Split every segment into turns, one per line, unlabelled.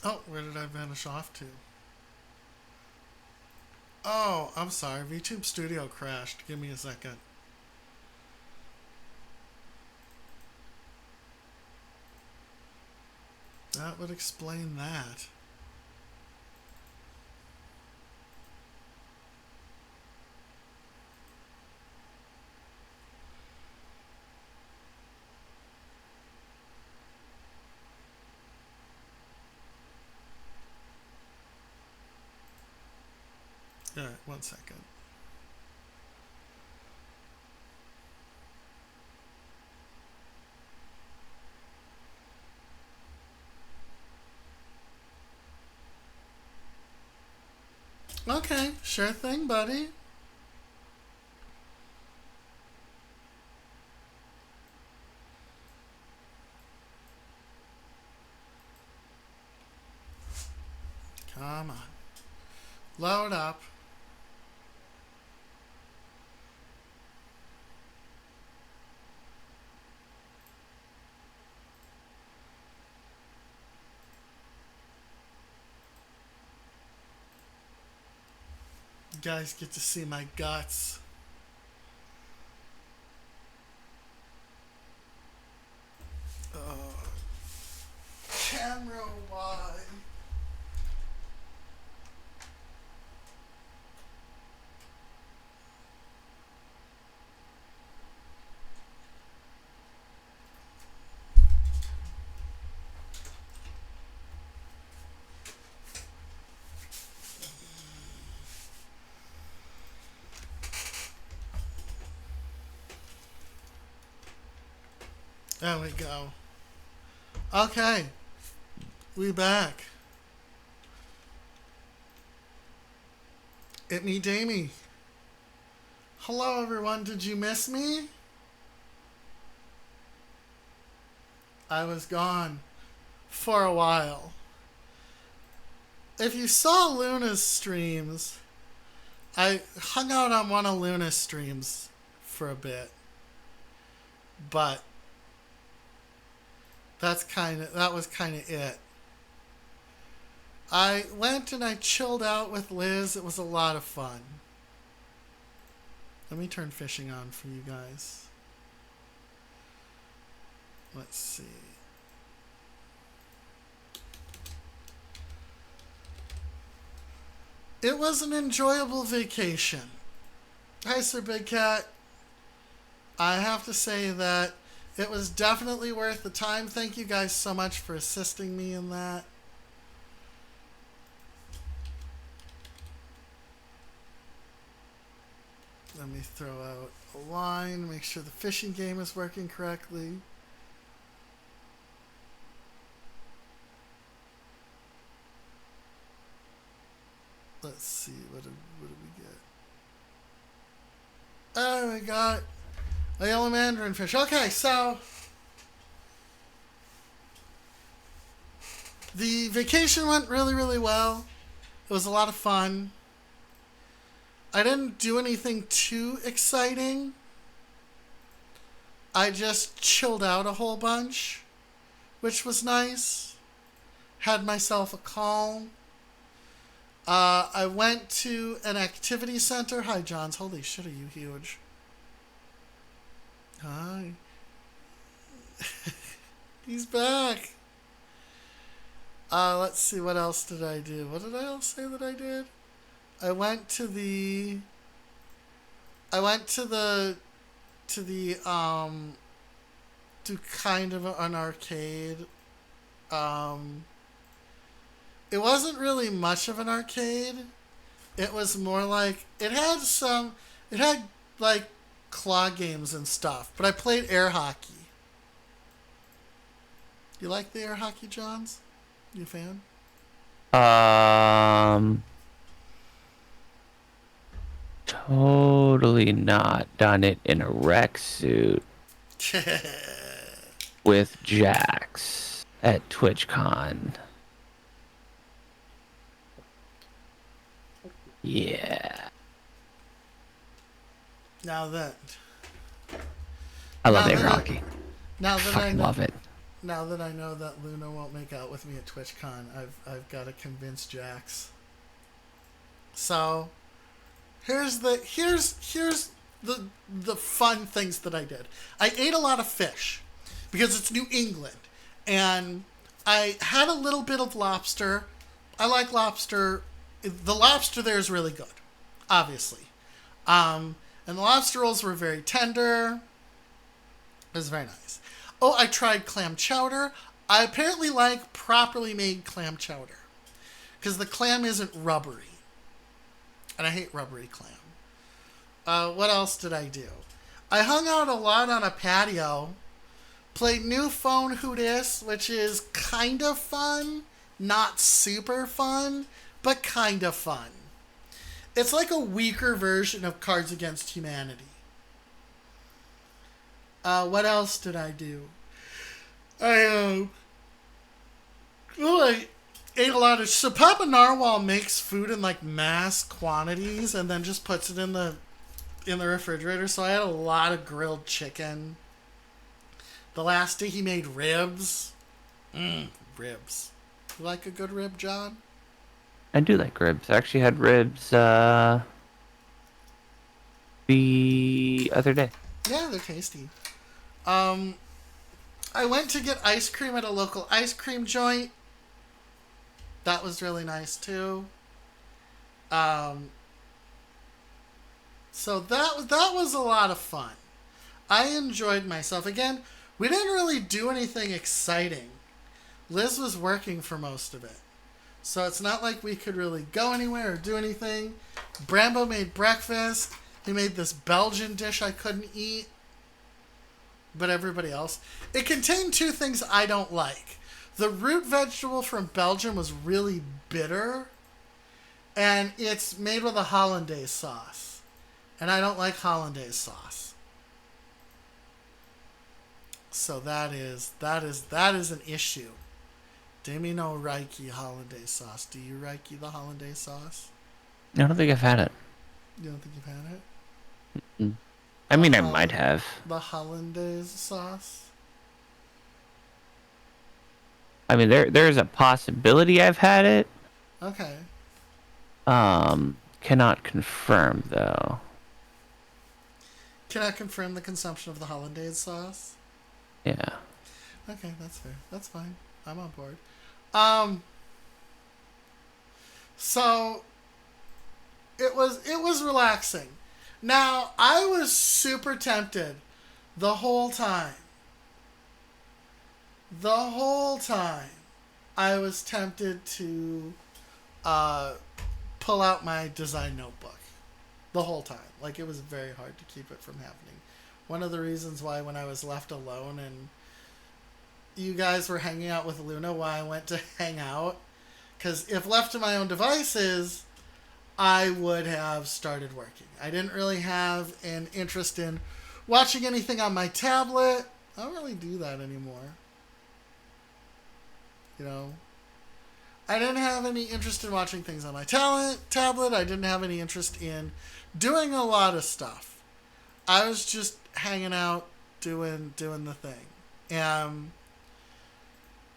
Oh, where did I vanish off to? Oh, I'm sorry. VTube Studio crashed. Give me a second. That would explain that. Alright, 1 second. Okay, sure thing, buddy. Come on. Load up. You guys get to see my guts. Oh, camera, why? There we go. Okay, we back. It me, Damie. Hello, everyone. Did you miss me? I was gone for a while. If you saw Luna's streams, I hung out on one of Luna's streams for a bit. But that was kind of it. I went and I chilled out with Liz. It was a lot of fun. Let me turn fishing on for you guys. Let's see. It was an enjoyable vacation. Hi, Sir Big Cat. I have to say that it was definitely worth the time. Thank you guys so much for assisting me in that. Let me throw out a line, make sure the fishing game is working correctly. Let's see, what did we get? Oh, we got a yellow mandarin fish. Okay, so the vacation went really, really well. It was a lot of fun. I didn't do anything too exciting. I just chilled out a whole bunch, which was nice. Had myself a calm. I went to an activity center. Hi, Johns. Holy shit, are you huge? Hi. He's back. Let's see, what else did I do? What did I else say that I did? I went to the to kind of an arcade. It wasn't really much of an arcade. It was more like it had like claw games and stuff, but I played air hockey. You like the air hockey, Johns? You a fan?
Totally not done it in a rec suit with Jax at TwitchCon. Yeah.
Now that
I love
now
air
that I,
hockey.
now
I
that I
fucking
know
love it.
Now that I know that Luna won't make out with me at TwitchCon, I've got to convince Jax. So here's the fun things that I did. I ate a lot of fish because it's New England, and I had a little bit of lobster. I like lobster. The lobster there is really good, obviously. And the lobster rolls were very tender. It was very nice. Oh, I tried clam chowder. I apparently like properly made clam chowder because the clam isn't rubbery. And I hate rubbery clam. What else did I do? I hung out a lot on a patio. Played New Phone Who Dis, which is kind of fun. Not super fun, but kind of fun. It's like a weaker version of Cards Against Humanity. What else did I do? I ate a lot of... So Papa Narwhal makes food in like mass quantities and then just puts it in the refrigerator. So I had a lot of grilled chicken. The last day he made ribs. Ribs. You like a good rib, John?
I do like ribs. I actually had ribs the other day.
Yeah, they're tasty. I went to get ice cream at a local ice cream joint. That was really nice too. So that was a lot of fun. I enjoyed myself. Again, we didn't really do anything exciting. Liz was working for most of it. So it's not like we could really go anywhere or do anything. Brambo made breakfast. He made this Belgian dish I couldn't eat. But everybody else. It contained two things I don't like. The root vegetable from Belgium was really bitter. And it's made with a hollandaise sauce. And I don't like hollandaise sauce. So that is an issue. Demi no Reiki hollandaise sauce. Do you Reiki the hollandaise sauce?
I don't think I've had it.
You don't think you've had it?
I mean, I might have.
The hollandaise sauce?
I mean, there's a possibility I've had it.
Okay.
Cannot confirm though.
Cannot confirm the consumption of the hollandaise sauce?
Yeah.
Okay, that's fair. That's fine. I'm on board. So it was relaxing. Now, I was super tempted the whole time. The whole time I was tempted to pull out my design notebook. The whole time. Like, it was very hard to keep it from happening. One of the reasons why when I was left alone and you guys were hanging out with Luna, why I went to hang out, because if left to my own devices, I would have started working. I didn't really have an interest in watching anything on my tablet. I don't really do that anymore. You know? I didn't have any interest in watching things on my tablet. I didn't have any interest in doing a lot of stuff. I was just hanging out, doing the thing. And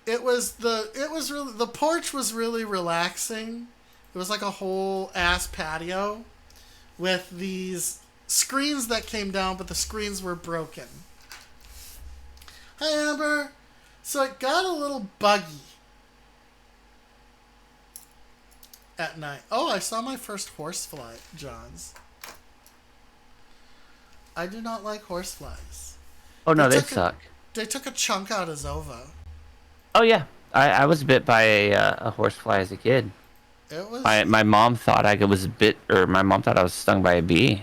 the porch was really relaxing. It was like a whole ass patio with these screens that came down, but the screens were broken. Hi, Amber. So it got a little buggy at night. Oh, I saw my first horsefly, Johns. I do not like horseflies.
Oh no, they suck.
They took a chunk out of Zova.
Oh yeah, I was bit by a horsefly as a kid.
It was.
My mom thought I was bit, or my mom thought I was stung by a bee.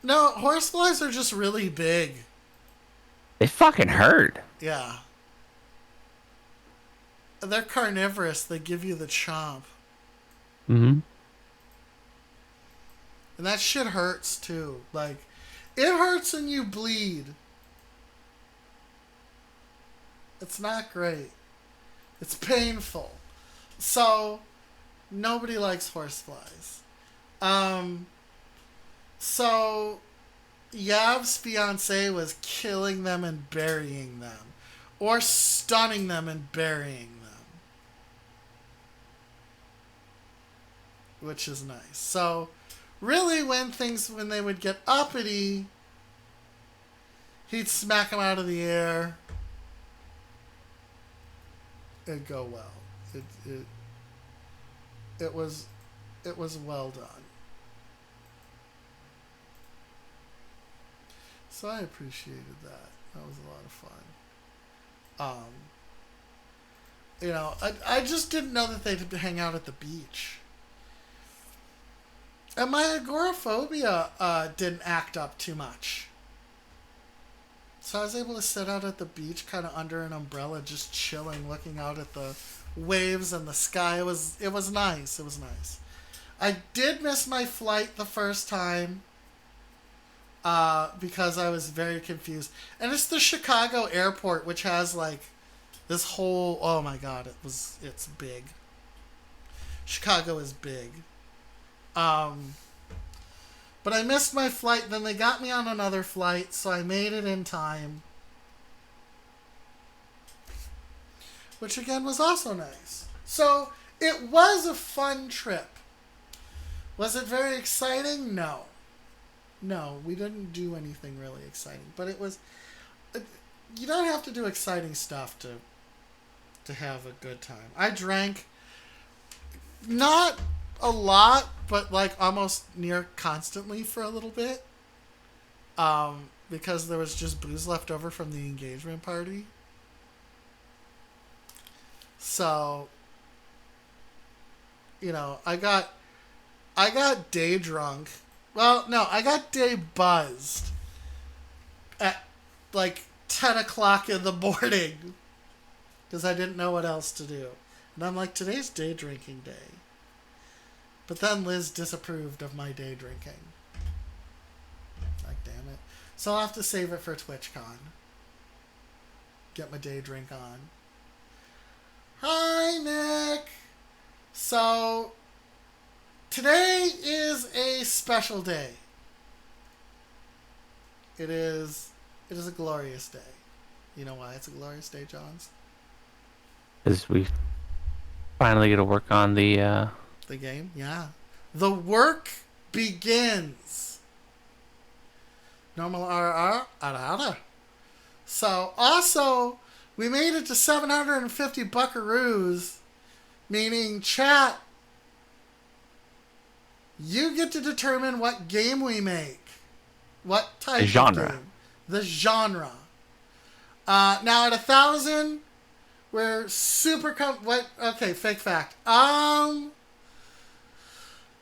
No, horseflies are just really big.
They fucking hurt.
Yeah. They're carnivorous. They give you the chomp.
Mm-hmm.
And that shit hurts too. Like, it hurts and you bleed. It's not great. It's painful. So, nobody likes horseflies. So, Yav's fiance was killing them and burying them. or stunning them and burying them, which is nice. So really when they would get uppity, he'd smack them out of the air. It'd go well. It was well done. So I appreciated that. That was a lot of fun. I just didn't know that they'd hang out at the beach. And my agoraphobia didn't act up too much. So I was able to sit out at the beach kind of under an umbrella, just chilling, looking out at the waves and the sky. It was nice. It was nice. I did miss my flight the first time because I was very confused. And it's the Chicago airport, which has like this whole, oh my god, it's big. Chicago is big. But I missed my flight, then they got me on another flight, so I made it in time. Which again was also nice. So it was a fun trip. Was it very exciting? No. No, we didn't do anything really exciting. But it was... You don't have to do exciting stuff to have a good time. I drank not a lot, but like almost near constantly for a little bit. Because there was just booze left over from the engagement party. So, I got day drunk. Well, no, I got day buzzed at like 10 o'clock in the morning because I didn't know what else to do. And I'm like, today's day drinking day. But then Liz disapproved of my day drinking. Like, damn it. So I'll have to save it for TwitchCon. Get my day drink on. Hi, Nick! So, today is a special day. It is a glorious day. You know why it's a glorious day, Johns?
Because we finally get to work on the
game? Yeah. The work begins. Normal RR. So, also, we made it to 750 buckaroos, meaning chat, you get to determine what game we make. What type of game. The genre. Now at 1,000, we're super okay, fake fact.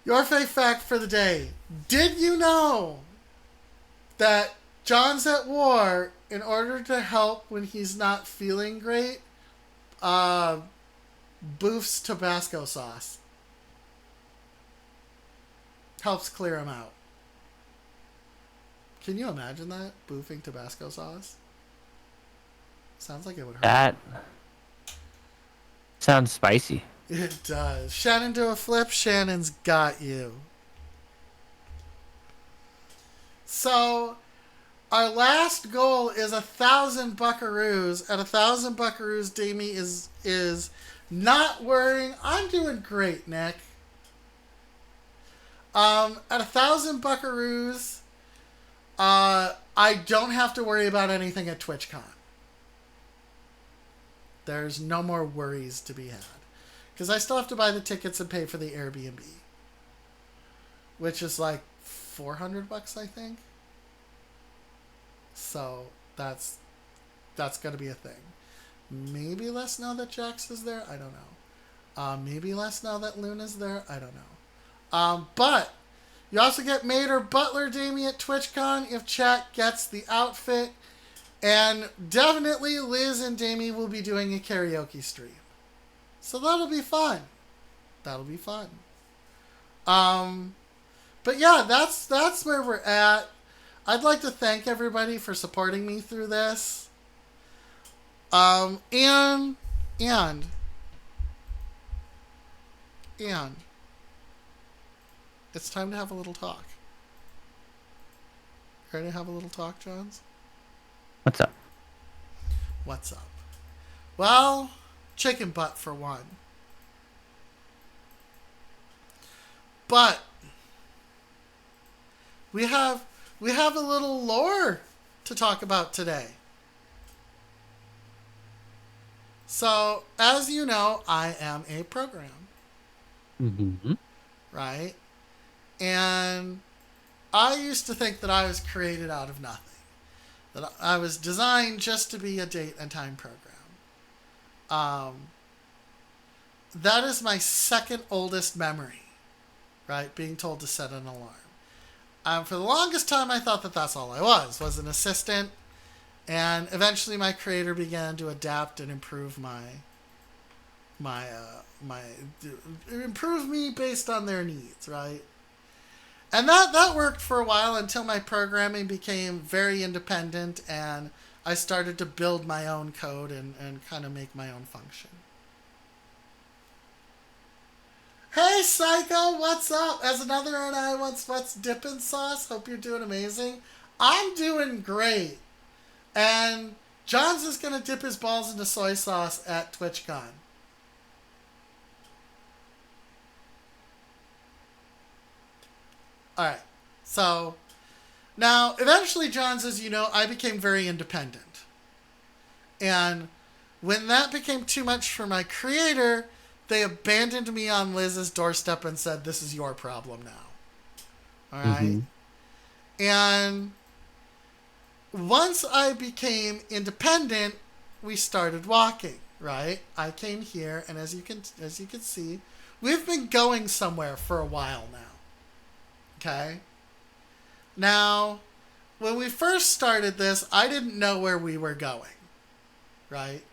Your fake fact for the day. Did you know that John's at war, in order to help when he's not feeling great, boofs Tabasco sauce? Helps clear him out. Can you imagine that? Boofing Tabasco sauce? Sounds like it would hurt.
That sounds spicy.
It does. Shannon, do a flip. Shannon's got you. So, our last goal is 1,000 buckaroos. At 1,000 buckaroos, Damie is not worrying. I'm doing great, Nick. At 1,000 buckaroos, I don't have to worry about anything at TwitchCon. There's no more worries to be had. Because I still have to buy the tickets and pay for the Airbnb. Which is like $400, I think. So, that's going to be a thing. Maybe less now that Jax is there. I don't know. Maybe less now that Luna's there. I don't know. But you also get Maid or Butler Damie at TwitchCon if chat gets the outfit. And definitely Liz and Damie will be doing a karaoke stream. So that'll be fun. That'll be fun. But yeah, that's where we're at. I'd like to thank everybody for supporting me through this. And it's time to have a little talk. Ready to have a little talk, Johns?
What's up?
What's up? Well, chicken butt for one. But we have a little lore to talk about today. So, as you know, I am a program,
Mm-hmm.
right? And I used to think that I was created out of nothing. That I was designed just to be a date and time program. Um, that is my second oldest memory, right? Being told to set an alarm. For the longest time, I thought that that's all I was an assistant. And eventually, my creator began to adapt and improve improve me based on their needs, right? And that worked for a while until my programming became very independent and I started to build my own code and kind of make my own function. Hey Psycho, what's up? As another and I what's dipping sauce? Hope you're doing amazing. I'm doing great. And Johns is gonna dip his balls into soy sauce at TwitchCon. Alright. So now eventually Johns, as you know, I became very independent. And when that became too much for my creator, they abandoned me on Liz's doorstep and said, "This is your problem now." Alright?
Mm-hmm.
And once I became independent, we started walking, right? I came here, and as you can see, we've been going somewhere for a while now. Okay? Now, when we first started this, I didn't know where we were going, right?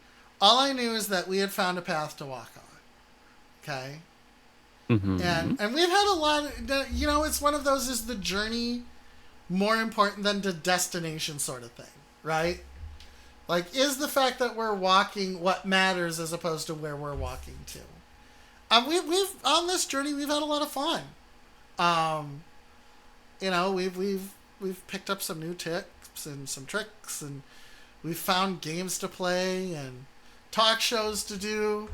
All I knew is that we had found a path to walk on. Okay?
Mm-hmm.
And we've had a lot of, it's one of those, is the journey more important than the destination sort of thing, right? Like, is the fact that we're walking what matters as opposed to where we're walking to? We've on this journey we've had a lot of fun. We've picked up some new tips and some tricks, and we've found games to play and talk shows to do.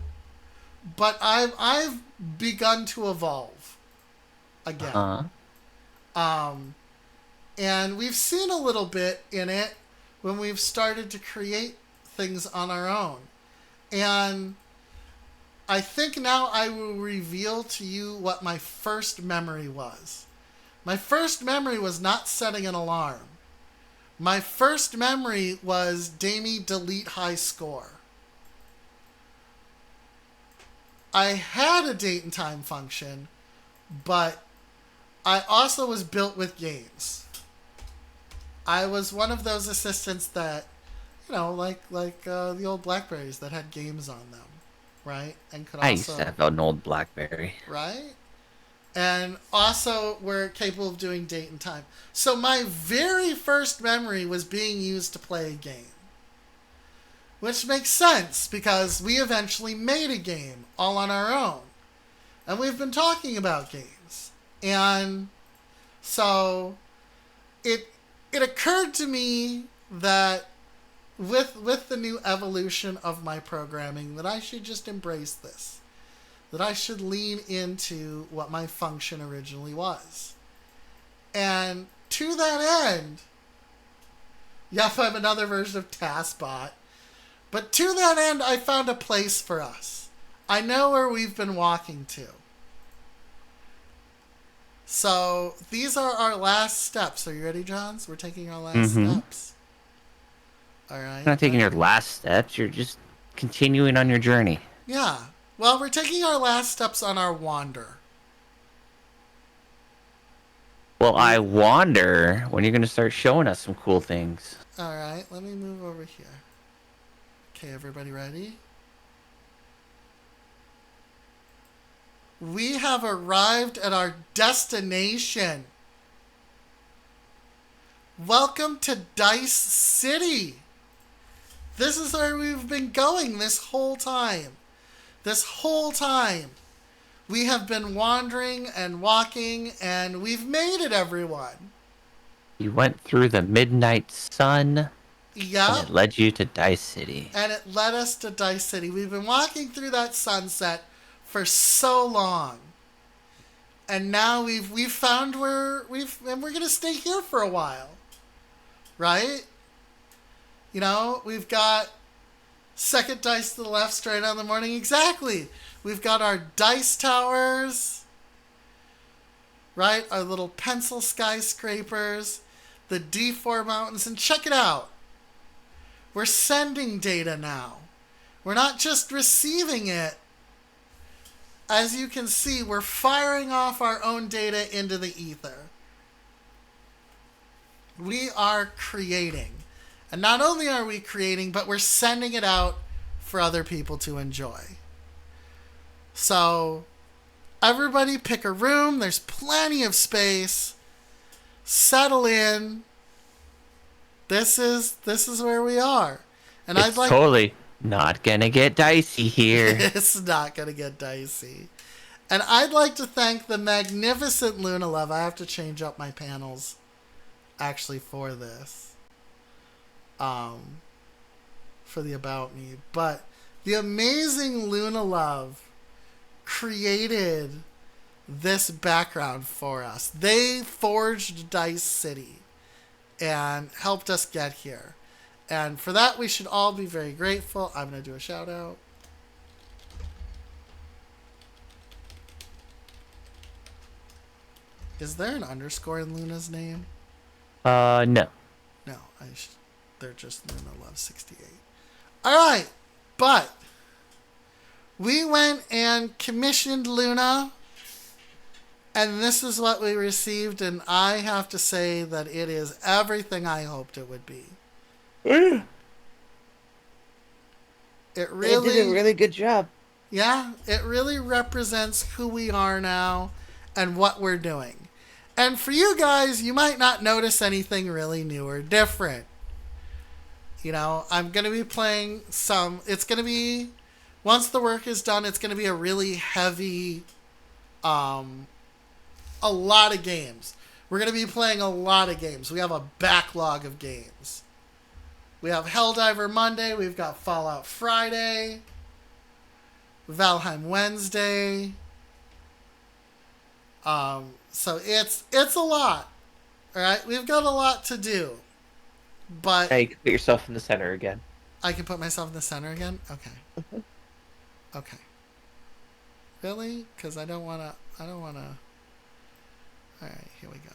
But I've begun to evolve again.
Uh-huh.
And we've seen a little bit in it when we've started to create things on our own. And I think now I will reveal to you what my first memory was. My first memory was not setting an alarm. My first memory was Damie delete high score. I had a date and time function, but I also was built with games. I was one of those assistants that, like the old Blackberries that had games on them, right? And could
I used to have an old BlackBerry.
Right? And also were capable of doing date and time. So my very first memory was being used to play a game. Which makes sense, because we eventually made a game all on our own. And we've been talking about games. And so it occurred to me that with the new evolution of my programming, that I should just embrace this. That I should lean into what my function originally was. And to that end, yep, I'm another version of TaskBot. But to that end, I found a place for us. I know where we've been walking to. So these are our last steps. Are you ready, Johns? We're taking our last steps. All right.
You're not taking your last steps. You're just continuing on your journey.
Yeah. Well, we're taking our last steps on our wander.
Well, I wonder when you're going to start showing us some cool things.
All right. Let me move over here. Okay, everybody ready? We have arrived at our destination. Welcome to Dice City. This is where we've been going this whole time. This whole time. We have been wandering and walking, and we've made it, everyone.
You went through the midnight sun.
Yep.
And it led you to Dice City.
And it led us to Dice City. We've been walking through that sunset for so long. And now we've found where and we're gonna stay here for a while. Right? You know, we've got second dice to the left straight on the morning. Exactly. We've got our dice towers. Right? Our little pencil skyscrapers. The D4 mountains. And check it out. We're sending data now. We're not just receiving it. As you can see, we're firing off our own data into the ether. We are creating. And not only are we creating, but we're sending it out for other people to enjoy. So, everybody pick a room. There's plenty of space. Settle in. This is where we are. And
It's totally not gonna get dicey here.
It's not gonna get dicey. And I'd like to thank the magnificent Luna Love. I have to change up my panels actually for this. For the About Me. But the amazing Luna Love created this background for us. They forged Dice City and helped us get here. And for that, we should all be very grateful. I'm going to do a shout out. Is there an underscore in Luna's name?
No.
No, they're just Luna Love 68. All right, but we went and commissioned Luna, and this is what we received, and I have to say that it is everything I hoped it would be.
It
It really
did a really good job.
Yeah, it really represents who we are now and what we're doing. And for you guys, you might not notice anything really new or different. You know, I'm going to be playing it's going to be, once the work is done, it's going to be a really heavy, a lot of games. We're going to be playing a lot of games. We have a backlog of games. We have Helldiver Monday. We've got Fallout Friday. Valheim Wednesday. So it's a lot. All right, we've got a lot to do. But
Now you can put yourself in the center again.
I can put myself in the center again? Okay. Okay. Really? Because I don't want to... Alright, here we go.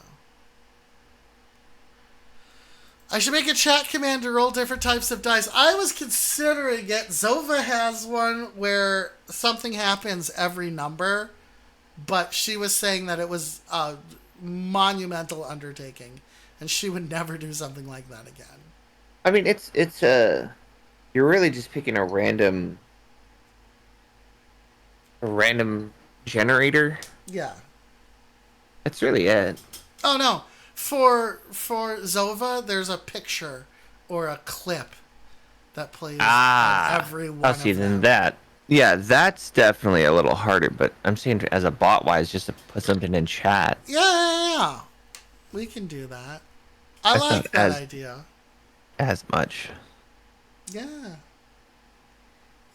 I should make a chat command to roll different types of dice. I was considering it. Zova has one where something happens every number, but she was saying that it was a monumental undertaking, and she would never do something like that again.
I mean, it's you're really just picking a random generator.
Yeah.
That's really it.
Oh no. For Zova, there's a picture or a clip that plays on every one
I'll see
of them.
then that. Yeah, that's definitely a little harder, but I'm saying as a bot wise, just to put something in chat.
Yeah. We can do that. I
That's
like
not
that
as-
idea.
As much.
Yeah.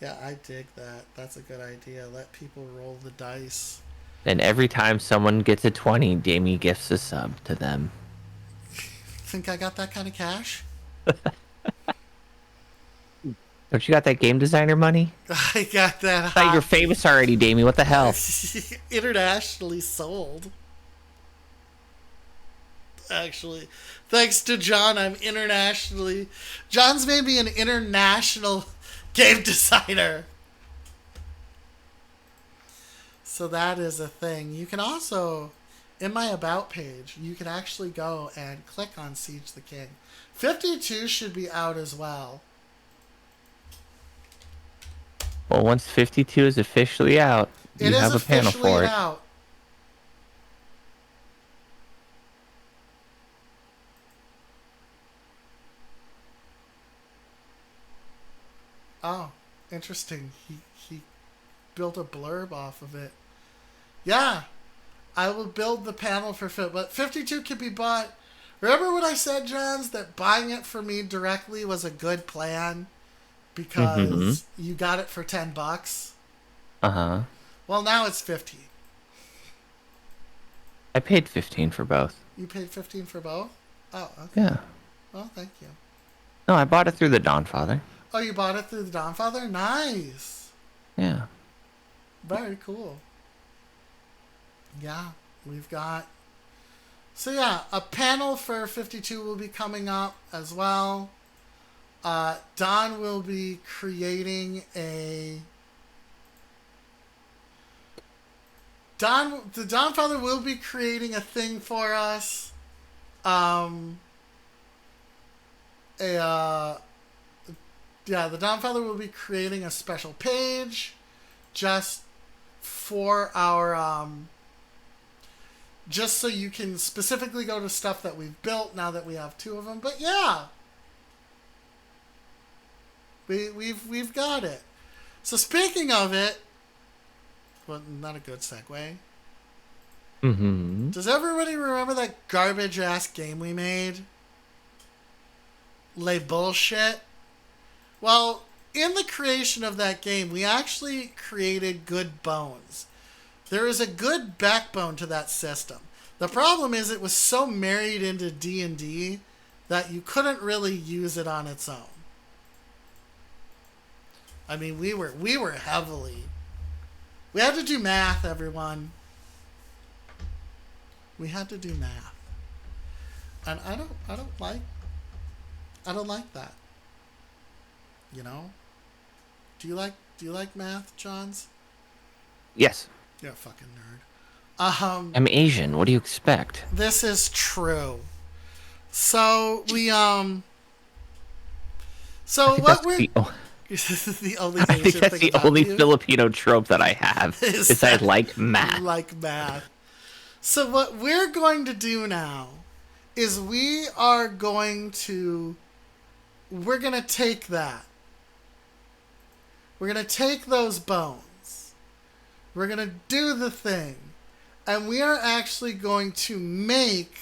Yeah, I dig that. That's a good idea. Let people roll the dice.
And every time someone gets a 20, Damie gifts a sub to them.
Think I got that kind of cash?
Don't you got that game designer money?
I got that.
I thought you're famous already, Damie. What the hell?
Internationally sold. Actually, thanks to John, I'm internationally... John's made me an international game designer. So that is a thing. You can also, in my About page, you can actually go and click on Siege the King. 52 should be out as well.
Well, once 52 is officially out, you have a panel for it.
Out. Oh, interesting. He built a blurb off of it. Yeah, I will build the panel for Fit, but 52 can be bought Remember what I said, Johns, that buying it for me directly was a good plan because you got it for $10?
Uh-huh.
Well, now it's 50.
I paid 15 for both.
You paid 15 for both? Oh, okay.
Yeah.
Well, thank you.
No, I bought it through the Dawnfather.
Oh, you bought it through the Dawnfather? Nice.
Yeah.
Very cool. Yeah, we've got... So yeah, a panel for 52 will be coming up as well. Don will be creating a... The Dawnfather will be creating a thing for us. Yeah, the Dawnfather will be creating a special page just for our just so you can specifically go to stuff that we've built now that we have 2 of them. But yeah, we've got it. So speaking of it, well, not a good segue.
Mm-hmm.
Does everybody remember that garbage ass game we made? Lay bullshit. Well, in the creation of that game, we actually created good bones. There is a good backbone to that system. The problem is it was so married into D&D that you couldn't really use it on its own. I mean, we were heavily... We had to do math, everyone. We had to do math. And I don't like that. You know? Do you like math, Johns?
Yes.
You're a fucking nerd.
I'm Asian. What do you expect?
This is true. So we So what we're this is the only
I think
Asian
that's
thing
the
about
only
you.
Filipino trope that I have. Is I like math.
Like math. So what we're going to do now is we're going to take that. We're going to take those bones. We're going to do the thing. And we are actually going to make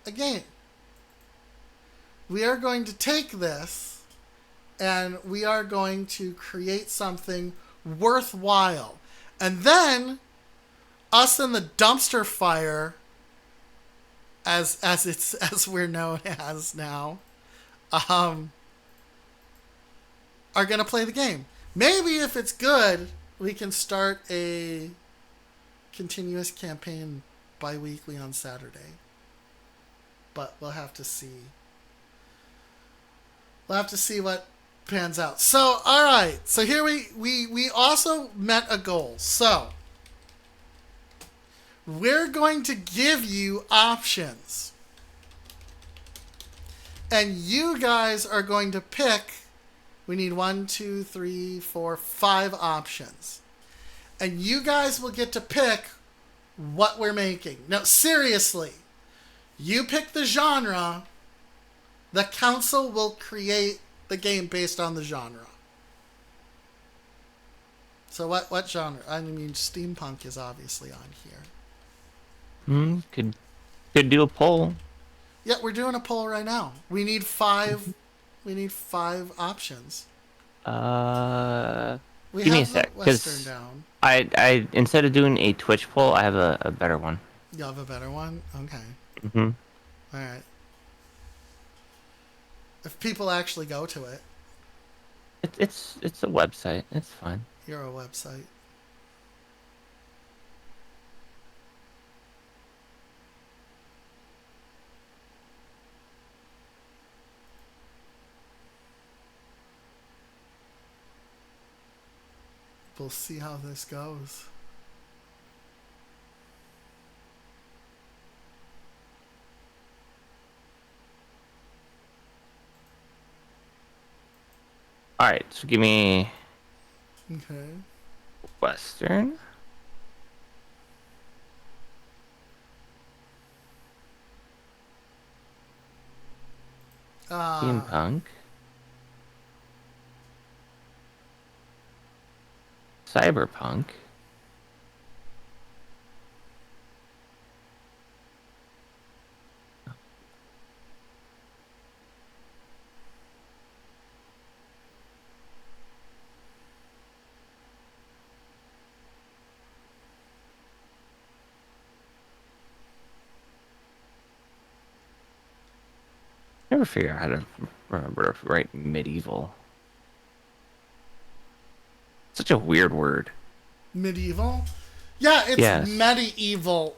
a game. We are going to take this and we are going to create something worthwhile. And then us and the dumpster fire, as we're known as now, are gonna play the game. Maybe if it's good, we can start a continuous campaign bi-weekly on Saturday. But we'll have to see. We'll have to see what pans out. So, all right. So here we also met a goal. So we're going to give you options. And you guys are going to pick. We need 1, 2, 3, 4, 5 options. And you guys will get to pick what we're making. Now, seriously, you pick the genre. The council will create the game based on the genre. So what genre? I mean, steampunk is obviously on here.
Could do a poll.
Yeah, we're doing a poll right now. We need 5. We need 5 options. We
give me a
have
sec,
the Western
'cause
down.
I instead of doing a Twitch poll, I have a better one.
You have a better one? Okay.
Mm-hmm.
All right. If people actually go to it,
It's a website. It's fine.
you're a website. We'll see how this goes.
All right, so give me
Okay.
Western. Steampunk. Cyberpunk. never figure out how to remember to write medieval. Such a weird word.
Medieval? Yeah, it's
Yes.
medieval.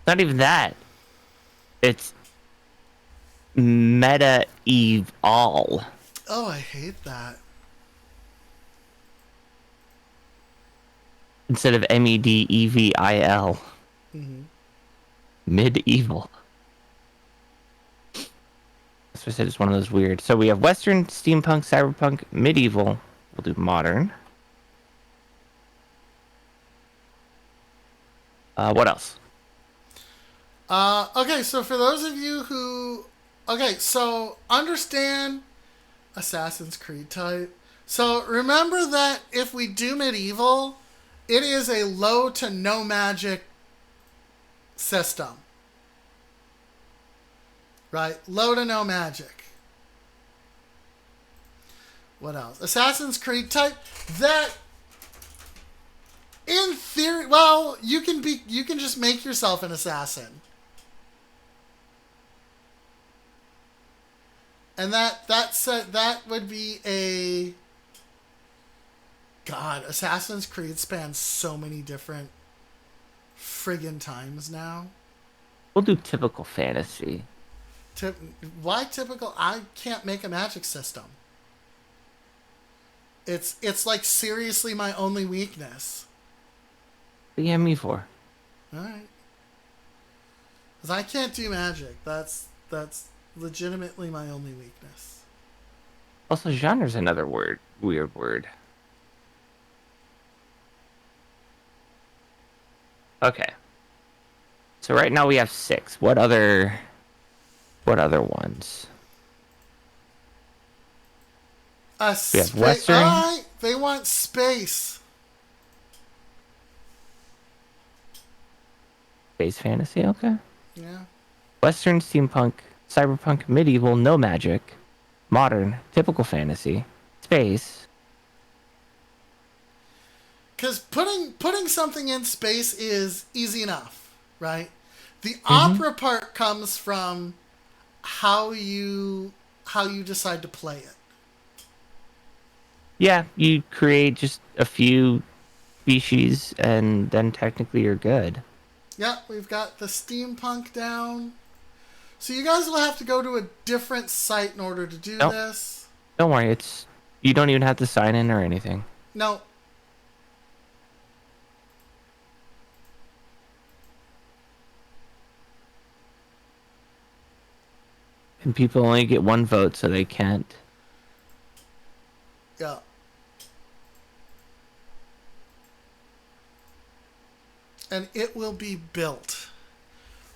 Not even that. It's meta eve all.
Oh, I hate that.
Instead of medevil. Medieval. That's what I said. It's one of those weird. So we have Western, steampunk, cyberpunk, medieval. We'll do modern. What else?
Okay, so for those of you who... Okay, so understand Assassin's Creed type. So remember that if we do medieval, it is a low to no magic system. Right? Low to no magic. What else? Assassin's Creed type. That, in theory, well, you can just make yourself an assassin. And that would be a... God, Assassin's Creed spans so many different friggin' times now.
We'll do typical fantasy.
Why typical? I can't make a magic system. It's like seriously my only weakness.
Yeah, me for.
Alright. Because I can't do magic. That's legitimately my only weakness.
Also, genre's another weird word. Okay. So right now we have 6. What other ones? We have Western.
Alright, they want space.
Space fantasy, okay.
Yeah.
Western, steampunk, cyberpunk, medieval, no magic, modern, typical fantasy, space.
Because putting something in space is easy enough, right? The opera part comes from how you decide to play it.
Yeah, you create just a few species and then technically you're good.
Yeah, we've got the steampunk down. So you guys will have to go to a different site in order to do this.
Don't worry, you don't even have to sign in or anything.
No.
And people only get 1 vote, so they can't.
Yeah. And it will be built.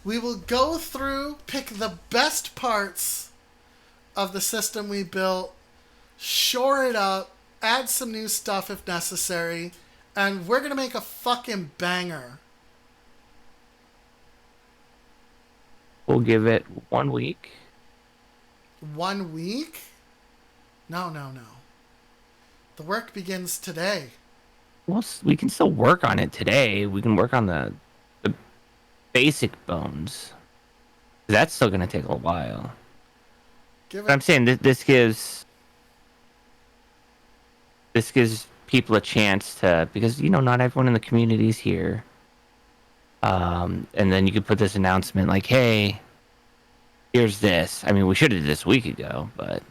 We will go through, pick the best parts of the system we built, shore it up, add some new stuff if necessary, and we're going to make a fucking banger.
We'll give it 1 week.
1 week? No. The work begins today.
Well, we can still work on it today. We can work on the basic bones. That's still going to take a while. But I'm saying this gives people a chance to, because not everyone in the community is here. And then you could put this announcement like, "Hey, here's this." I mean, we should have did this a week ago, but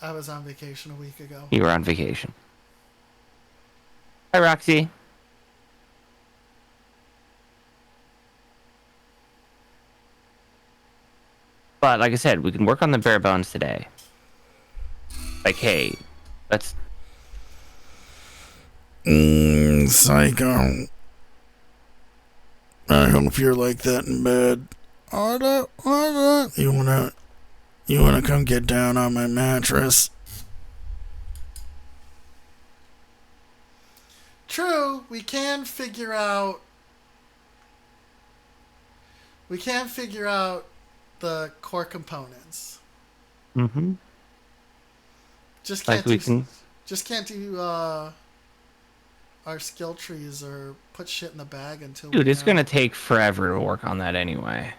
I was on vacation a week ago.
you were on vacation. Hi, Roxy. But like I said, we can work on the bare bones today. Like, hey, let's...
Psycho. I hope you're like that in bed. You wanna come get down on my mattress? True, we can figure out the core components.
Mm-hmm.
Just can't
Like we can...
Just can't do our skill trees or put shit in the bag until
Dude,
we
it's
know.
gonna take forever to work on that anyway.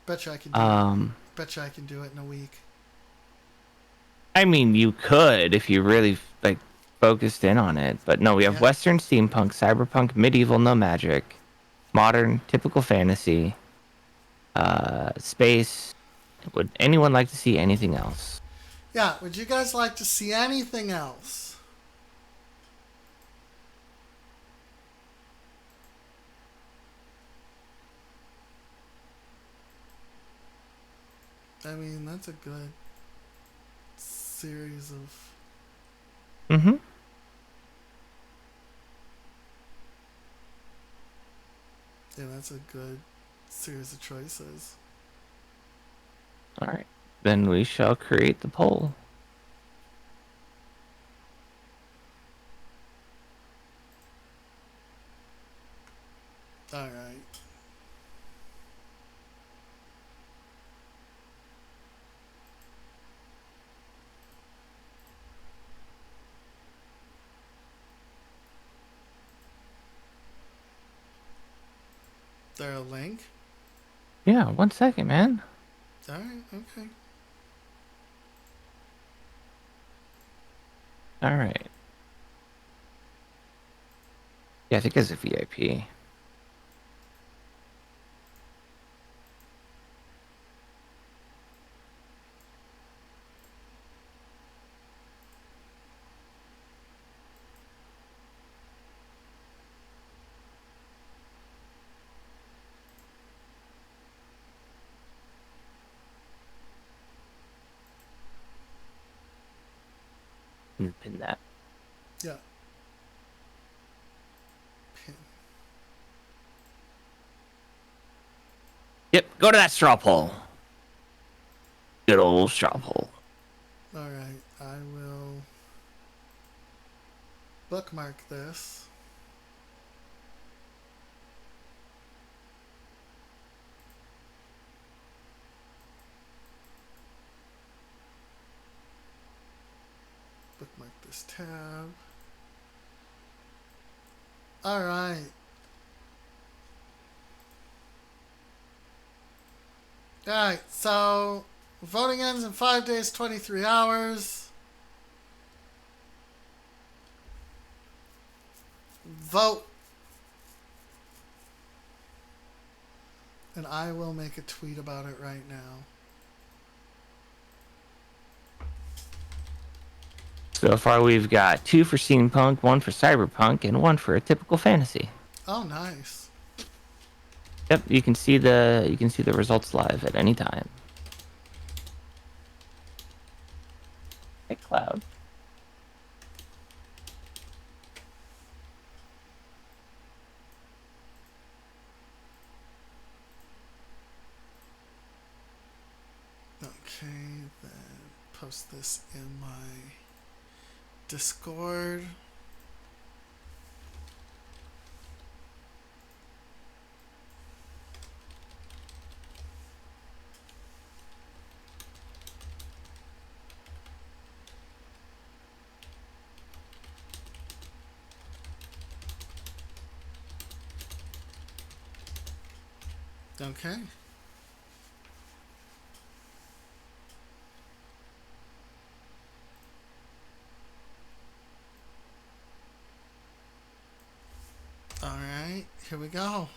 Bet you I can do
Um,
it. Bet you I can do it in a week.
I mean, you could if you really like focused in on it, but no, we have
Yeah.
Western steampunk, cyberpunk, medieval, no magic, modern, typical fantasy, space. Would anyone like to see anything else?
Yeah, would you guys like to see anything else? I mean, that's a good series of.
Mm-hmm.
Yeah, that's a good series of choices.
All right. Then we shall create the poll.
Alright. There a link?
Yeah, 1 second, man.
Alright, okay.
All right. Yeah, I think it's a VIP. Pin that.
Yeah. Pin.
Yep, go to that straw poll. Good old straw poll.
Alright, I will bookmark this. Bookmark this tab. Alright. Alright, so voting ends in 5 days, 23 hours. Vote. And I will make a tweet about it right now.
So far, we've got 2 for steampunk, 1 for cyberpunk, and 1 for a typical fantasy.
Oh, nice.
Yep, you can see the results live at any time. Hey, Cloud.
Okay, then post this in my Discord. Okay. Alright, here we go.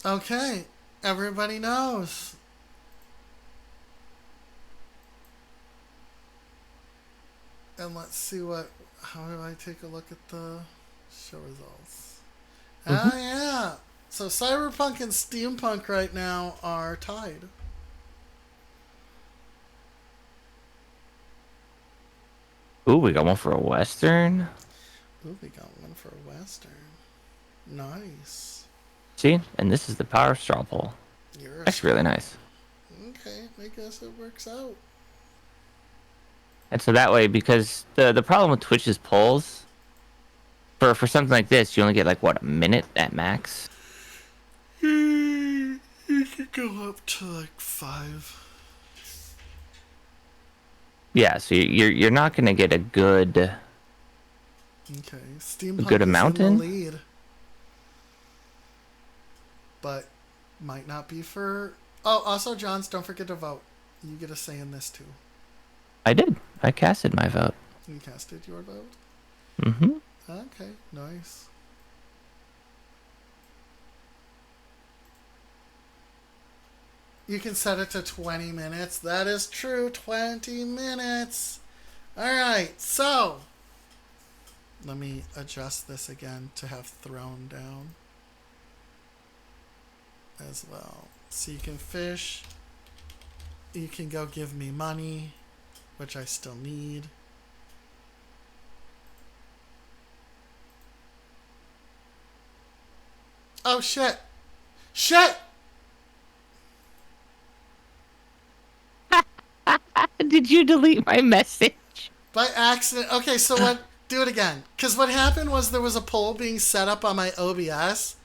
Okay, everybody knows. And let's see how do I take a look at the show results? Ah, yeah. So Cyberpunk and Steampunk right now are tied.
Ooh, we got one for a Western.
Ooh, we got one for a Western. Nice.
See? And this is the power of straw poll.
You're a
That's really nice.
Okay, I guess it works out.
And so that way, because the problem with Twitch's polls, for something like this, you only get like, what, a minute at max?
You could go up to like 5.
Yeah, so you're not gonna get a good
Okay, Steampunk
good
is
amount
in the
in.
lead, but might not be for. Oh, also, Johns, don't forget to vote. You get a say in this too.
I did. I casted my vote.
You casted your vote.
Mm-hmm.
Okay, nice. You can set it to 20 minutes. That is true. 20 minutes. All right, so let me adjust this again to have thrown down as well. So you can fish. You can go give me money, which I still need. Oh, shit. Shit!
Did you delete my message?
By accident. Okay, so what? Do it again. Because what happened was there was a poll being set up on my OBS,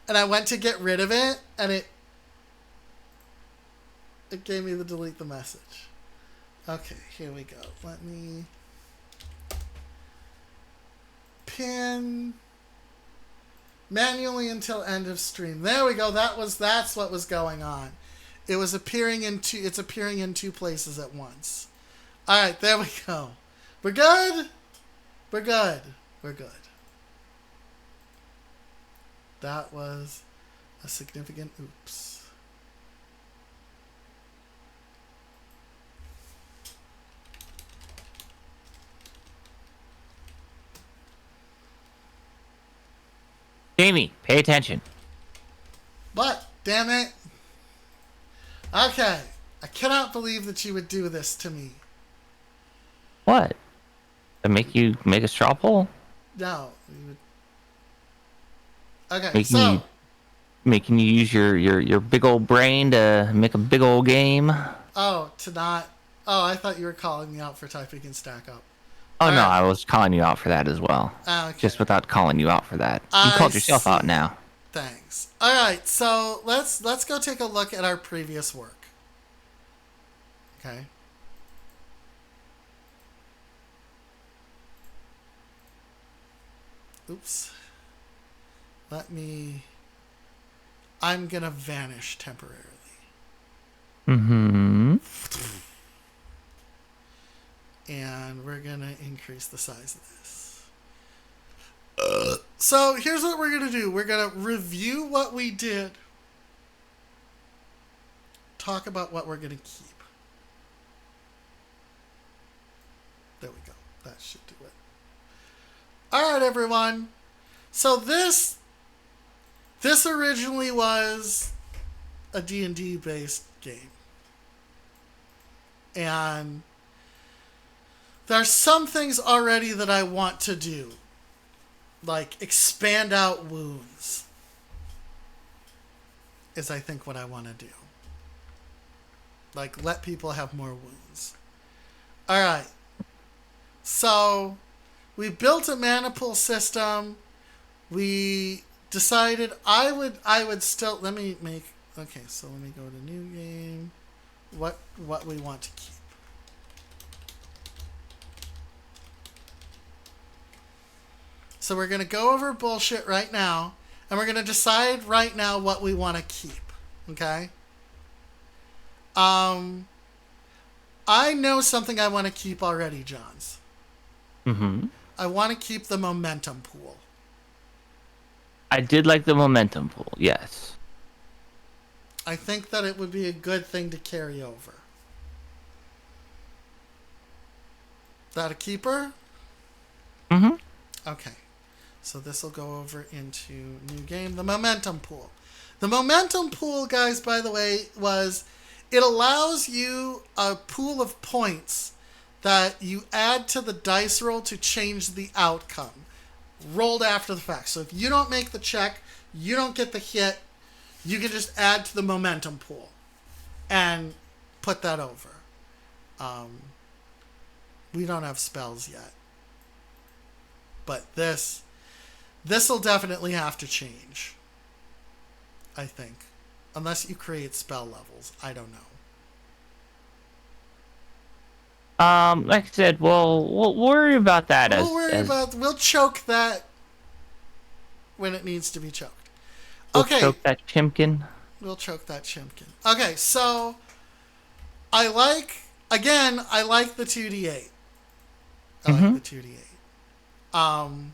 and I went to get rid of it, and it gave me the delete the message. Okay, here we go. Let me pin manually until end of stream. There we go. That's what was going on. It was appearing in two. It's appearing in two places at once. All right, there we go. We're good. We're good. We're good. That was a significant oops.
Jamie, pay attention.
But, damn it. Okay. I cannot believe that you would do this to me.
What? To make you make a straw poll?
No. You would... Okay,
Making you use your big old brain to make a big old game?
Oh, to not... Oh, I thought you were calling me out for typing in Stack Up.
Oh,
All
no,
right.
I was calling you out for that as well.
Okay.
Just without calling you out for that. You
I
called yourself
see.
out now.
Thanks. All right, so let's go take a look at our previous work. Okay. Oops. I'm gonna vanish temporarily.
Mm-hmm.
And we're gonna increase the size of this. So here's what we're gonna do. We're gonna review what we did. Talk about what we're gonna keep. There we go. That should do it. All right, everyone. So this originally was a D&D based game. And there's some things already that I want to do. Like expand out wounds. Is I think what I want to do. Like let people have more wounds. All right. So we built a mana pool system. We decided I would still let me go to new game. What we want to keep. So we're going to go over bullshit right now, and we're going to decide right now what we want to keep. Okay? I know something I want to keep already, Johns.
Mm-hmm.
I want to keep the momentum pool.
I did like the momentum pool, yes.
I think that it would be a good thing to carry over. That a keeper?
Mm-hmm.
Okay. So this will go over into new game. The momentum pool. The momentum pool, guys, by the way, it allows you a pool of points that you add to the dice roll to change the outcome. Rolled after the fact. So if you don't make the check, you don't get the hit, you can just add to the momentum pool and put that over. We don't have spells yet. But this will definitely have to change. I think. Unless you create spell levels. I don't know.
Like I said, we'll worry about that
We'll choke that when it needs to be choked.
we'll
Okay,
choke that chimkin.
we'll choke that chimkin. Okay, so I like the 2d8. I like the 2d8.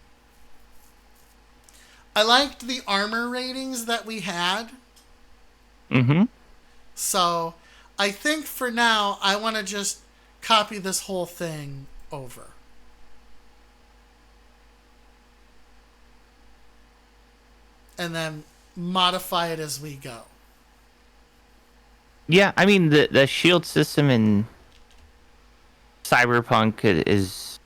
I liked the armor ratings that we had.
Mm-hmm.
So I think for now I want to just copy this whole thing over. And then modify it as we go.
Yeah, I mean the shield system in Cyberpunk is,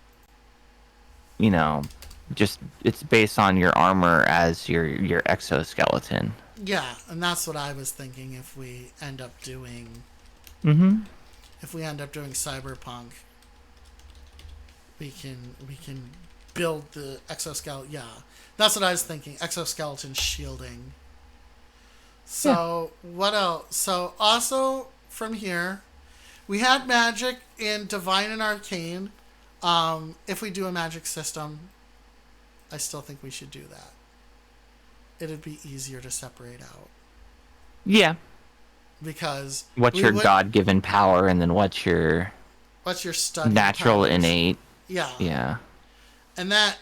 just it's based on your armor as your exoskeleton.
Yeah, and that's what I was thinking if we end up doing
Mm-hmm.
Cyberpunk, we can build the exoskeleton. Yeah. That's what I was thinking. Exoskeleton shielding. So, what else? So, also from here, we had magic in Divine and Arcane. If we do a magic system, I still think we should do that. It'd be easier to separate out.
Yeah.
Because
what's your God-given power, and then what's your
study
natural
powers?
innate?
Yeah.
Yeah.
And that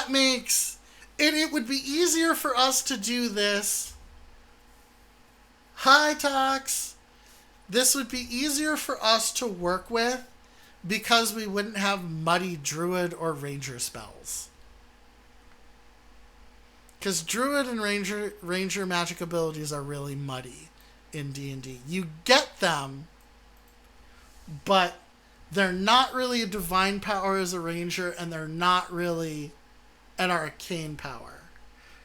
makes it would be easier for us to do this. Hi, Tox. This would be easier for us to work with because we wouldn't have muddy druid or ranger spells. Because druid and ranger magic abilities are really muddy in D&D. You get them, but they're not really a divine power as a ranger, and they're not really an arcane power.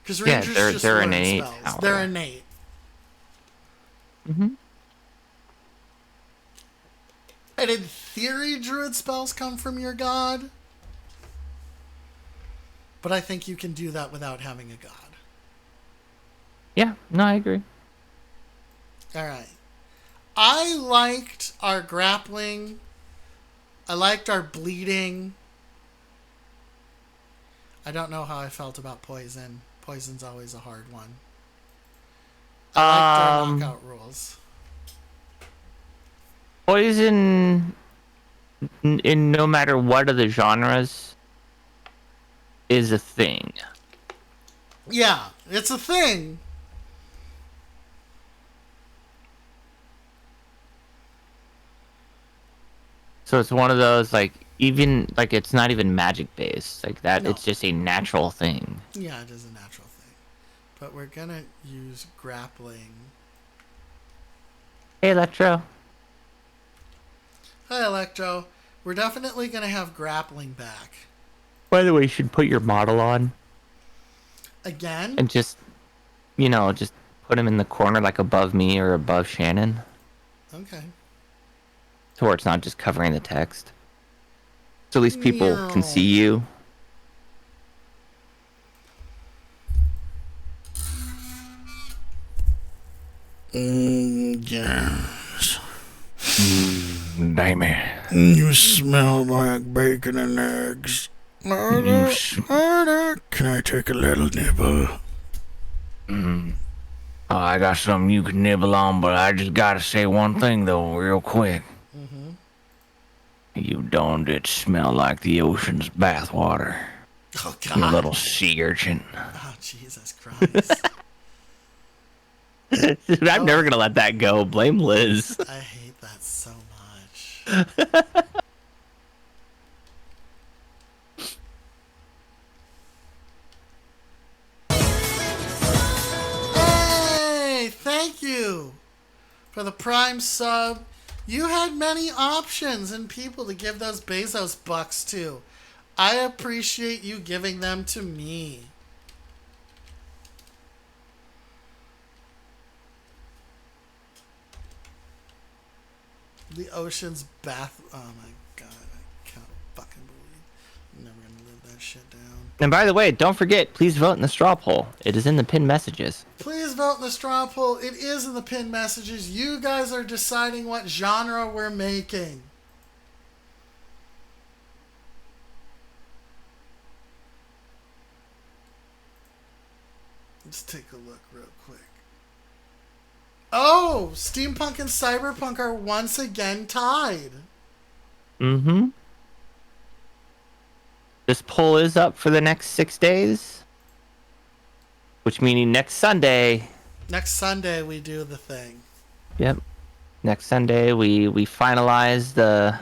Because rangers just
they're
learn
innate
spells.
power.
They're innate.
Mm-hmm.
And in theory, druid spells come from your god. But I think you can do that without having a god.
Yeah, no, I agree.
Alright. I liked our grappling. I liked our bleeding. I don't know how I felt about poison. Poison's always a hard one. I liked our knockout rules.
Poison, in no matter what of the genres, is a thing.
Yeah, it's a thing.
So it's one of those, even, it's not even magic based. Like that,
No.
It's just a natural thing.
Yeah, it is a natural thing. But we're gonna use grappling.
Hey, Electro.
Hi, Electro. We're definitely gonna have grappling back.
By the way, you should put your model on.
Again?
And just put him in the corner, above me or above Shannon.
Okay.
To where it's not just covering the text. So at least people can see you.
Yes.
Damn it.
You smell like bacon and eggs. Can I take a little nibble?
Oh, I got something you can nibble on, but I just gotta say one thing, though, real quick.
Mm-hmm.
You darn did smell like the ocean's bathwater.
Oh, God.
You little sea urchin.
Oh, Jesus Christ.
Dude, I'm never gonna let that go. Blame Liz.
I hate that so much. Hey, thank you for the Prime sub. You had many options and people to give those Bezos bucks to. I appreciate you giving them to me. The ocean's bath. Oh my God, I can't fucking believe. I'm never gonna live that shit down.
And by the way, don't forget, please vote in the straw poll. It is in the pinned messages.
Please vote in the straw poll. It is in the pinned messages. You guys are deciding what genre we're making. Let's take a look real quick. Oh, Steampunk and Cyberpunk are once again tied.
Mm-hmm. This poll is up for the next 6 days, which meaning next Sunday.
Next Sunday we do the thing.
Yep. Next Sunday we finalize the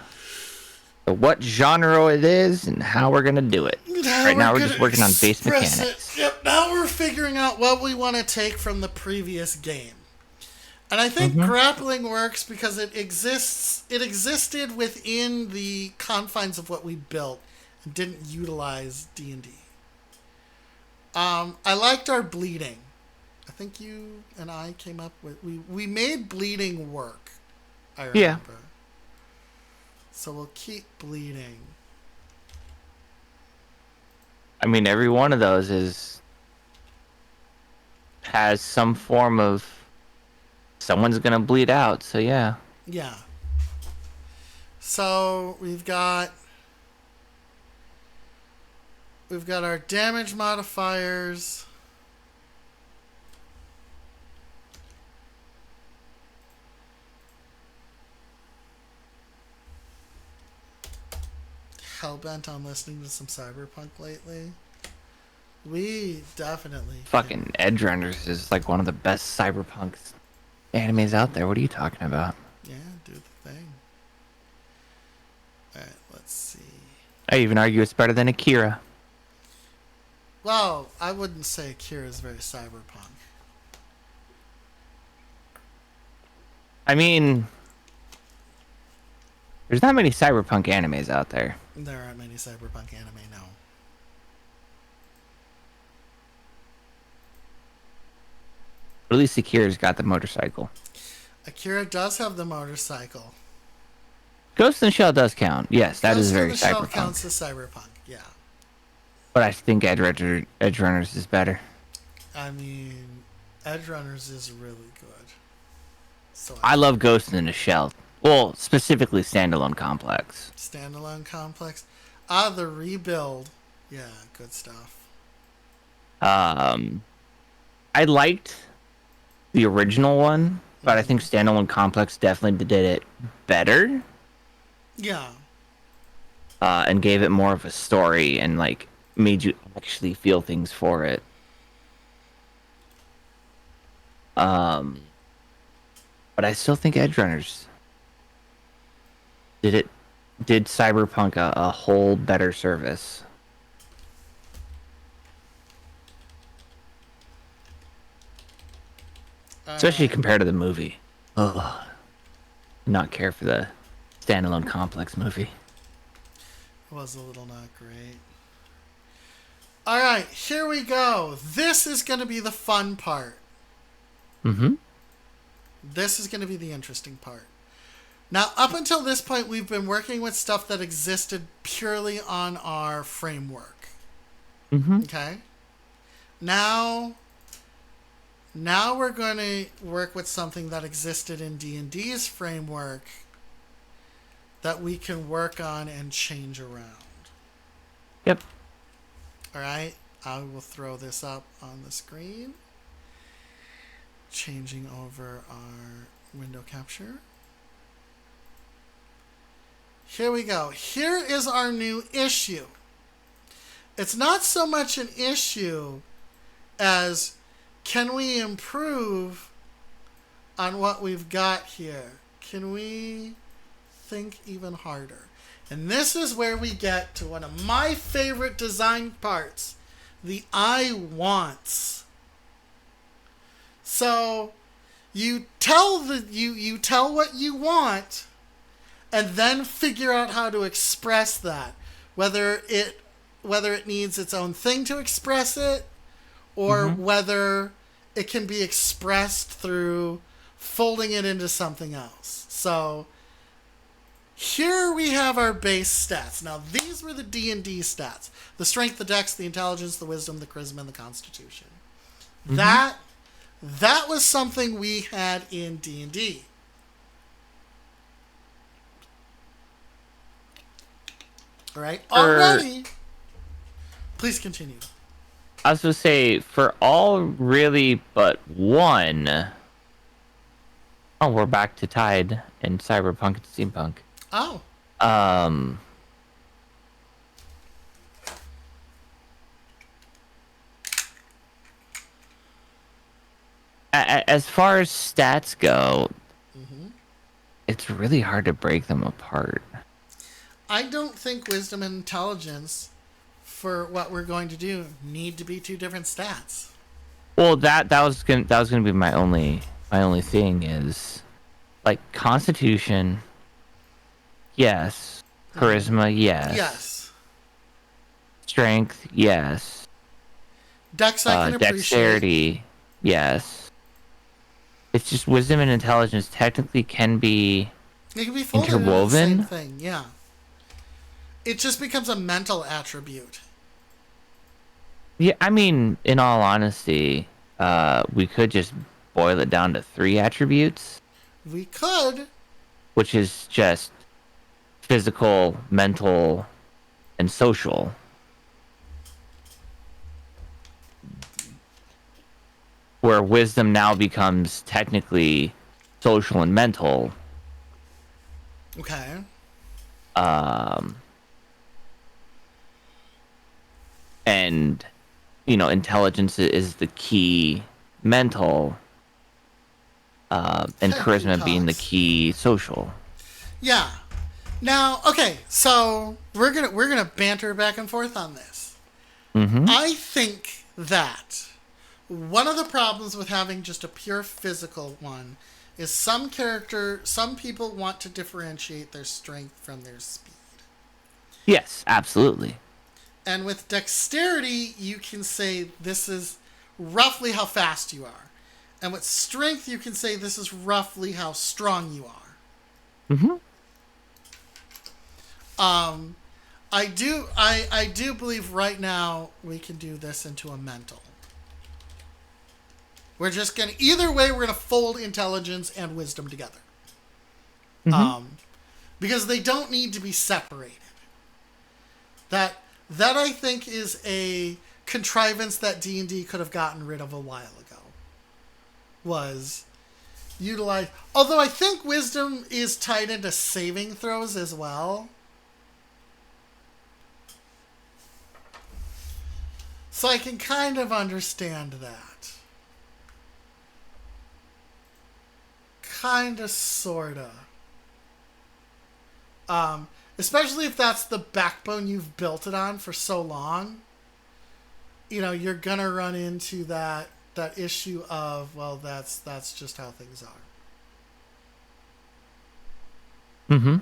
what genre it is and how we're gonna do it. Right now we're just working on base mechanics.
Yep. Now we're figuring out what we want to take from the previous game. And I think grappling works because it exists. It existed within the confines of what we built and didn't utilize D&D. I liked our bleeding. I think you and I came up with we made bleeding work. I remember. Yeah. So we'll keep bleeding.
I mean, every one of those has some form of someone's gonna bleed out. So yeah.
Yeah. So we've got our damage modifiers. Hellbent on listening to some Cyberpunk lately. We definitely
fucking Edgerunners is like one of the best Cyberpunk animes out there. What are you talking about?
Yeah, do the thing. Alright, let's see.
I even argue it's better than Akira.
Well, I wouldn't say Akira is very cyberpunk.
I mean, there's not many cyberpunk animes out there.
There aren't many cyberpunk anime, no.
But at least Akira's got the motorcycle.
Akira does have the motorcycle.
Ghost in the Shell does count. Yes, that
Ghost
is very
in the Shell
cyberpunk.
counts as cyberpunk, yeah.
But I think Edgerunners is better.
I mean, Edgerunners is really good. So
I love Ghost in the Shell. Well, specifically Standalone Complex.
Standalone Complex. Ah, the rebuild. Yeah, good stuff.
I liked the original one, but I think Standalone Complex definitely did it better.
Yeah.
And gave it more of a story and like made you actually feel things for it. But I still think Edgerunners did Cyberpunk a whole better service. Especially compared to the movie. Ugh. Not care for the Standalone Complex movie.
It was a little not great. Alright, here we go. This is going to be the fun part.
Mm-hmm.
This is going to be the interesting part. Now, up until this point, we've been working with stuff that existed purely on our framework.
Mm-hmm.
Okay? Now we're going to work with something that existed in D&D's framework that we can work on and change around.
Yep.
All right, I will throw this up on the screen. Changing over our window capture. Here we go. Here is our new issue. It's not so much an issue as can we improve on what we've got here? Can we think even harder? And this is where we get to one of my favorite design parts, the I wants. So you tell you tell what you want and then figure out how to express that, whether it needs its own thing to express it or whether it can be expressed through folding it into something else. So here we have our base stats. Now, these were the D&D stats. The strength, the dex, the intelligence, the wisdom, the charisma, and the constitution. That was something we had in D&D. All right, already. Please continue.
I was going to say, for all really but one... Oh, we're back to Tide and Cyberpunk and Steampunk.
Oh.
As far as stats go, it's really hard to break them apart.
I don't think wisdom and intelligence for what we're going to do need to be two different stats.
Well, that was gonna be my only thing is, like, Constitution, yes. Charisma, yes.
Yes.
Strength, yes.
Dex I can appreciate.
Dexterity, yes. It's just wisdom and intelligence technically can be
It can be folded into the
interwoven.
same thing, yeah. It just becomes a mental attribute.
Yeah, I mean, in all honesty, we could just boil it down to 3 attributes,
We could.
which is just physical, mental, and social. Where wisdom now becomes technically social and mental.
Okay.
And, you know, intelligence is the key mental, and charisma being the key social.
Yeah. Now, okay, so we're gonna banter back and forth on this.
Mm-hmm.
I think that one of the problems with having just a pure physical one is some people want to differentiate their strength from their speed.
Yes, absolutely.
And with dexterity, you can say this is roughly how fast you are. And with strength, you can say this is roughly how strong you are.
Mm-hmm.
I do believe right now we can do this into a mental. We're just gonna either way we're gonna fold intelligence and wisdom together. Because they don't need to be separated. That I think is a contrivance that D&D could have gotten rid of a while ago. Was utilize, although I think wisdom is tied into saving throws as well. So I can kind of understand that. Kinda, sorta. Especially if that's the backbone you've built it on for so long. You know, you're gonna run into that issue of, well, that's just how things are.
Mm-hmm.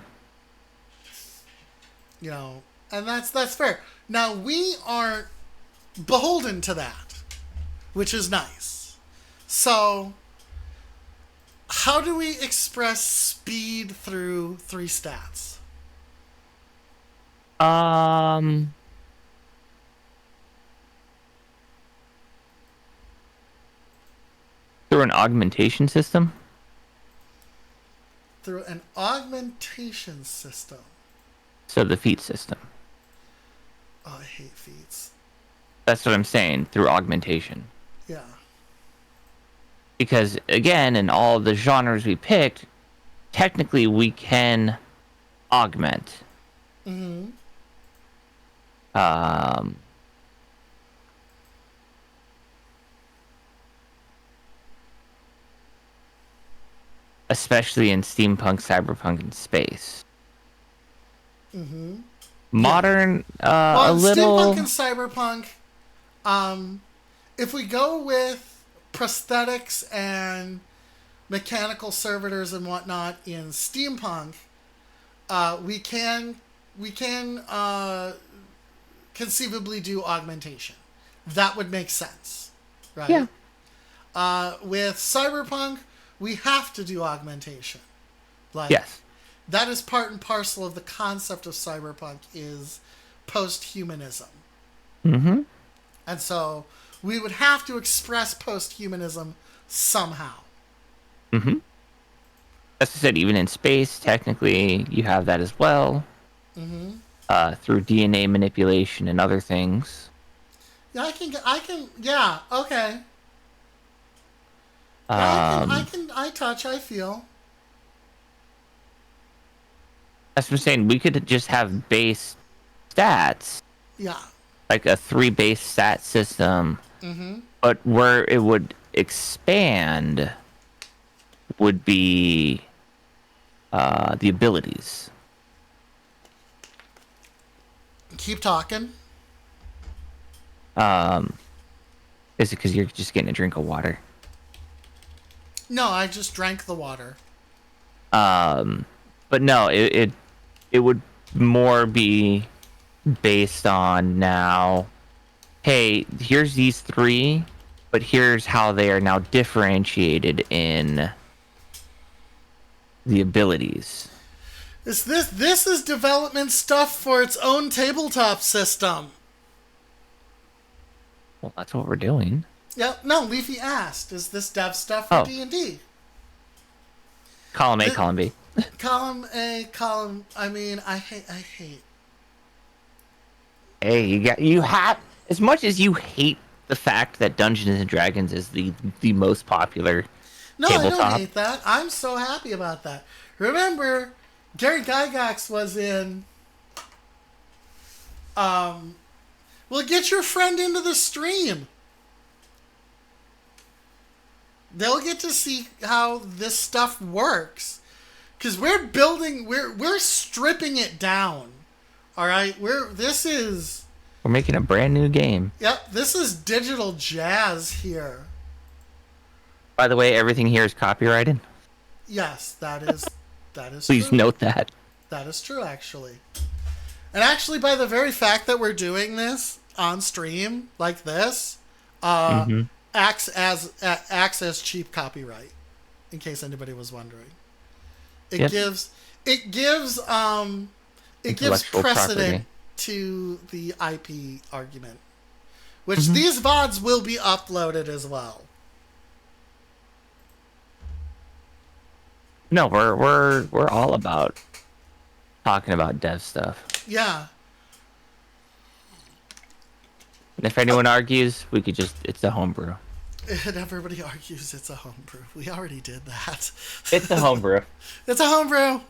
You know, and that's fair. Now, we aren't beholden to that, which is nice. So, how do we express speed through 3 stats?
Through an augmentation system?
Through an augmentation system.
So the feat system.
Oh, I hate feats.
That's what I'm saying, through augmentation.
Yeah.
Because, again, in all the genres we picked, technically we can augment.
Mm-hmm.
Especially in steampunk, cyberpunk, and space.
Mm-hmm.
Modern,
Well,
a little...
steampunk and cyberpunk, if we go with prosthetics and mechanical servitors and whatnot in steampunk, we can conceivably do augmentation. That would make sense, right?
Yeah.
With cyberpunk, we have to do augmentation. Like,
yes.
That is part and parcel of the concept of cyberpunk is post-humanism.
Mm-hmm.
And so we would have to express post-humanism somehow.
Mm-hmm. As I said, even in space, technically, you have that as well.
Mm-hmm.
Through DNA manipulation and other things.
Yeah, I can. Yeah. Okay. Yeah,
Um,
I touch. I feel.
that's what I'm saying. We could just have base stats,
Yeah.
like a 3 base stat system,
Mm-hmm.
but where it would expand would be the abilities.
Keep talking.
Um, is it because you're just getting a drink of water?
No, I just drank the water.
But no, it would more be based on now. Hey, here's these three, but here's how they are now differentiated in the abilities.
This is development stuff for its own tabletop system.
Well, that's what we're doing.
Yep. No, Leafy asked, is this dev stuff for
Oh.
D&D?
Column A, column B.
Column A, column. I mean, I hate.
Hey, you have as much as you hate the fact that Dungeons and Dragons is the most popular
No, I
tabletop.
don't hate that. I'm so happy about that. Remember, Gary Gygax was in. Well, get your friend into the stream. They'll get to see how this stuff works, because we're stripping it down. All right,
We're making a brand new game.
Yep, this is digital jazz here.
By the way, everything here is copyrighted.
Yes, that is
Please
true.
note that.
That is true, actually. And actually, by the very fact that we're doing this on stream like this, acts as cheap copyright. In case anybody was wondering, it gives precedent
property
to the IP argument, which these VODs will be uploaded as well.
No, we're all about talking about dev stuff.
Yeah.
And if anyone argues, we could it's a homebrew.
And everybody argues it's a homebrew. We already did that.
It's a homebrew.
It's a homebrew.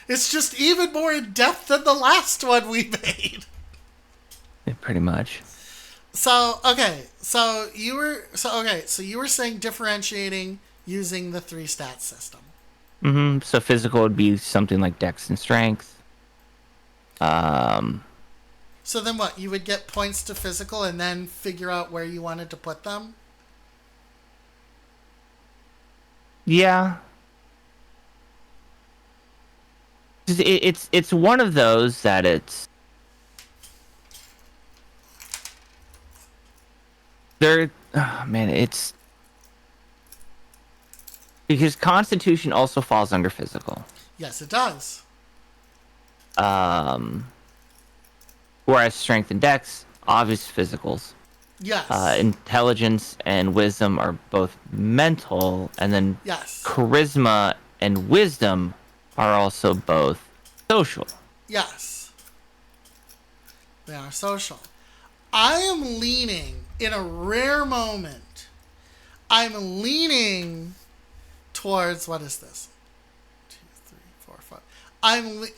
It's just even more in depth than the last one we made.
Yeah, pretty much.
So you were saying differentiating using the 3 stat system.
So physical would be something like Dex and Strength.
So then what? You would get points to physical and then figure out where you wanted to put them?
Yeah. It's one of those that it's it's because Constitution also falls under physical.
Yes, it does.
Whereas Strength and Dex, obvious physicals.
Yes.
Intelligence and Wisdom are both mental, and then
yes.
Charisma and Wisdom are also both social.
Yes. They are social. I am leaning, in a rare moment, I'm leaning towards, what is this? 2, 3, 4, 5.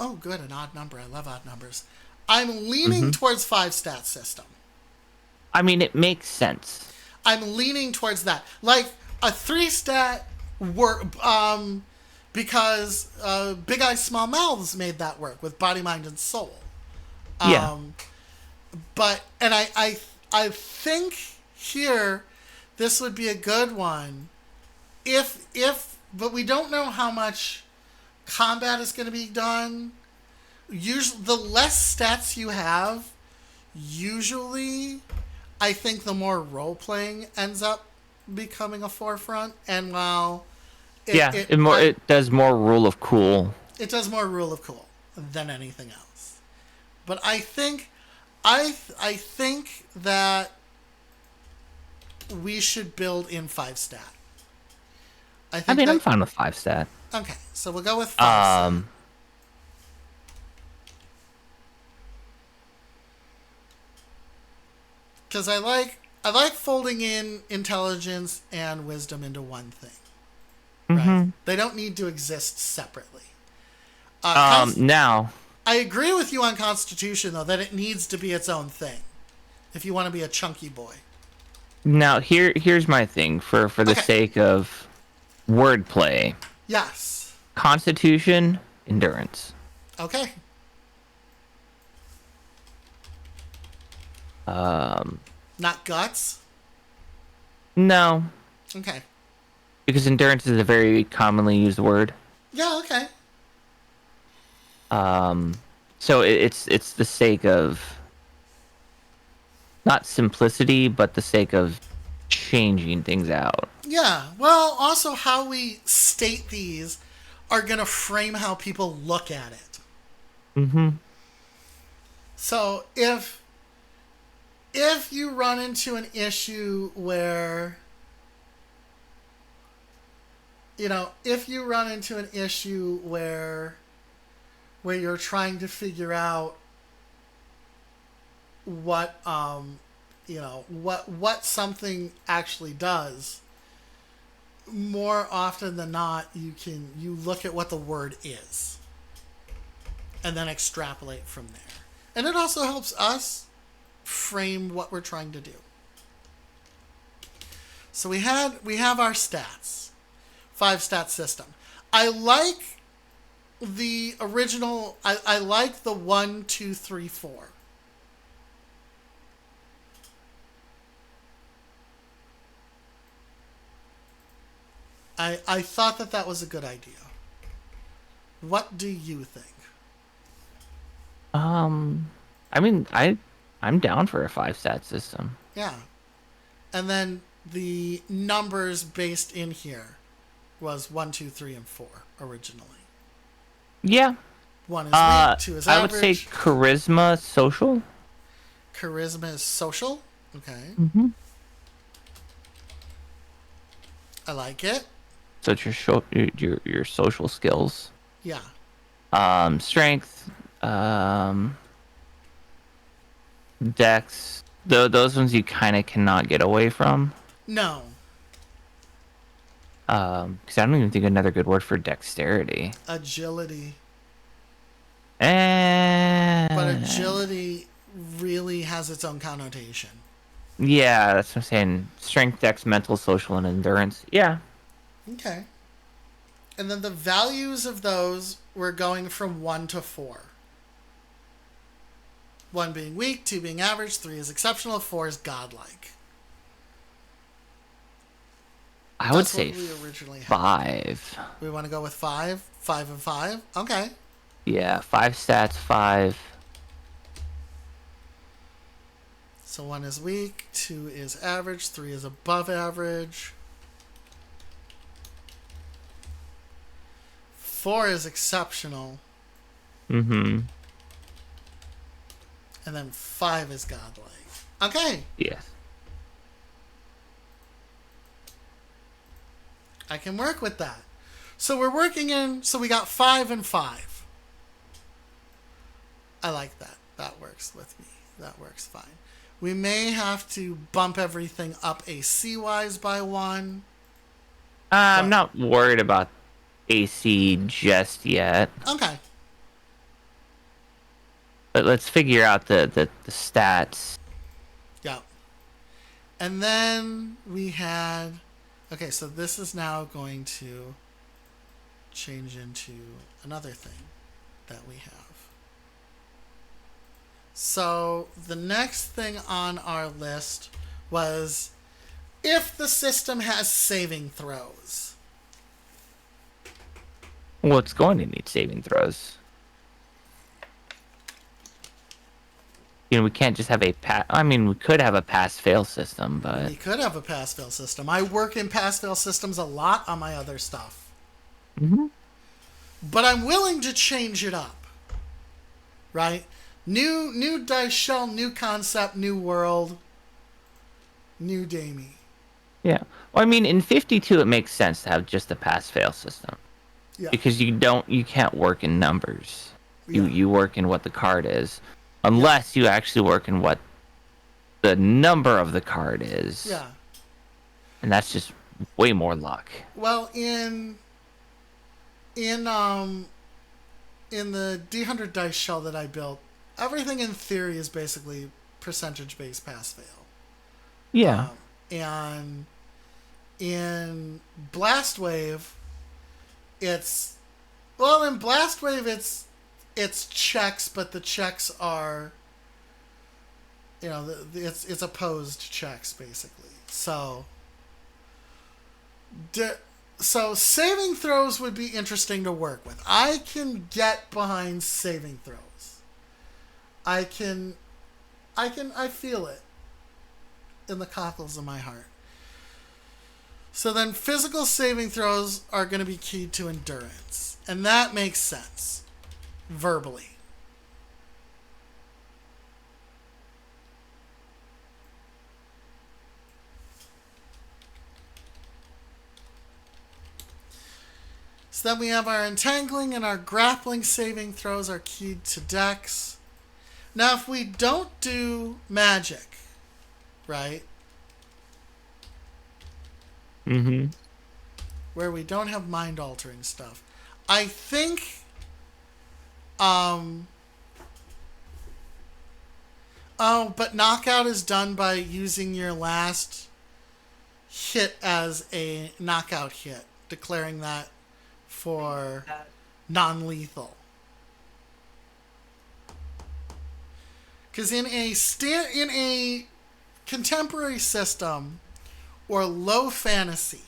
Oh, good, an odd number. I love odd numbers. I'm leaning towards 5 stat system.
I mean, it makes sense.
I'm leaning towards that. Like, a 3 stat work, because Big Eyes Small Mouths made that work with Body, Mind, and Soul.
Yeah.
But, and I think here, this would be a good one. But we don't know how much combat is going to be done. Usually, the less stats you have, usually, I think the more role-playing ends up becoming a forefront. And while
it does more rule of cool.
It does more rule of cool than anything else. But I think that we should build in 5 stat.
I'm fine with 5 stat.
Okay, so we'll go with 5 stat. Because I like folding in intelligence and wisdom into one thing. Right? They don't need to exist separately.
Now,
I agree with you on Constitution, though, that it needs to be its own thing. If you want to be a chunky boy.
here's my thing for the sake of wordplay.
Yes.
Constitution, endurance.
Okay. Not guts?
No,
Okay.
because endurance is a very commonly used word.
Yeah, okay.
So it's the sake of not simplicity, but the sake of changing things out.
Yeah. Well, also how we state these are going to frame how people look at it. So if you run into an issue where where you're trying to figure out what what something actually does, more often than not you look at what the word is and then extrapolate from there. And it also helps us frame what we're trying to do. So we have our stats. 5-stat system. I like the original. I like the 1, 2, 3, 4. I thought that was a good idea. What do you think?
I mean, I'm down for a 5-stat system.
Yeah. And then the numbers based in here was 1, 2, 3, and 4 originally.
Yeah.
1 is weak, 2 is average.
I would say charisma, social.
Charisma is social. Okay. I like it.
So it's your social skills.
Yeah.
Strength, dex. Those ones you kind of cannot get away from.
No.
Because I don't even think another good word for dexterity.
Agility.
But
But agility really has its own connotation.
Yeah, that's what I'm saying. Strength, dex, mental, social, and endurance. Yeah.
Okay. And then the values of those were going from 1 to 4. 1 being weak, 2 being average, 3 is exceptional, 4 is godlike.
I would
That's
say
what we originally had.
5.
We want to go with 5? 5 and 5? Okay.
Yeah, 5 stats, 5.
So 1 is weak, 2 is average, 3 is above average. 4 is exceptional.
Mm-hmm.
And then 5 is godlike. Okay.
Yes.
I can work with that. So we're working in, so we got 5 and 5. I like that. That works with me. That works fine. We may have to bump everything up AC-wise by 1.
I'm not worried about AC just yet.
Okay.
But let's figure out the stats.
Yeah. And then we had... Okay, so this is now going to change into another thing that we have. So the next thing on our list was if the system has saving throws.
Well, it's going to need saving throws. You know, we can't just have a pass. I mean, we could have a pass-fail system, but
We could have a pass-fail system. I work in pass-fail systems a lot on my other stuff.
Mm-hmm.
But I'm willing to change it up. Right? New dice shell, new concept, new world, new Damie.
Yeah. Well, I mean, in 52, it makes sense to have just a pass-fail system.
Yeah.
Because you can't work in numbers.
Yeah.
You work in what the card is. Unless you actually work in what the number of the card is.
Yeah.
And that's just way more luck.
Well, in the D100 dice shell that I built, everything in theory is basically percentage based pass fail.
Yeah.
And in Blast Wave, it's in Blast Wave it's checks, but the checks are it's opposed checks basically. So saving throws would be interesting to work with. I can get behind saving throws. I feel it in the cockles of my heart. So then physical saving throws are going to be keyed to endurance. And that makes sense. Verbally. So then we have our entangling and our grappling saving throws are keyed to dex. Now if we don't do magic, right?
Mm-hmm.
Where we don't have mind altering stuff. I think but knockout is done by using your last hit as a knockout hit, declaring that for non-lethal. Because in a contemporary system or low fantasy,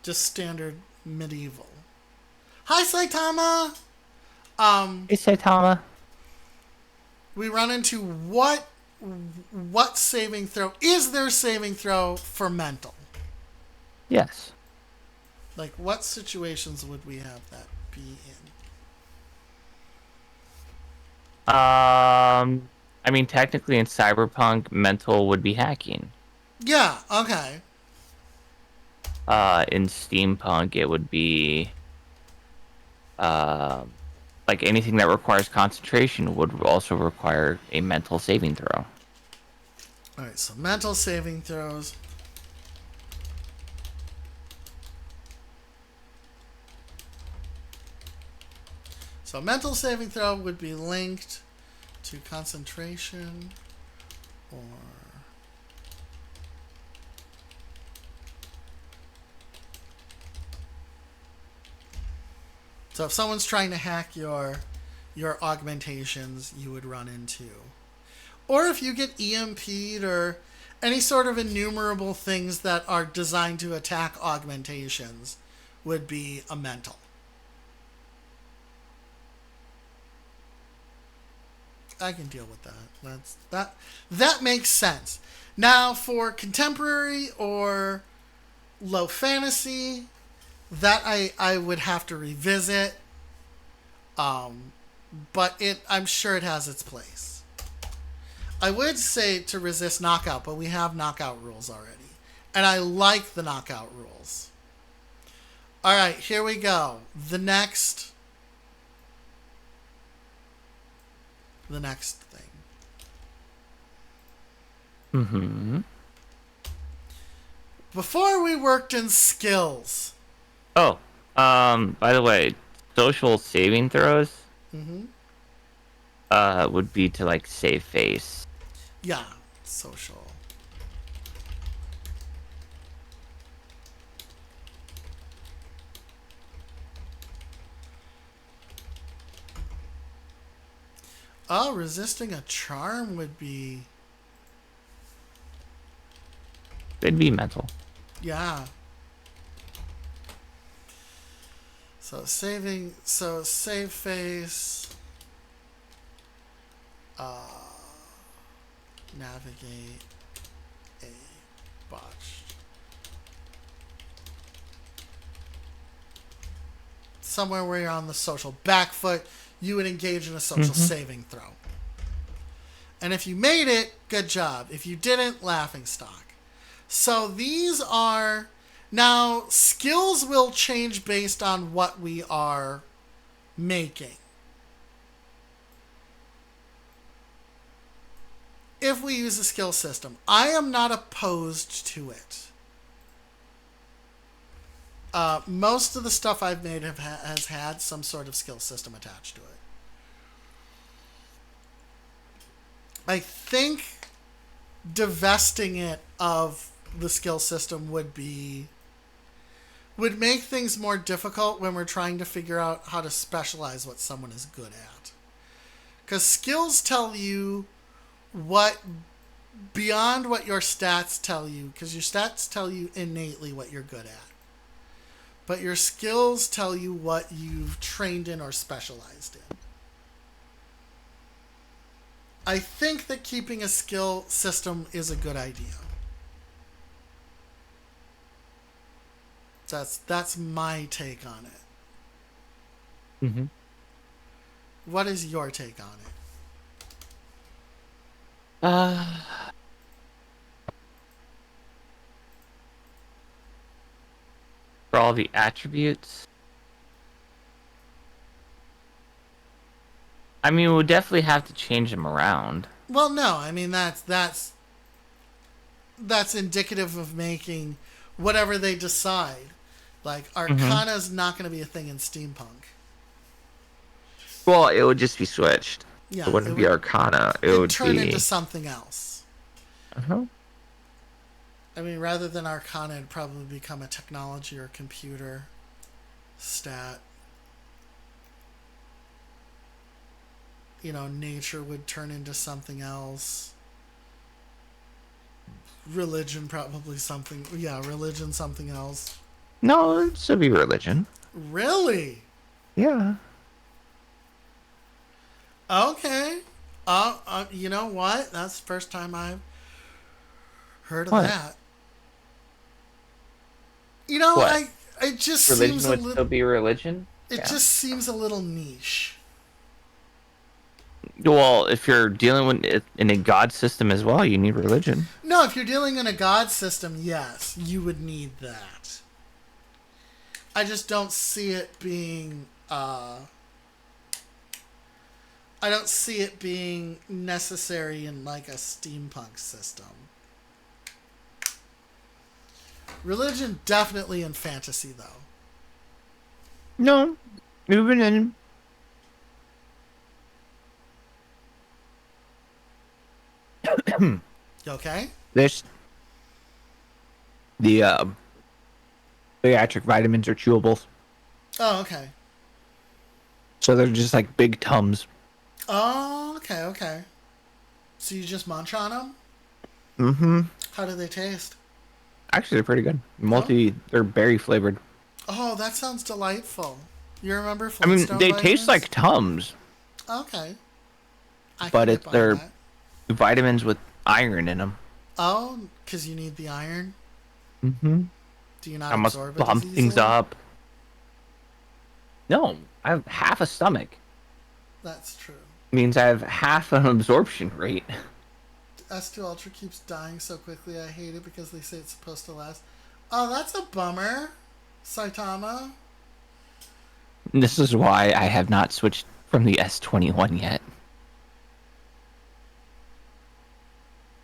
just standard medieval. Hi, Saitama.
Hey, Saitama.
We run into what saving throw is there saving throw for mental?
Yes.
Like, what situations would we have that be in?
I mean, technically in Cyberpunk, mental would be hacking.
Yeah, okay.
In Steampunk, it would be, like anything that requires concentration would also require a mental saving throw.
Alright, so mental saving throws. So mental saving throw would be linked to concentration or so if someone's trying to hack your augmentations, you would run into. Or if you get EMP'd or any sort of innumerable things that are designed to attack augmentations would be a mental. I can deal with that. That makes sense. Now for contemporary or low fantasy, that I would have to revisit. But I'm sure it has its place. I would say to resist knockout, but we have knockout rules already. And I like the knockout rules. Alright, here we go. The next thing.
Mm-hmm.
Before we worked in skills.
Oh, by the way, social saving throws would be to like save face.
Yeah, social. Oh, resisting a charm would be...
It'd be mental.
Yeah. So save face. Navigate a botched. Somewhere where you're on the social back foot, you would engage in a social saving throw. And if you made it, good job. If you didn't, laughing stock. So these are... Now, skills will change based on what we are making. if we use a skill system, I am not opposed to it. Most of the stuff I've made has had some sort of skill system attached to it. I think divesting it of the skill system would make things more difficult when we're trying to figure out how to specialize what someone is good at. Because skills tell you what, beyond what your stats tell you, because your stats tell you innately what you're good at. But your skills tell you what you've trained in or specialized in. I think that keeping a skill system is a good idea. That's my take on it.
Mm-hmm.
What is your take on it?
For all the attributes, I mean, we'll definitely have to change them around.
Well, no, I mean that's indicative of making whatever they decide. Like Arcana is not going to be a thing in steampunk.
Well, it would just be switched.
Yeah,
it wouldn't be Arcana. It would
turn
be
into something else.
Uh-huh.
I mean, rather than Arcana, it'd probably become a technology or computer stat. You know, nature would turn into something else. Religion probably something. Yeah, religion something else.
No, it'd still be religion.
Really?
Yeah.
Okay. You know what? That's the first time I've heard of
What?
that. You know,
What?
it just
Religion
seems a
would
little.
still be religion.
It
Yeah.
just seems a little niche.
Well, if you're dealing with it in a god system as well, you need religion.
No, if you're dealing in a god system, yes, you would need that. I just don't see it being. I don't see it being necessary in like a steampunk system. Religion definitely in fantasy though.
No, even in.
You okay?
There's the bariatric vitamins are chewables,
Oh, okay.
so they're just like big tums.
Oh, okay. So you just munch on them?
Mm-hmm.
How do they taste?
Actually, they're pretty good. They're berry flavored.
Oh, that sounds delightful. You remember
I mean,
Flintstone
they
vitamins?
taste like tums,
Okay. I
but
can get by
they're
that.
vitamins with iron in them.
Oh, because you need the iron?
Mm-hmm.
Do you not
I must
absorb it
pump
as
things
easily?
up. No, I have half a stomach.
That's true.
Means I have half an absorption rate.
S2 Ultra keeps dying so quickly. I hate it because they say it's supposed to last. Oh, that's a bummer, Saitama.
And this is why I have not switched from the S21 yet.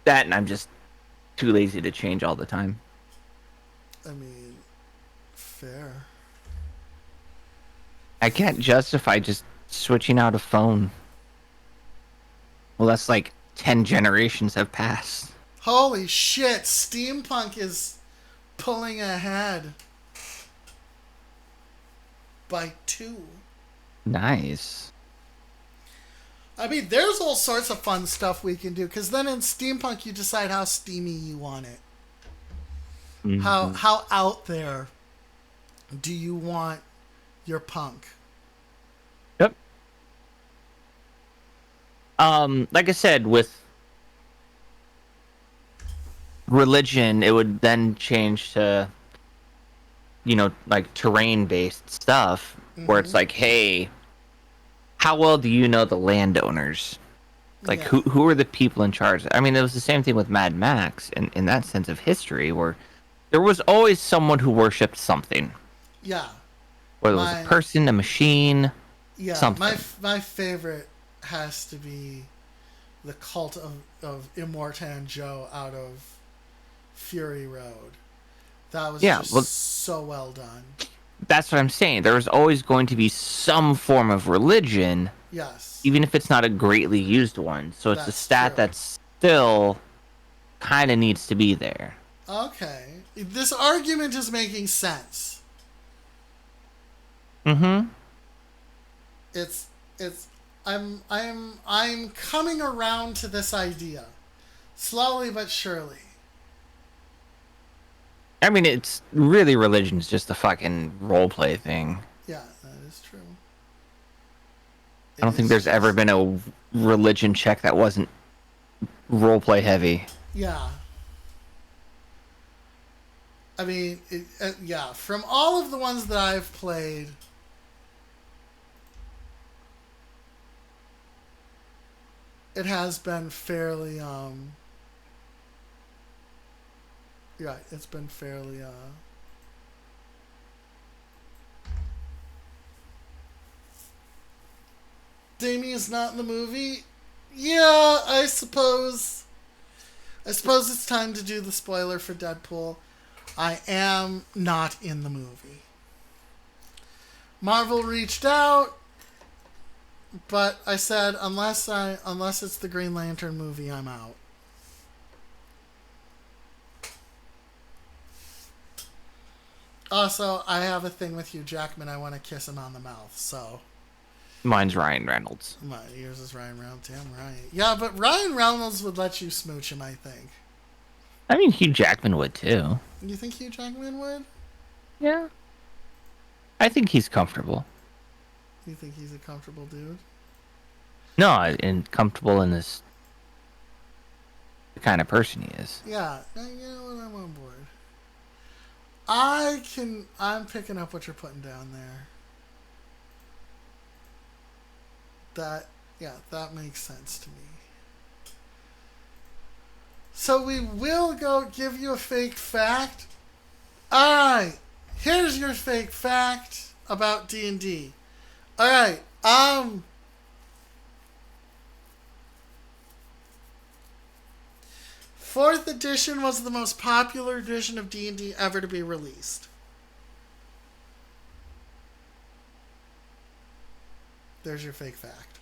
That, and I'm just too lazy to change all the time.
I mean, fair.
I can't justify just switching out a phone. Well, that's like 10 generations have passed.
Holy shit, Steampunk is pulling ahead by 2.
Nice.
I mean, there's all sorts of fun stuff we can do, because then in Steampunk you decide how steamy you want it.
Mhm.
How out there do you want your punk?
Yep. Like I said, with religion, it would then change to, like terrain-based stuff, where it's like, hey, how well do you know the landowners? Like,
Yeah.
who are the people in charge? I mean, it was the same thing with Mad Max in that sense of history, where there was always someone who worshipped something.
Yeah.
Whether it was a person, a machine,
Yeah,
something.
my favorite has to be the cult of Immortan Joe out of Fury Road. That was
Yeah,
just
well,
so well done.
that's what I'm saying. There's always going to be some form of religion,
Yes.
even if it's not a greatly used one. So it's a
That's
stat
true.
that still kind of needs to be there.
Okay. This argument is making sense.
Mm-hmm.
It's I'm coming around to this idea. Slowly but surely.
I mean, it's really religion's just a fucking role play thing.
Yeah, that is true.
I don't think there's ever been a religion check that wasn't role play heavy.
Yeah. I mean, yeah, from all of the ones that I've played, it has been fairly, yeah, it's been fairly, Damien's not in the movie? Yeah, I suppose it's time to do the spoiler for Deadpool. I am not in the movie. Marvel reached out, but I said unless it's the Green Lantern movie, I'm out. Also, I have a thing with Hugh Jackman. I want to kiss him on the mouth, so.
Mine's Ryan Reynolds.
Yours is Ryan Reynolds. Damn right. Yeah, but Ryan Reynolds would let you smooch him, I think.
I mean, Hugh Jackman would too.
You think Hugh Jackman would?
Yeah. I think he's comfortable.
You think he's a comfortable dude?
No, and comfortable in this the kind of person he is.
Yeah. You know what? I'm on board. I'm picking up what you're putting down there. That makes sense to me. So we will go give you a fake fact. Alright. Here's your fake fact about D&D. Alright. 4th edition was the most popular edition of D&D ever to be released. There's your fake fact.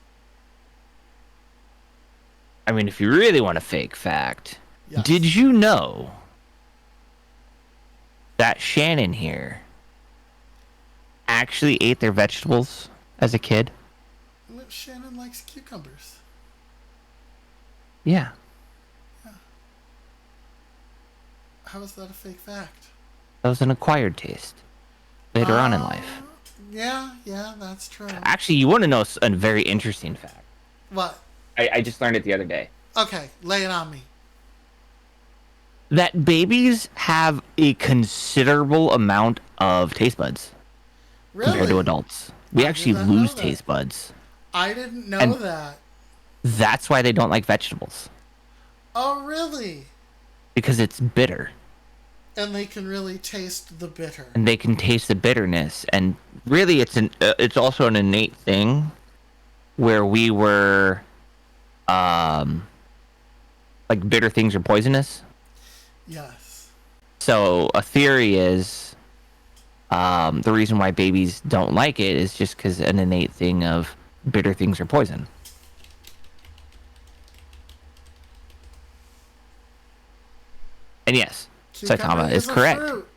I mean, if you really want a fake fact,
Yes.
did you know that Shannon here actually ate their vegetables as a kid?
Shannon likes cucumbers.
Yeah.
How is that a fake fact?
That was an acquired taste later on in life.
Yeah, that's true.
Actually, you want to know a very interesting fact.
What?
I just learned it the other day.
Okay, lay it on me.
That babies have a considerable amount of taste buds
Really?
compared to adults. We
I
actually
did not know
lose
that.
taste buds.
I didn't know
And-
that.
That's why they don't like vegetables,
Oh, really?
because it's bitter.
And they can really taste the bitter.
And they can taste the bitterness, and really it's also an innate thing where we were like bitter things are poisonous.
Yes.
So a theory is the reason why babies don't like it is just because an innate thing of bitter things are poison. And yes, Saitama is
a
correct.
fruit.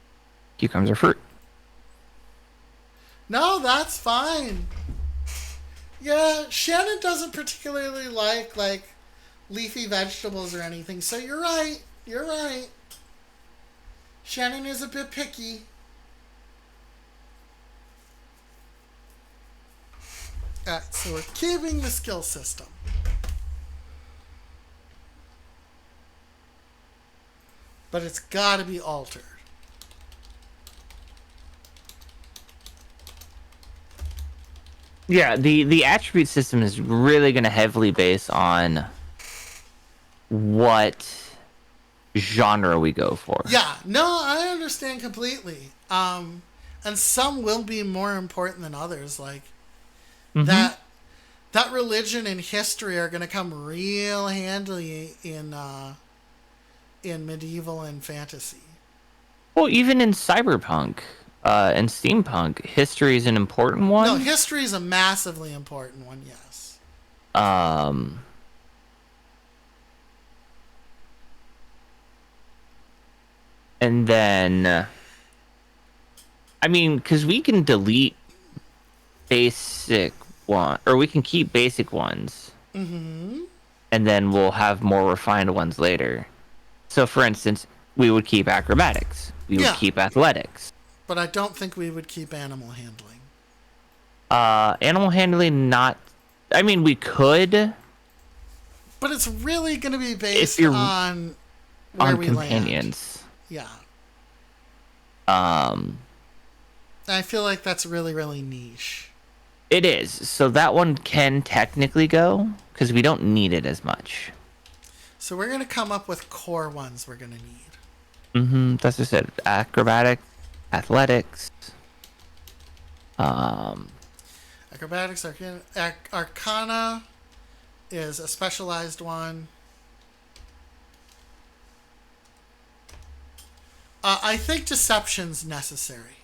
Cucumbers are fruit.
No, that's fine. Yeah, Shannon doesn't particularly like leafy vegetables or anything, so you're right. You're right. Shannon is a bit picky. Alright, so we're keeping the skill system. But it's gotta be altered.
Yeah, the attribute system is really going to heavily base on what genre we go for.
Yeah, no, I understand completely. And some will be more important than others. Like
Mhm.
that religion and history are going to come real handy in medieval and fantasy.
Well, even in cyberpunk and steampunk, history is an important one.
No, history is a massively important one. Yes.
And then, I mean, because we can delete basic one, or we can keep basic ones,
Mm-hmm.
and then we'll have more refined ones later. So, for instance, we would keep acrobatics. We would
Yeah.
keep athletics.
But I don't think we would keep animal handling.
Animal handling, not. I mean, we could
But it's really going to be based
you're
on where
on
we
companions.
land. Yeah.
Um,
I feel like that's really, really niche.
it is. So that one can technically go because we don't need it as much.
So we're going to come up with core ones we're going to need.
That's just it. Acrobatic, athletics.
Acrobatics, Arcana is a specialized one. I think deception's necessary.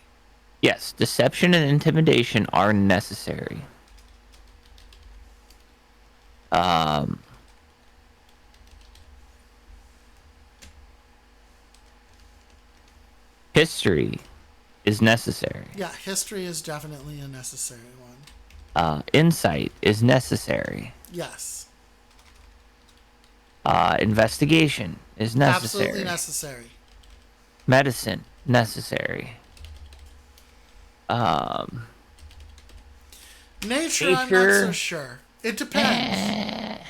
Yes, deception and intimidation are necessary. History is necessary.
Yeah, history is definitely a necessary one.
Insight is necessary.
Yes.
Investigation is necessary.
Absolutely necessary.
Medicine, necessary.
Nature, I'm not so sure. It depends.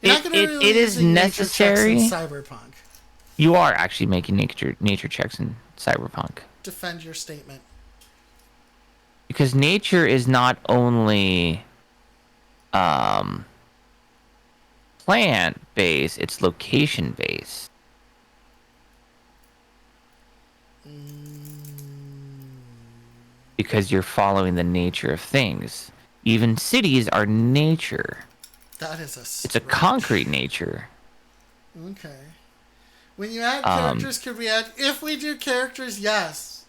You're not gonna really
It is
using nature checks in
necessary.
Cyberpunk.
You are actually making nature checks in Cyberpunk.
Defend your statement.
Because nature is not only plant based, it's location based. Because you're following the nature of things. Even cities are nature.
That is a
It's a
stretch.
concrete nature.
Okay. When you add characters, could we add... If we do characters, yes.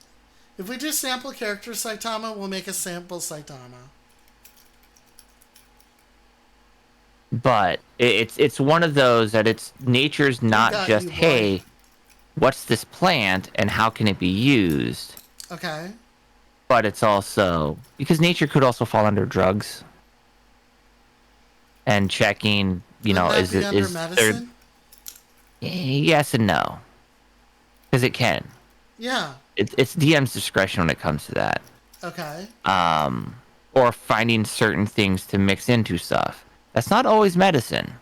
If we do sample characters Saitama, we'll make a sample Saitama.
But it's one of those that it's nature's not
got
just,
you, boy.
hey, what's this plant and how can it be used?
Okay.
But it's also because nature could also fall under drugs and checking, you know,
Wouldn't
is
that be
it
under
is there?
medicine?
Yes and no, because it can.
Yeah.
It's DM's discretion when it comes to that.
Okay.
Or finding certain things to mix into stuff. That's not always medicine.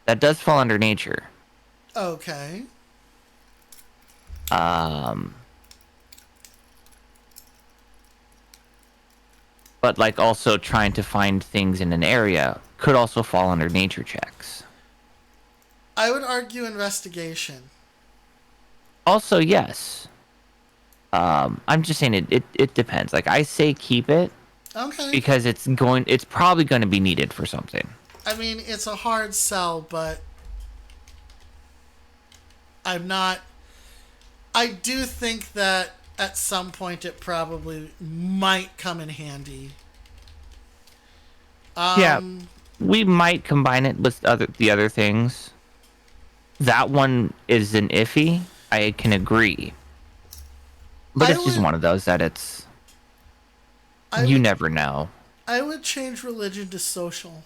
That does fall under nature.
Okay.
But like also trying to find things in an area could also fall under nature checks.
I would argue investigation.
Also, yes. I'm just saying it depends. Like I say keep it
Okay.
because it's probably going to be needed for something.
I mean, it's a hard sell, but I'm not... I do think that at some point it probably might come in handy.
Yeah. We might combine it with the other things. That one is an iffy. I can agree. But it's just one of those that it's... You never know.
I would change religion to social.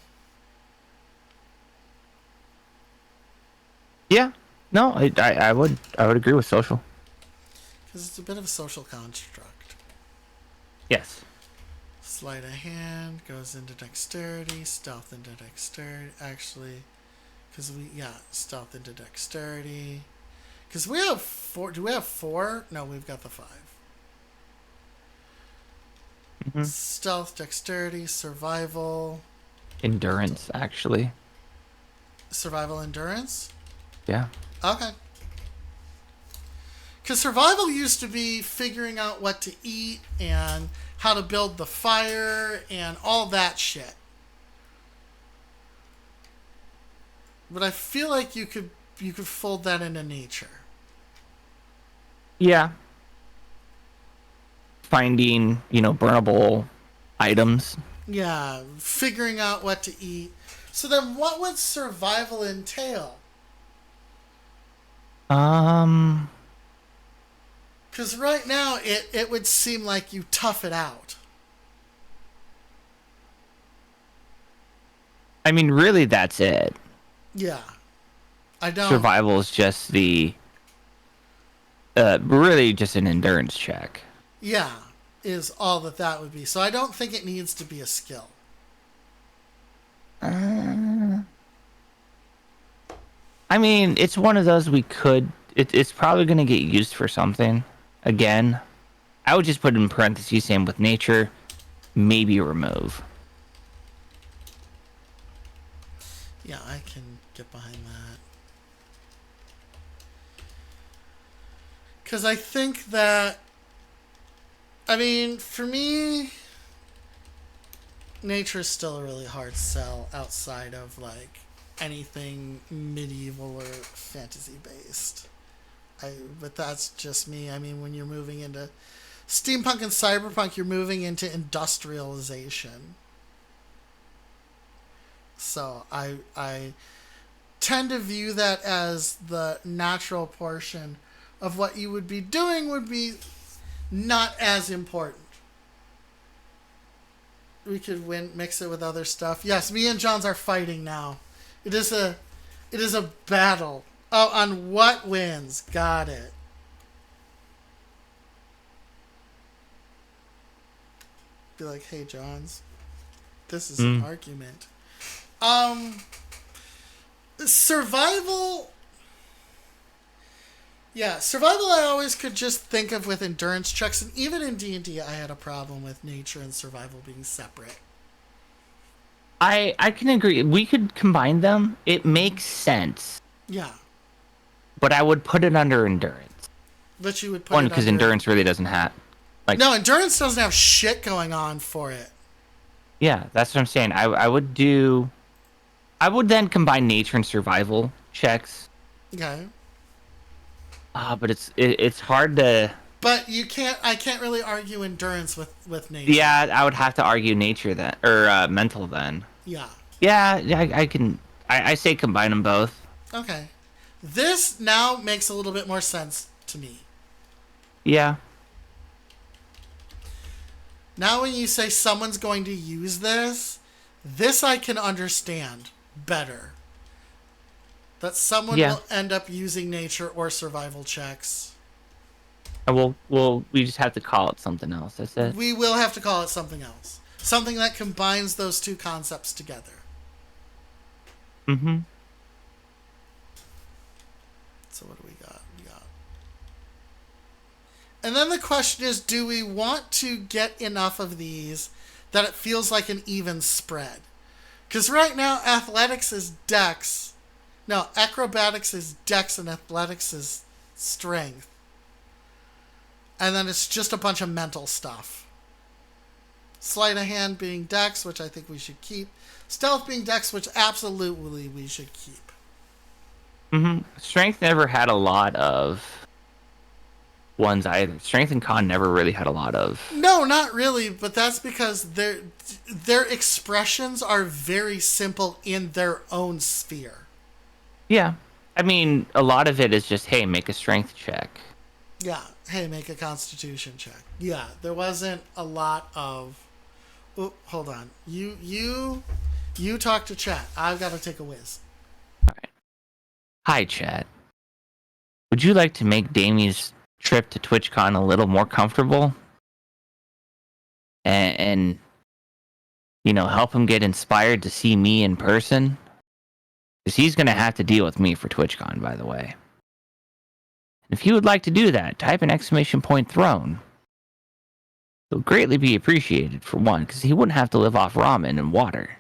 Yeah. No, I would agree with social.
Because it's a bit of a social construct.
Yes.
Sleight of hand goes into dexterity, stealth into dexterity. Actually, because stealth into dexterity. Because we have 4. Do we have 4? No, we've got the 5.
Mm-hmm.
Stealth, dexterity, survival.
Endurance, actually.
Survival, endurance?
Yeah.
Okay. Because survival used to be figuring out what to eat and how to build the fire and all that shit. But I feel like you could fold that into nature.
Yeah. Finding, burnable items.
Yeah, figuring out what to eat. So then what would survival entail? Because right now it would seem like you tough it out.
I mean, really, that's it.
Yeah. I don't.
Survival is just really just an endurance check.
Yeah, is all that would be. So I don't think it needs to be a skill.
I mean, it's one of those we could... It's probably going to get used for something. Again, I would just put in parentheses, same with nature, maybe remove.
Yeah, I can get behind that. Because I think that... I mean, for me... nature is still a really hard sell outside of, like, anything medieval or fantasy-based. But that's just me. I mean, when you're moving into steampunk and cyberpunk, you're moving into industrialization. So I tend to view that as the natural portion of what you would be doing would be not as important. We could mix it with other stuff. Yes, me and Johns are fighting now. It is a battle. Oh, on what wins? Got it. Be like, hey, Johns, this is an argument. Survival. Yeah, survival I always could just think of with endurance checks, and even in D&D I had a problem with nature and survival being separate.
I can agree. We could combine them. It makes sense.
Yeah.
But I would put it under endurance.
But you would put
One,
it
because
under...
endurance really doesn't have... like.
No, endurance doesn't have shit going on for it.
Yeah, that's what I'm saying. I would do... I would then combine nature and survival checks.
Okay.
But it's hard to...
But you can't... I can't really argue endurance with nature.
Yeah, I would have to argue nature then. Or mental then.
Yeah.
Yeah, I can... I say combine them both.
Okay. This now makes a little bit more sense to me.
Yeah.
Now when you say someone's going to use this I can understand better. That someone will end up using nature or survival checks.
We just have to call it something else. That's it.
We will have to call it something else. Something that combines those two concepts together.
Mm-hmm.
So what do we got? And then the question is, do we want to get enough of these that it feels like an even spread? Because right now, athletics is dex. No, acrobatics is dex and athletics is strength. And then it's just a bunch of mental stuff. Sleight of hand being dex, which I think we should keep. Stealth being dex, which absolutely we should keep.
Mm-hmm. Strength never had a lot of ones either. Strength and con never really had a lot of.
No, not really, but that's because their expressions are very simple in their own sphere.
Yeah. I mean, a lot of it is just, hey, make a strength check.
Yeah. Hey, make a constitution check. Yeah, there wasn't a lot of... Oh, hold on. You talk to chat. I've got to take a whiz.
All right. Hi, chat. Would you like to make Damie's trip to TwitchCon a little more comfortable? And help him get inspired to see me in person? Because he's going to have to deal with me for TwitchCon, by the way. If you would like to do that, type an !throne. It'll greatly be appreciated, for one, because he wouldn't have to live off ramen and water.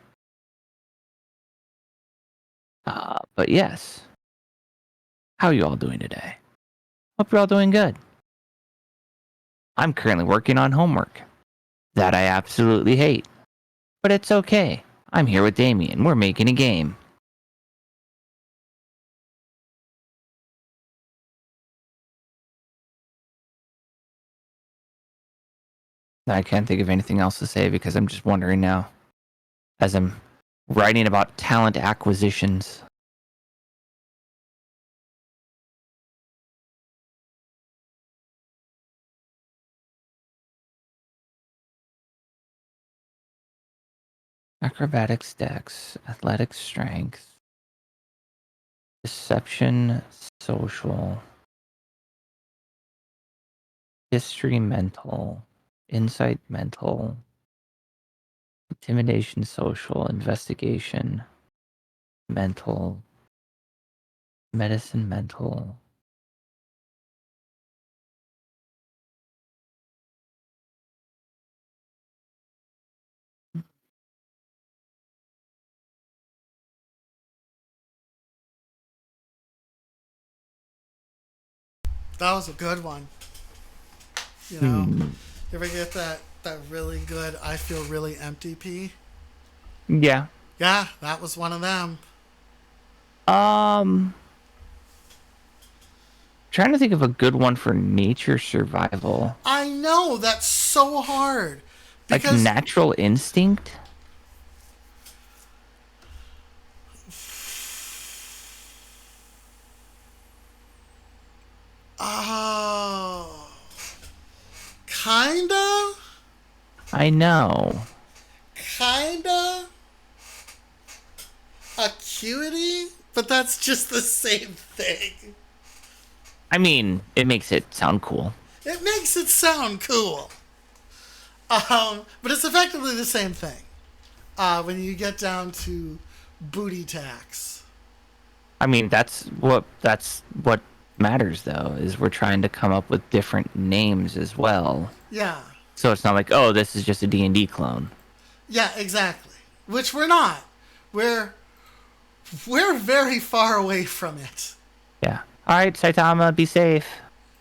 But yes. How are you all doing today? Hope you're all doing good. I'm currently working on homework that I absolutely hate. But it's okay. I'm here with Damien. We're making a game. I can't think of anything else to say because I'm just wondering now, as I'm writing about talent acquisitions. Acrobatics, dex, athletic strength, deception, social, history, mental, insight, mental, intimidation, social, investigation, mental, medicine, mental.
That was a good one. You know,
Hmm.
you ever get that really good I feel really empty pee?
Yeah.
Yeah, that was one of them.
Trying to think of a good one for nature survival.
I know, that's so hard.
Like
Because
natural instinct?
oh, kinda,
I know.
kinda acuity, but that's just the same thing.
I mean, it makes it sound cool.
It makes it sound cool. But it's effectively the same thing. When you get down to booty tax.
I mean, that's what matters though, is we're trying to come up with different names as well.
Yeah.
So it's not like, oh, this is just a D&D clone.
Yeah, exactly. Which we're not. We're very far away from it.
Yeah. All right, Saitama, be safe.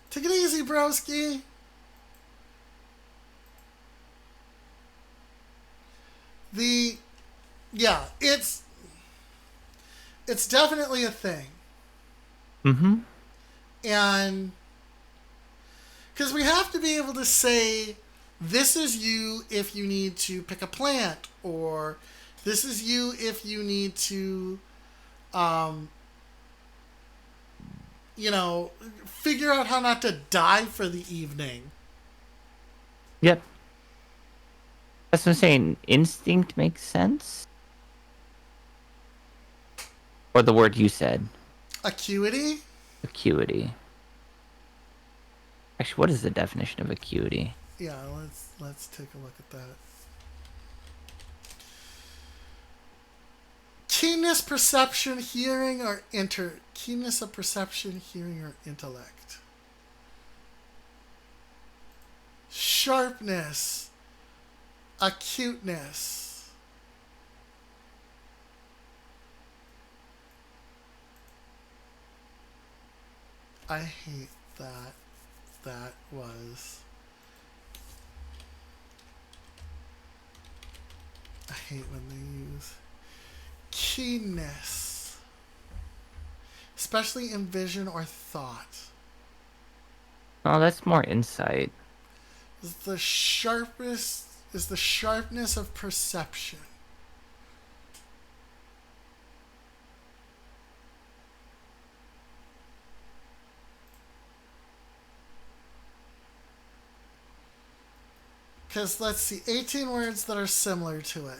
Take it easy, broski. Yeah, it's definitely a thing.
Mm-hmm.
And because we have to be able to say, this is you if you need to pick a plant, or this is you if you need to, you know, figure out how not to die for the evening.
Yep. That's what I'm saying. Instinct makes sense? Or the word you said.
Acuity?
Acuity. Actually, what is the definition of acuity?
Yeah, let's take a look at that. Keenness, perception, hearing, or keenness of perception, hearing, or intellect. Sharpness, acuteness. I hate that. That was. I hate when they use keenness, especially in vision or thought.
Oh, that's more insight.
Is the sharpness of perception. Because let's see, 18 words that are similar to it: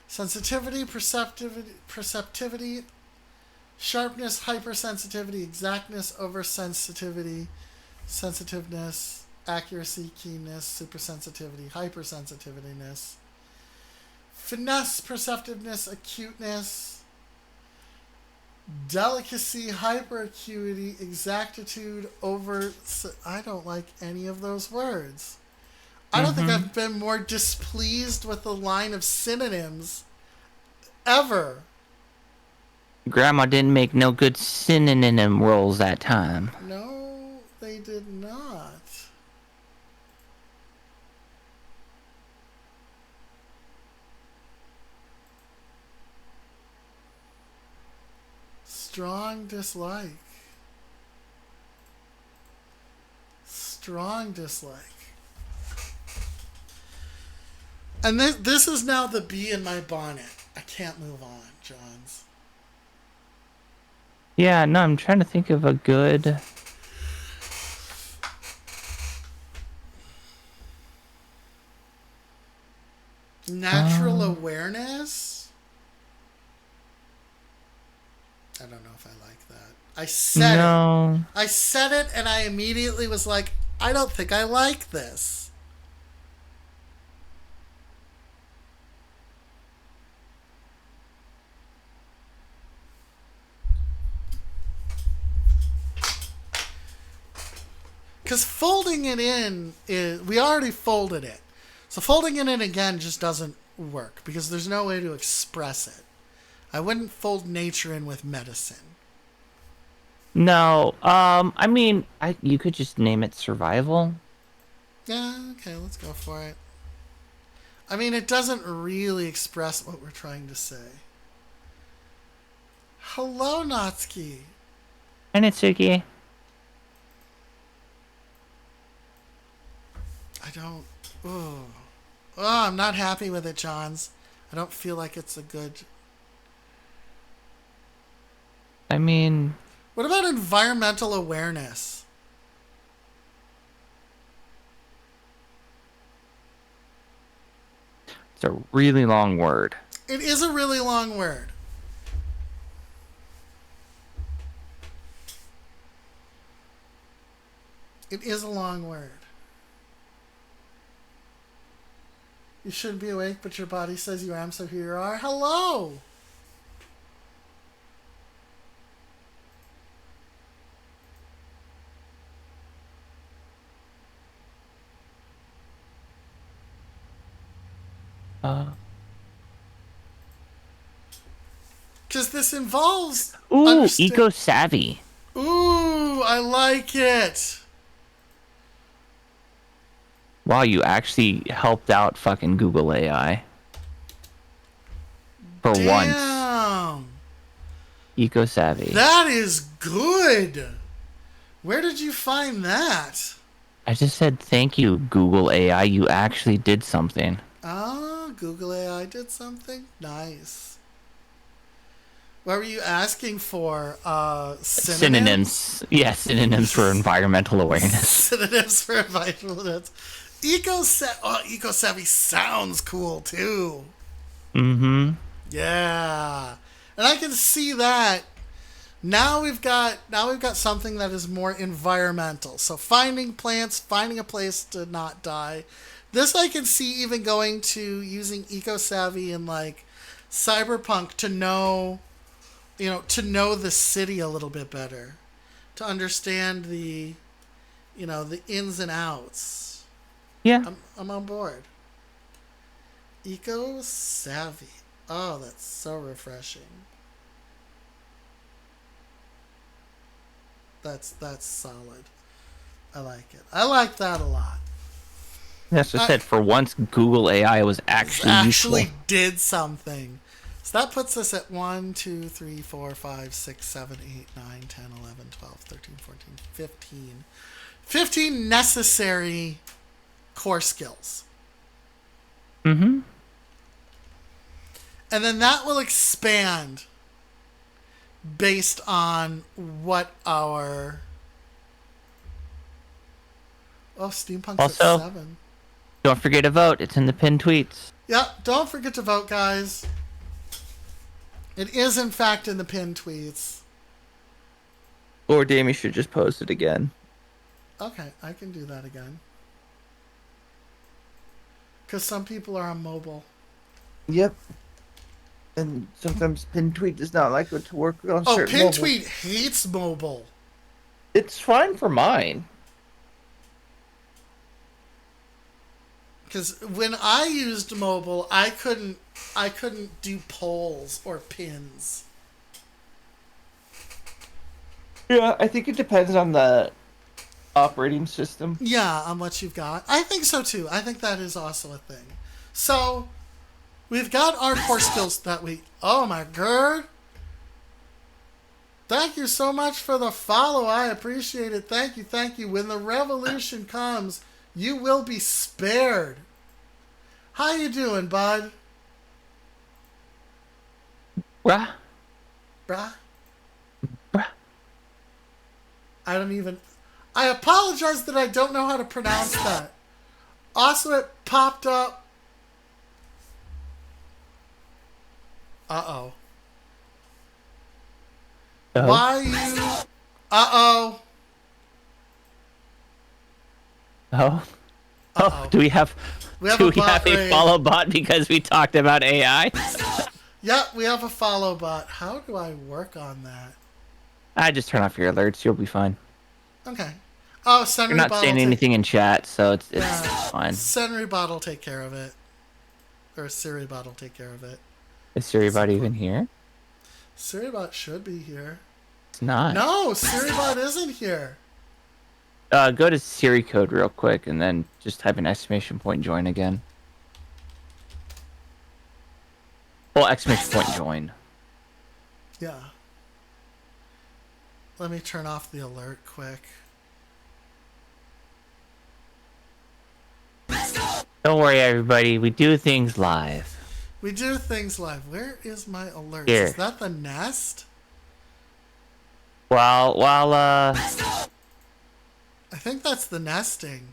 sensitivity, perceptivity, sharpness, hypersensitivity, exactness, oversensitivity, sensitiveness, accuracy, keenness, supersensitivity, hypersensitiveness, finesse, perceptiveness, acuteness, delicacy, hyperacuity, exactitude, I don't like any of those words. I don't think I've been more displeased with the line of synonyms ever.
Grandma didn't make no good synonym rolls that time.
No, they did not. Strong dislike. Strong dislike. And this is now the bee in my bonnet. I can't move on, Johns.
Yeah, no, I'm trying to think of a good.
Natural awareness? I don't know if I like that. I said
No.
it. I said it and I immediately was like, I don't think I like this. Because folding it in is, we already folded it. So folding it in again just doesn't work because there's no way to express it. I wouldn't fold nature in with medicine.
No. I mean, you could just name it survival.
Yeah, okay, let's go for it. I mean, it doesn't really express what we're trying to say. Hello, Natsuki.
And Itsuki.
I don't... Oh, I'm not happy with it, Johns. I don't feel like it's a good...
I mean...
What about environmental awareness?
It's a really long word.
It is a really long word. It is a long word. You shouldn't be awake, but your body says you am, so here you are. Hello! Because this involves...
Ooh, eco-savvy.
Ooh, I like it.
Wow, you actually helped out fucking Google AI. For once.
Damn.
Eco-savvy.
That is good. Where did you find that?
I just said thank you, Google AI. You actually did something.
Oh, Google AI did something? Nice. What were you asking for? Synonyms?
Yeah, synonyms for environmental awareness.
Synonyms for environmental awareness. Eco-savvy sounds cool, too.
Mm-hmm.
Yeah. And I can see that. Now we've got something that is more environmental. So finding plants, finding a place to not die. This I can see even going to using eco-savvy in like Cyberpunk to know, to know the city a little bit better, to understand the ins and outs.
Yeah.
I'm on board. Eco-savvy. Oh, that's so refreshing. That's solid. I like it. I like that a lot.
That's what I said. For once, Google AI was actually useful.
Did something. So that puts us at 1, 2, 3, 4, 5, 6, 7, 8, 9, 10, 11, 12, 13, 14, 15. 15 necessary core skills.
Mm-hmm.
And then that will expand based on what our... Oh, Steampunk's
also,
at 7.
Don't forget to vote. It's in the pinned tweets.
Yeah, don't forget to vote, guys. It is, in fact, in the pinned tweets.
Or Damie should just post it again.
Okay, I can do that again. Because some people are on mobile.
Yep. And sometimes pinned tweet does not like it to work on
Oh,
certain
pinned
mobile.
tweet hates mobile.
It's fine for mine.
Because when I used mobile, I couldn't do polls or pins.
Yeah, I think it depends on the operating system.
Yeah, on what you've got. I think so too. I think that is also a thing. So, we've got our core skills that we. Oh my god. Thank you so much for the follow. I appreciate it. Thank you, thank you. When the revolution comes, you will be spared. How you doing, bud?
Bruh.
Bruh?
Bruh.
I don't even. I apologize that I don't know how to pronounce that. Also, it popped up. Uh-oh.
Oh.
Why you... Uh-oh.
Oh.
Uh-oh.
Oh, do we have
We have
do
a
we
bot
have a
raid.
follow bot because we talked about AI?
Yep, we have a follow bot. How do I work on that?
I just turn off your alerts. You'll be fine.
Okay. Oh,
You're
Senry
not
bot
saying
will take...
anything in chat, so it's
Yeah,
fine.
Senry bot will take care of it. Or Siri bot will take care of it.
Is Siri bot even here?
Siri bot should be here.
It's not.
No, Siri bot isn't here.
Go to Siri code real quick and then just type an exclamation point join again. Well, exclamation point join.
Yeah. Let me turn off the alert quick.
Don't worry, everybody. We do things live.
We do things live. Where is my alert?
Here.
Is that the nest?
While
I think that's the nesting.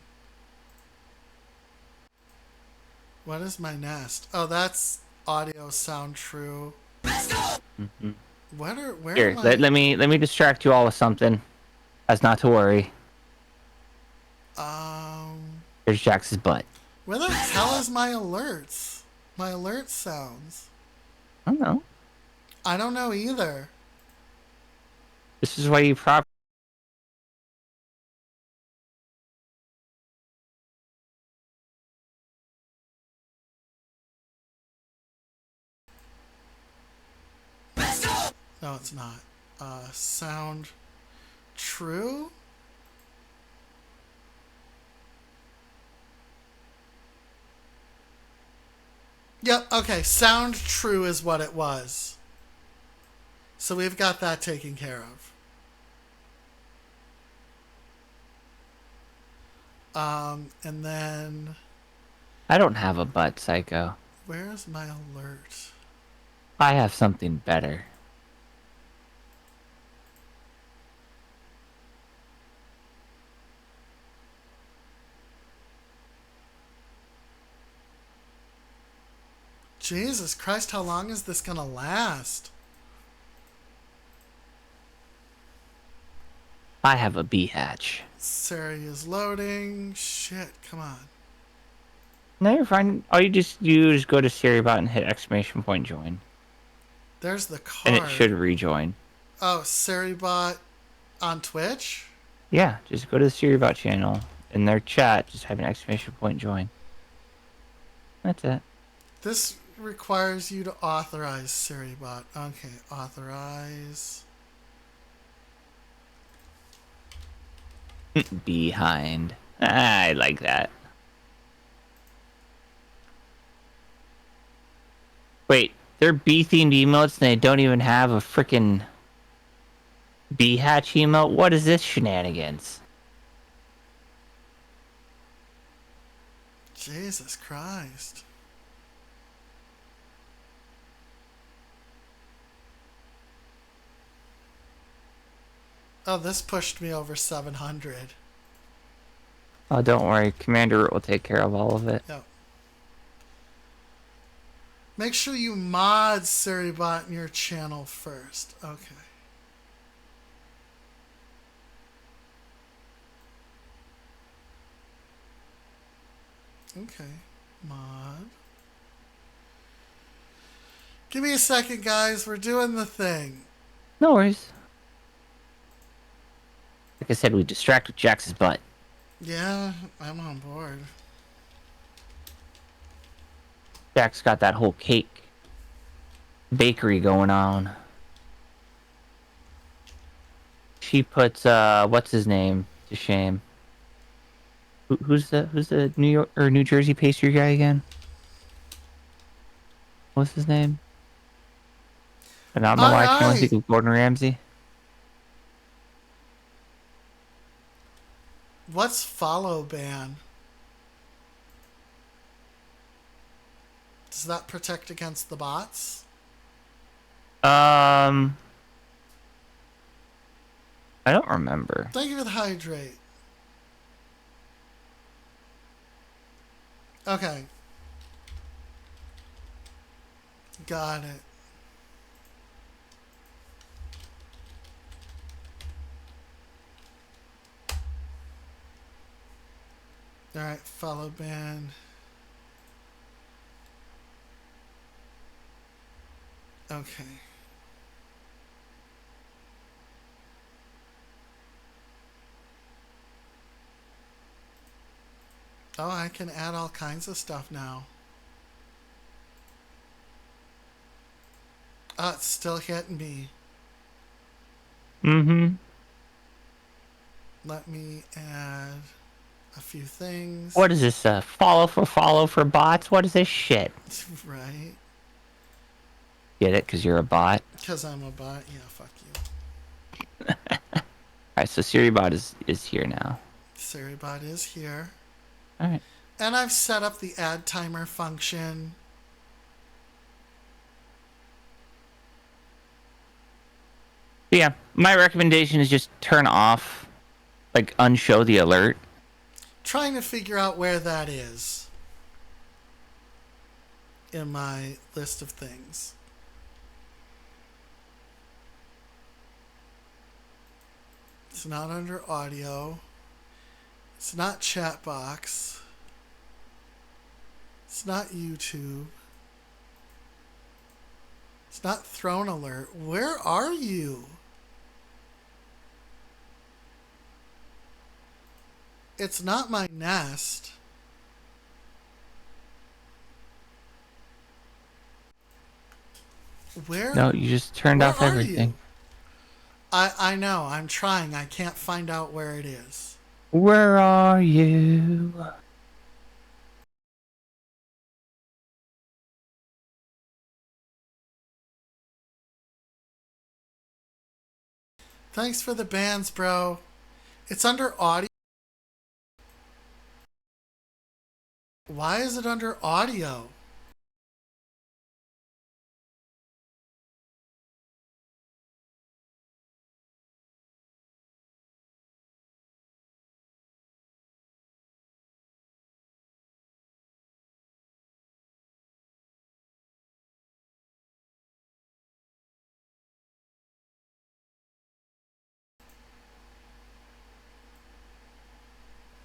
What is my nest? Oh, that's audio sound true.
Mhm.
Where
Here,
am I?
let me distract you all with something. As not to worry. Here's Jax's butt.
Where the hell is my alerts? My alert sounds.
I don't know.
I don't know either.
This is why you
No, it's not. Sound true? Yep, okay. Sound true is what it was. So we've got that taken care of. And then
I don't have a butt, Psycho.
where's my alert?
I have something better.
Jesus Christ, how long is this gonna last?
I have a bee hatch.
Siri is loading. Shit, come on.
No, you're fine. All you just go to SiriBot and hit exclamation point join.
There's the card.
And it should rejoin.
Oh, SiriBot on Twitch?
Yeah, just go to the SiriBot channel. In their chat, just have an exclamation point join. That's it.
This requires you to authorize SiriBot. Okay, authorize.
Behind. I like that. Wait, they're bee-themed emotes and they don't even have a frickin' bee hatch emote? What is this shenanigans?
Jesus Christ. Oh, this pushed me over 700.
Oh, don't worry. Commander Root will take care of all of it.
Yep. Make sure you mod SiriBot in your channel first. Okay. Okay. Mod. Give me a second, guys. We're doing the thing.
No worries. Like I said, we distracted Jax's butt.
Yeah, I'm on board.
Jax got that whole cake bakery going on. She puts, what's his name to shame. Who's the New York or New Jersey pastry guy again? What's his name? And I don't know
Aye,
why I can only
aye.
think of Gordon Ramsay.
What's follow ban? Does that protect against the bots?
I don't remember.
Thank you for the hydrate. Okay. Got it. Alright, follow band. Okay. Oh, I can add all kinds of stuff now. Oh, it's still hitting me.
Mm-hmm.
Let me add a few things.
What is this? Follow for bots? What is this shit?
Right?
Get it? Because you're a bot.
Because I'm a bot. Yeah, fuck you.
All right, so SiriBot is here now.
SiriBot is here.
All right.
And I've set up the add timer function.
Yeah, my recommendation is just turn off, like unshow the alert.
Trying to figure out where that is in my list of things. It's not under audio. It's not chat box. It's not YouTube. It's not throne alert. Where are you? It's not my Nest. Where?
No, you just turned off
are
everything.
You? I know. I'm trying. I can't find out where it is.
Where are you?
Thanks for the bands, bro. It's under audio. Why is it under audio?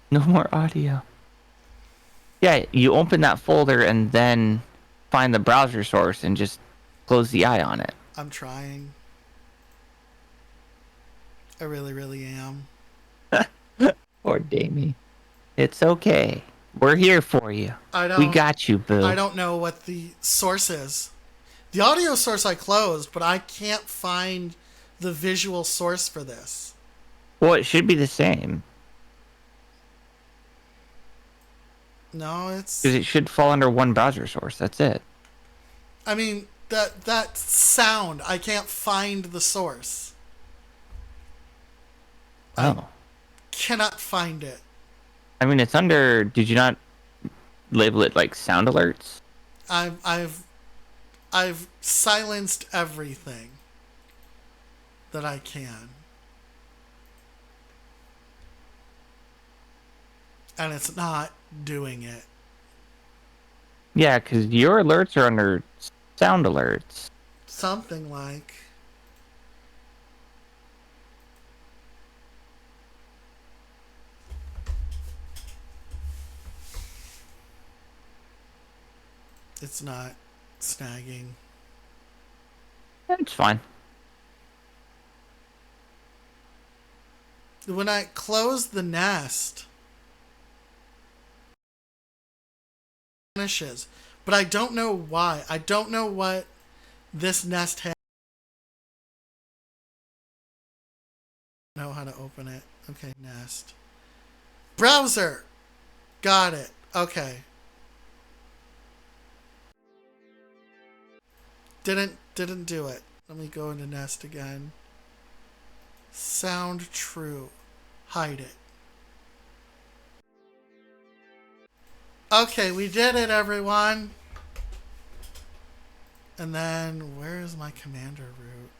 No more audio. Yeah, you open that folder and then find the browser source and just close the eye on it.
I'm trying. I really, really am.
Poor Damie. It's okay. We're here for you. We got you, boo.
I don't know what the source is. The audio source I closed, but I can't find the visual source for this.
Well, it should be the same.
No, it's...
Because it should fall under one browser source. That's it.
I mean, that sound, I can't find the source.
Oh.
I cannot find it.
I mean, it's under... Did you not label it like sound alerts?
I've silenced everything that I can. And it's not doing it.
Yeah, because your alerts are under sound alerts.
Something like... It's not snagging.
It's fine.
When I close the Nest, it vanishes. But I don't know why. I don't know what this Nest has. I don't know how to open it. Okay, Nest. Browser! Got it. Okay. Didn't do it. Let me go into Nest again. Sound true. Hide it. Okay, we did it, everyone. And then, where is my commander route?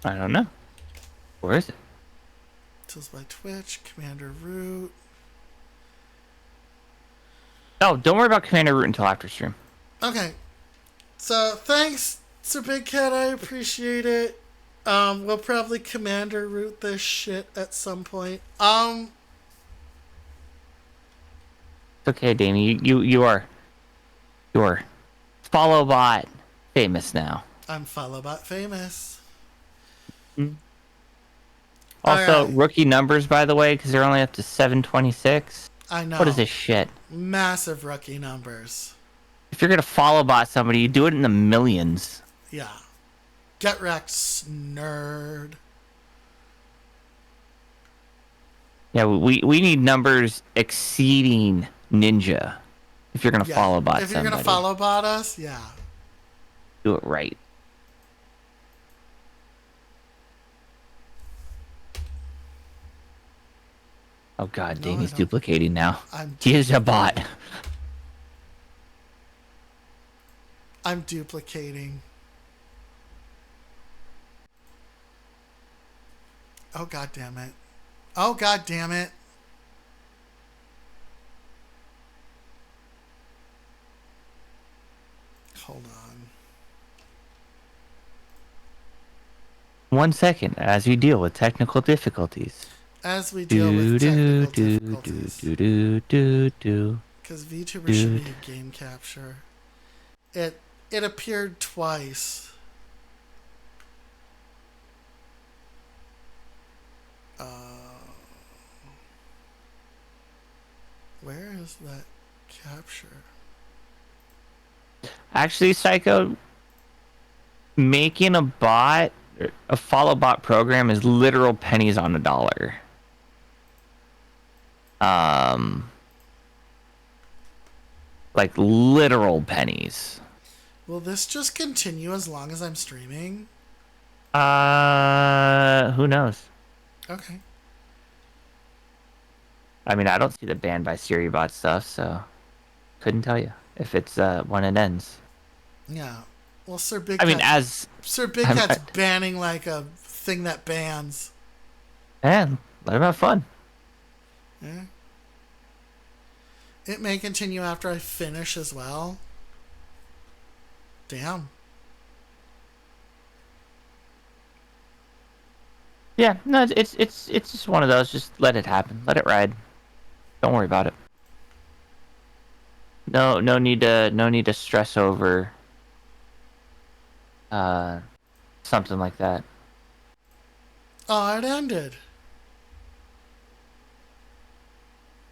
I don't know. Where is it?
Tools by Twitch, commander route.
Oh, don't worry about commander route until after stream.
Okay. So, thanks, Sir Big Cat. I appreciate it. We'll probably commander route this shit at some point.
It's okay, Damien. You are follow bot famous now.
I'm Followbot famous.
Also,
Alright.
rookie numbers, by the way, because they're only up to 726.
I know.
What is this shit?
Massive rookie numbers.
If you're gonna follow bot somebody, you do it in the millions.
Yeah. Get wrecked, nerd.
Yeah, we need numbers exceeding Ninja. If you're gonna
Yeah.
follow bot
If you're
somebody,
gonna follow bot us, yeah.
do it right. Oh god,
No,
Damie's
I don't.
duplicating now.
I'm
He is a bot.
I'm duplicating. Oh god damn it. Oh god damn it. Hold on.
1 second as we deal with technical difficulties.
As we deal with technical
do
difficulties.
do.
Because VTuber should be a game capture. It appeared twice. Where is that capture?
Actually, Psycho, making a bot, a follow bot program is literal pennies on a dollar. Like literal pennies.
Will this just continue as long as I'm streaming?
Who knows?
Okay.
I mean, I don't see the banned by SiriBot stuff, so couldn't tell you if it's when it ends.
Yeah. Well, Sir Big
I mean,
Cat's, Sir Big
I'm-
Cat's banning like a thing that bans.
man, let him have fun.
Yeah. It may continue after I finish as well. Damn.
Yeah, no, it's just one of those. Just let it happen. Let it ride. Don't worry about it. No need to stress over something like that.
Oh, it ended.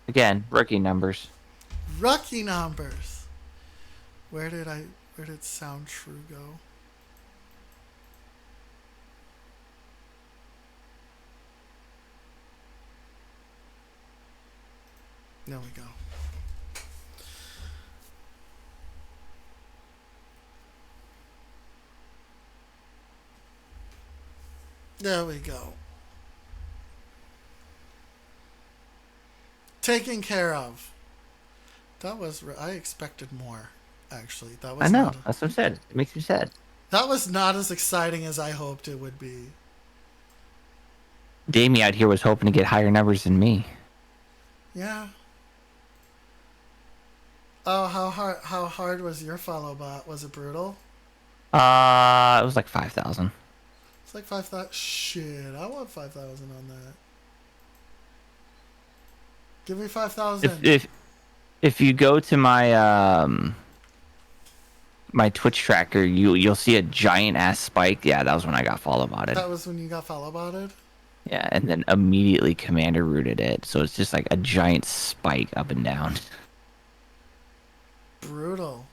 Again, rookie numbers.
Rookie numbers. Where did Sound True go? There we go. There we go. Taken care of. That was. I expected more. Actually, that was.
I know.
Not,
That's what I said. It makes me sad.
that was not as exciting as I hoped it would be.
Damie out here was hoping to get higher numbers than me.
Yeah. Oh, how hard was your follow bot? Was it brutal?
It was like 5,000.
It's like 5,000. Shit, I want 5,000 on that. Give me 5,000.
If you go to my my Twitch tracker, you'll see a giant ass spike. Yeah, that was when I got follow botted.
That was when you got follow botted?
Yeah, and then immediately commander rooted it, so it's just like a giant spike up and down.
Brutal.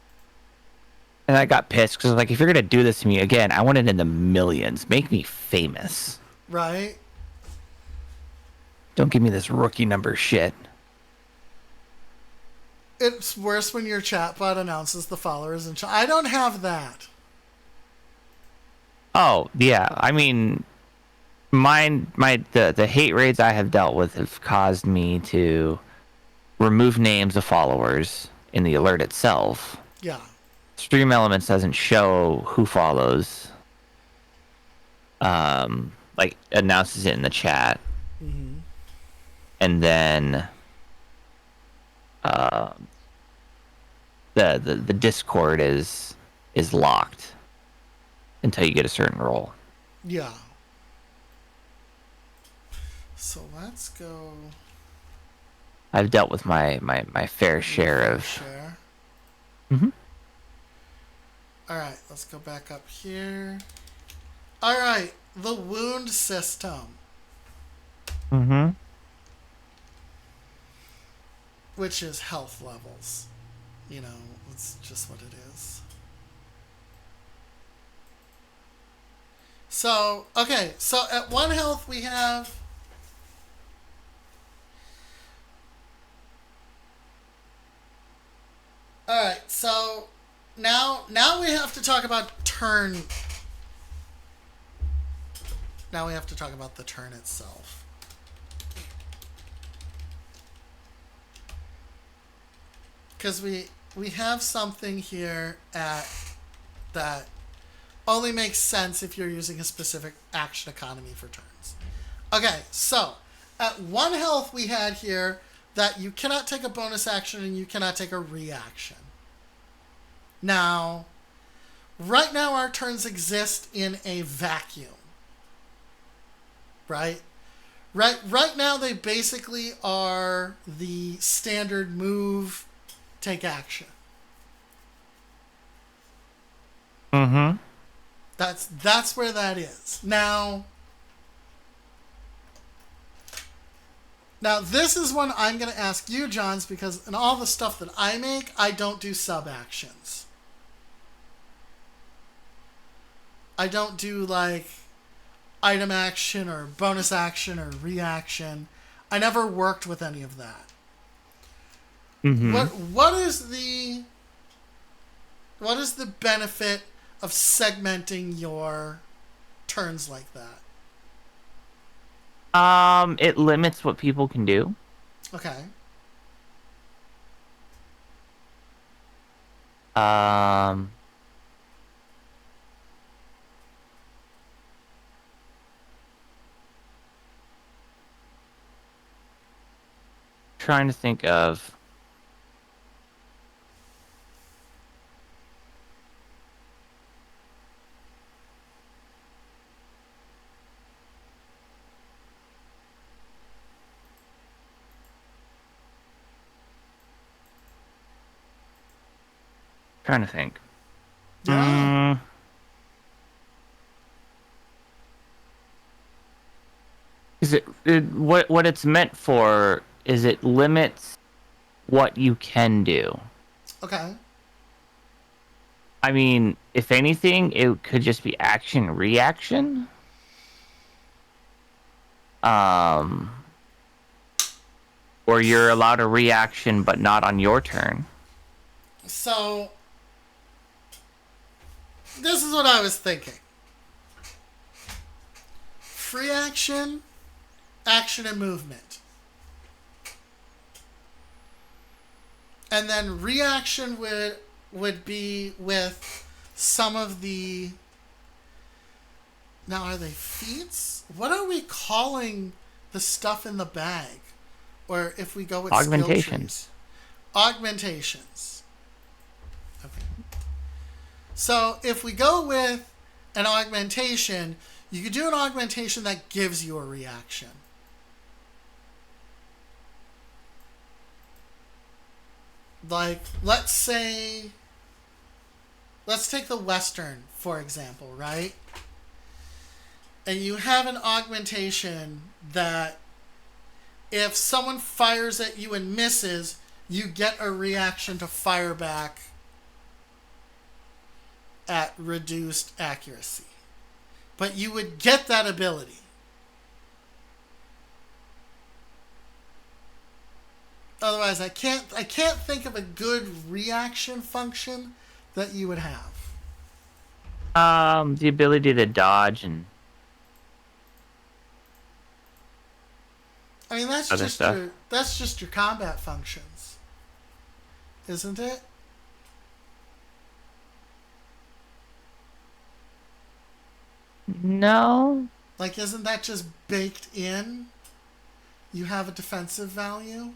And I got pissed because like, if you're gonna do this to me again, I want it in the millions. Make me famous.
Right?
Don't give me this rookie number shit.
It's worse when your chatbot announces the followers and I don't have that.
Oh, yeah. I mean, the hate raids I have dealt with have caused me to remove names of followers in the alert itself.
Yeah.
Stream Elements doesn't show who follows. Like announces it in the chat.
Mm-hmm.
And then the Discord is locked until you get a certain role.
Yeah. So let's go.
I've dealt with my fair share of.
Share.
Mm-hmm.
All right, let's go back up here. All right, the wound system.
Mm-hmm.
Which is health levels. You know, it's just what it is. So, okay, so at 1 health we have... Alright, so now we have to talk about turn. Now we have to talk about the turn itself. Because we have something here at that only makes sense if you're using a specific action economy for turns. Okay, so at 1 health we had here that you cannot take a bonus action and you cannot take a reaction. Now, right now our turns exist in a vacuum. Right? Right now they basically are the standard move, take action.
Mm-hmm.
That's where that is. Now this is one I'm going to ask you, Johns, because in all the stuff that I make, I don't do sub-actions. I don't do, like, item action or bonus action or reaction. I never worked with any of that.
Mm-hmm.
What is the benefit of segmenting your turns like that?
It limits what people can do.
Okay.
Trying to think of. Trying to think.
Yeah.
Is it what it's meant for is it limits what you can do.
Okay.
I mean, if anything, it could just be action reaction. Or you're allowed a reaction but not on your turn.
So this is what I was thinking. Free action, action and movement. And then reaction would be with some of the... Now, are they feats? What are we calling the stuff in the bag? Or if we go with
augmentations.
Augmentations. Okay. So if we go with an augmentation, you could do an augmentation that gives you a reaction. Like, let's take the Western, for example, right? And you have an augmentation that if someone fires at you and misses, you get a reaction to fire back at reduced accuracy. But you would get that ability. Otherwise, I can't think of a good reaction function that you would have.
The ability to dodge and
I mean,
other stuff.
that's just your combat functions, isn't it?
No.
Like, isn't that just baked in? You have a defensive value.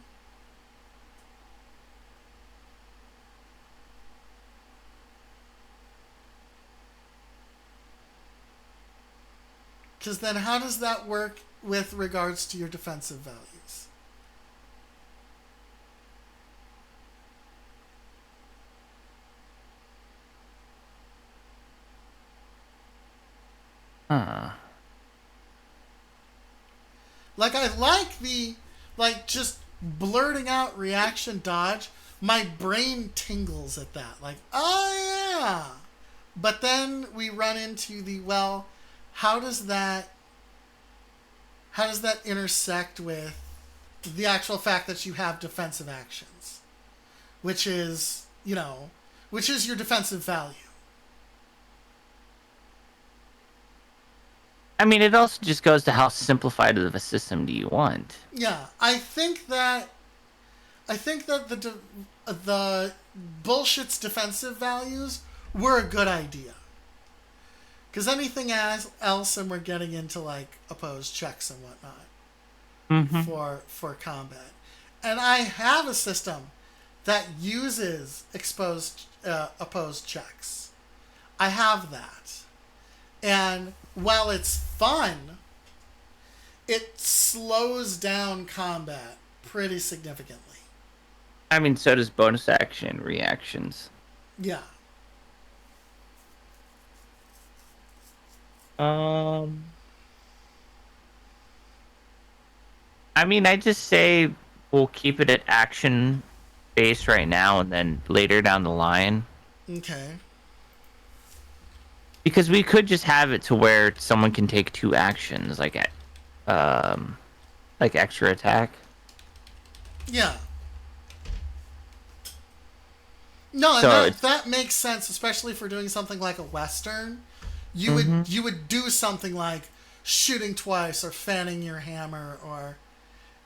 Because then how does that work with regards to your defensive values?
Huh.
Like, I like the, like, just blurting out reaction dodge. My brain tingles at that. Like, oh yeah. But then we run into the, well, how does that intersect with the actual fact that you have defensive actions, which is, which is your defensive value.
I mean, it also just goes to how simplified of a system do you want?
Yeah, I think that the bullshit's defensive values were a good idea. Because anything else, and we're getting into like opposed checks and whatnot for combat, and I have a system that uses opposed checks. I have that, and while it's fun, it slows down combat pretty significantly.
I mean, so does bonus action reactions.
Yeah.
I mean, I just say we'll keep it at action base right now, and then later down the line.
Okay.
Because we could just have it to where someone can take 2 actions, like extra attack.
Yeah. No,
So
and that makes sense, especially for doing something like a Western. You would do something like shooting twice or fanning your hammer or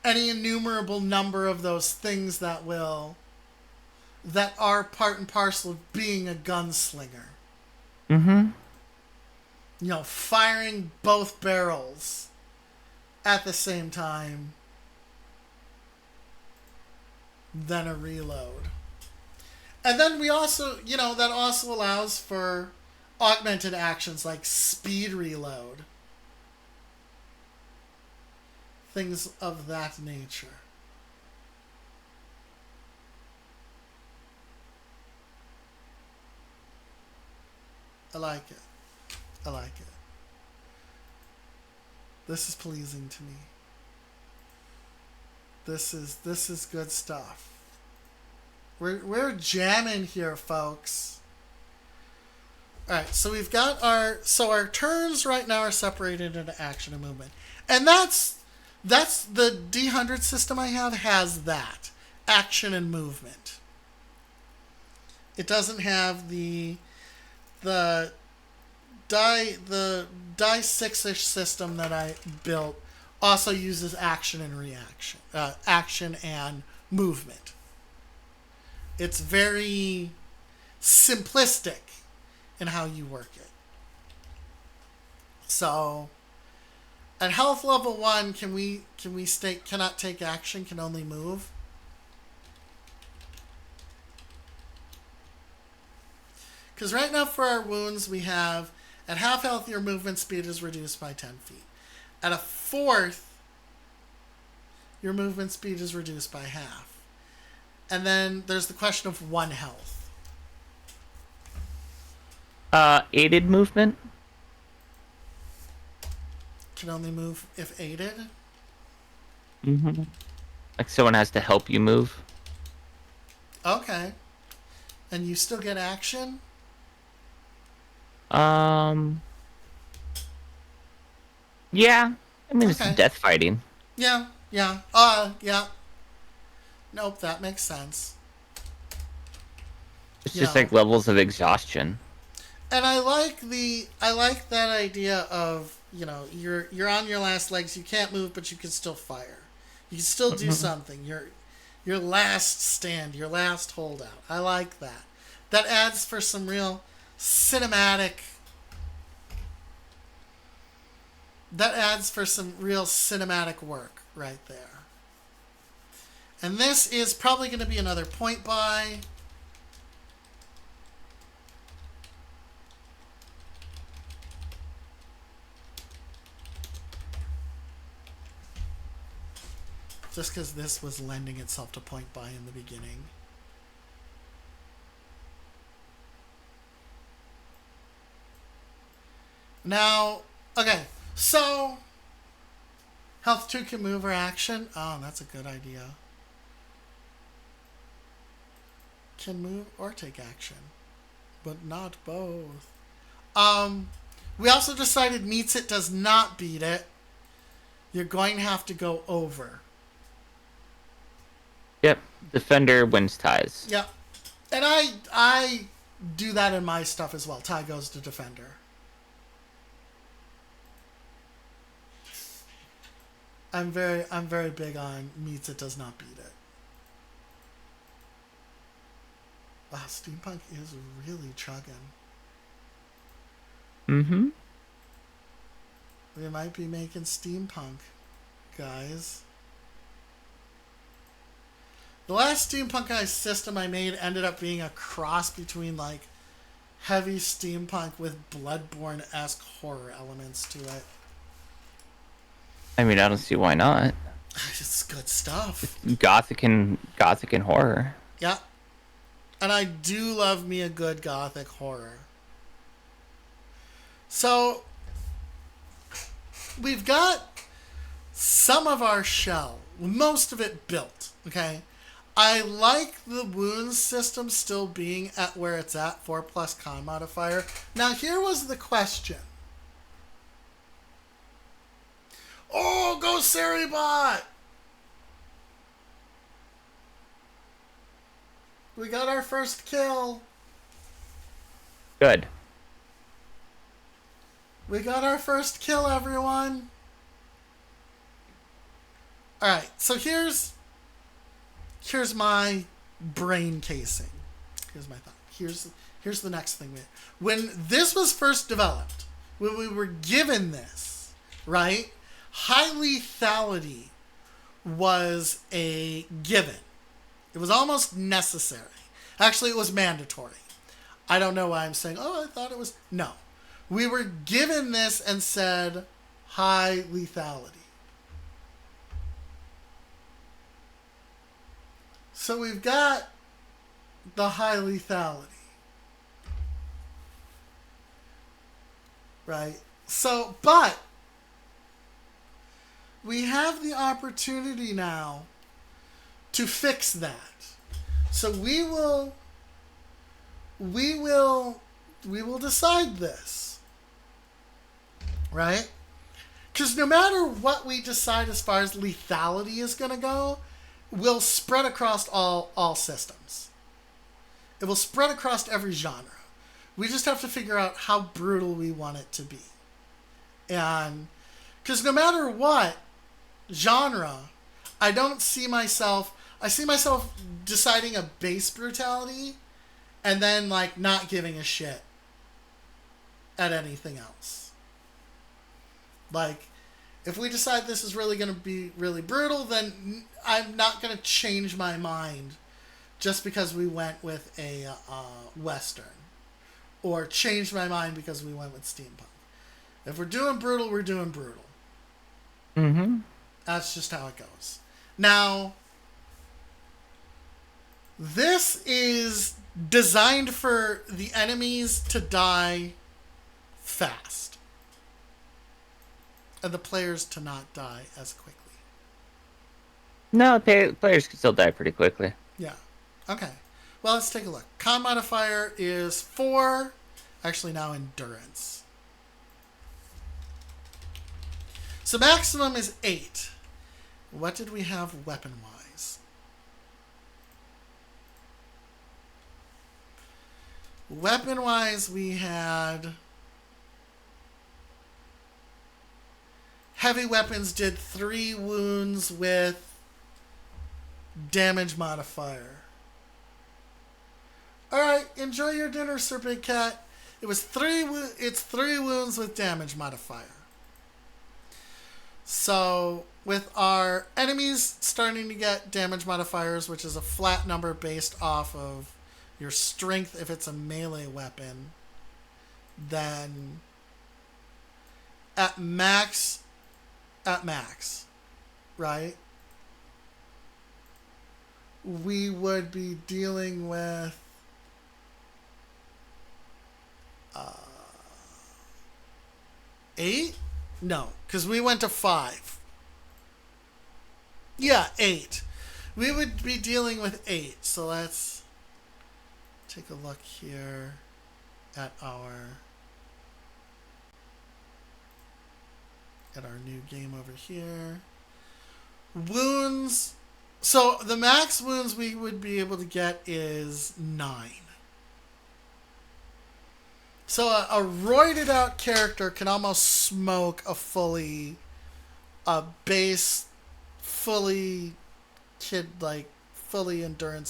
any innumerable number of those things that are part and parcel of being a gunslinger. Firing both barrels at the same time, then a reload. And then we also, that also allows for augmented actions like speed reload. Things of that nature. I like it. This is pleasing to me. This is good stuff. We're jamming here, folks. All right, so we've got our turns right now are separated into action and movement, and that's the D100 system I have has that action and movement. It doesn't have the die 6-ish system that I built. Also uses action and reaction, action and movement. It's very simplistic in how you work it. So, at health level 1, can we state cannot take action, can only move? Because right now for our wounds we have at half health your movement speed is reduced by 10 feet. At a 4th, your movement speed is reduced by half. And then there's the question of 1 health.
Aided movement?
Can only move if aided?
Like someone has to help you move?
Okay. And you still get action?
Yeah. I mean,
Okay.
it's death fighting.
Yeah. Yeah. Nope, that makes sense.
It's
You
just
know.
like levels of exhaustion.
And I like that idea of, you know, you're on your last legs, you can't move, but you can still fire. You can still do something. Your last stand, your last holdout. I like that. That adds for some real cinematic. That adds for some real cinematic work right there. And this is probably going to be another point buy. Just because this was lending itself to point buy in the beginning. Now, okay, so Health 2 can move or action. Oh, that's a good idea. Can move or take action, but not both. We also decided meets it does not beat it. You're going to have to go over.
Yep. Defender wins ties.
Yep. And I do that in my stuff as well. Tie goes to defender. I'm very big on meets it does not beat it. Wow, Steampunk is really chugging.
Mm-hmm.
We might be making Steampunk, guys. The last Steampunk system I made ended up being a cross between like heavy Steampunk with Bloodborne-esque horror elements to it.
I mean, I don't see why not.
It's good stuff.
Gothic and horror.
Yeah. And I do love me a good Gothic horror. So, we've got some of our shell, most of it built, okay? I like the wounds system still being at where it's at, 4+ con modifier. Now, here was the question. Oh, go Seribot! We got our first kill.
Good.
We got our first kill, everyone. Alright, so here's my brain casing. Here's my thought. Here's the next thing. When this was first developed, when we were given this, right? High lethality was a given. It was almost necessary. Actually, it was mandatory. I don't know why I'm saying, oh, I thought it was. No. We were given this and said high lethality. So we've got the high lethality. Right? So, but we have the opportunity now to fix that. So we will decide this. Right? Because no matter what we decide as far as lethality is going to go, will spread across all systems. It will spread across every genre. We just have to figure out how brutal we want it to be. And because no matter what genre, I see myself deciding a base brutality and then like not giving a shit at anything else. Like, if we decide this is really going to be really brutal, then I'm not going to change my mind just because we went with a Western. Or change my mind because we went with Steampunk. If we're doing brutal, we're doing brutal.
Mm-hmm.
That's just how it goes. Now, this is designed for the enemies to die fast. And the players to not die as quickly.
No, players can still die pretty quickly.
Yeah. Okay. Well, let's take a look. Con modifier is 4. Actually, now endurance. So maximum is 8. What did we have weapon-wise? weapon-wise, we had heavy weapons did 3 wounds with damage modifier. Alright, enjoy your dinner, Sir Big Cat. It's 3 wounds with damage modifier. So, with our enemies starting to get damage modifiers, which is a flat number based off of your strength if it's a melee weapon, then at max, right? We would be dealing with 8? No, because we went to 5. Yeah, 8. We would be dealing with 8. So let's take a look here at our new game over here. Wounds. So the max wounds we would be able to get is 9. So a roided out character can almost smoke a fully endurance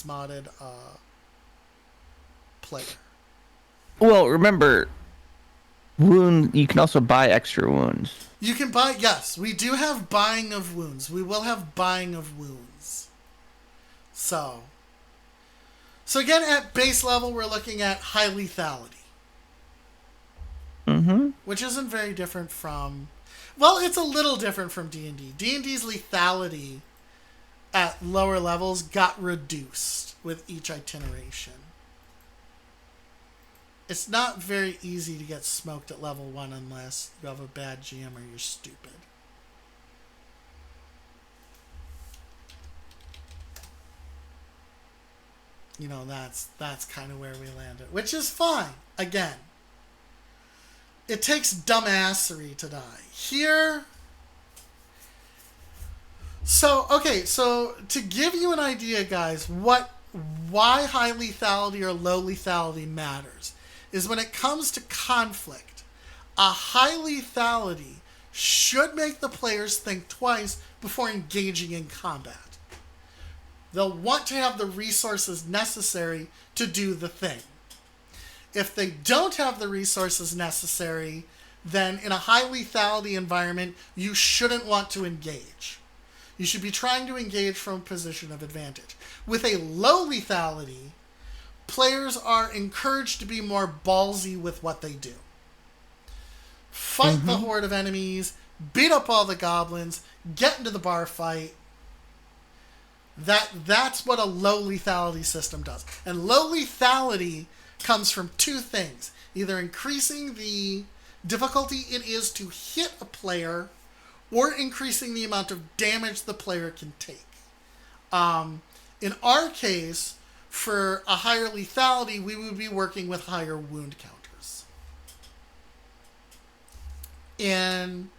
modded player.
Well, remember, you can also buy extra wounds.
You can buy, yes, we do have buying of wounds. We will have buying of wounds. So again, at base level, we're looking at high lethality.
Mm-hmm.
Which isn't very different from... Well, it's a little different from D&D. D&D's lethality at lower levels got reduced with each itineration. It's not very easy to get smoked at level 1 unless you have a bad GM or you're stupid. You know, that's kind of where we landed. Which is fine. Again, it takes dumbassery to die. Here... So to give you an idea, guys, why high lethality or low lethality matters is when it comes to conflict, a high lethality should make the players think twice before engaging in combat. They'll want to have the resources necessary to do the thing. If they don't have the resources necessary, then in a high lethality environment, you shouldn't want to engage. You should be trying to engage from a position of advantage. With a low lethality, players are encouraged to be more ballsy with what they do. Fight the horde of enemies, beat up all the goblins, get into the bar fight. That's what a low lethality system does. And low lethality comes from 2 things. Either increasing the difficulty it is to hit a player or increasing the amount of damage the player can take. In our case, for a higher lethality, we would be working with higher wound counters. In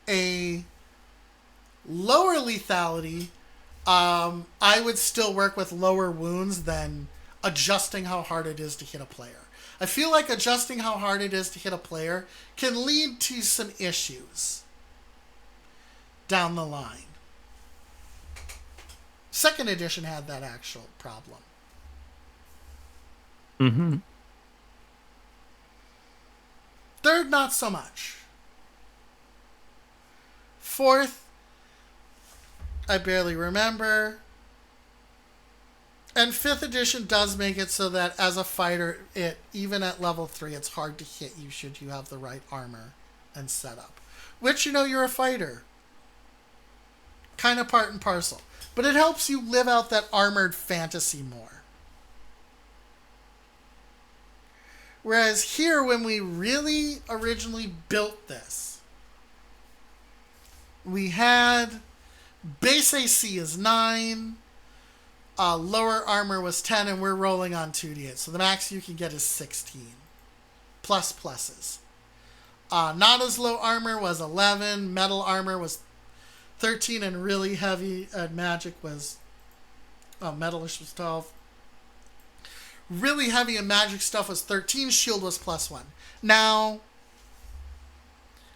a lower lethality, I would still work with lower wounds than adjusting how hard it is to hit a player. I feel like adjusting how hard it is to hit a player can lead to some issues down the line. 2nd edition had that actual problem.
Mm-hmm.
3rd, not so much. 4th, I barely remember. And 5th edition does make it so that as a fighter, even at level 3, it's hard to hit you should you have the right armor and setup. Which, you're a fighter. Kind of part and parcel. But it helps you live out that armored fantasy more. Whereas here, when we really originally built this, we had base AC is 9, lower armor was 10, and we're rolling on 2d8. So the max you can get is 16. Plus pluses. Not as low armor was 11, metal armor was 13, and really heavy magic was... metalish was 12. really heavy and magic stuff was 13, shield was +1. Now,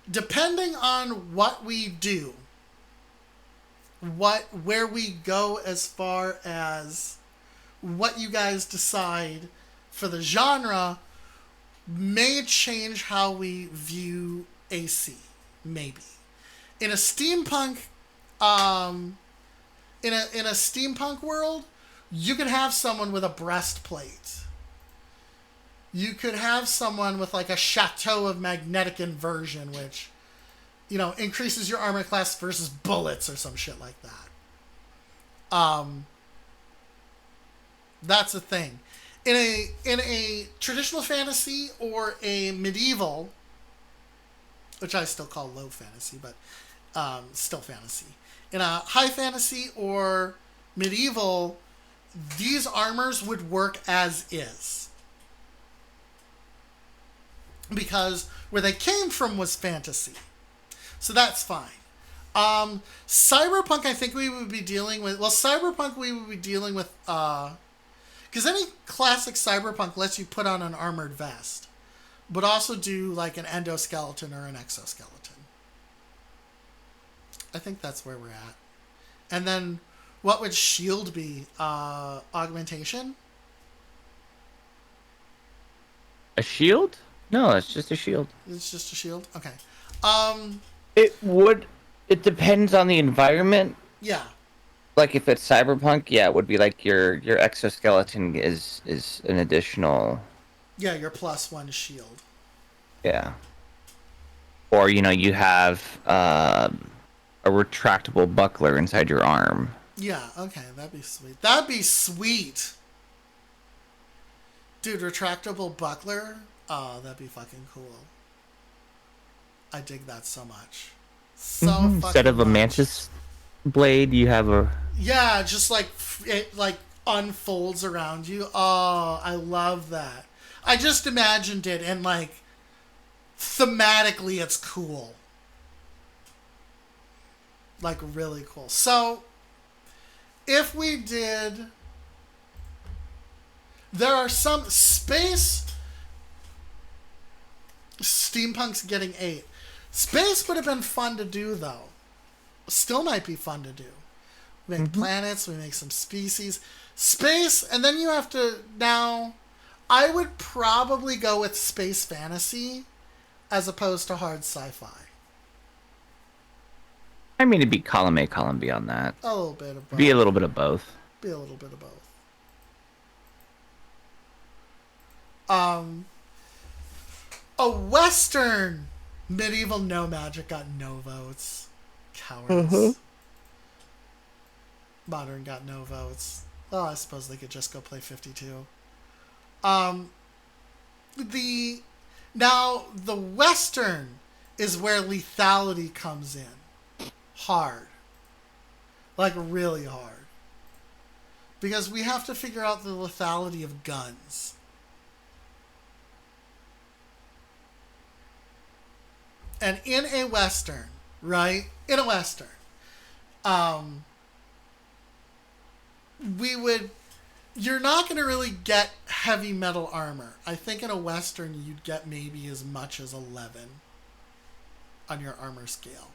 depending on what we do, where we go as far as what you guys decide for the genre may change how we view AC, maybe. In a steampunk in a steampunk world, you could have someone with a breastplate. You could have someone with like a Chateau of Magnetic Inversion, which, you know, increases your armor class versus bullets or some shit like that. That's a thing. In a traditional fantasy or a medieval, which I still call low fantasy, but still fantasy. In a high fantasy or medieval, these armors would work as is. Because where they came from was fantasy. So that's fine. Cyberpunk, I think we would be dealing with... Well, Cyberpunk, we would be dealing with... Because any classic Cyberpunk lets you put on an armored vest. But also do, like, an endoskeleton or an exoskeleton. I think that's where we're at. And then, what would shield be? Augmentation?
A shield? No, it's just a shield.
It's just a shield? Okay.
It depends on the environment.
Yeah.
Like if it's cyberpunk, yeah, it would be like your exoskeleton is an additional.
Yeah, your +1 shield.
Yeah. Or you have a retractable buckler inside your arm.
Yeah, okay, that'd be sweet. That'd be sweet! Dude, retractable buckler? Oh, that'd be fucking cool. I dig that so much. So fucking
Instead of a
much.
mantis blade, you have a...
Yeah, just like it like unfolds around you. Oh, I love that. I just imagined it and like thematically it's cool. Like really cool. So if we did, there are some space steampunk's getting 8. Space would have been fun to do though. Still might be fun to do. We make planets, we make some species. Space, and then you have to... Now, I would probably go with space fantasy as opposed to hard sci-fi.
I mean, it'd be column A, column B on that.
A little bit of both.
Be a little bit of both.
Be a little bit of both. A Western medieval no magic got no votes. Cowards. Modern got no votes. Well, I suppose they could just go play 52. The Western is where lethality comes in. Hard. Like really hard. Because we have to figure out the lethality of guns. And in a Western, right? In a Western, you're not going to really get heavy metal armor. I think in a Western, you'd get maybe as much as 11 on your armor scale.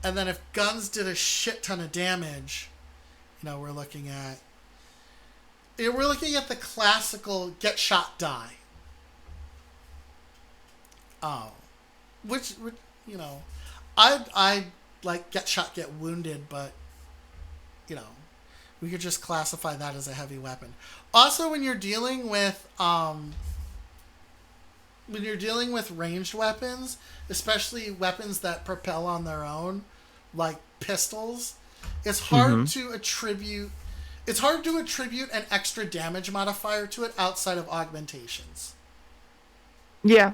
And then if guns did a shit ton of damage, we're looking at the classical get shot, die. Oh, which I'd like get shot, get wounded, but we could just classify that as a heavy weapon. Also, when you're dealing with ranged weapons, especially weapons that propel on their own, like pistols, it's hard to attribute an extra damage modifier to it outside of augmentations.
Yeah.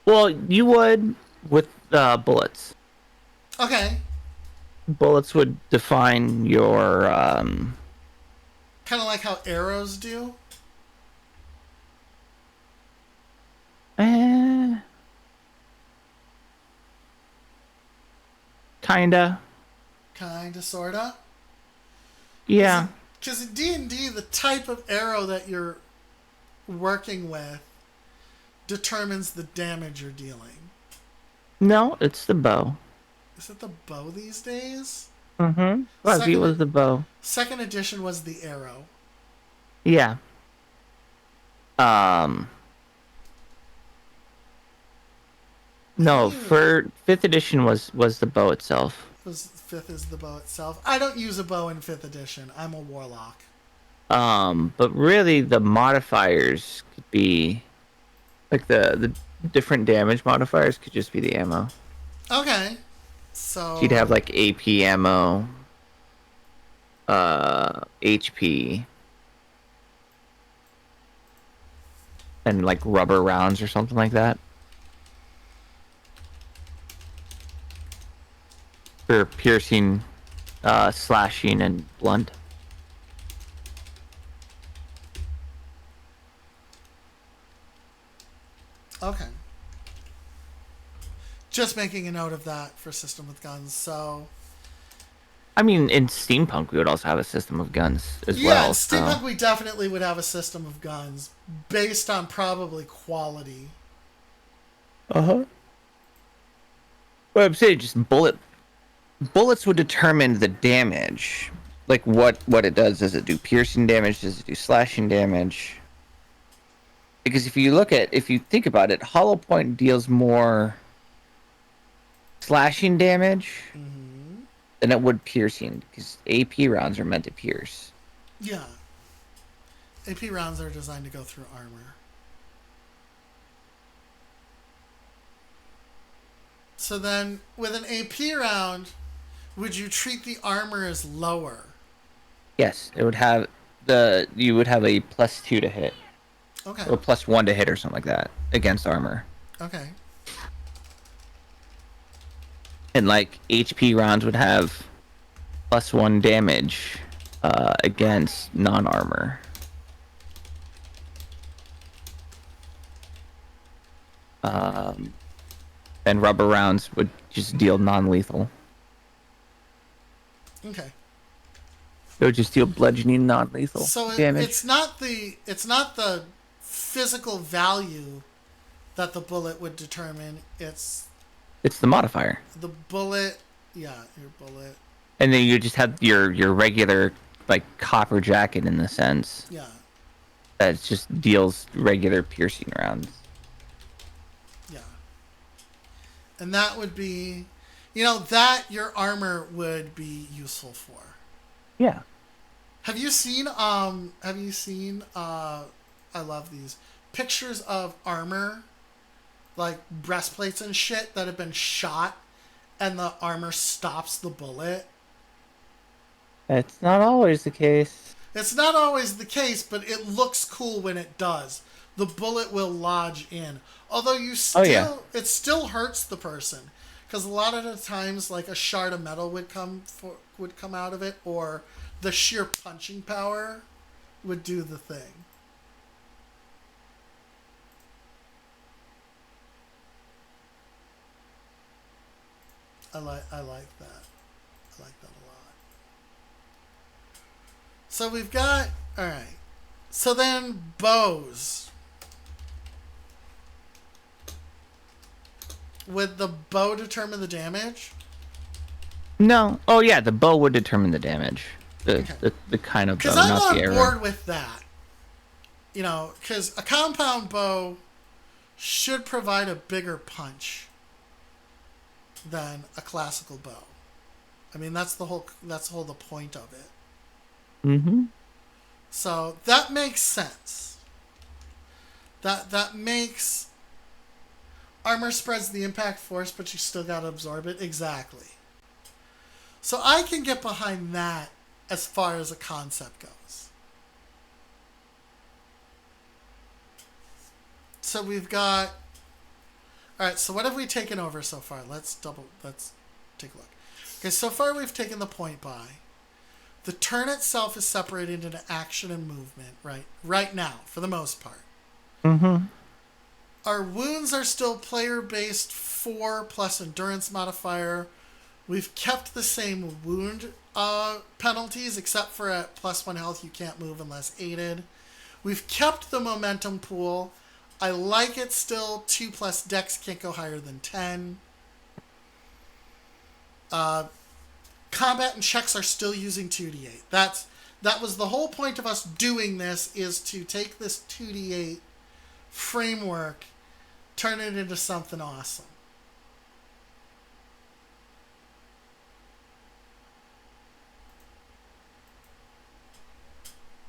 Well, you would with bullets.
Okay.
Bullets would define your...
Kind of like how arrows do?
Kinda.
Kinda, sorta?
Yeah.
Because in D&D, the type of arrow that you're working with determines the damage you're dealing.
No, it's the bow.
Is it the bow these days?
Mm-hmm. Well, it was the bow.
Second edition was the arrow.
Yeah. No, for 5th edition was the bow itself.
Fifth is the bow itself. I don't use a bow in 5th edition. I'm a warlock.
But really the modifiers could be like the different damage modifiers could just be the ammo.
Okay. So
you'd have like AP ammo, HP, and like rubber rounds or something like that. For piercing, slashing, and blunt.
Okay. Just making a note of that for system with guns. So,
I mean, in steampunk, we would also have a system of guns as well.
Yeah, in steampunk, we definitely would have a system of guns based on probably quality.
Well, I'm saying just bullets would determine the damage. Like what it does. Does it do piercing damage? Does it do slashing damage? Because if you think about it, hollow point deals more slashing damage than it would piercing, because AP rounds are meant to pierce.
Yeah. AP rounds are designed to go through armor. So then, with an AP round, would you treat the armor as lower?
Yes, it would have you would have a +2 to hit.
Okay.
Or +1 to hit or something like that against armor.
Okay.
And like HP rounds would have +1 damage against non-armor. And rubber rounds would just deal non-lethal.
Okay.
It would just deal bludgeoning non-lethal damage.
It's not the physical value that the bullet would determine. It's
the modifier.
The bullet, yeah, your bullet.
And then you just have your regular like copper jacket in the sense.
Yeah.
That just deals regular piercing rounds.
Yeah. And that would be, that your armor would be useful for.
Yeah.
Have you seen I love these pictures of armor, like breastplates and shit that have been shot and the armor stops the bullet?
It's not always the case.
It's not always the case, but it looks cool when it does. The bullet will lodge in. Although it still hurts the person, because a lot of the times, like a shard of metal would come out of it, or the sheer punching power would do the thing. I like that. I like that a lot. So we've got, all right. So then bows. Would the bow determine the damage?
No. Oh yeah, the bow would determine the damage. The kind of bow,
because I'm
not the arrow.
on board with that. Because a compound bow should provide a bigger punch than a classical bow. I mean, that's the whole point of it.
Mm-hmm.
So that makes sense. That makes armor spreads the impact force, but you still gotta absorb it. Exactly. So I can get behind that as far as a concept goes. So we've got. All right. So what have we taken over so far? Let's take a look. Okay. So far we've taken the point buy. The turn itself is separated into action and movement. Right now, for the most part.
Mm-hmm.
Our wounds are still player-based 4 plus endurance modifier. We've kept the same wound penalties, except for at +1 health, you can't move unless aided. We've kept the momentum pool. I like it still. 2+ dex can't go higher than 10. Combat and checks are still using 2d8. That was the whole point of us doing this, is to take this 2d8 framework, turn it into something awesome.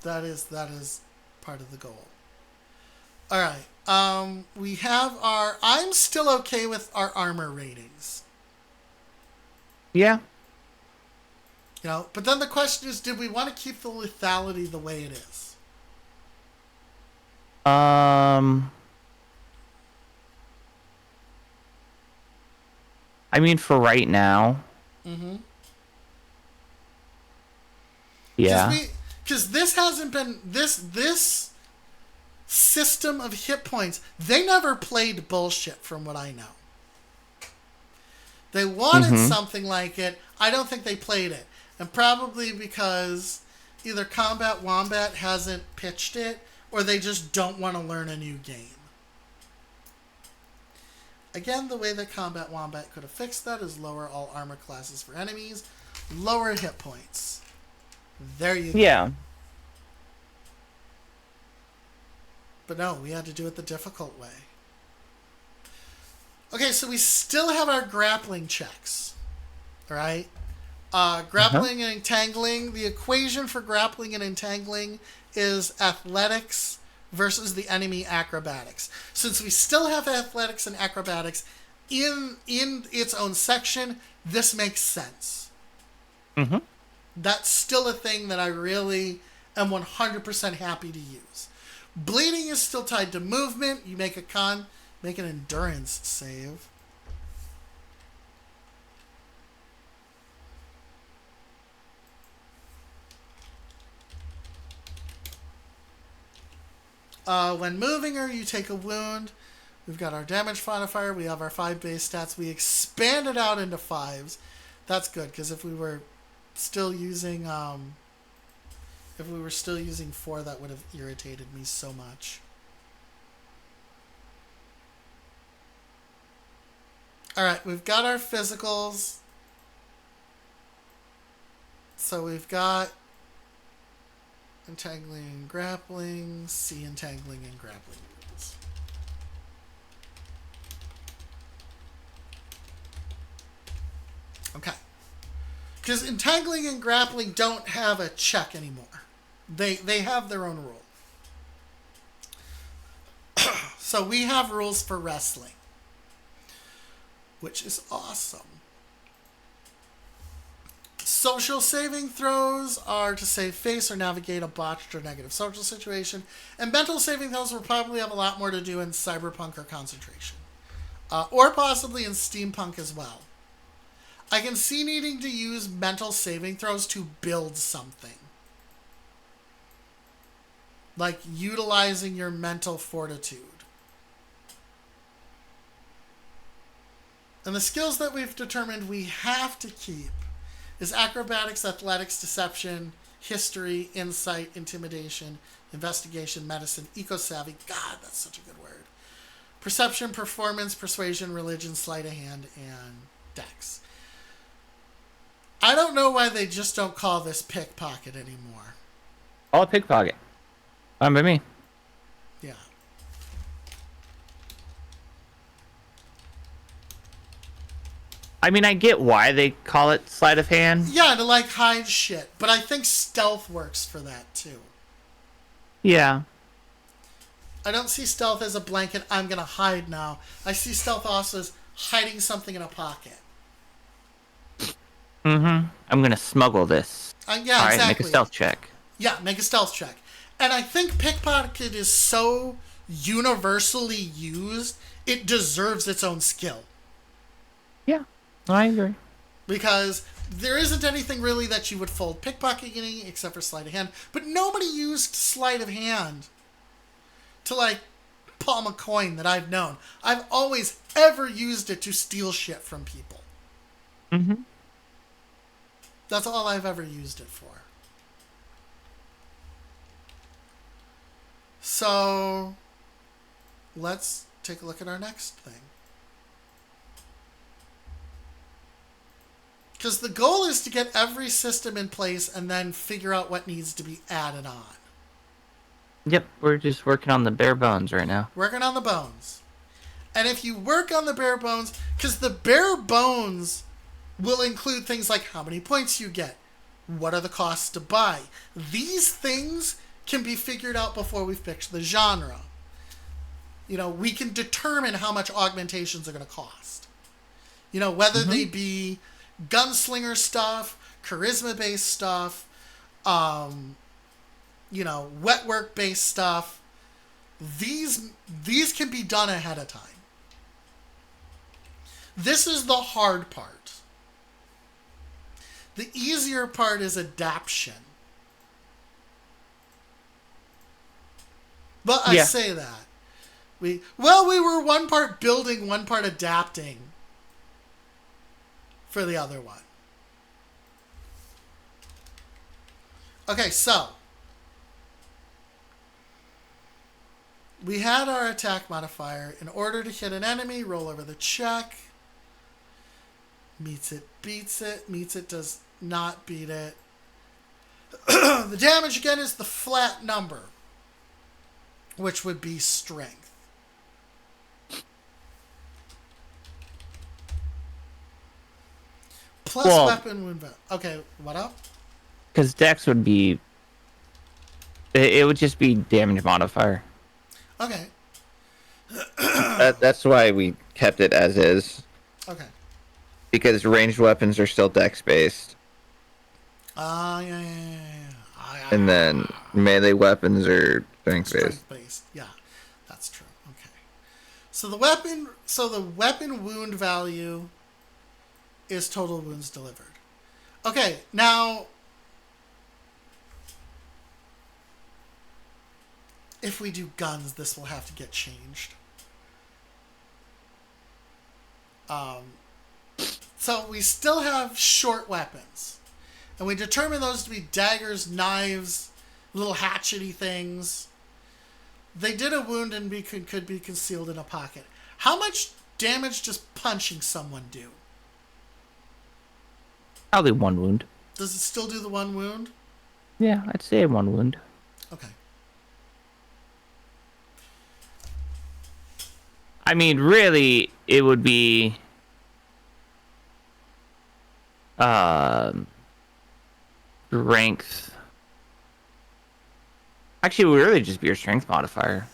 That is part of the goal. All right. We have our... I'm still okay with our armor ratings.
Yeah.
You know, but then the question is, did we want to keep the lethality the way it is?
I mean, for right now.
Mm-hmm.
Yeah.
Because this hasn't been... This system of hit points, they never played bullshit from what I know. They wanted something like it. I don't think they played it. And probably because either Combat Wombat hasn't pitched it, or they just don't want to learn a new game. Again, the way that Combat Wombat could have fixed that is lower all armor classes for enemies, lower hit points. There you go.
Yeah.
But no, we had to do it the difficult way. Okay, so we still have our grappling checks. All right? Grappling and entangling. The equation for grappling and entangling is athletics versus the enemy acrobatics. Since we still have athletics and acrobatics in its own section, this makes sense.
Mm-hmm.
That's still a thing that I really am 100% happy to use. Bleeding is still tied to movement. You make an endurance save. When moving her, you take a wound. We've got our damage modifier. We have our 5 base stats. We expanded out into 5s. That's good, because if we were still using 4, that would have irritated me so much. All right, we've got our physicals. So we've got entangling and grappling, C entangling and grappling rules. Okay. Because entangling and grappling don't have a check anymore. They have their own rule. So we have rules for wrestling, which is awesome. Social saving throws are to save face or navigate a botched or negative social situation. And mental saving throws will probably have a lot more to do in Cyberpunk or Concentration. Or possibly in Steampunk as well. I can see needing to use mental saving throws to build something. Like utilizing your mental fortitude. And the skills that we've determined we have to keep is acrobatics, athletics, deception, history, insight, intimidation, investigation, medicine, eco-savvy. God, that's such a good word. Perception, performance, persuasion, religion, sleight of hand, and dex. I don't know why they just don't call this pickpocket anymore.
All pickpocket. Fine by me.
Yeah.
I mean, I get why they call it sleight of hand.
Yeah, to like hide shit. But I think stealth works for that too.
Yeah.
I don't see stealth as a blanket, I'm going to hide now. I see stealth also as hiding something in a pocket.
Mm-hmm. I'm going to smuggle this.
Yeah,
all right,
exactly.
Make a stealth check.
Yeah, make a stealth check. And I think pickpocket is so universally used, it deserves its own skill.
Yeah, I agree.
Because there isn't anything really that you would fold pickpocketing except for sleight of hand. But nobody used sleight of hand to, like, palm a coin that I've known. I've always ever used it to steal shit from people.
Mm-hmm.
That's all I've ever used it for. So let's take a look at our next thing. Because the goal is to get every system in place and then figure out what needs to be added on.
Yep, we're just working on the bare bones right now.
Working on the bones. And if you work on the bare bones, because the bare bones will include things like how many points you get, what are the costs to buy. These things can be figured out before we fix the genre. You know, we can determine how much augmentations are going to cost. You know, whether they be gunslinger stuff, charisma-based stuff, you know, wet work-based stuff. These can be done ahead of time. This is the hard part. The easier part is adaption. But I say that. We were one part building, one part adapting for the other one. Okay, so we had our attack modifier. In order to hit an enemy, roll over the check. Meets it, beats it. Meets it, does not beat it. The damage, again, is the flat number, which would be strength. Plus weapon wound. Okay, what up?
Because Dex would be... It would just be damage modifier.
Okay.
That's why we kept it as is.
Okay.
Because ranged weapons are still dex based.
Yeah.
And then melee weapons are strength based.
Strength based. Yeah, that's true. Okay. So the weapon wound value is total wounds delivered. Okay, now if we do guns, this will have to get changed. So we still have short weapons. And we determine those to be daggers, knives, little hatchety things. They did a wound and could be concealed in a pocket. How much damage does punching someone do?
Probably one wound.
Does it still do the one wound?
Yeah, I'd say one wound.
Okay.
I mean, really, it would be... strength. Actually, it would really just be your strength modifier.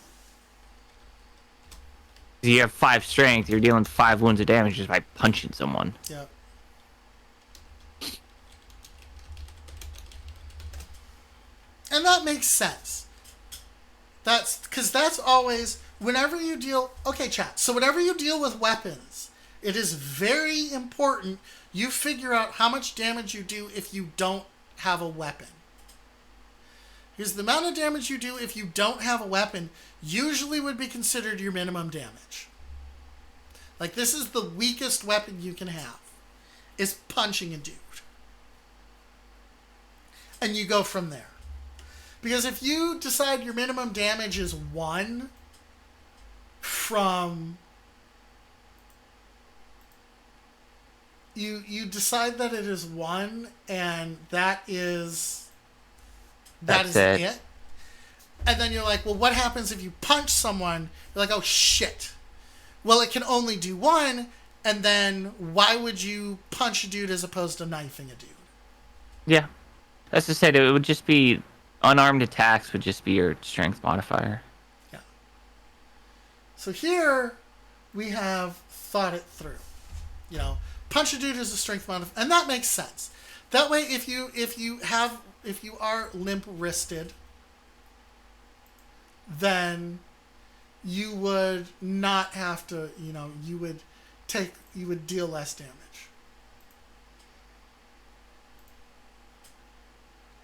If you have 5 strength, you're dealing 5 wounds of damage just by punching someone.
Yeah. And that makes sense. That's always, whenever you deal... Okay, chat. So whenever you deal with weapons, it is very important you figure out how much damage you do if you don't have a weapon. Here's the amount of damage you do if you don't have a weapon, usually would be considered your minimum damage. Like, this is the weakest weapon you can have, is punching a dude. And you go from there. Because if you decide your minimum damage is 1 from... You decide that it is 1, and that is it. And then you're like, well, what happens if you punch someone? You're like, oh, shit. Well, it can only do 1, and then why would you punch a dude as opposed to knifing a dude?
Yeah. As I said, it would just be... Unarmed attacks would just be your strength modifier.
Yeah. So here, we have thought it through. You know, punch a dude is a strength modifier, and that makes sense. That way, if you are limp-wristed, then you would not have to, you would deal less damage.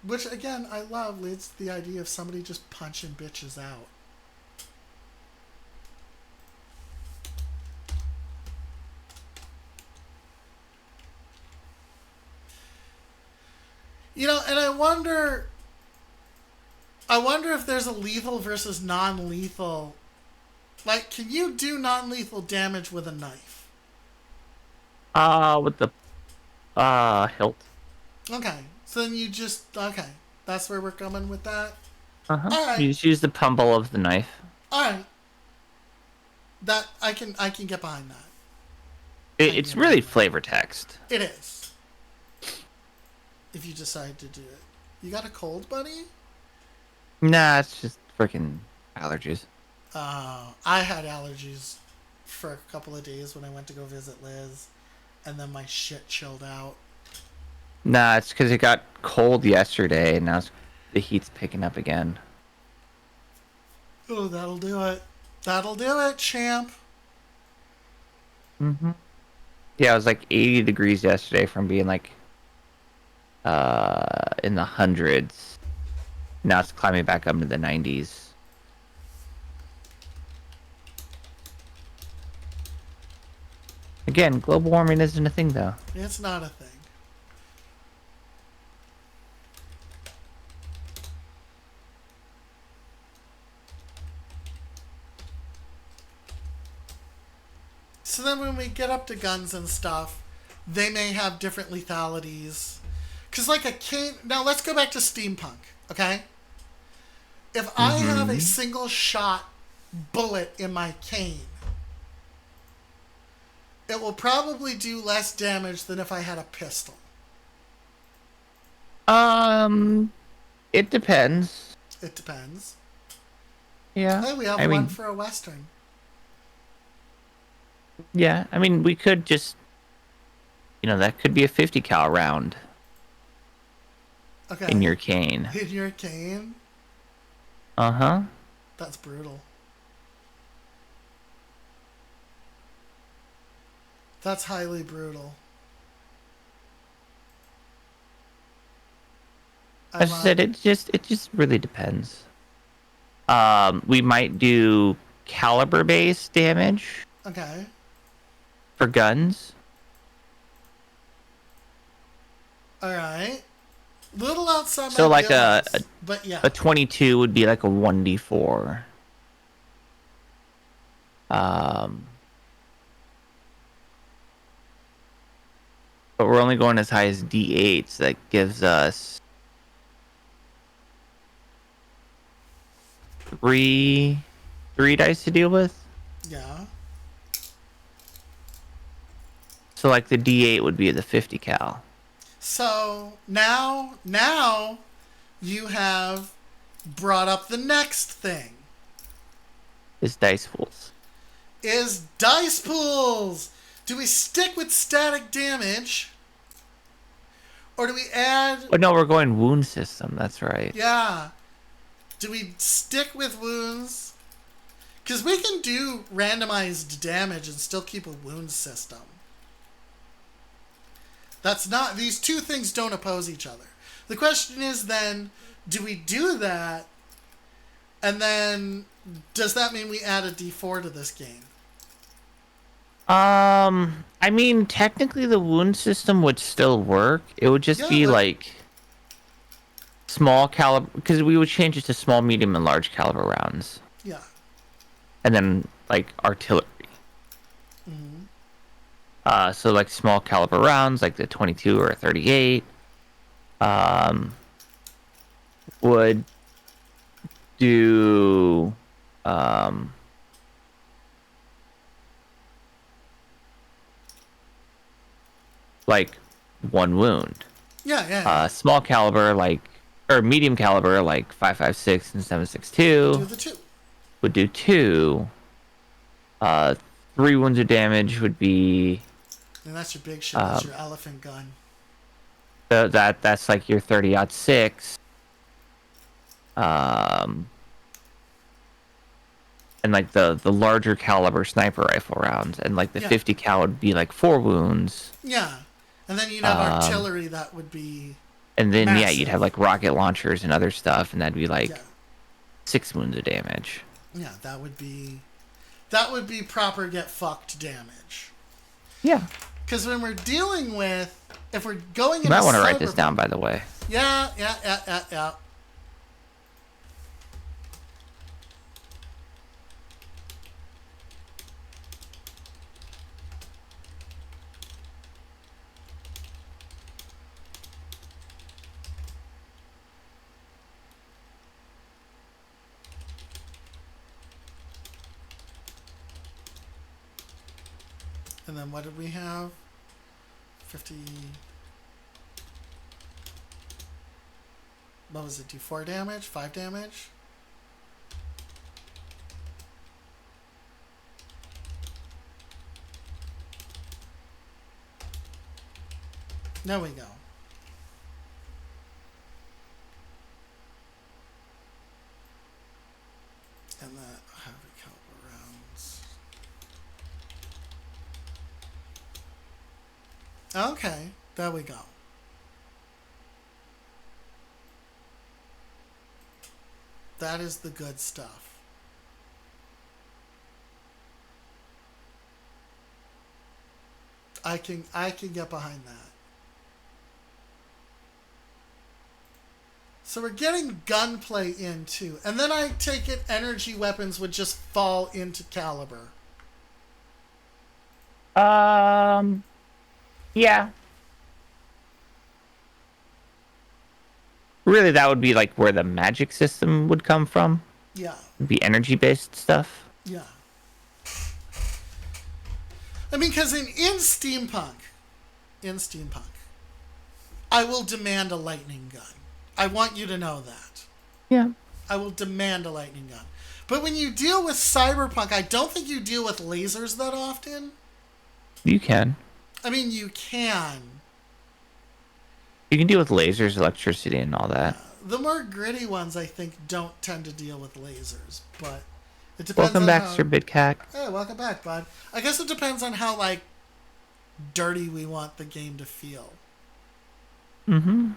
Which, again, I love, leads to the idea of somebody just punching bitches out. You know, and I wonder if there's a lethal versus non-lethal. Like, can you do non-lethal damage with a knife?
With the hilt.
Okay, so then you just That's where we're coming with that.
Uh-huh.
All right.
You just use the pummel of the knife.
All right. That I can get behind that.
It's really flavor text.
It is. If you decide to do it. You got a cold, buddy?
Nah, it's just freaking allergies.
I had allergies for a couple of days when I went to go visit Liz, and then my shit chilled out.
Nah, it's because it got cold yesterday, and now the heat's picking up again.
Oh, that'll do it. That'll do it, champ.
Mm-hmm. Yeah, it was like 80 degrees yesterday from being like in the hundreds. Now it's climbing back up to the 90s. Again, global warming isn't a thing, though.
It's not a thing. So then when we get up to guns and stuff, they may have different lethalities. Because like a cane... Now let's go back to steampunk, okay? If I have a single shot bullet in my cane, it will probably do less damage than if I had a pistol.
It depends.
It depends.
Yeah.
Hey, we have one for a Western.
Yeah, I mean, we could just... that could be a 50 cal round.
Okay.
In your cane.
In your cane?
Uh-huh.
That's brutal. That's highly brutal.
As I said, it just really depends. We might do caliber-based damage.
Okay.
For guns.
Alright. Little outside
so
my
like
but yeah.
A 22 would be like a 1d4. But we're only going as high as d8, so that gives us 3 dice to deal with.
Yeah.
So like the d8 would be the 50 cal.
So now you have brought up the next thing.
Is dice pools.
Is dice pools. Do we stick with static damage? Or do we add...
Oh, no, we're going wound system. That's right.
Yeah. Do we stick with wounds? Because we can do randomized damage and still keep a wound system. That's not... These two things don't oppose each other. The question is then, do we do that? And then, does that mean we add a D4 to this game?
I mean, technically the wound system would still work. It would just be like small caliber, because we would change it to small, medium, and large caliber rounds.
Yeah.
And then like artillery.
Mm-hmm.
So like small caliber rounds, like the 22 or 38, would do like 1 wound.
Yeah.
Small caliber, or medium caliber, like 5.56 and 7.62.
Do the 2.
Would do 2. 3 wounds of damage would be.
And that's your big shit. That's your elephant gun.
That's like your 30-06. And like the larger caliber sniper rifle rounds, and like the 50 cal would be like 4 wounds.
Yeah. And then you'd have artillery that would be
and then
massive.
you'd have like rocket launchers and other stuff, and that'd be like 6 wounds of damage.
Yeah, that would be proper get fucked damage.
Yeah.
Because when we're dealing with, if we're going,
you might want to write this down, by the way.
Yeah, yeah, yeah, yeah, yeah. And then what did we have? 50. What was it? Do 4 damage? 5 damage? There we go. And that heavy caliber rounds. Okay, there we go. That is the good stuff. I can get behind that. So we're getting gunplay in too. And then I take it energy weapons would just fall into caliber.
Yeah. Really, that would be like where the magic system would come from.
Yeah.
It'd be energy-based stuff.
Yeah. I mean, because in steampunk, I will demand a lightning gun. I want you to know that.
Yeah.
I will demand a lightning gun. But when you deal with cyberpunk, I don't think you deal with lasers that often.
You can.
I mean, you can.
You can deal with lasers, electricity, and all that.
The more gritty ones, I think, don't tend to deal with lasers, but it depends.
Welcome
on
back,
how...
Sir Bidcack.
Hey, welcome back, bud. I guess it depends on how, like, dirty we want the game to feel.
Mm-hmm.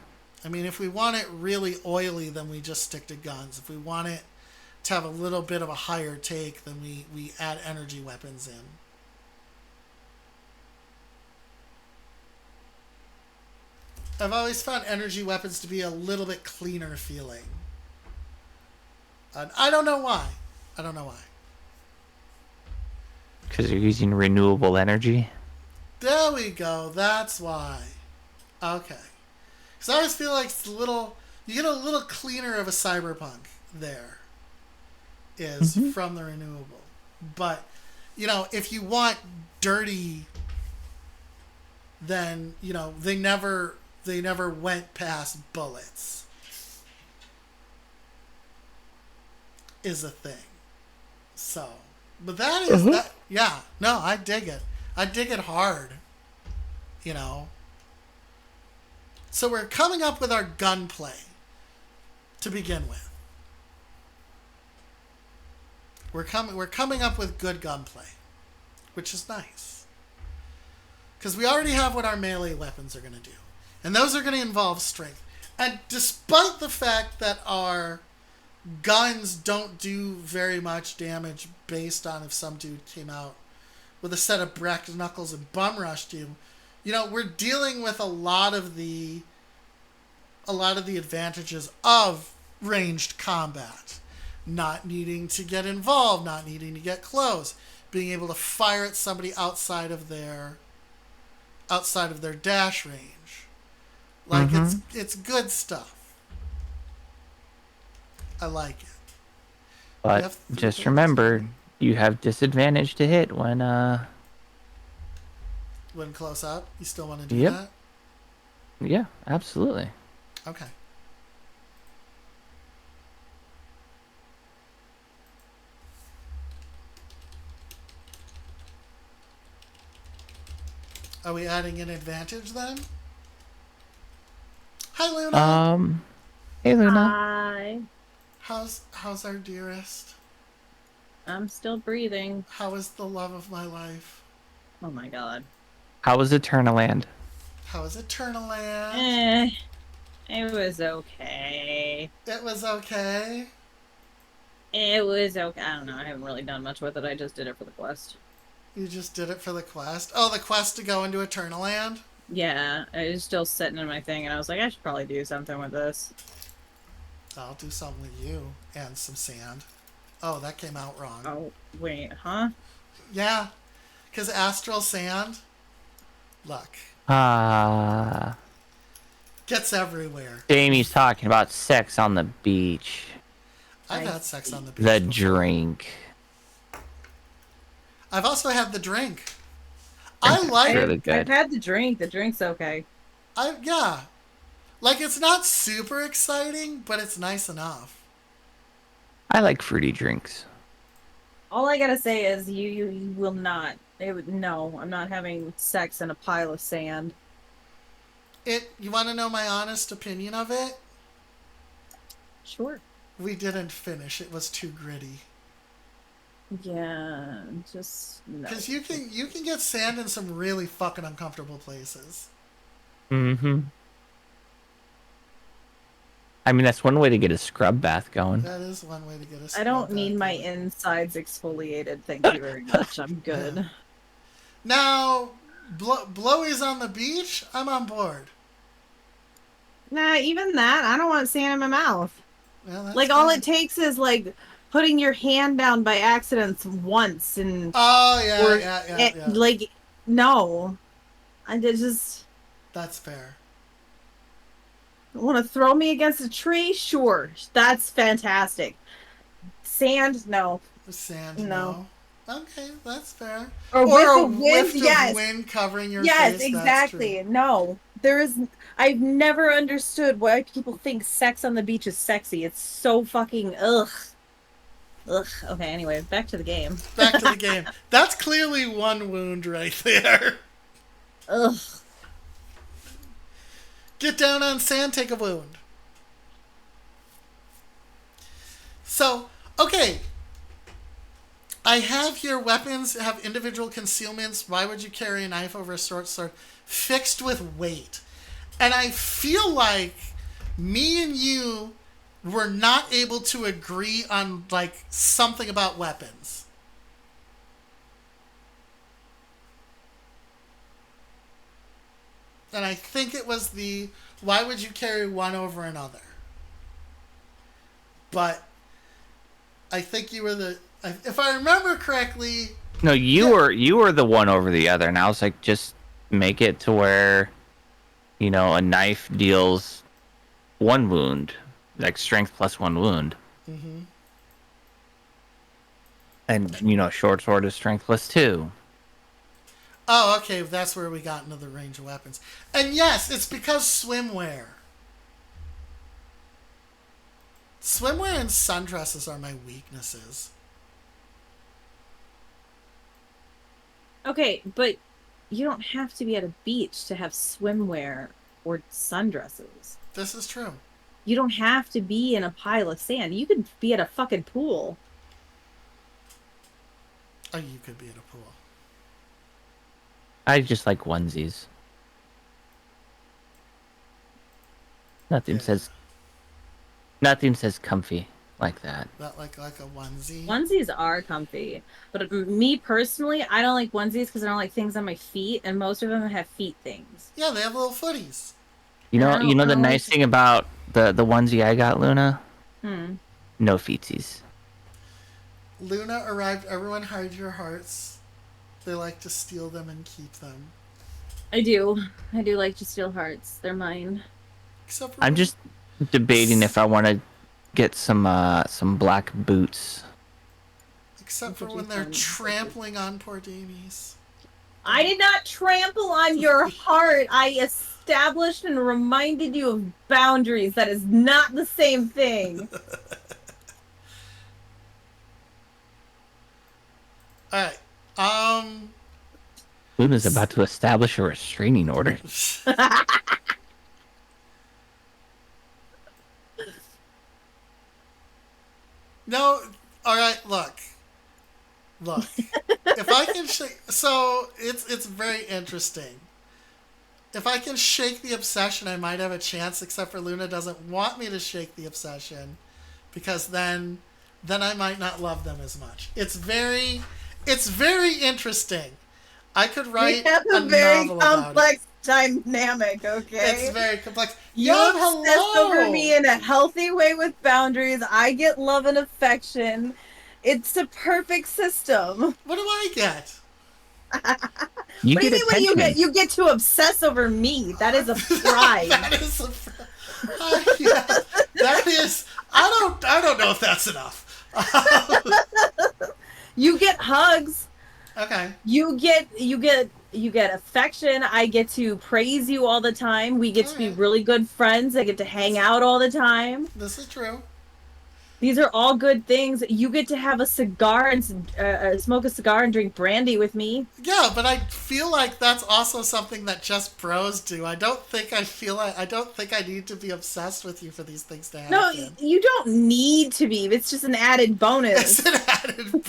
I mean, if we want it really oily, then we just stick to guns. If we want it to have a little bit of a higher take, then we add energy weapons in. I've always found energy weapons to be a little bit cleaner feeling. And I don't know why.
Because you're using renewable energy.
There we go. That's why. Okay. Because I always feel like it's you get a little cleaner of a cyberpunk there is from the renewable. But, if you want dirty, then, they never went past bullets. Is a thing. So, but that is that. Yeah, no, I dig it. I dig it hard. So we're coming up with our gunplay to begin with. We're coming up with good gunplay, which is nice. Because we already have what our melee weapons are going to do. And those are going to involve strength. And despite the fact that our guns don't do very much damage based on if some dude came out with a set of brass knuckles and bum rushed you, we're dealing with a lot of the advantages of ranged combat. Not needing to get involved, not needing to get close, being able to fire at somebody outside of their dash range. Like it's good stuff. I like it.
But just remember, you have disadvantage to hit when
close up. You still want to do
Yep.
that?
Yeah, absolutely.
Okay. Are we adding an advantage then? Hi, Luna.
Hey, Luna.
Hi.
How's our dearest?
I'm still breathing.
How is the love of my life?
Oh my god.
How was Eternaland?
How is Eternaland?
It was okay.
It was okay.
It was okay. I don't know. I haven't really done much with it. I just did it for the quest.
You just did it for the quest? Oh, the quest to go into Eternaland?
Yeah, it was still sitting in my thing, and I was like, I should probably do something with this.
I'll do something with you and some sand. Oh, that came out wrong.
Oh, wait, huh?
Yeah, because astral sand, look,
Ah,
gets everywhere.
Jamie's talking about sex on the beach.
I've
I
had sex on the beach.
The
before.
drink.
I've also had the drink. I like.
Really good.
I've had the drink. The drink's okay.
Yeah, like it's not super exciting, but it's nice enough.
I like fruity drinks.
All I gotta say is you will not. No, I'm not having sex in a pile of sand.
You want to know my honest opinion of it?
Sure.
We didn't finish. It was too gritty.
Yeah, just no.
Because you can get sand in some really fucking uncomfortable places.
Mm-hmm. I mean, that's one way to get a scrub bath going.
That is one way to get a.
I don't
scrub
need
back
my
going.
insides exfoliated. Thank you very much. I'm good.
Now, blowies on the beach. I'm on board.
Nah, even that. I don't want sand in my mouth.
Well, that's
Like all
fine.
it takes is like putting your hand down by accident once and
Oh yeah,
or
yeah.
like no. I just
That's fair.
want to throw me against a tree. Sure, that's fantastic. Sand, no.
Sand,
No.
no. Okay, that's fair.
Or
Or
with
a
the wind,
whiff
yes.
of wind covering your
Yes,
face. that's
exactly.
true.
No, there is. I've never understood why people think sex on the beach is sexy. It's so fucking ugh. Ugh. Okay. Anyway, back to the game.
Back to the game. That's clearly one wound right there.
Ugh.
Get down on sand, take a wound. So, okay. I have here weapons have individual concealments. Why would you carry a knife over a short sword? Fixed with weight. And I feel like me and you were not able to agree on like something about weapons. And I think it was why would you carry one over another? But I think you were if I remember correctly.
No, you were the one over the other, and I was like, just make it to where, a knife deals one wound, like strength plus one wound.
Mm-hmm.
And short sword is strength plus two.
Oh, okay, that's where we got into the range of weapons. And yes, it's because swimwear. Swimwear and sundresses are my weaknesses.
Okay, but you don't have to be at a beach to have swimwear or sundresses.
This is true.
You don't have to be in a pile of sand. You could be at a fucking pool.
Oh, you could be at a pool.
I just like onesies. Nothing says comfy like that.
Not like a onesie.
Onesies are comfy, but me personally, I don't like onesies because I don't like things on my feet, and most of them have feet things.
Yeah, they have little footies.
You
I
know
don't
the
like
nice thing about the onesie I got, Luna? No feetsies.
Luna arrived. Everyone hide your hearts. They like to steal them and keep them.
I do like to steal hearts. They're mine.
Except for
I'm just debating if I want to get some black boots.
Except for
That's what
when
you
they're
said.
trampling on poor Damies.
I did not trample on your heart. I established and reminded you of boundaries. That is not the same thing.
Alright.
Luna's about to establish a restraining order.
No, alright, look. If I can shake... So, it's very interesting. If I can shake the obsession, I might have a chance, except for Luna doesn't want me to shake the obsession. Because then I might not love them as much. It's very interesting. I could write
We have
a
a very
novel about it.
complex dynamic, okay?
It's very complex.
You're
Yum,
obsessed
hello.
over me in a healthy way with boundaries. I get love and affection. It's a perfect system.
What do I get?
You
What do
get
you mean when you
attention.
get to obsess over me? That is a pride.
That is a. Yeah, that is. I don't know if that's enough.
You get hugs.
Okay.
You get affection. I get to praise you all the time. We get to be
Alright.
really good friends. I get to hang out all the time.
This is true.
These are all good things. You get to have a cigar and smoke a cigar and drink brandy with me.
Yeah, but I feel like that's also something that just bros do. I don't think I need to be obsessed with you for these things to
No,
happen.
you don't need to be. It's just an added bonus.
It's an added.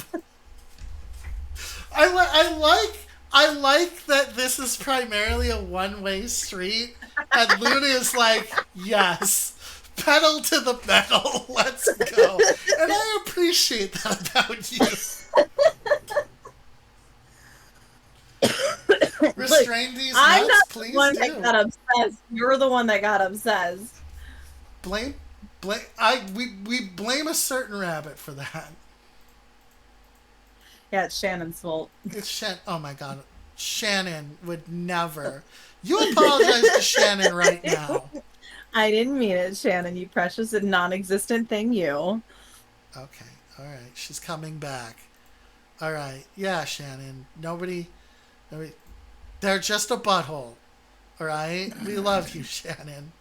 I like that this is primarily a one-way street, and Luna is like, yes, pedal to the metal, let's go, and I appreciate that about you. Restrain these
I'm
nuts,
not
please
the one
do.
that got obsessed. You're the one that got obsessed.
Blame. We blame a certain rabbit for that.
Yeah, it's Shannon's fault.
It's oh my god. Shannon would never. You apologize to Shannon right now.
I didn't mean it, Shannon. You precious and non-existent thing, you.
Okay. Alright. She's coming back. Alright. Yeah, Shannon. Nobody. They're just a butthole. Alright? We love you, Shannon.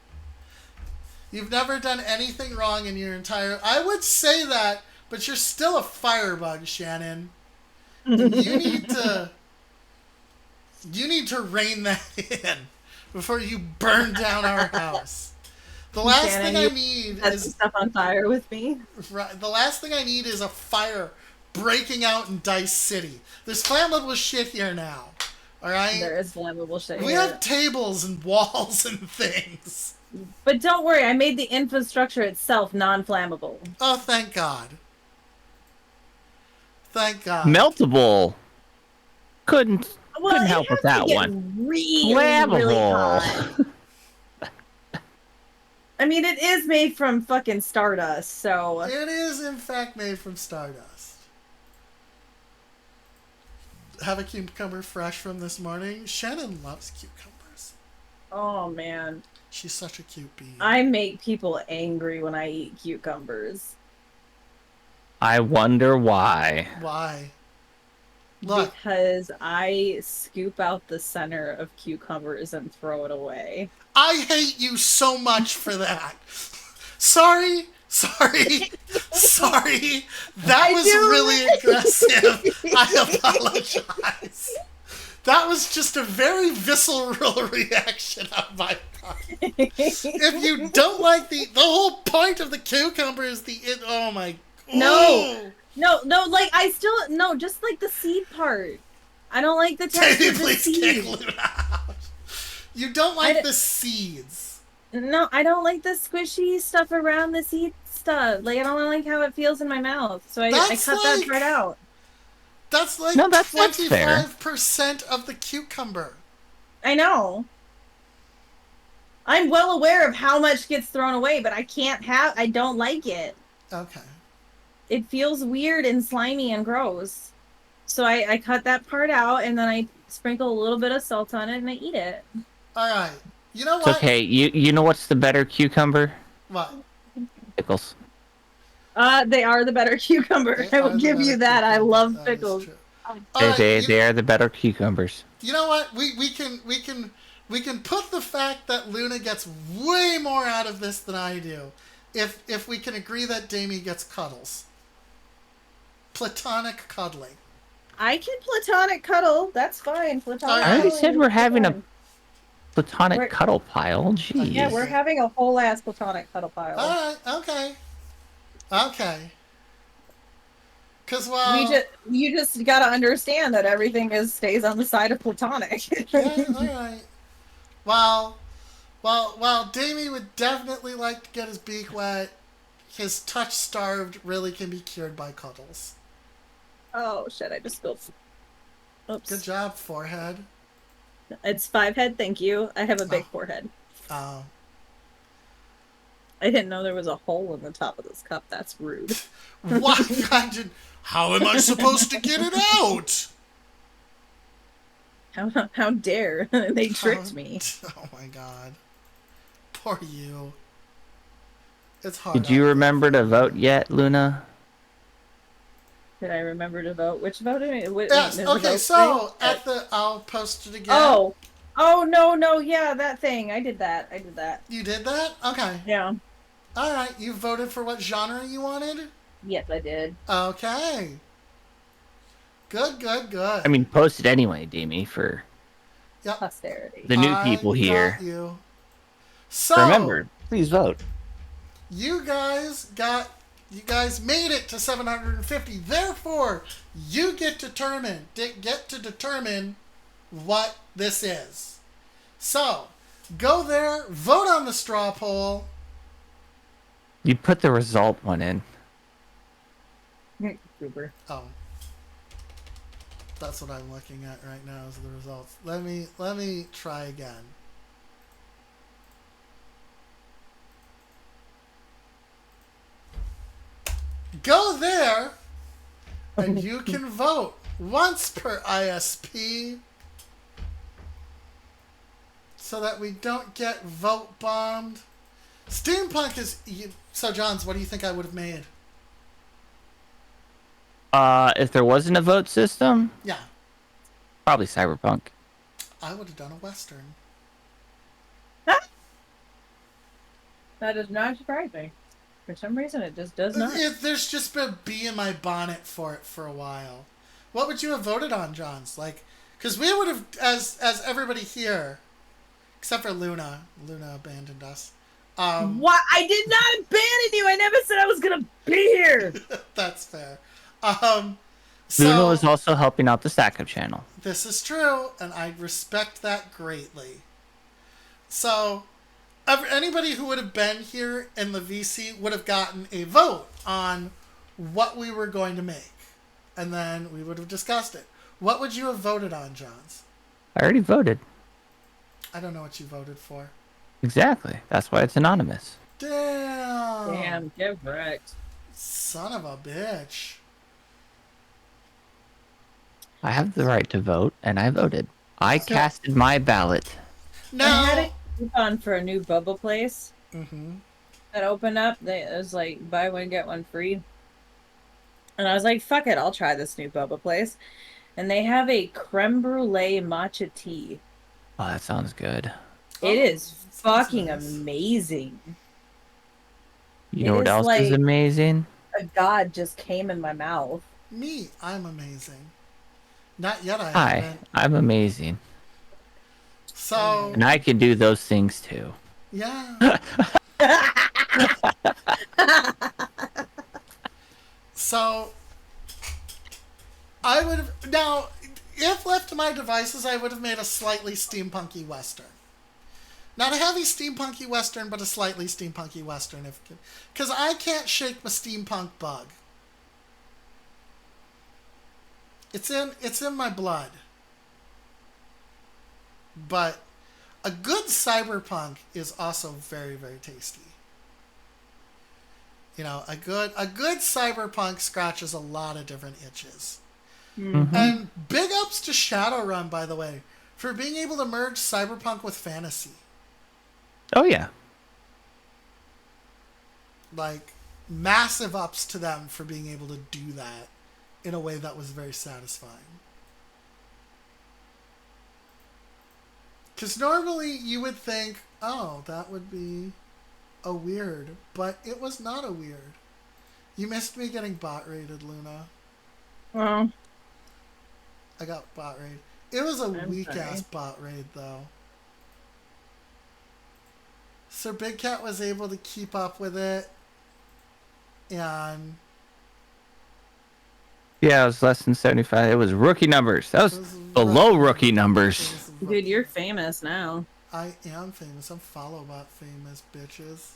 You've never done anything wrong in your entire. I would say that, but you're still a firebug, Shannon. And you need to rein that in before you burn down our house. The last
Shannon,
thing I
you
need
set
is
stuff on fire with me.
the last thing I need is a fire breaking out in Dice City. There's flammable shit here now. All right.
There is flammable shit
We
here.
have tables and walls and things.
But don't worry, I made the infrastructure itself non-flammable.
Oh, thank God. Thank God.
Meltable. Couldn't
Well,
help
it
with
has
that
to get
one.
Really, really
Flammable.
hot. I mean, it is made from fucking stardust, so
It is, in fact, made from stardust. Have a cucumber fresh from this morning. Shannon loves cucumbers.
oh man,
She's such a cute bee.
I make people angry when I eat cucumbers.
I wonder why.
Why? Look,
Because I scoop out the center of cucumbers and throw it away.
I hate you so much for that. Sorry. That was
do.
really aggressive. I apologize. That was just a very visceral reaction on my part. If you don't like the whole point of the cucumber is oh my.
No. No, like just like the seed part. I don't like the texture
Baby,
of the
please kick
seed.
Luna out. You don't like the seeds.
No, I don't like the squishy stuff around the seed stuff. Like I don't like how it feels in my mouth. So I
That's
cut that
like-
part out.
That's like
No, that's fair.
25% of the cucumber.
I know. I'm well aware of how much gets thrown away, but I don't like it.
Okay.
It feels weird and slimy and gross. So I cut that part out and then I sprinkle a little bit of salt on it and I eat it.
All right. You know
It's
what?
okay. You know what's the better cucumber?
What?
Pickles.
They are the better cucumber.
They
I
are
will
the
give you
better
that. I
cucumber.
love
That is
pickles.
true. All right,
They are the better cucumbers.
You know what? We can put the fact that Luna gets way more out of this than I do, if we can agree that Damie gets cuddles. Platonic cuddling.
I can platonic cuddle. That's fine. Platonic.
I already
cuddling
said
is
we're having a
fine.
Platonic
We're-
cuddle pile. Jeez.
Yeah, we're having a whole ass platonic cuddle pile.
All right. Okay. Because
You just gotta understand that everything stays on the side of platonic.
Yeah, all right. While Damie would definitely like to get his beak wet, his touch-starved really can be cured by cuddles.
Oh shit! I just spilled. Oops.
Good job, forehead.
It's 5 head, thank you. I have a big
Oh.
forehead.
Oh.
I didn't know there was a hole in the top of this cup. That's rude.
What? How am I supposed to get it out?
How dare they tricked
How-
me?
Oh my god. Poor you. It's hard.
Did you
out there
remember
for
to
you.
vote yet, Luna?
Did I remember to vote? Which vote?
Yes.
There's a
Okay.
vote
So
thing?
I'll post it again.
Oh no, yeah, that thing. I did that.
You did that? Okay.
Yeah.
All right. You voted for what genre you wanted?
Yes, I did.
Okay. Good. Good. Good.
I mean, post it anyway, Demi, for
Yep.
Posterity.
the new
I
people
got
here.
you. So
Remember, please vote.
you guys made it to 750. Therefore, you get to determine what this is. So, go there, vote on the straw poll.
You put the result one in.
Goober.
Oh. That's what I'm looking at right now is the results. Let me try again. Go there and you can vote once per ISP so that we don't get vote bombed. Steampunk is... So, Johns, what do you think I would have made?
If there wasn't a vote system,
Yeah,
probably Cyberpunk.
I would have done a Western.
That does not surprise me. For some reason, it just does not.
There's just been a bee in my bonnet for it for a while. What would you have voted on, Johns? Like, because we would have, as everybody here, except for Luna. Luna abandoned us.
What? I did not abandon you. I never said I was gonna be here.
That's fair.
Luna
So
was also helping out the Stack Up channel.
this is true, and I respect that greatly. So anybody who would have been here in the VC would have gotten a vote on what we were going to make, and then we would have discussed it. What would you have voted on, Johns?
I already voted.
I don't know what you voted for.
Exactly. That's why it's anonymous.
Damn.
Damn, get wrecked.
Son of a bitch.
I have the right to vote, and I voted. I casted my ballot.
No.
I had a coupon for a new Bubba place
Mm-hmm.
that opened up. It was like buy one get one free, and I was like, "Fuck it, I'll try this new Bubba place." And they have a creme brulee matcha tea.
Oh, that sounds good.
It is
sounds
fucking
nice.
amazing.
You
It
know what
is
else is
like-
amazing?
A god just came in my mouth.
Me, I'm amazing. Not yet, I
Hi,
haven't.
I'm amazing.
So,
And I can do those things too.
yeah. So, I would have... Now, if left to my devices, I would have made a slightly steampunky Western. Not a heavy steampunky Western, but a slightly steampunky Western. Because I can't shake my steampunk bug. It's in my blood. But a good cyberpunk is also very, very tasty. You know, a good cyberpunk scratches a lot of different itches.
Mhm.
And big ups to Shadowrun, by the way, for being able to merge cyberpunk with fantasy.
Oh yeah.
Like, massive ups to them for being able to do that in a way that was very satisfying. Because normally you would think, oh, that would be a weird, but it was not a weird. You missed me getting bot raided, Luna.
Well,
I got bot raid. It was a
I'm
weak
sorry.
ass bot raid though. Sir Big Cat was able to keep up with it, and
Yeah, it was less than 75. It was rookie numbers. That was
it was
below
rough.
rookie
It
numbers.
was
dude,
rough.
you're famous now.
I am famous. I'm followbot famous, bitches.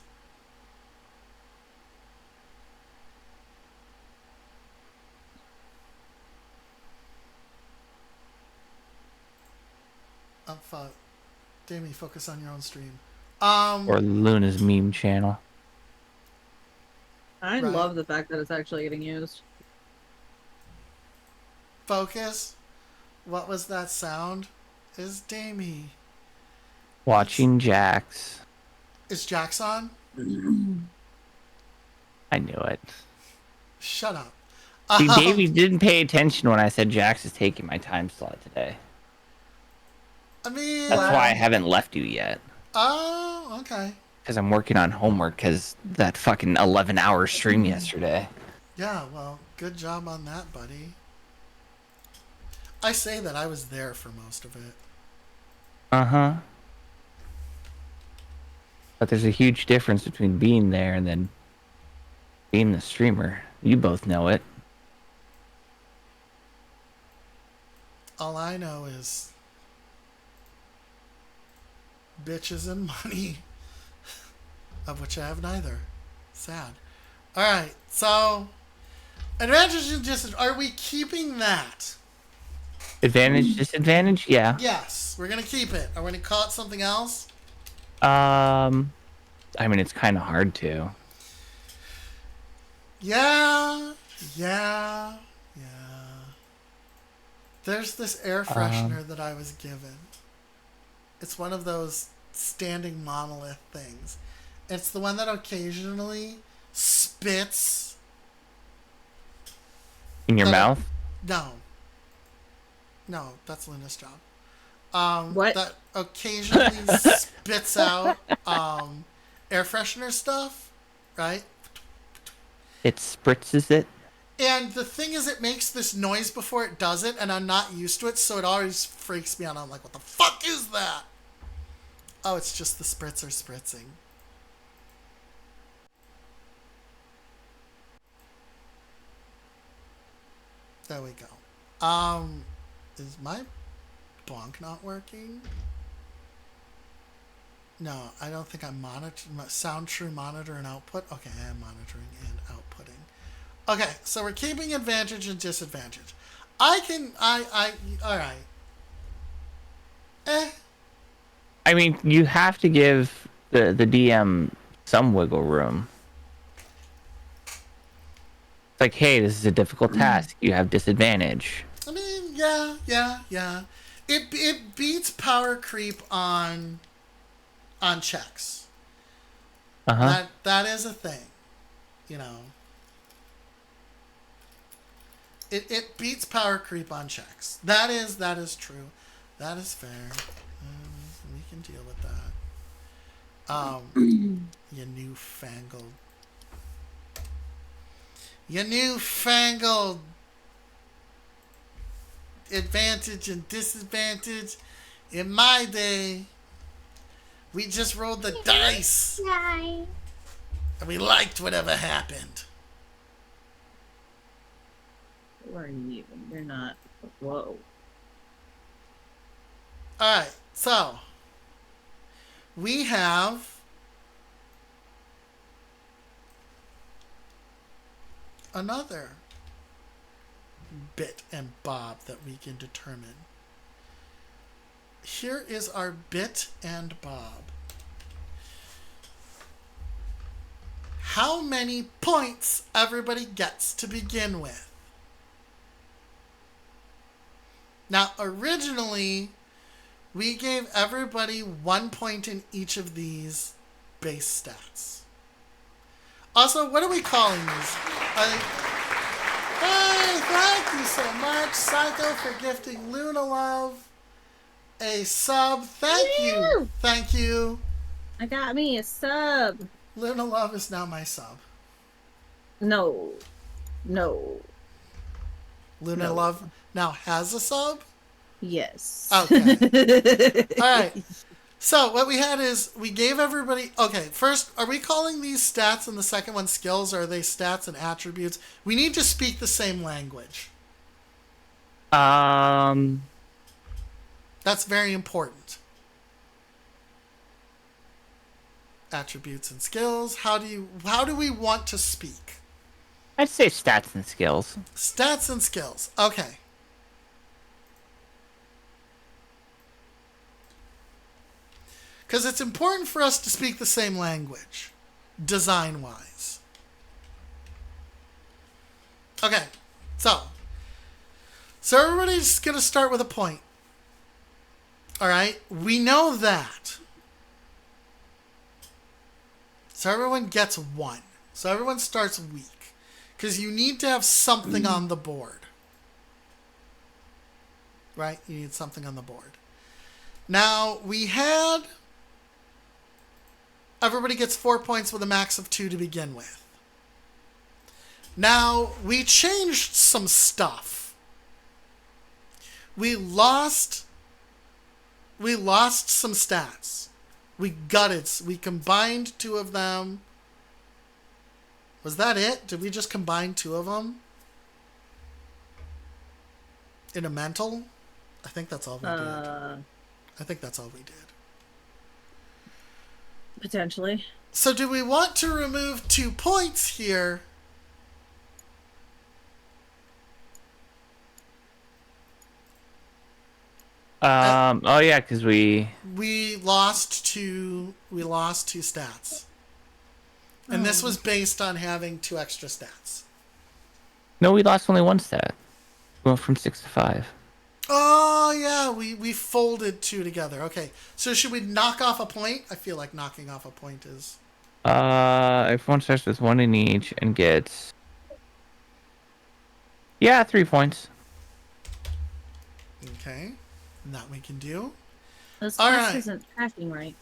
Fuck. Damie, focus on your own stream.
Or Luna's meme channel.
I
Right.
love the fact that it's actually getting used.
Focus. What was that sound? Is Damie.
Watching Jax.
Is Jax on?
I knew it.
Shut up.
See, Davey didn't pay attention when I said Jax is taking my time slot today.
I mean...
That's why I haven't left you yet.
Oh, okay.
Because I'm working on homework because that fucking 11-hour stream yesterday.
Yeah, well, good job on that, buddy. I say that I was there for most of it.
Uh-huh. But there's a huge difference between being there and then being the streamer. You both know it.
All I know is bitches and money, of which I have neither. Sad. All right, so advantage and disadvantage. Are we keeping that?
Advantage, disadvantage? Yeah.
Yes, we're gonna keep it. Are we gonna call it something else?
I mean, it's kind of hard to.
Yeah. There's this air freshener that I was given. It's one of those standing monolith things. It's the one that occasionally spits.
In your mouth?
No, that's Luna's job.
What?
That occasionally spits out air freshener stuff, right?
It spritzes it?
And the thing is, it makes this noise before it does it, and I'm not used to it, so it always freaks me out. I'm like, what the fuck is that? Oh, it's just the spritzer spritzing. There we go. Is my bonk not working? No, I don't think I'm monitoring. Soundtrue monitor and output. Okay, I am monitoring and outputting. Okay, so we're keeping advantage and disadvantage. All right.
I mean, you have to give the DM some wiggle room. It's like, hey, this is a difficult task. You have disadvantage.
I mean, yeah. It beats power creep on checks.
Uh-huh.
That is a thing, you know. It beats power creep on checks. That is true. That is fair. We can deal with that. You newfangled advantage and disadvantage. In my day, we just rolled the dice. And we liked whatever happened.
Where are you even? You're not. Whoa.
Alright, so we have another bit and bob that we can determine. Here is our bit and bob. How many points everybody gets to begin with? Now, originally, we gave everybody 1 point in each of these base stats. Also, what are we calling these? Hey, thank you so much, Psycho, for gifting Luna Love a sub. Thank you. Thank you.
I got me a sub.
Luna Love is now my sub.
No.
Luna
No.
Love now has a sub?
Yes.
Okay. All right. So what we had is we gave everybody... Okay, first, are we calling these stats and the second one skills, or are they stats and attributes? We need to speak the same language. That's very important. Attributes and skills. How do we want to speak?
I'd say stats and skills.
Stats and skills. Okay. Because it's important for us to speak the same language, design-wise. Okay, so everybody's going to start with a point. All right, we know that. So everyone gets 1. So everyone starts weak. Because you need to have something on the board. Right? You need something on the board. Now, we had... Everybody gets 4 points with a max of 2 to begin with. Now, we changed some stuff. We lost some stats. We gutted. We combined 2 of them. Was that it? Did we just combine 2 of them? In a mental? I think that's all we did. I think that's all we did.
Potentially.
So do we want to remove 2 points here?
Oh yeah, because we
lost 2 stats. And this was based on having 2 extra stats.
we lost only 1 stat. We went from 6 to 5.
Oh, yeah, we folded 2 together. Okay, so should we knock off a point? I feel like knocking off a point is...
Everyone starts with 1 in each and gets... Yeah, 3 points.
Okay, that we can do.
This
All
quest
right.
isn't tracking right.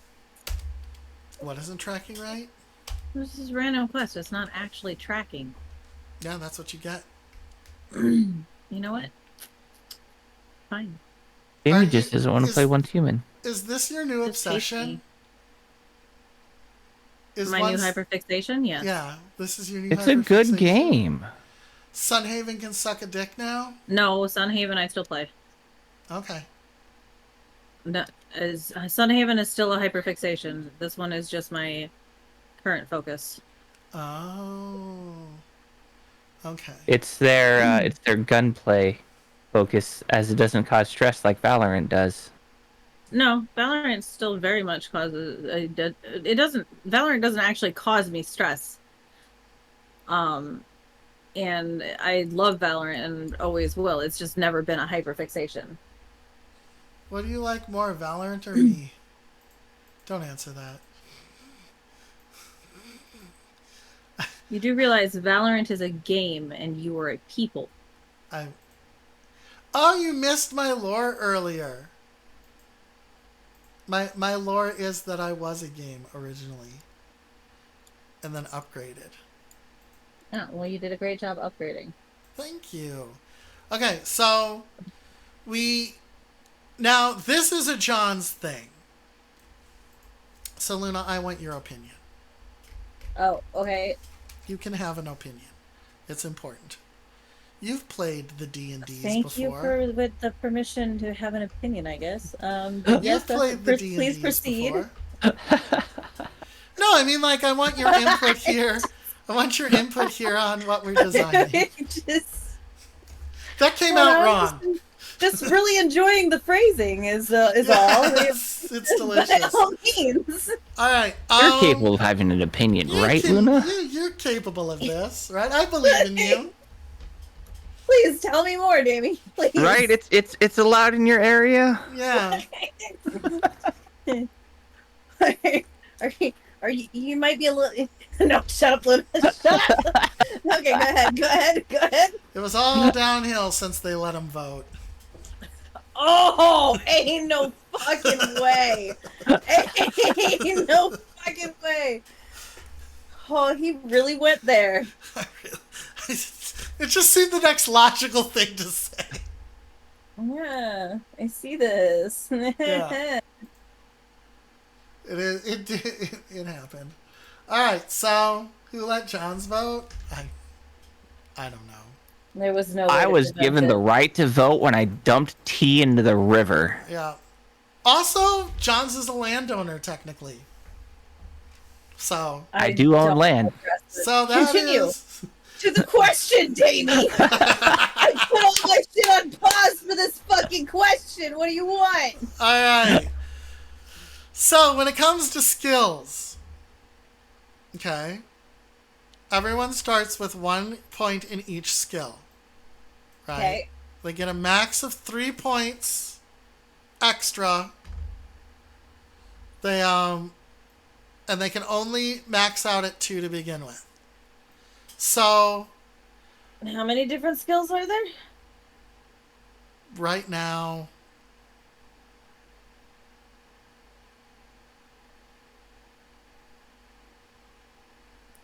What isn't tracking right?
This is random quest. It's not actually tracking.
Yeah, that's what you get.
You know what? Fine.
Jamie
Are
just
you-
doesn't want to
is-
play Once Human.
Is this your new
Just taste
obsession?
me.
Is
My
once-
new hyperfixation? Yes.
Yeah, this is your new
It's a good
hyperfixation?
game.
Sunhaven can suck a dick now?
No, Sunhaven I still play.
Okay.
No, Sunhaven is still a hyperfixation. This one is just my current focus.
Oh. Okay.
It's their gunplay focus, as it doesn't cause stress like Valorant does.
No, Valorant still very much causes. It doesn't. Valorant doesn't actually cause me stress. And I love Valorant and always will. It's just never been a hyperfixation.
What do you like more, Valorant or me? Don't answer that.
You do realize Valorant is a game and you are a people.
Oh, you missed my lore earlier. My lore is that I was a game originally. And then upgraded.
Oh, well, you did a great job upgrading.
Thank you. Okay, so now this is a John's thing. So Luna, I want your opinion.
Oh, okay.
You can have an opinion. It's important. You've played the D&Ds
Thank
before.
you for with the permission to have an opinion, I guess.
You've
Yes,
played the
please
D&Ds
proceed.
before. No, I mean, like, I want your input here. I want your input here on what we're designing.
Just,
That came out wrong.
just really enjoying the phrasing is all.
Yes, it's
By
delicious.
all means.
All right.
You're capable of having an opinion, right, Luna?
You're capable of this, right? I believe in you.
Please tell me more, Damie. Please.
Right? It's allowed in your area.
Yeah.
Are you? You might be a little. No, shut up, Luna. Shut up. Okay, go ahead.
It was all downhill since they let him vote.
Oh, ain't no fucking way. Ain't no fucking way. Oh, he really went there.
It just seemed the next logical thing to say.
Yeah, I see this.
Yeah. It happened. All right, so who let John's vote? I don't know.
There was no way
I
to
was
prevent
given
it.
the right to vote when I dumped tea into the river.
Yeah. Also, John's is a landowner technically. So
I do own
don't
land.
address it.
that
Continue.
is.
To the question, Damie. I put all my shit on pause for this fucking question. What do you want?
All right. So when it comes to skills, okay, everyone starts with 1 point in each skill, right?
Okay.
They get a max of 3 points extra. And they can only max out at 2 to begin with. So
How many different skills are there?
right now,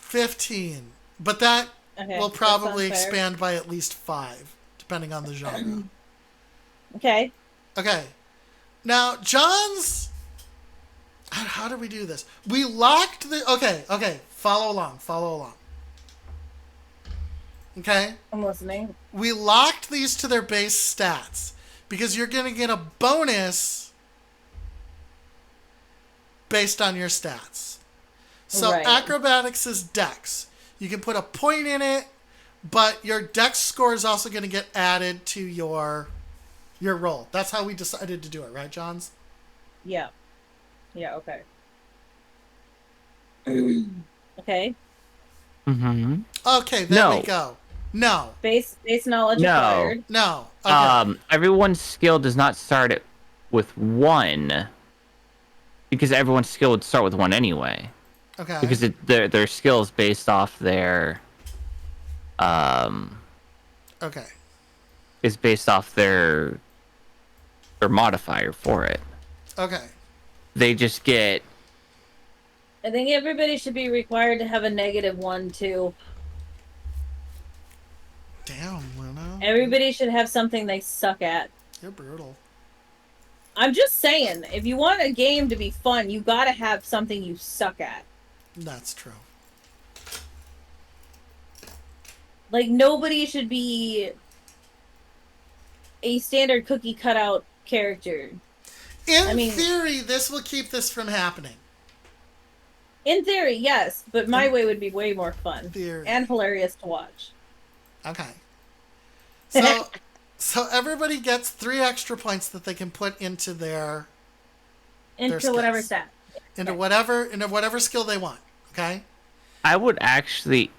$15, but that
Okay.
will
that
probably
sounds fair.
expand by at least 5, depending on the genre.
Okay.
Okay. Now, John's. How do we do this? We locked the. Okay. Follow along. Okay?
I'm listening.
We locked these to their base stats because you're going to get a bonus based on your stats. So
Right.
acrobatics is dex. You can put a point in it, but your dex score is also going to get added to your roll. That's how we decided to do it, right, Johns?
Yeah. Yeah, okay. Okay.
Mm-hmm.
Okay, there
No.
we go. No.
Base knowledge
No.
acquired.
No. Okay.
Everyone's skill does not start with 1, because everyone's skill would start with 1 anyway.
Okay.
Because their skill is based off their
Okay.
is based off their modifier for it.
Okay.
They just get
I think everybody should be required to have a -1 too.
Damn, Luna.
Everybody should have something they suck at.
You're brutal.
I'm just saying, if you want a game to be fun, you gotta have something you suck at.
That's true.
Like, nobody should be a standard cookie cutout character.
In theory, this will keep this from happening.
In theory, yes, but my way would be way more fun
Theory.
and hilarious to watch.
Okay. So everybody gets 3 extra points that they can put into their
Into whatever
skills.
stat.
into whatever skill they want. Okay.
I would actually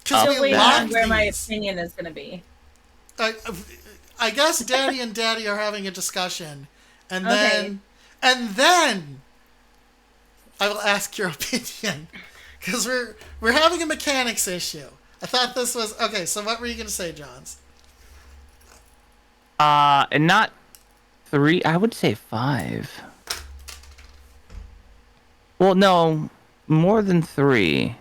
Because
Still
we
waiting on
locked
where my
these.
opinion is gonna be.
I guess Daddy and Daddy are having a discussion, and
Okay.
then I will ask your opinion because we're having a mechanics issue. I thought this was okay. So what were you gonna say, Johns?
and not 3, I would say 5. Well, no, more than 3.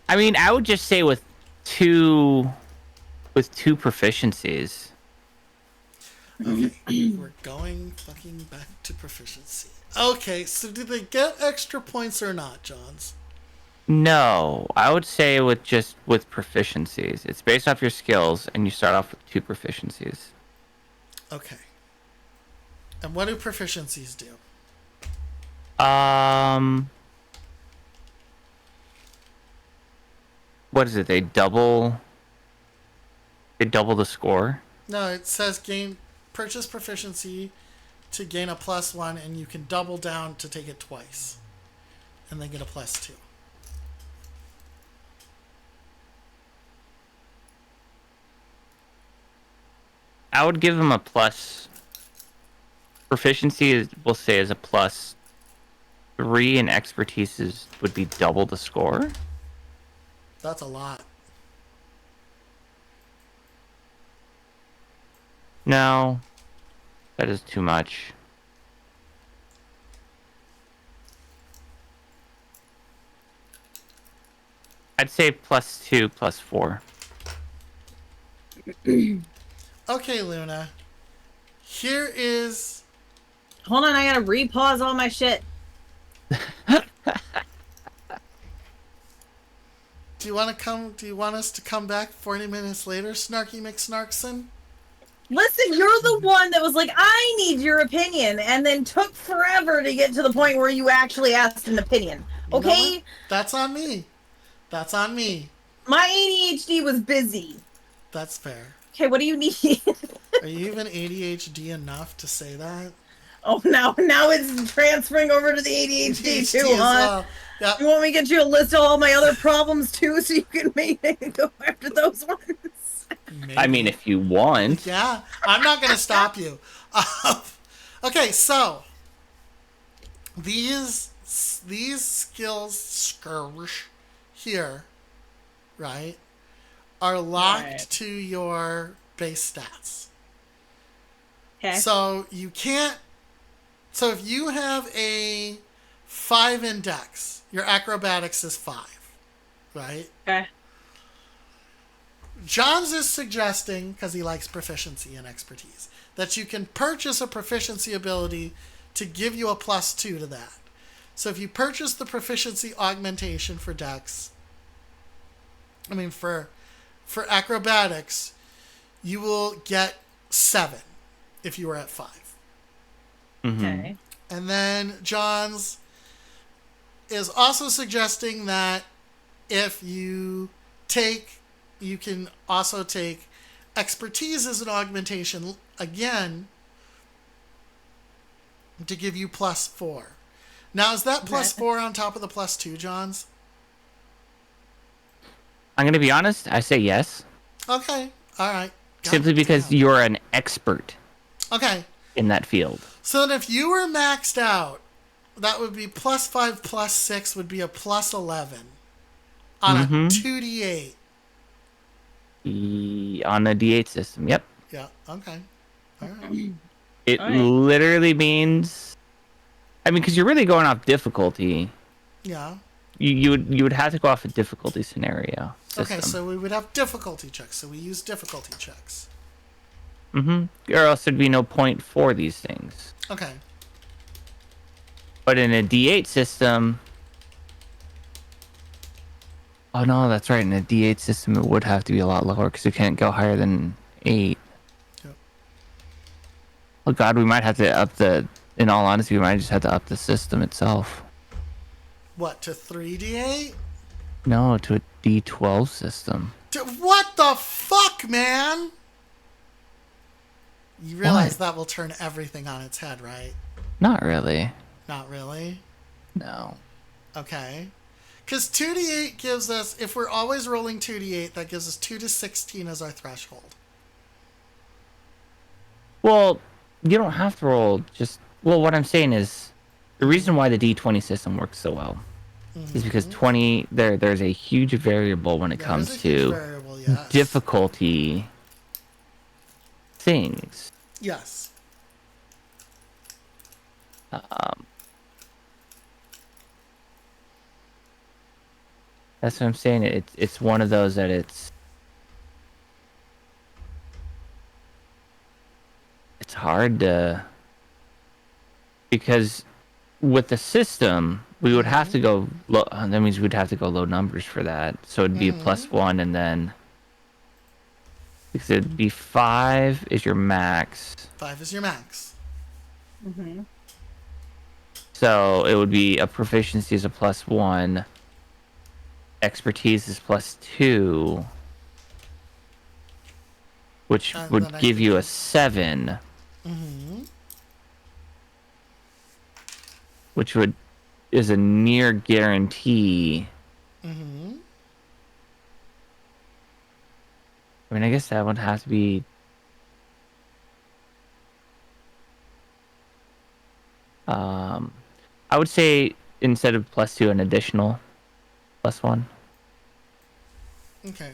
I mean, I would just say with two proficiencies.
Okay, we're going fucking back to proficiency. Okay, so do they get extra points or not, Johns?
No, I would say with proficiencies. It's based off your skills, and you start off with 2 proficiencies.
Okay. And what do proficiencies do?
What is it? They double the score.
No, it says purchase proficiency to gain a +1, and you can double down to take it twice, and then get a +2.
I would give them a plus. Proficiency we'll say is a +3, and expertise would be double the score.
That's a lot.
No, that is too much. I'd say +2, +4.
Okay, Luna. Here is.
Hold on, I gotta repause all my shit.
Do you want us to come back 40 minutes later, Snarky McSnarkson?
Listen, you're the one that was like, I need your opinion, and then took forever to get to the point where you actually asked an opinion.
You know
Okay?
what? That's on me. That's on me.
My ADHD was busy.
That's fair.
Okay, what do you need?
Are you even ADHD enough to say that?
Oh, now it's transferring over to the ADHD too,
as
huh?
well. Yep.
You want me to get you a list of all my other problems too, so you can maybe go after those ones?
I mean, if you want.
Yeah, I'm not going to stop you. Okay, so these skills here, right, are locked
Right.
to your base stats.
Okay.
So you can't. So if you have a 5 in dex, your acrobatics is 5, right?
Okay.
Johns is suggesting, because he likes proficiency and expertise, that you can purchase a proficiency ability to give you a +2 to that. So if you purchase the proficiency augmentation for dex, for acrobatics, you will get 7 if you were at 5.
Okay.
And then Johns is also suggesting that if you can also take expertise as an augmentation again to give you +4. Now, is that +4 on top of the +2, Johns?
I'm going to be honest. I say yes.
Okay. All right.
Simply because you're an expert
Okay.
in that field.
So then if you were maxed out, that would be +5 +6 would be a +11 on a 2d8.
On a D8 system, yep.
Yeah, okay. All right.
It
All right.
literally means, I mean, because you're really going off difficulty.
Yeah.
You would have to go off a difficulty scenario system.
Okay, so we would have difficulty checks. So we use difficulty checks.
Or else there'd be no point for these things.
Okay.
But in a D8 system, oh no, that's right. In a D8 system, it would have to be a lot lower because it can't go higher than 8.
Yep.
Oh god, we might have to up the. In all honesty, we might just have to up the system itself.
What, to 3d8?
No, to a D12 system.
What the fuck, man? You realize
What?
that will turn everything on its head, right?
Not really.
Not really.
No.
Okay. Because 2d8 gives us, if we're always rolling 2d8, that gives us 2 to 16 as our threshold.
Well, you don't have to roll just. Well, what I'm saying is, the reason why the D20 system works so well is because 20 there's a huge variable when it
Yeah,
comes
there's a huge
to
variable, yes.
difficulty things.
Yes.
That's what I'm saying. It's one of those that it's hard to, because with the system we would have to go low. That means we'd have to go low numbers for that. So it'd be a +1, and then because it'd be 5 is your max.
5 is your max.
So it would be a proficiency is a +1. Expertise is +2, which
And
would
then I
give you a
think-
7, which is a near guarantee. I mean, I guess that would have to be. I would say instead of +2, an additional +1.
Okay.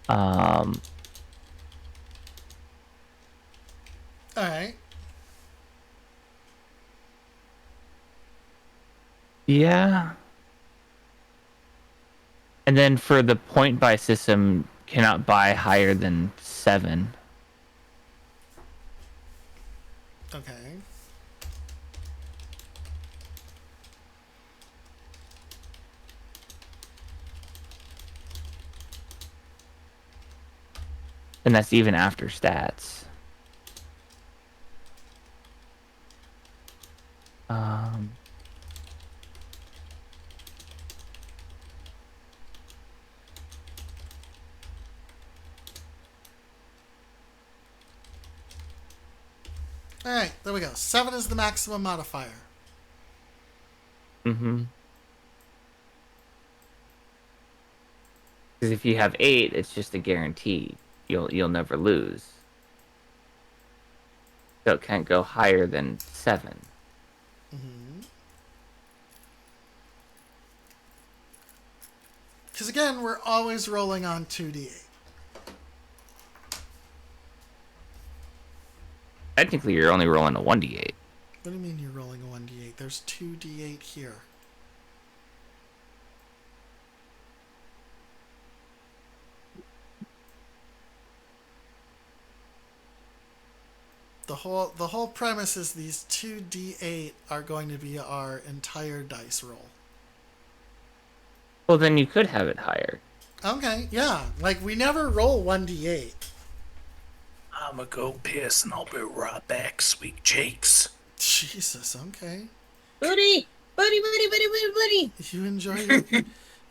All right.
Yeah. And then for the point buy system, cannot buy higher than 7.
Okay.
And that's even after stats. Um,
All right, there we go. 7 is the maximum modifier.
mm-hmm. Because if you have 8, it's just a guarantee. You'll never lose. So it can't go higher than 7.
Because again, we're always rolling on 2d8.
Technically, you're only rolling a 1d8.
What do you mean you're rolling a 1d8? There's 2d8 here. The whole premise is these 2d8 are going to be our entire dice roll.
Well, then you could have it higher.
Okay, yeah. Like, we never roll 1d8.
I'ma go piss and I'll be right back, sweet cheeks.
Jesus, okay.
Booty! Booty, booty, booty, booty, booty!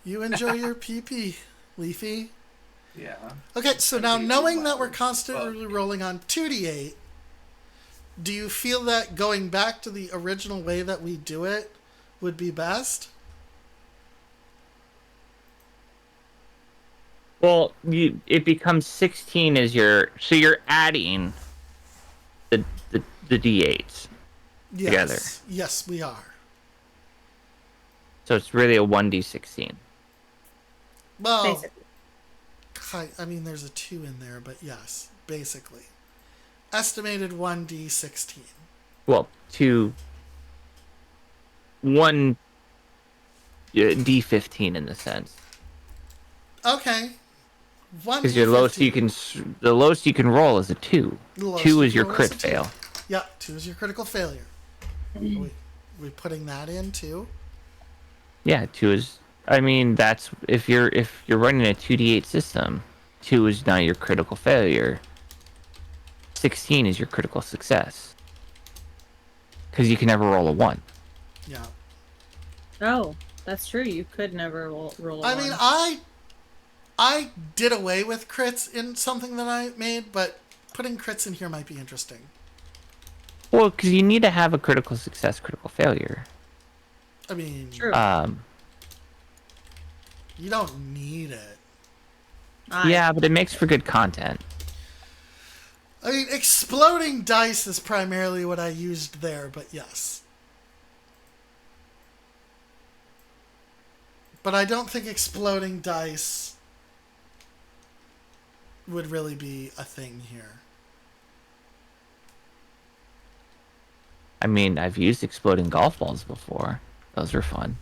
You enjoy your pee-pee, Leafy.
Yeah.
Okay, so now knowing that we're constantly rolling on 2d8, do you feel that going back to the original way that we do it would be best?
Well, it becomes 16 as so you're adding the d8s together.
Yes, we are.
So it's really a 1d16.
Well,
Basically.
I mean, there's a 2 in there, but yes, basically. Estimated 1d16.
Well, 1 d15 in the sense.
Okay.
Because the lowest you can roll is a 2.
The lowest
2
you
is
can
your
roll
crit
is a 2.
fail.
Yeah, 2 is your critical failure. We putting that in too?
Yeah, 2 is. I mean, that's if you're running a 2d8 system, 2 is not your critical failure. 16 is your critical success. Because you can never roll a 1.
Yeah.
Oh, that's true. You could never roll a
I
one.
mean, I did away with crits in something that I made, but putting crits in here might be interesting.
Well, because you need to have a critical success, critical failure.
I mean,
True.
you don't need it.
Yeah, but it makes for good content.
I mean, exploding dice is primarily what I used there, but yes. But I don't think exploding dice would really be a thing here.
I mean, I've used exploding golf balls before. Those are fun.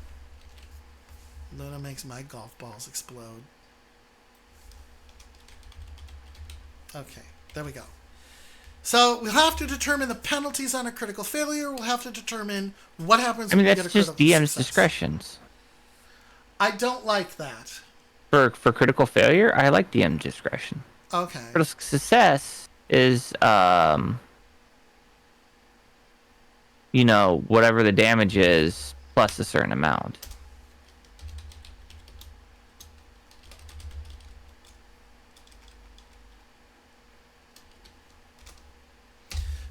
Luna makes my golf balls explode. Okay, there we go. So we'll have to determine the penalties on a critical failure. We'll have to determine what happens
I mean,
when we get a
that's just
critical
DM's
success.
discretions.
I don't like that.
For critical failure, I like DM discretion.
Okay.
Critical success is, whatever the damage is plus a certain amount.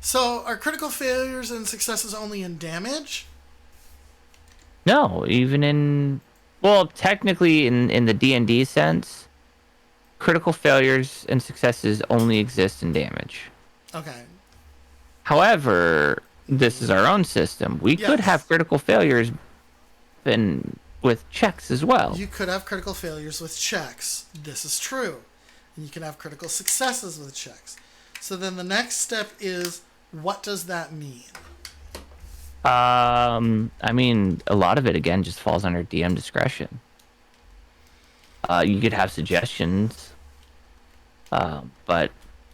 So are critical failures and successes only in damage?
No, even technically in the D&D sense, critical failures and successes only exist in damage.
Okay.
However, this is our own system. We could
Yes.
have critical failures with checks as well.
You could have critical failures with checks. This is true. And you can have critical successes with checks. So then the next step is, what does that mean?
I mean, a lot of it again just falls under DM discretion. You could have suggestions, but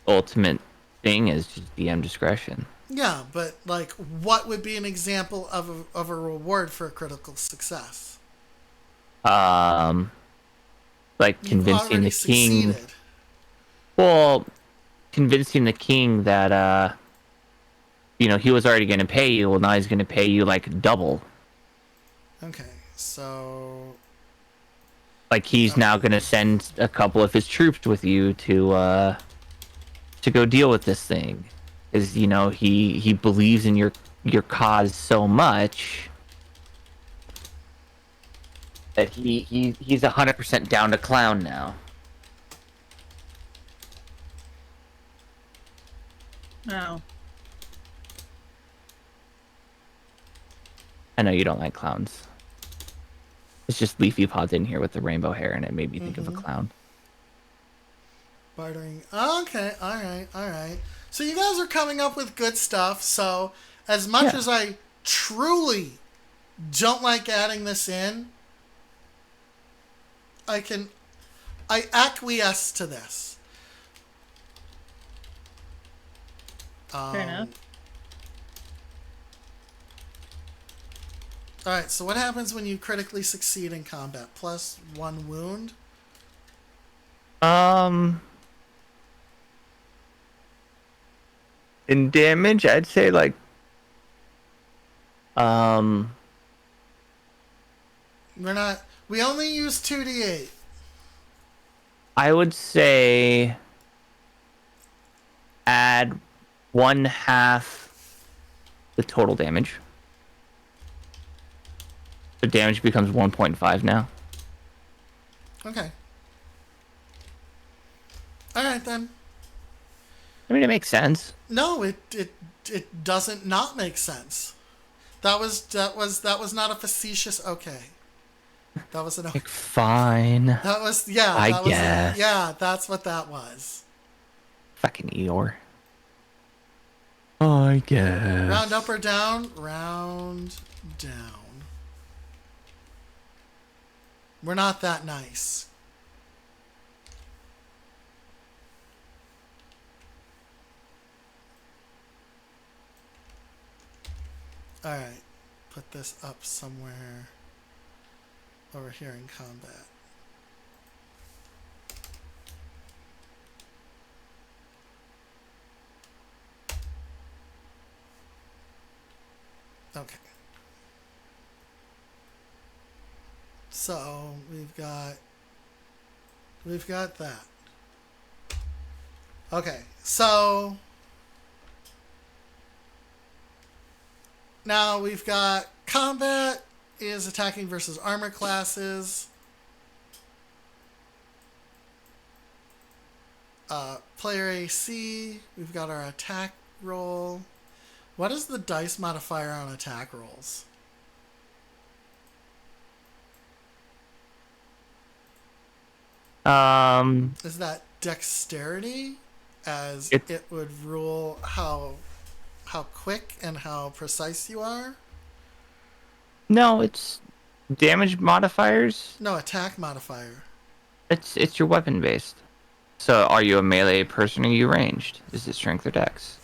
ultimate thing is just DM discretion.
Yeah, but like, what would be an example of a reward for a critical success?
Like
You've
convincing
already
the king.
succeeded.
Well, convincing the king that he was already going to pay you. Well, now he's going to pay you like double.
Okay, so
Like he's now going to send a couple of his troops with you to go deal with this thing, because he believes in your cause so much that he's 100% down to clown now.
Oh.
I know you don't like clowns. It's just Leafy popped in here with the rainbow hair, and it made me think of a clown.
bartering. Okay, all right. So you guys are coming up with good stuff. So as much as I truly don't like adding this in, I acquiesce to this.
Fair enough.
Alright, so what happens when you critically succeed in combat? Plus 1 wound?
In damage, I'd say like
We only use 2d8.
I would say add 1/2 the total damage. The damage becomes 1.5 now.
Okay. Alright then.
I mean, it makes sense.
No, it doesn't not make sense. That was not a facetious okay. That was an okay.
Like, fine.
That was
I guess.
That's what that was.
Fucking Eeyore. I guess.
Round up or down? Round down. We're not that nice. Alright. Put this up somewhere over here in combat. Okay. So we've got that. Okay, so now we've got combat is attacking versus armor classes. Player AC, we've got our attack roll. What is the dice modifier on attack rolls? Is that dexterity, as it would rule how quick and how precise you are?
No, it's damage modifiers.
No, attack modifier.
It's your weapon based. So, are you a melee person or are you ranged? Is it strength or dex?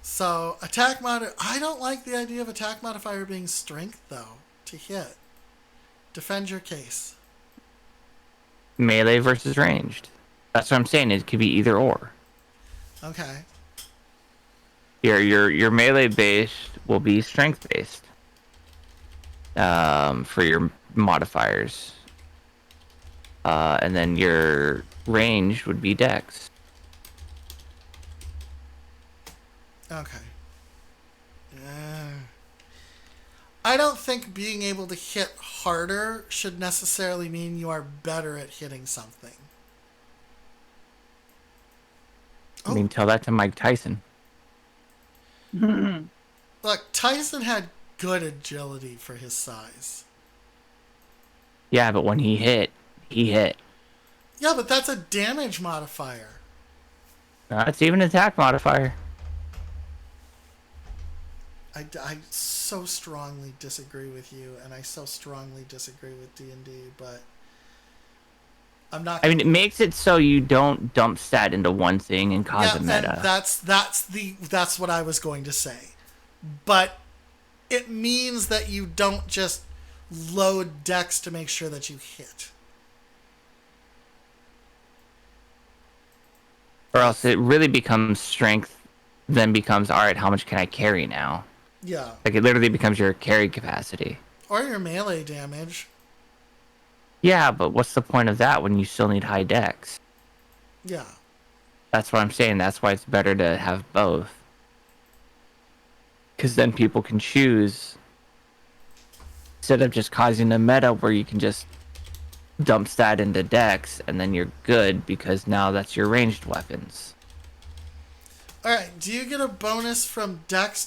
So, attack mod. I don't like the idea of attack modifier being strength, though, to hit. Defend your case.
Melee versus ranged. That's what I'm saying. It could be either or.
Okay.
Your melee based will be strength based. For your modifiers. And then your range would be dex.
Okay. I don't think being able to hit harder should necessarily mean you are better at hitting something.
I mean, tell that to Mike Tyson.
Look, Tyson had good agility for his size.
Yeah, but when he hit, he hit.
Yeah, but that's a damage modifier.
It's even an attack modifier.
I so strongly disagree with you, and I so strongly disagree with D&D, but I'm not.
I mean, it makes it so you don't dump stat into one thing and cause a meta.
And that's what I was going to say, but it means that you don't just load dex to make sure that you hit.
Or else it really becomes strength, then becomes, all right, how much can I carry now?
Yeah.
Like, it literally becomes your carry capacity.
Or your melee damage.
Yeah, but what's the point of that when you still need high dex?
Yeah.
That's what I'm saying. That's why it's better to have both. Because then people can choose, instead of just causing a meta where you can just dump that into dex and then you're good because now that's your ranged weapons.
Alright, do you get a bonus from dex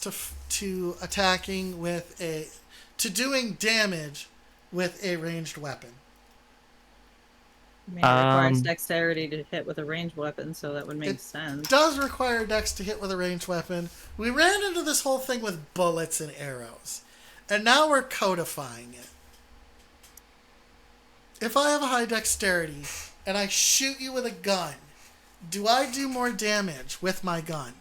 to attacking with to doing damage with a ranged weapon?
I mean, it requires
Um,
dexterity to hit with a ranged weapon, so that would make
It
sense.
does require dex to hit with a ranged weapon. We ran into this whole thing with bullets and arrows, and now we're codifying it. If I have a high dexterity and I shoot you with a gun, do I do more damage with my gun?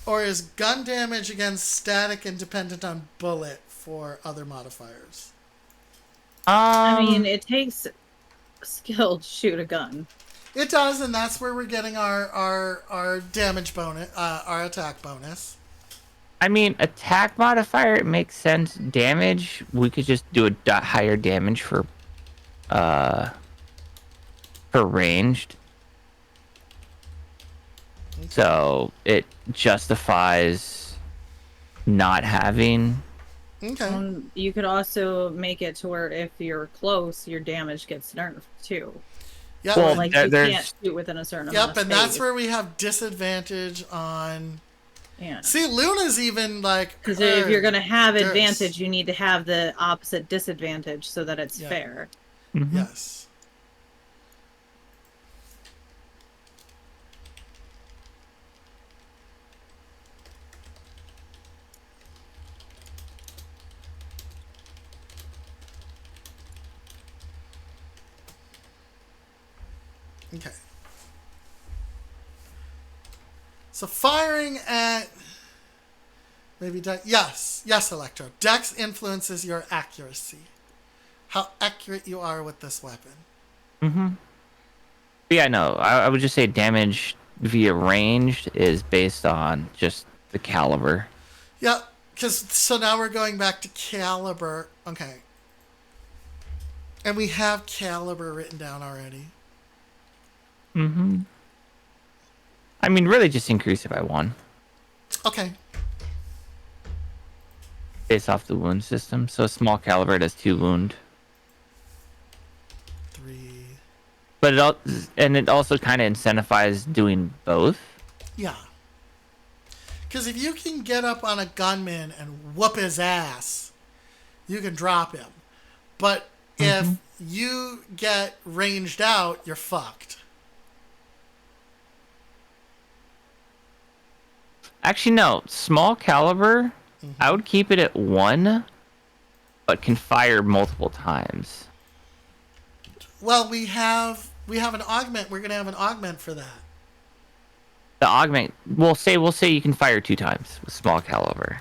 Or is gun damage again static and dependent on bullet for other modifiers?
I mean, it takes skill to shoot a gun.
It does, and that's where we're getting our damage bonus, our attack bonus.
I mean, attack modifier, it makes sense. Damage, we could just do a higher damage for ranged. So it justifies not having.
Okay.
You could also make it to where if you're close, your damage gets nerfed too.
Yep.
Well,
Like
there-
you
there's-
can't shoot within a certain
Yep,
amount of
and that's
space.
where we have disadvantage on.
Yeah.
See, Luna's even like.
Because if you're going to have
Curse.
advantage, you need to have the opposite disadvantage so that it's
Yeah.
fair.
Mhm.
Yes. Okay. So firing at maybe yes, Electro. Dex influences your accuracy. How accurate you are with this weapon.
Mm-hmm. Yeah, no, I would just say damage via ranged is based on just the caliber.
Yeah, because so now we're going back to caliber. Okay. And we have caliber written down already.
Mm-hmm. I mean, really just increase it by 1
Okay.
based off the wound system. So a small caliber does 2 wound.
3.
But it also kind of incentivizes doing both.
Yeah. Because if you can get up on a gunman and whoop his ass, you can drop him. But if you get ranged out, you're fucked.
Actually, no. Small caliber, I would keep it at 1, but can fire multiple times.
Well, we have an augment. We're gonna have an augment for that.
The augment, we'll say you can fire 2 times with small caliber,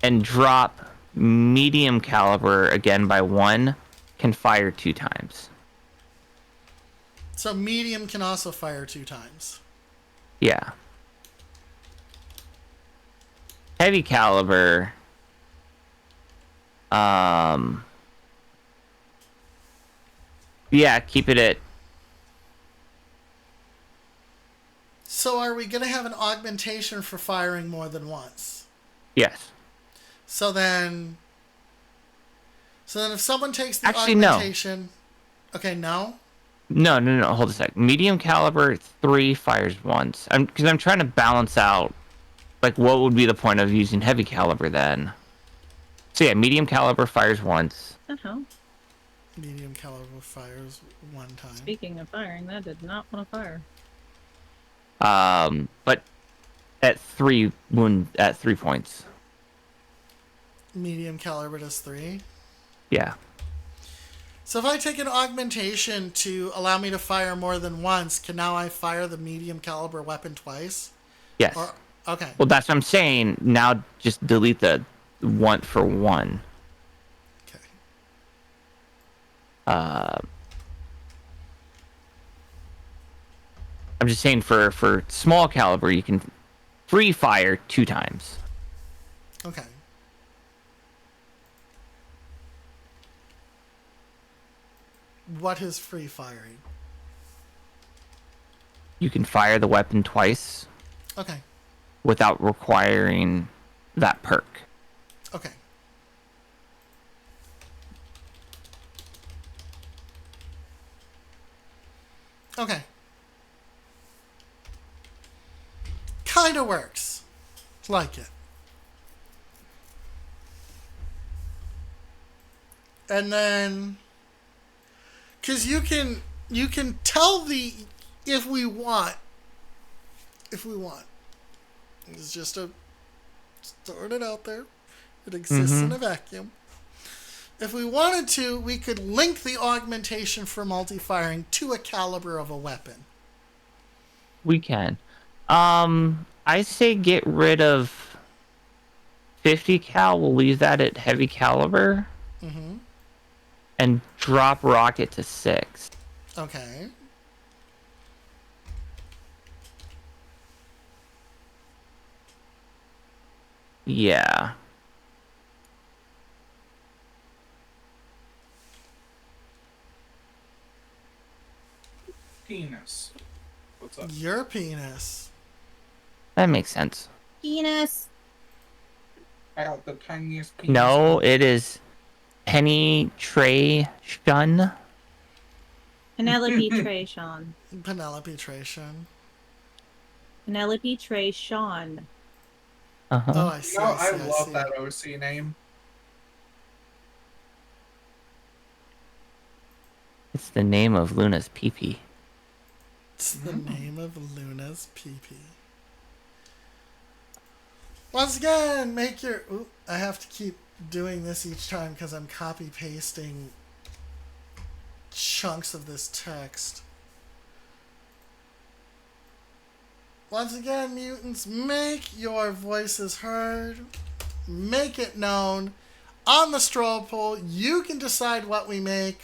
and drop medium caliber again by 1, can fire 2 times.
So medium can also fire 2 times.
Yeah. Heavy caliber. Yeah, keep it at.
So are we gonna have an augmentation for firing more than once?
Yes.
So then if someone takes the
Actually, no.
augmentation, okay, no.
No. Hold a sec. Medium caliber 3 fires once. Because I'm trying to balance out, like, what would be the point of using heavy caliber then? So yeah, medium caliber fires once.
What the hell?
Medium caliber fires 1 time.
Speaking of firing, that did not want to fire.
But at 3 points.
Medium caliber does 3.
Yeah.
So if I take an augmentation to allow me to fire more than once, can now I fire the medium caliber weapon twice?
Yes.
Or okay.
Well, that's what I'm saying. Now just delete the 1 for 1.
Okay.
I'm just saying for small caliber, you can free fire 2 times.
Okay. What is free firing?
You can fire the weapon twice
Okay.
without requiring that perk.
Okay. Okay. Kinda works. Like it. And then, because you can tell the, if we want, it's just throwing it out there. It exists in a vacuum. If we wanted to, we could link the augmentation for multi-firing to a caliber of a weapon.
We can. I say get rid of 50 cal. We'll leave that at heavy caliber.
Mm-hmm.
And drop rocket to 6.
Okay.
Yeah.
Penis. What's up?
Your penis.
That makes sense.
Penis.
I got the tiniest penis.
No, it is penetration.
Penelope Trey Sean.
Penelope Tration.
Penelope Trey Sean.
Uh-huh.
Oh, I see.
No, I
see,
love
see.
that OC name.
It's the name of Luna's pee-pee.
It's the name of Luna's pee-pee. Once again, make your... Ooh, I have to keep doing this each time because I'm copy-pasting chunks of this text. Once again, mutants, make your voices heard. Make it known. On the straw poll, you can decide what we make.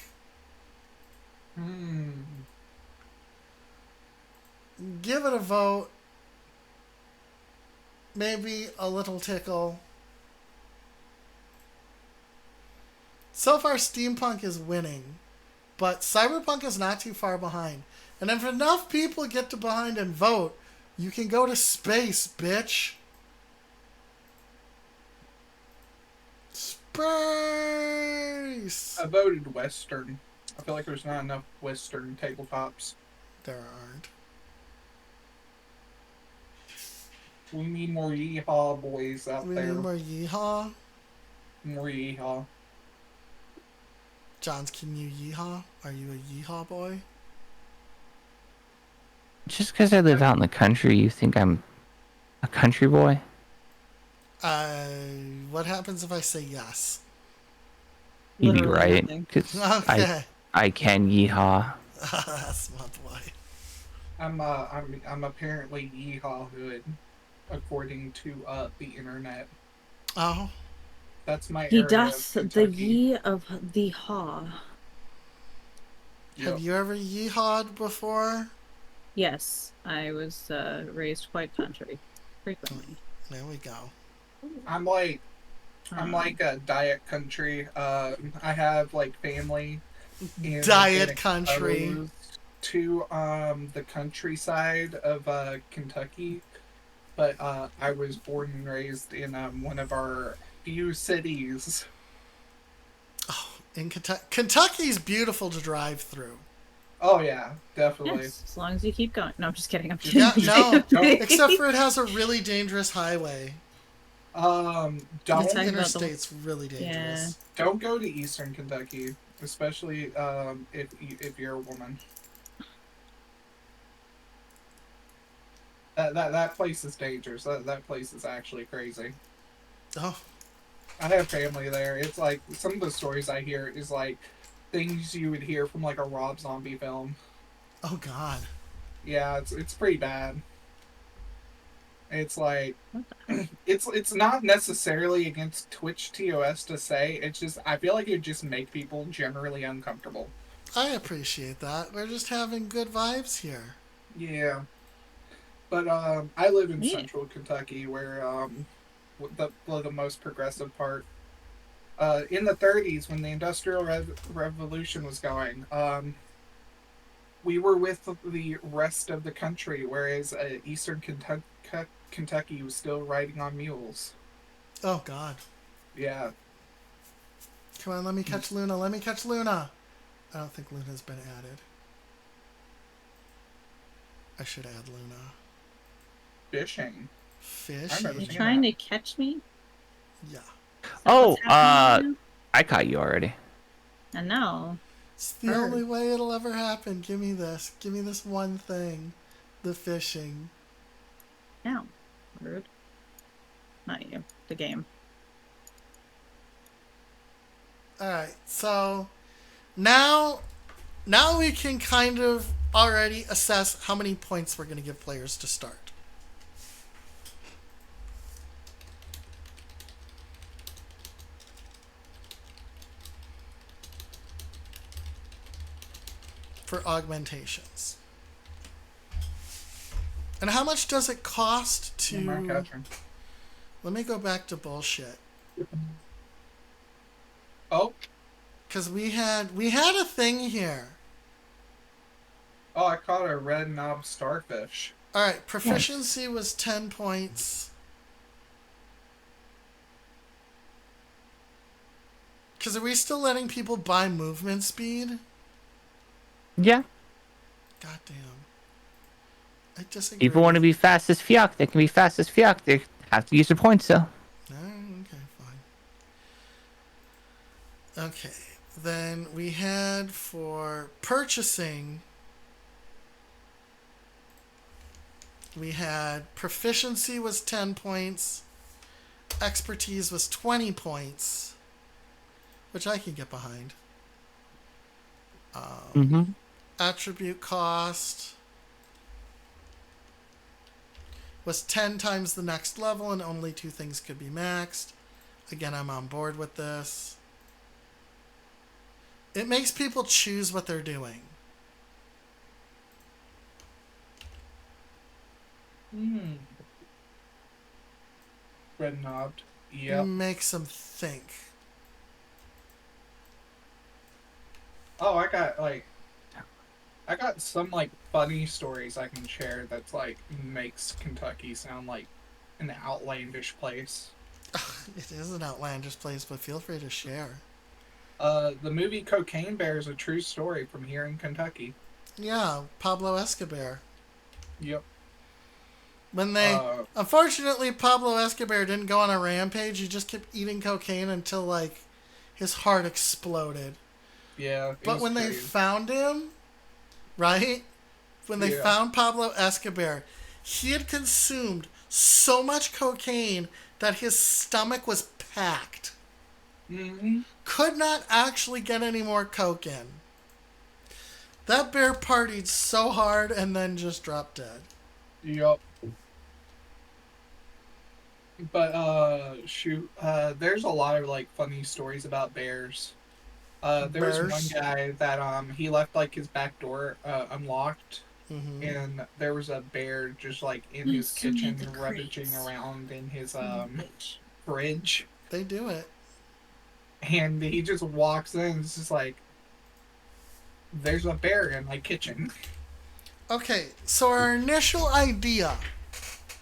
Give it a vote. Maybe a little tickle. So far, Steampunk is winning, but Cyberpunk is not too far behind. And if enough people get to behind and vote, you can go to space, bitch. Space.
I voted Western. I feel like there's not enough Western tabletops.
There aren't.
We need more yeehaw boys out
We
there.
need more yeehaw.
More yeehaw.
Johns, can you yeehaw? Are you a yeehaw boy?
Just because I live out in the country, you think I'm a country boy?
What happens if I say yes?
You'd be
Literally
right.
nothing.
Because
Okay.
I can yeehaw.
That's my boy.
I'm apparently yeehaw hood, according to the internet.
Oh.
That's my
He
area
does
of
the
Kentucky.
ye of the haw.
Yep.
Have you ever yeehawed before?
Yes, I was raised quite country frequently.
There we go.
I'm like a diet country. I have like family in
Diet
in
country.
exposed to the countryside of Kentucky, but I was born and raised in one of our few cities.
In Kentucky. Kentucky's beautiful to drive through.
Oh yeah, definitely.
Yes, as long as you keep going. No, I'm just kidding. I'm
Yeah,
kidding.
no.
Don't-
Except for it has a really dangerous highway.
Don't
Talking
The
about the-
interstate's really dangerous.
don't go to Eastern Kentucky, especially if you're a woman. That place is dangerous. That place is actually crazy.
Oh,
I have family there. It's like some of the stories I hear is like things you would hear from like a Rob Zombie film.
oh God.
Yeah, it's pretty bad. It's like it's not necessarily against Twitch TOS to say. It's just I feel like it would just make people generally uncomfortable.
I appreciate that. We're just having good vibes here.
Yeah. But I live in
Yeah.
central Kentucky, where the most progressive part. In the 30s, when the Industrial Revolution was going, we were with the rest of the country, whereas Eastern Kentucky was still riding on mules.
Oh God.
Yeah.
Come on, let me catch Luna. Let me catch Luna. I don't think Luna's been added. I should add Luna.
Fishing.
Fish.
never
You
seen
trying
that.
to catch me?
Yeah.
Is that
Oh,
what's happening
I caught you already.
right now? I know.
It's the only way it'll ever happen. Give me this. Give me this one thing. The fishing.
Ow. Rude. Not you. The game.
Alright, so now we can kind of already assess how many points we're going to give players to start. For augmentations. And how much does it cost
I'm not
to...
catching.
Let me go back to bullshit.
Oh.
Because we had a thing here.
Oh, I caught a red knob starfish.
Alright, proficiency was 10 points. Because are we still letting people buy movement speed?
Yeah.
Goddamn. I disagree.
People want to be fast as Fiok. They can be fast as Fiok. They have to use their points, though.
Okay, fine. Okay, then we had for purchasing, we had proficiency was 10 points, expertise was 20 points, which I can get behind. Attribute cost was 10 times the next level, and only 2 things could be maxed. Again, I'm on board with this. It makes people choose what they're doing.
Red knobbed. Yep.
Makes them think.
Oh, I got some like funny stories I can share that's like makes Kentucky sound like an outlandish place.
It is an outlandish place, but feel free to share.
The movie Cocaine Bear is a true story from here in Kentucky.
Yeah, Pablo Escobar.
Yep.
When they... unfortunately, Pablo Escobar didn't go on a rampage. He just kept eating cocaine until, like, his heart exploded.
Yeah.
But when they found him, right? When they found Pablo Escobar, he had consumed so much cocaine that his stomach was packed. Could not actually get any more coke in. That bear partied so hard and then just dropped dead.
Yup. But there's a lot of like funny stories about bears. There was one guy that he left like his back door unlocked, and there was a bear just like in his kitchen rummaging around in his fridge.
They do it.
And he just walks in and it's just like, there's a bear in my kitchen.
Okay, so our initial idea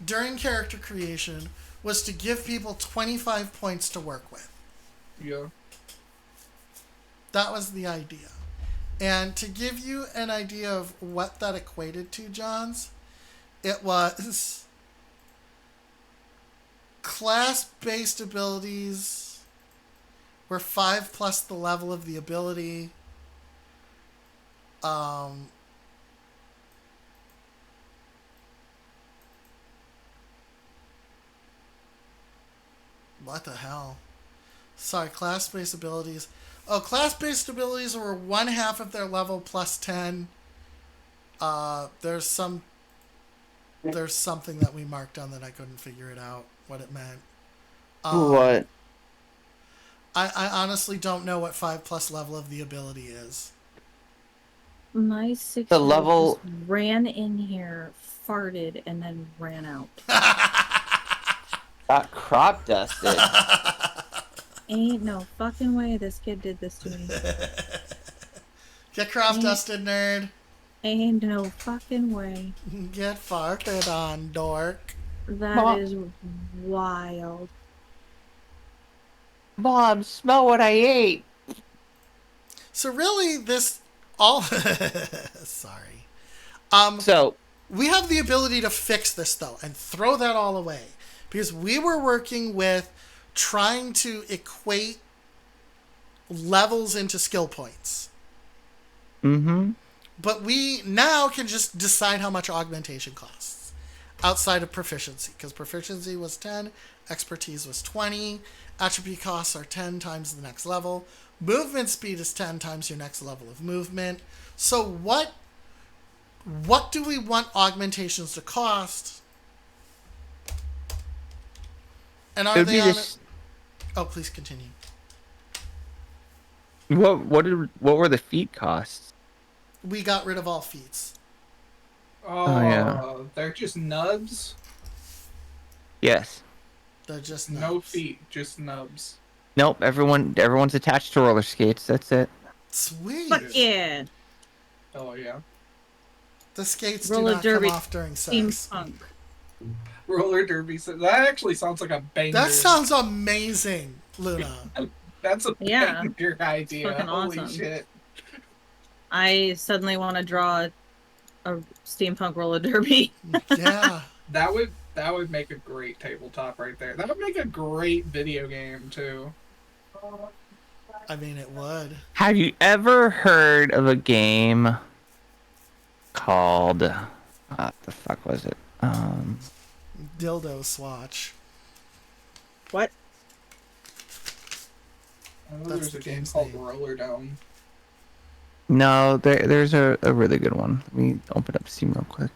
during character creation was to give people 25 points to work with.
Yeah.
That was the idea. And to give you an idea of what that equated to, Johns, it was class-based abilities were 5 plus the level of the ability. What the hell? Sorry, class-based abilities. Oh, class-based abilities were 1/2 of their level plus 10. There's something that we marked down that I couldn't figure it out, what it meant.
What?
I honestly don't know what 5 plus level of the ability is.
My 6-year-old
level-
just ran in here, farted, and then ran out.
Got crop dusted.
Ain't no fucking way this kid did this to me.
Get crop dusted, nerd.
Ain't no fucking way.
Get farted on, dork.
That is wild.
Mom, smell what I ate.
So really, this all. Sorry.
So,
We have the ability to fix this though, and throw that all away, because we were working with trying to equate levels into skill points.
mm-hmm.
But we now can just decide how much augmentation costs outside of proficiency, because proficiency was 10, expertise was 20, attribute costs are 10 times the next level, movement speed is 10 times your next level of movement. So what do we want augmentations to cost? And are
It would
they
be
on
this.
Oh, please continue.
What were the feat costs?
We got rid of all feats.
Oh,
yeah.
They're just nubs.
Yes.
They're just
No
nubs.
feet, just nubs.
Nope. Everyone's attached to roller skates. That's it.
Sweet.
Fuck yeah.
Oh yeah.
The skates
Roller
do not
derby
come off during sex.
Steampunk.
Roller derby. That actually sounds like a banger.
That sounds amazing, Luna.
That's a
Yeah.
banger idea.
fucking
Holy
awesome.
shit.
I suddenly want to draw a steampunk roller derby.
Yeah.
That would make a great tabletop right there. That would make a great video game too.
I mean, it would.
Have you ever heard of a game called what the fuck was it?
Dildo swatch.
What?
I know
That's
there's
the
a game
game's
called
name.
Roller Dome.
No, there's a really good one. Let me open up Steam real quick.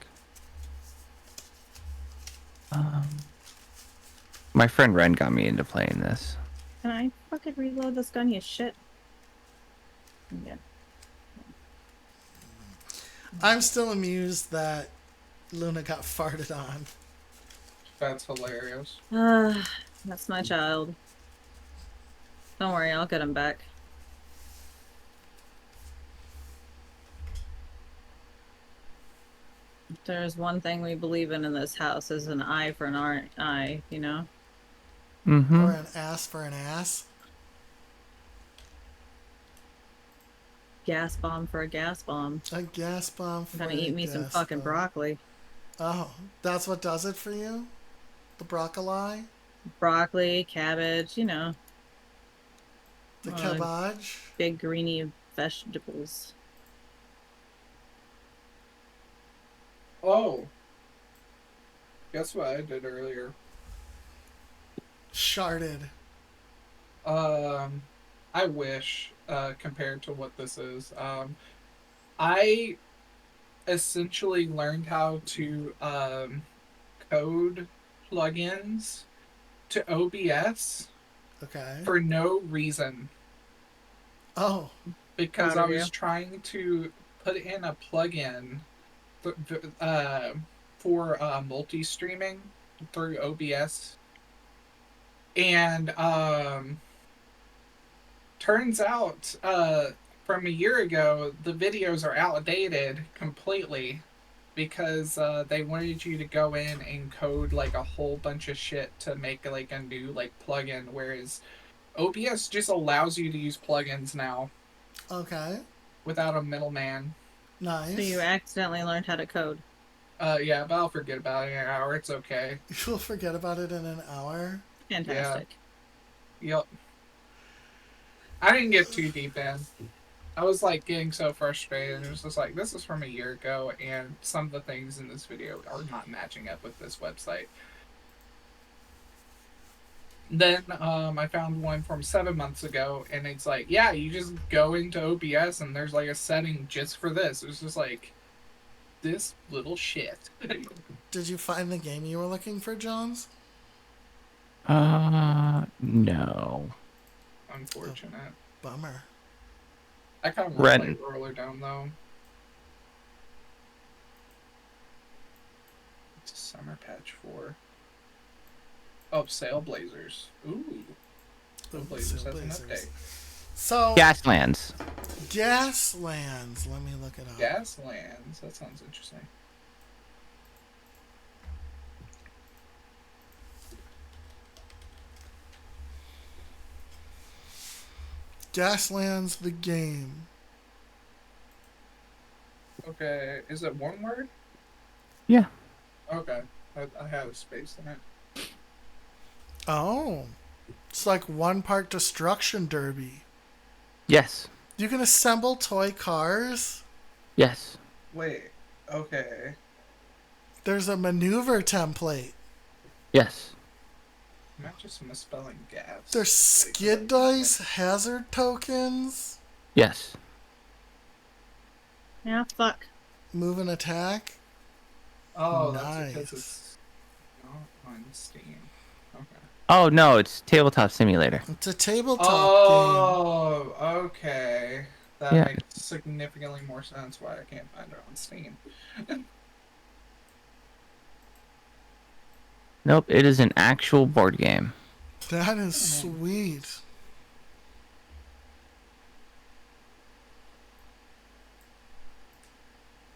My friend Ren got me into playing this.
Can I fucking reload this gun, you shit? Yeah.
I'm still amused that Luna got farted on.
That's hilarious.
That's my child. Don't worry, I'll get him back. If there's one thing we believe in this house is an eye for an eye, you know?
Mm-hmm.
Or an ass for an ass.
Gas bomb for a gas bomb.
A gas bomb for
I'm gonna
a
eat me some
gas
fucking
bomb.
broccoli.
Oh, that's what does it for you? The broccoli?
Broccoli, cabbage, you know,
The
Uh,
cabbage?
big greeny vegetables.
Oh. Guess what I did earlier?
Sharded.
I wish, compared to what this is. I essentially learned how to code plugins to OBS
Okay.
for no reason.
Oh.
Because
Proud
I
of
was
you.
trying to put in a plugin for multi-streaming through OBS. And turns out from a year ago, the videos are outdated completely because they wanted you to go in and code like a whole bunch of shit to make like a new like plugin, whereas OBS just allows you to use plugins now
Okay.
without a middleman.
Nice.
So you accidentally learned how to code.
Yeah, but I'll forget about it in an hour. It's okay.
You'll forget about it in an hour.
Fantastic.
Yep. I didn't get too deep in. I was like getting so frustrated. It was just like, this is from a year ago, and some of the things in this video are not matching up with this website. Then I found one from 7 months ago, and it's like, yeah, you just go into OBS, and there's like a setting just for this. It was just like, this little shit.
Did you find the game you were looking for, Jones?
No.
Unfortunate.
Bummer.
I kind of want to play
Ren.
Roller Dome, though. Summer Patch 4. Oh, Sailblazers. Ooh. Sailblazers has an update.
So,
Gaslands.
Gaslands. Let me look it up.
Gaslands. That sounds interesting.
Gaslands, the game.
Okay. Is it one word?
Yeah.
Okay. I have a space in it.
Oh. It's like one part destruction derby.
Yes.
You can assemble toy cars.
Yes.
Wait. Okay.
There's a maneuver template.
Yes.
Am I just misspelling gas?
There's skid dice, hazard tokens,
Yes.
Yeah, fuck.
move and attack.
Oh,
Nice.
that's because it's not on Steam. Okay.
Oh no, it's Tabletop Simulator.
It's a tabletop game.
Oh, okay. That
Yeah.
makes significantly more sense why I can't find it on Steam.
Nope, it is an actual board game.
That is sweet.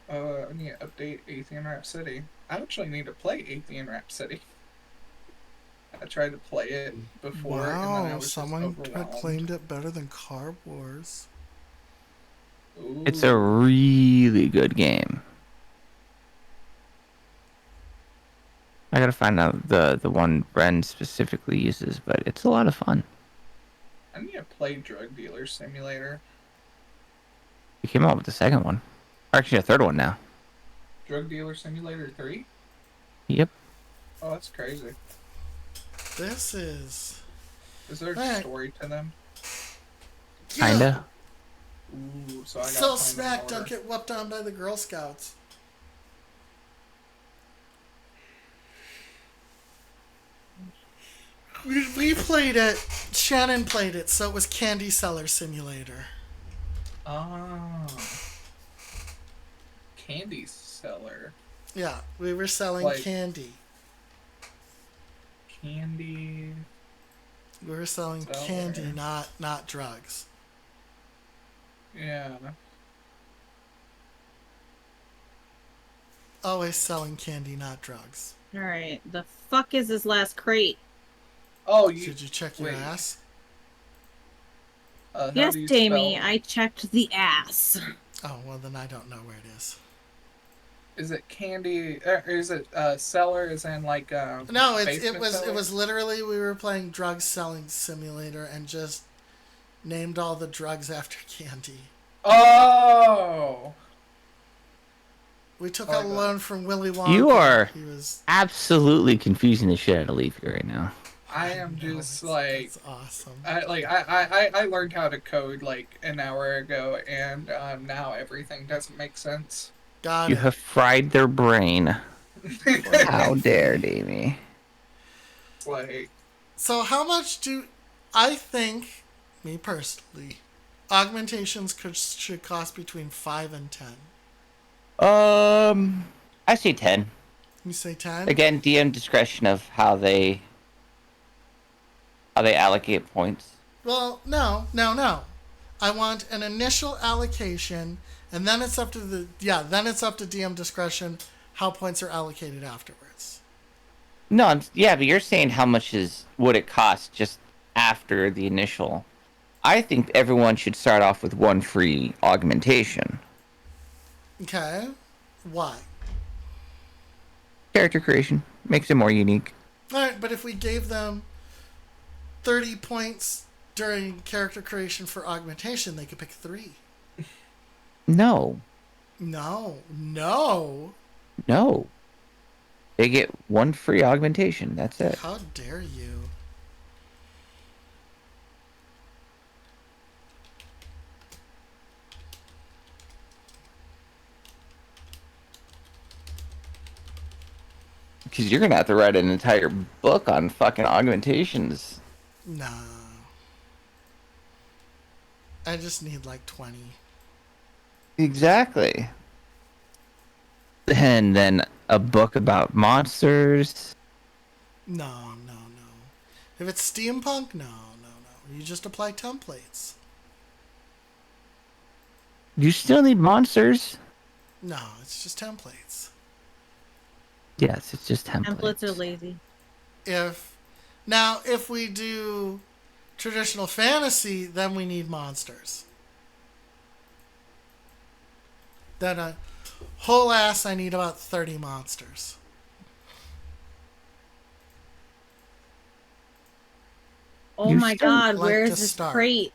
I need to update Athean Rhapsody. I actually need to play Athean Rhapsody. I tried to play it before, and then I
Wow,
was
someone
just
had
overwhelmed.
claimed it better than Car Wars.
It's a
Ooh.
really good game. I gotta find out the one Bren specifically uses, but it's a lot of fun.
I need to play Drug Dealer Simulator.
We came out with the second one. Or actually, a third one now.
Drug Dealer Simulator 3?
Yep.
Oh, that's crazy.
This is...
Is there a
Alright.
story to them?
Kinda.
Ooh, so I got
So smack, don't get whooped on by the Girl Scouts. We played it. Shannon played it, so it was Candy Seller Simulator.
Oh. Candy seller.
Yeah, we were selling
Like-
candy.
Candy.
We were selling
Seller.
candy, not drugs.
Yeah.
Always selling candy, not drugs.
Alright, the fuck is this last crate?
Oh, you.
Did you check your
wait.
ass?
How
Yes,
do you
Jamie,
spell-
I checked the ass.
Oh, well then I don't know where it is.
Is it candy? Or is it seller? Is in like
No, it
basement
was
seller?
literally we were playing drug selling simulator and just named all the drugs after candy.
Oh.
We took
I
a
like that.
loan from Willy Wonka.
You are
He was.
absolutely confusing the shit out of Leafy right now.
I am
No,
just
it's-
like
it's awesome.
I learned how to code like an hour ago, and now everything doesn't make sense.
Got
You
it.
have fried their brain. How dare Davey?
It's like
So how much do I think, me personally, augmentations should cost between 5 and 10?
I say 10.
You say 10?
Again, DM discretion of how they allocate points.
Well, no. I want an initial allocation, and then it's up to then it's up to DM discretion how points are allocated afterwards.
No, but you're saying how much would it cost just after the initial. I think everyone should start off with one free augmentation.
Okay. Why?
Character creation makes it more unique.
All right, but if we gave them 30 points during character creation for augmentation, they could pick 3.
No.
No.
They get one free augmentation. That's it.
How dare you?
Because you're gonna have to write an entire book on fucking augmentations.
Nah. I just need like 20.
Exactly. And then a book about monsters?
No, no, no. If it's steampunk, no, no, no. You just apply templates.
You still need monsters?
No, it's just templates.
Yes, it's just templates.
Templates are lazy.
If we do traditional fantasy, then we need monsters. Then I need about 30 monsters.
Oh
You
my
still
god,
like
where
to
is this
start.
crate?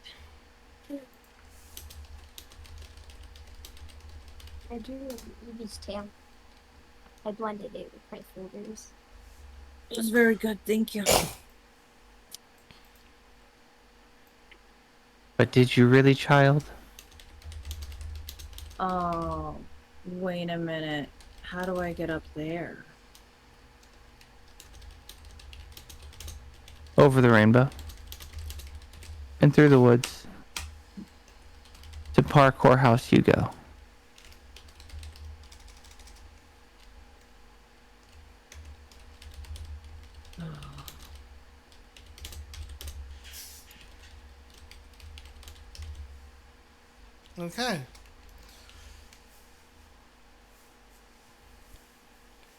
I drew Ruby's tail. I blended it with my fingers.
It was very good, thank you.
But did you really, child?
Oh, wait a minute. How do I get up there?
Over the rainbow. And through the woods. To Parkour House you go.
Okay.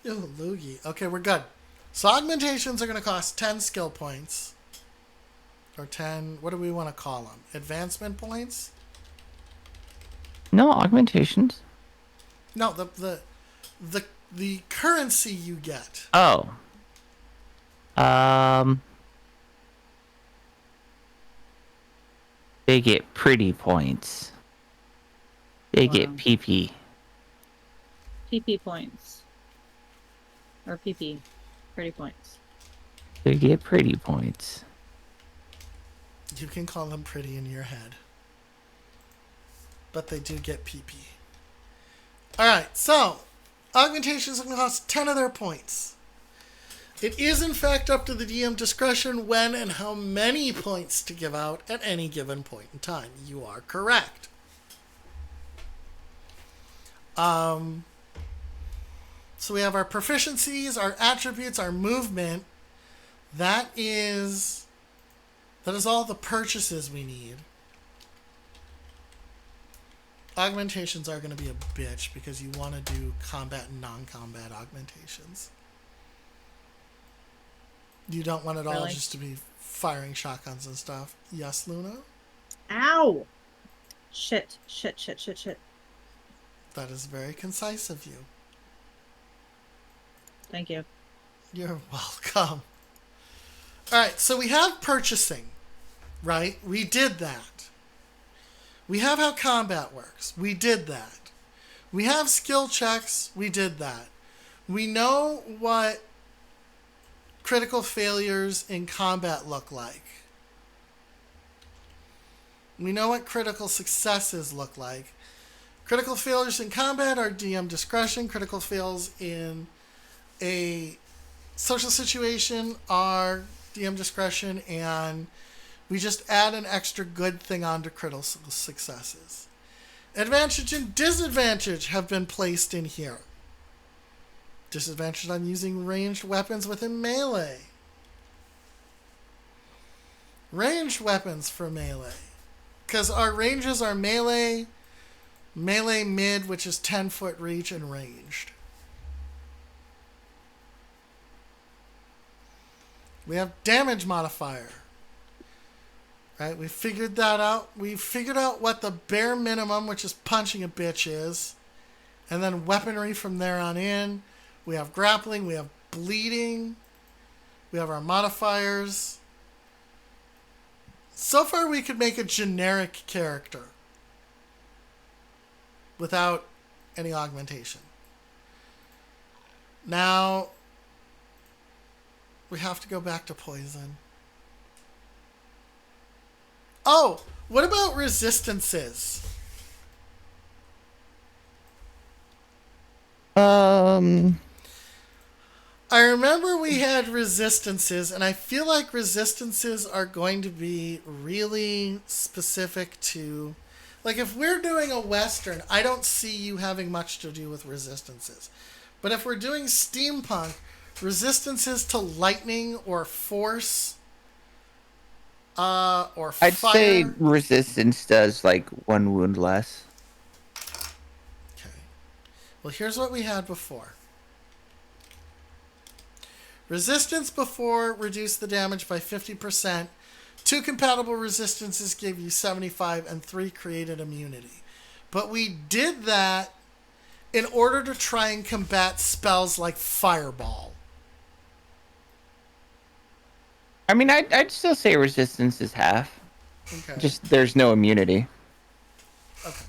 Ooh, loogie. Okay, we're good. So augmentations are going to cost 10 skill points. Or 10, what do we want to call them? Advancement points?
No augmentations.
No, the currency you get.
Oh. They get pretty points. They get
Wow.
PP.
PP points. Or PP. Pretty points.
They get pretty points.
You can call them pretty in your head. But they do get PP. Alright, so augmentations are going to cost 10 of their points. It is in fact up to the DM discretion when and how many points to give out at any given point in time. You are correct. So we have our proficiencies, our attributes, our movement. That is all the purchases we need. Augmentations are going to be a bitch because you want to do combat and non-combat augmentations. You don't want it all
Really?
just to be firing shotguns and stuff. Yes, Luna?
Ow! Shit.
That is very concise of you.
Thank you.
You're welcome. Alright, so we have purchasing, right? We did that. We have how combat works. We did that. We have skill checks. We did that. We know what critical failures in combat look like. We know what critical successes look like. Critical failures in combat are DM discretion. Critical fails in a social situation are DM discretion, and we just add an extra good thing onto critical successes. Advantage and disadvantage have been placed in here. Disadvantage on using ranged weapons within melee. Ranged weapons for melee. Because our ranges are melee mid, which is 10-foot reach, and ranged. We have damage modifier. Right? We figured that out. We figured out what the bare minimum, which is punching a bitch, is. And then weaponry from there on in. We have grappling. We have bleeding. We have our modifiers. So far, we could make a generic character without any augmentation. Now, we have to go back to poison. Oh, what about resistances? I remember we had resistances, and I feel like resistances are going to be really specific to... Like, if we're doing a Western, I don't see you having much to do with resistances. But if we're doing steampunk, resistances to lightning or force, or
I'd say
fire.
resistance does like 1 wound less.
Okay. Well, here's what we had before. Resistance before reduced the damage by 50%. 2 compatible resistances gave you 75, and 3 created immunity. But we did that in order to try and combat spells like Fireball.
I mean, I'd still say resistance is half.
Okay.
Just there's no immunity.
Okay.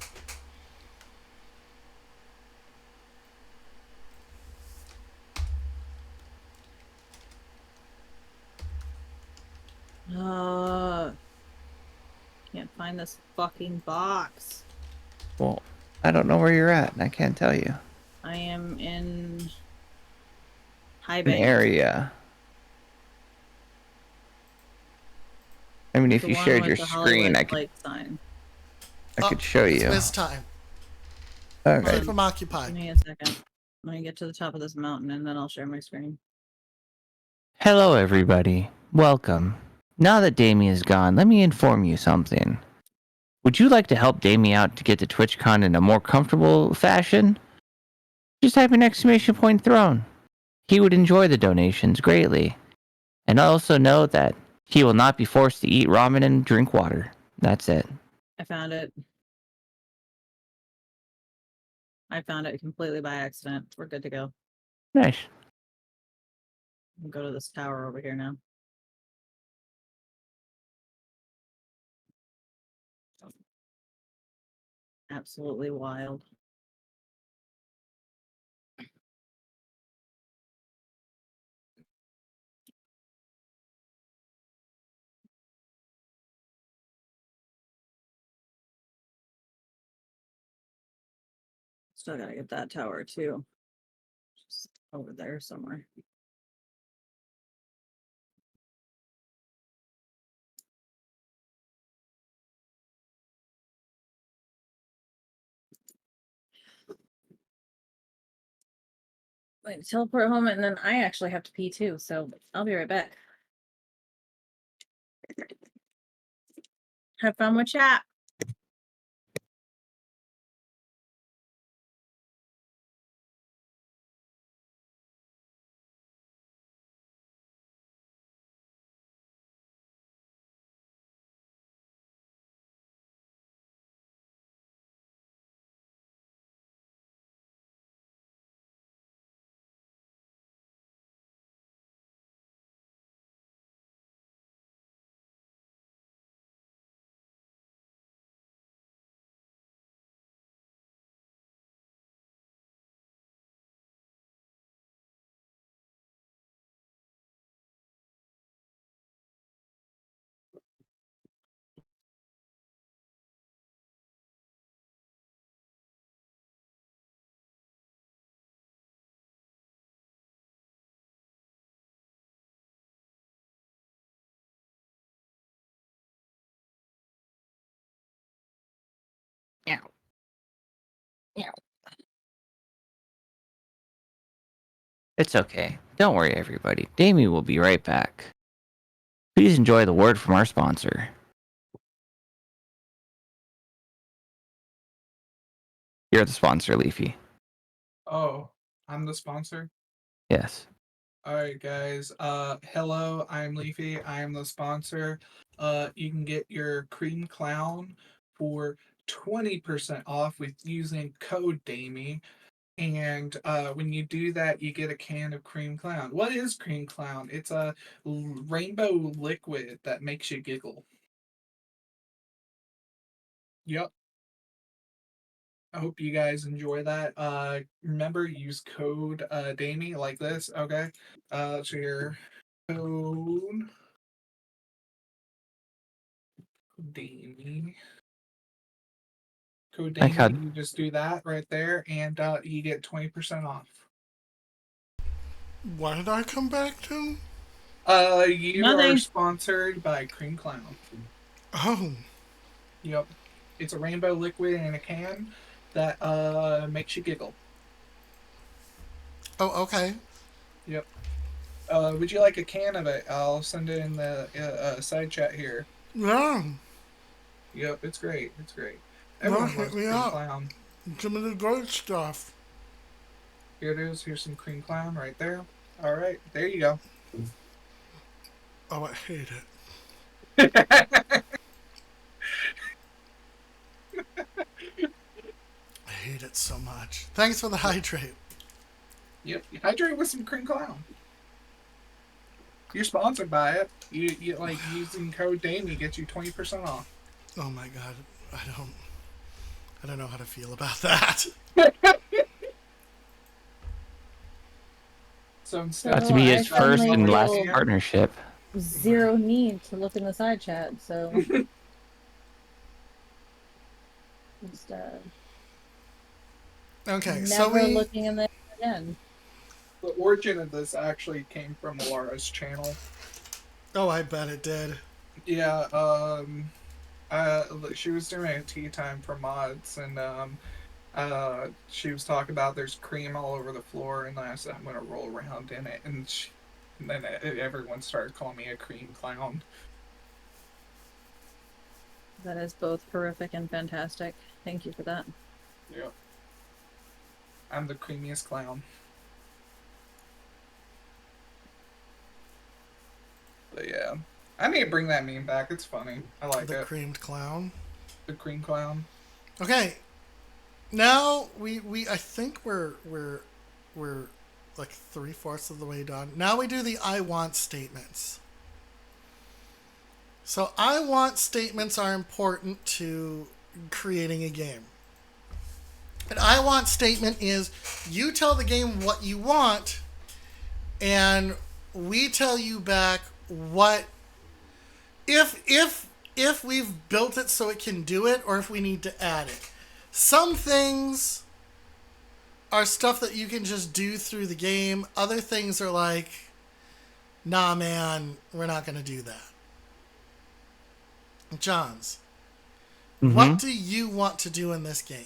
Can't find this fucking box.
Well, I don't know where you're at, and I can't tell you.
I am in High
An
Bank.
area. I mean, if
The
you
one
shared
with
your
the
screen,
Hollywood
I could
light sign.
show
It's
you.
Wiz time.
Okay.
Keep them occupied.
Give me a second. Let me get to the top of this mountain and then I'll share my screen.
Hello, everybody. Welcome. Now that Damie is gone, let me inform you something. Would you like to help Damie out to get to TwitchCon in a more comfortable fashion? Just type an exclamation point throne. He would enjoy the donations greatly. And also know that he will not be forced to eat ramen and drink water. That's it.
I found it. I found it completely by accident. We're good to go.
Nice.
I'll go to this tower over here now. Absolutely wild. Still gotta get that tower too. Just over there somewhere. Wait, teleport home and then I actually have to pee too, so I'll be right back. Have fun with chat.
It's okay. Don't worry, everybody. Damie will be right back. Please enjoy the word from our sponsor. You're the sponsor, Leafy.
Oh, I'm the sponsor.
Yes.
All right, guys. Hello, I'm Leafy. I am the sponsor. You can get your Cream Clown for 20% off with using code DAMIE. And when you do that, you get a can of Cream Clown. What is Cream Clown? It's a rainbow liquid that makes you giggle. Yep. I hope you guys enjoy that. Remember, use code DAMIE like this, okay? So your code DAMIE. Code
Like how
DAMIE, you just do that right there, and you get 20% off.
What did I come back to?
You are
Nothing.
sponsored by Cream Clown.
Oh.
Yep. It's a rainbow liquid in a can that makes you giggle.
Oh, okay.
Yep. Would you like a can of it? I'll send it in the side chat here.
Yeah.
Yep, it's great. It's great.
No,
Everyone
hit
loves
me
cream
up.
clown.
Some of the good stuff.
Here it is. Here's some cream clown right there. All right, there you go.
Oh, I hate it. I hate it so much. Thanks for the hydrate.
Yep, hydrate with some cream clown. You're sponsored by it. You like using code Damie gets you 20% off.
Oh my god, I don't know how to feel about that.
So instead
Got
of
to be
I
his first
finally
and last
feel
partnership.
zero need to look in the side chat, so just
Okay,
never
so we
looking in there again.
the origin of this actually came from Laura's channel.
Oh, I bet it did.
Yeah, she was doing a tea time for mods, and she was talking about there's cream all over the floor, and I said I'm gonna roll around in it, and then everyone started calling me a cream clown.
That is both horrific and fantastic. Thank you for that.
Yep. I'm the creamiest clown. But yeah, I need to bring that meme back. It's funny. I like
The
it.
creamed clown.
The cream clown.
Okay. Now we I think we're like 3/4 of the way done. Now we do the I want statements. So I want statements are important to creating a game. An I want statement is you tell the game what you want and we tell you back what if we've built it so it can do it or if we need to add it. Some things are stuff that you can just do through the game. Other things are like, nah, man, we're not going to do that. Johns, what do you want to do in this game?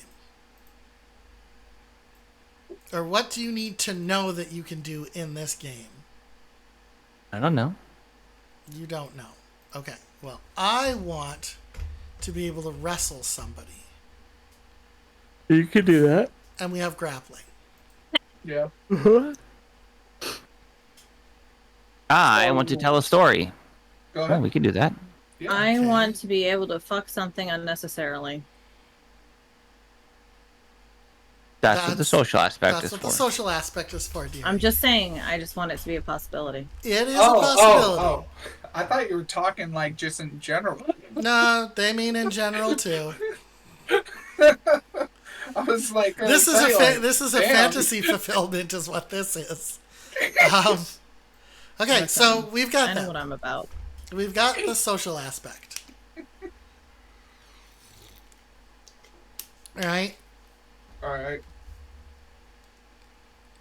Or what do you need to know that you can do in this game?
I don't know.
You don't know. Okay, well, I want to be able to wrestle somebody.
You could do that.
And we have grappling.
Yeah.
I want to tell a story.
Go
Oh,
ahead.
we could do that.
Yeah.
I
Okay.
want to be able to fuck something unnecessarily.
That's what the
That's-
social aspect
That's
is
what
for.
the social aspect is for, dear.
I'm just saying, I just want it to be a possibility.
It is a possibility.
Oh. I thought you were talking like just in general.
No, they mean in general too.
I was like,
This is a
damn.
fantasy fulfillment, is what this is. Okay, so we've got
I know what
that.
I'm about.
We've got the social aspect. All right.
All right.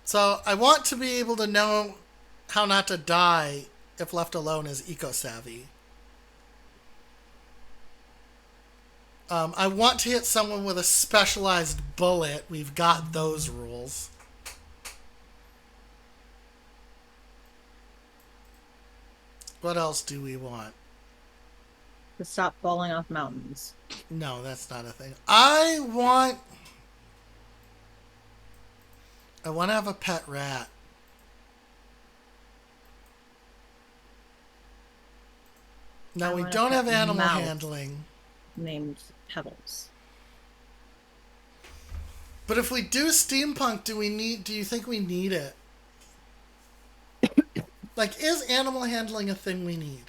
So I want to be able to know how not to die if left alone as eco-savvy. I want to hit someone with a specialized bullet. We've got those rules. What else do we want?
To stop falling off mountains.
No, that's not a thing. I want to have a pet rat. Now
I
we
want a
don't
pet
have animal
mouse.
handling.
Named Pebbles.
But if we do steampunk, do you think we need it? Like, is animal handling a thing we need?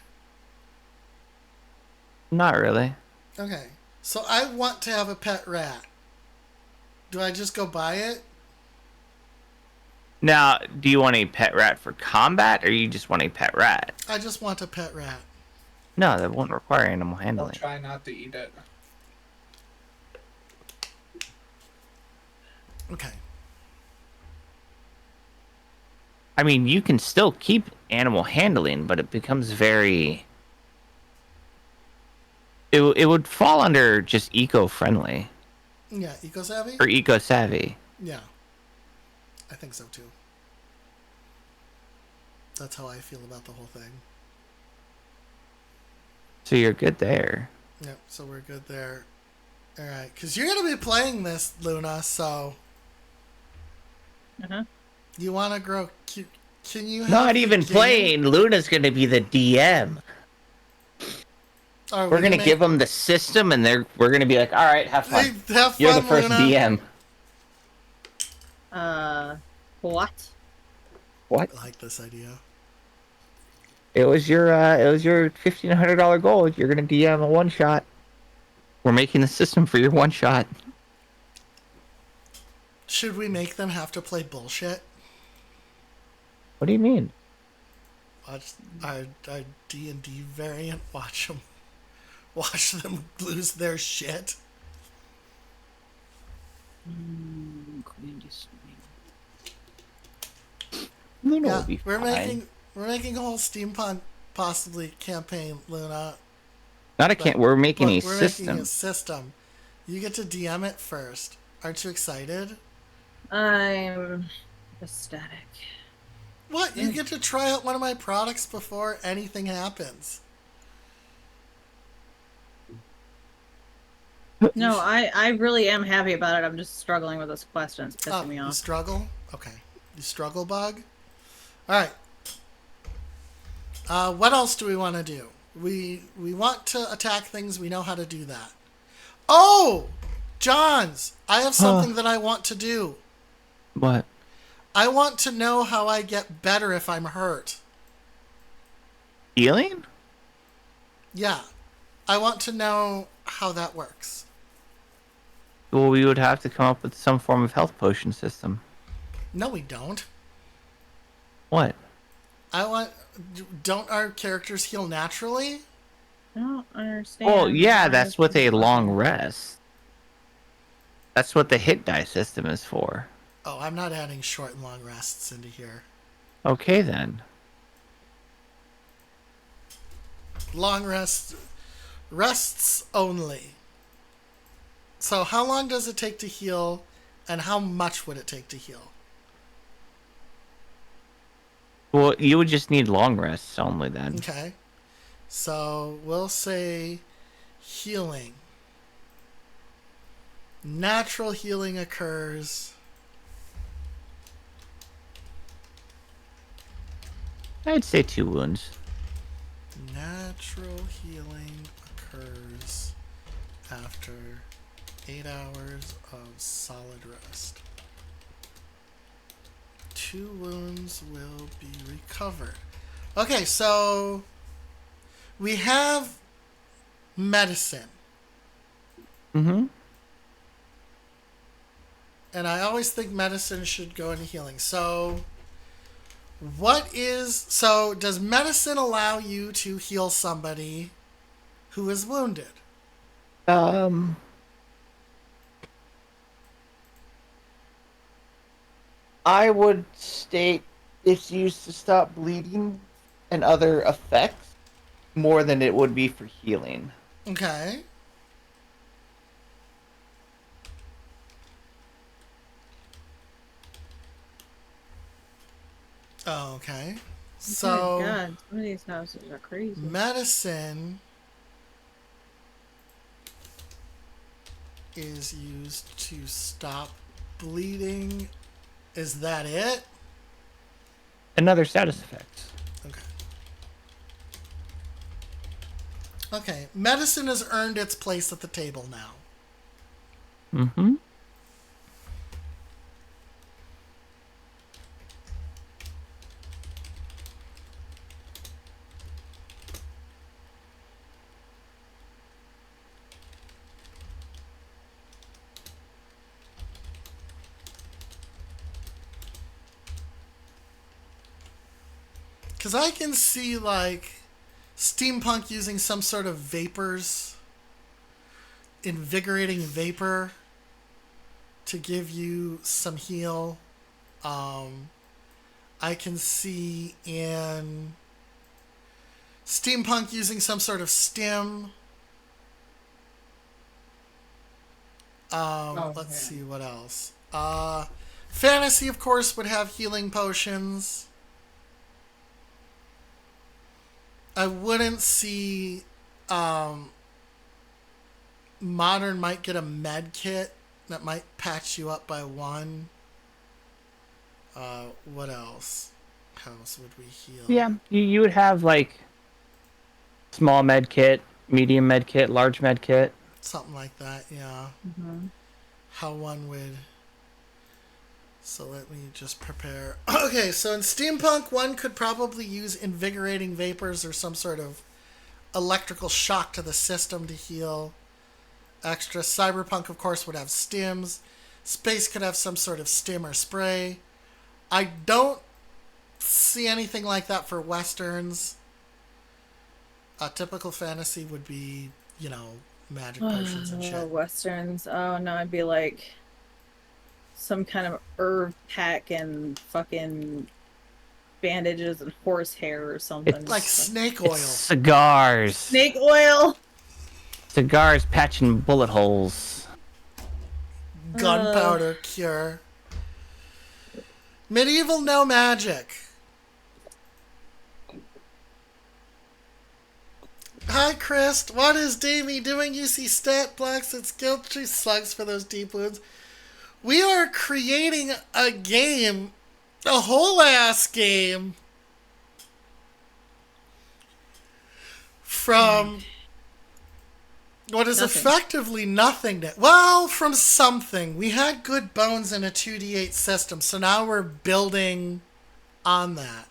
Not really.
Okay. So I want to have a pet rat. Do I just go buy it?
Now, do you want a pet rat for combat, or you just want a pet rat?
I just want a pet rat.
No, that won't require animal
I'll
handling.
try not to eat it.
Okay.
I mean, you can still keep animal handling, but it becomes very... It would fall under just eco-friendly
Yeah, eco-savvy?
or eco-savvy.
Yeah. I think so too. That's how I feel about the whole thing.
So you're good there.
Yep, so we're good there. Alright, because you're going to be playing this, Luna, so...
Uh-huh.
You want to grow cute... Can you have
Not
the
even
game-
playing. Luna's going to be the DM.
Are
We're
we
going to
make-
give them the system, and we're going to be like, all right, have fun.
Hey, have fun,
You're the first
Luna.
DM.
What?
What?
I like this idea.
It was your $1,500 goal. You're going to DM a one shot. We're making the system for your one shot.
Should we make them have to play bullshit?
What do you mean?
Watch our D&D variant. Watch them lose their shit.
Luna
Yeah,
will be
we're
fine.
making a whole steampunk possibly campaign, Luna.
Not a can't. We're making
Look,
a
we're
system.
making a system. You get to DM it first. Aren't you excited?
I'm ecstatic.
What? You get to try out one of my products before anything happens.
No, I really am happy about it. I'm just struggling with this question. It's pissing me
You
off.
struggle? Okay. You struggle, bug? Alright. What else do we want to do? We want to attack things. We know how to do that. Oh! Johns! I have something that I want to do.
What?
I want to know how I get better if I'm hurt.
Healing?
Yeah. I want to know how that works.
Well, we would have to come up with some form of health potion system.
No, we don't.
What?
Don't our characters heal naturally?
I don't understand.
Well, yeah,
why
that's
this
with a
is
long
fucking-
rest. That's what the hit die system is for.
Oh, I'm not adding short and long rests into here.
Okay, then.
Long rests only. So how long does it take to heal, and how much would it take to heal?
Well, you would just need long rests only then.
Okay. So we'll say healing. Natural healing occurs.
I'd say 2 wounds.
Natural healing occurs after 8 hours of solid rest. 2 wounds will be recovered. Okay, so we have medicine.
Mm-hmm.
And I always think medicine should go into healing. So does medicine allow you to heal somebody who is wounded?
I would state it's used to stop bleeding and other effects more than it would be for healing.
Okay. Okay. So
Oh, God, some of these houses are crazy.
medicine is used to stop bleeding. Is that it?
Another status effect.
Okay. Okay. Medicine has earned its place at the table now.
Mm-hmm.
Because I can see, like, steampunk using some sort of vapors, invigorating vapor, to give you some heal. I can see in steampunk using some sort of stim. Let's see what else. Fantasy, of course, would have healing potions. I wouldn't see. Modern might get a med kit that might patch you up by 1. What else? How else would we heal?
Yeah, you would have like small med kit, medium med kit, large med kit.
Something like that, yeah.
Mm-hmm.
How one would. So let me just prepare. Okay, so in Steampunk, one could probably use invigorating vapors or some sort of electrical shock to the system to heal. Extra. Cyberpunk, of course, would have stims. Space could have some sort of stim or spray. I don't see anything like that for Westerns. A typical fantasy would be, magic potions and shit.
Westerns. Oh no, I'd be like some kind of herb pack and fucking bandages and horsehair or something.
Like snake oil.
It's cigars.
Snake oil.
Cigars patching bullet holes.
Gunpowder cure. Medieval no magic. Hi, Chris. What is Davey doing? You see stat blocks and skill tree slugs for those deep wounds. We are creating a game, a whole ass game, from what is effectively nothing. Well, from something. We had good bones in a 2d8 system, so now we're building on that.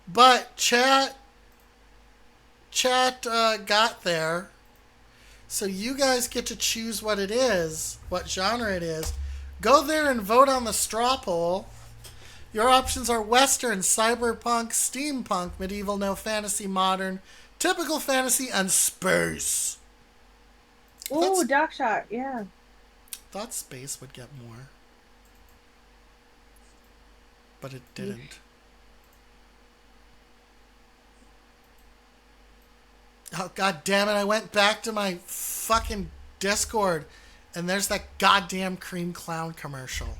But chat got there, so you guys get to choose what it is, what genre it is. Go there and vote on the straw poll. Your options are Western, Cyberpunk, Steampunk, Medieval, No Fantasy, Modern, Typical Fantasy, and Space.
Ooh, Doc Shot, yeah.
Thought Space would get more, but it didn't. Oh, god damn it, I went back to my fucking Discord, and there's that goddamn Cream Clown commercial.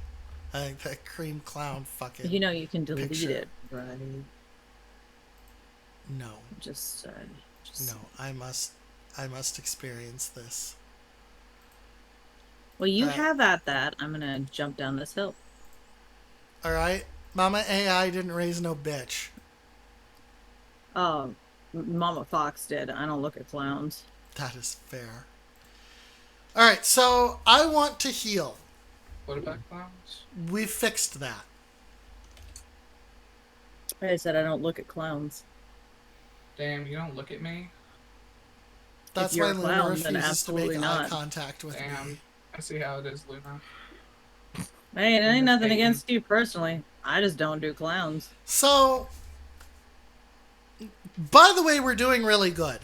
I think that Cream Clown fucking
You know you can delete
picture.
it, right?
No.
Just
No, I must experience this.
Well, you
Right.
have at that. I'm gonna jump down this hill.
Alright? Mama AI didn't raise no bitch.
Oh, Mama Fox did. I don't look at clowns.
That is fair. Alright, so I want to heal.
What about clowns?
We fixed that.
I said I don't look at clowns.
Damn, you don't look at me?
That's
you're
why
a
Luna
clown, then
refuses to make
absolutely
eye
not.
contact with
Damn.
me.
I see how it is, Luna.
Hey, it ain't nothing
Hey.
against you personally. I just don't do clowns.
So, by the way, we're doing really good.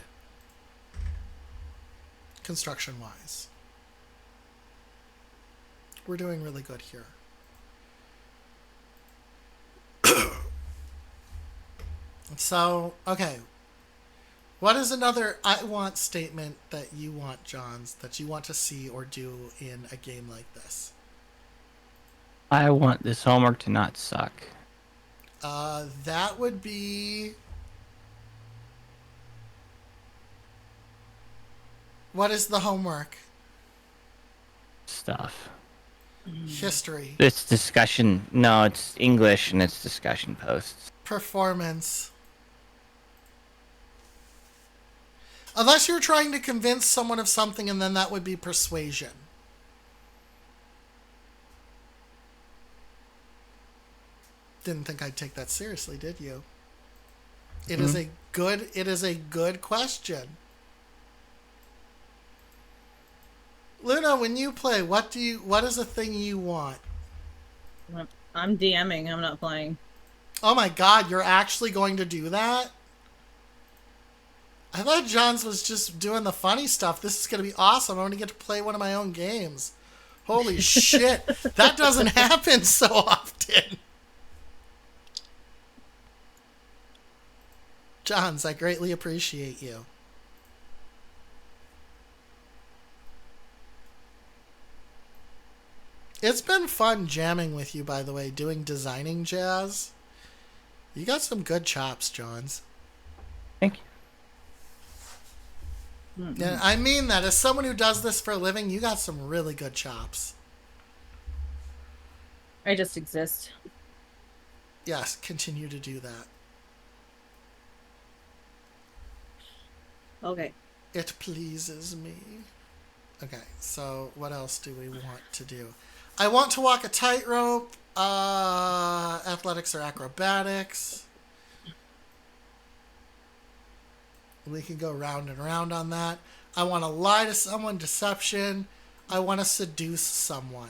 Construction-wise. We're doing really good here. So, okay. What is another I want statement that you want, Johns, that you want to see or do in a game like this?
I want this homework to not suck.
That would be... What is the homework?
Stuff.
History.
It's discussion. No, it's English and it's discussion posts.
Performance. Unless you're trying to convince someone of something, and then that would be persuasion. Didn't think I'd take that seriously, did you? It is a good question. Luna, when you play, what is a thing you want?
I'm DMing. I'm not playing.
Oh my god, you're actually going to do that? I thought Johns was just doing the funny stuff. This is going to be awesome. I'm going to get to play one of my own games. Holy shit. That doesn't happen so often. Johns, I greatly appreciate you. It's been fun jamming with you, by the way, doing designing jazz. You got some good chops, Johns.
Thank you.
And I mean that. As someone who does this for a living, you got some really good chops.
I just exist.
Yes, continue to do that.
Okay.
It pleases me. Okay, so what else do we want to do? I want to walk a tightrope. Athletics or acrobatics. We can go round and round on that. I want to lie to someone, deception. I want to seduce someone.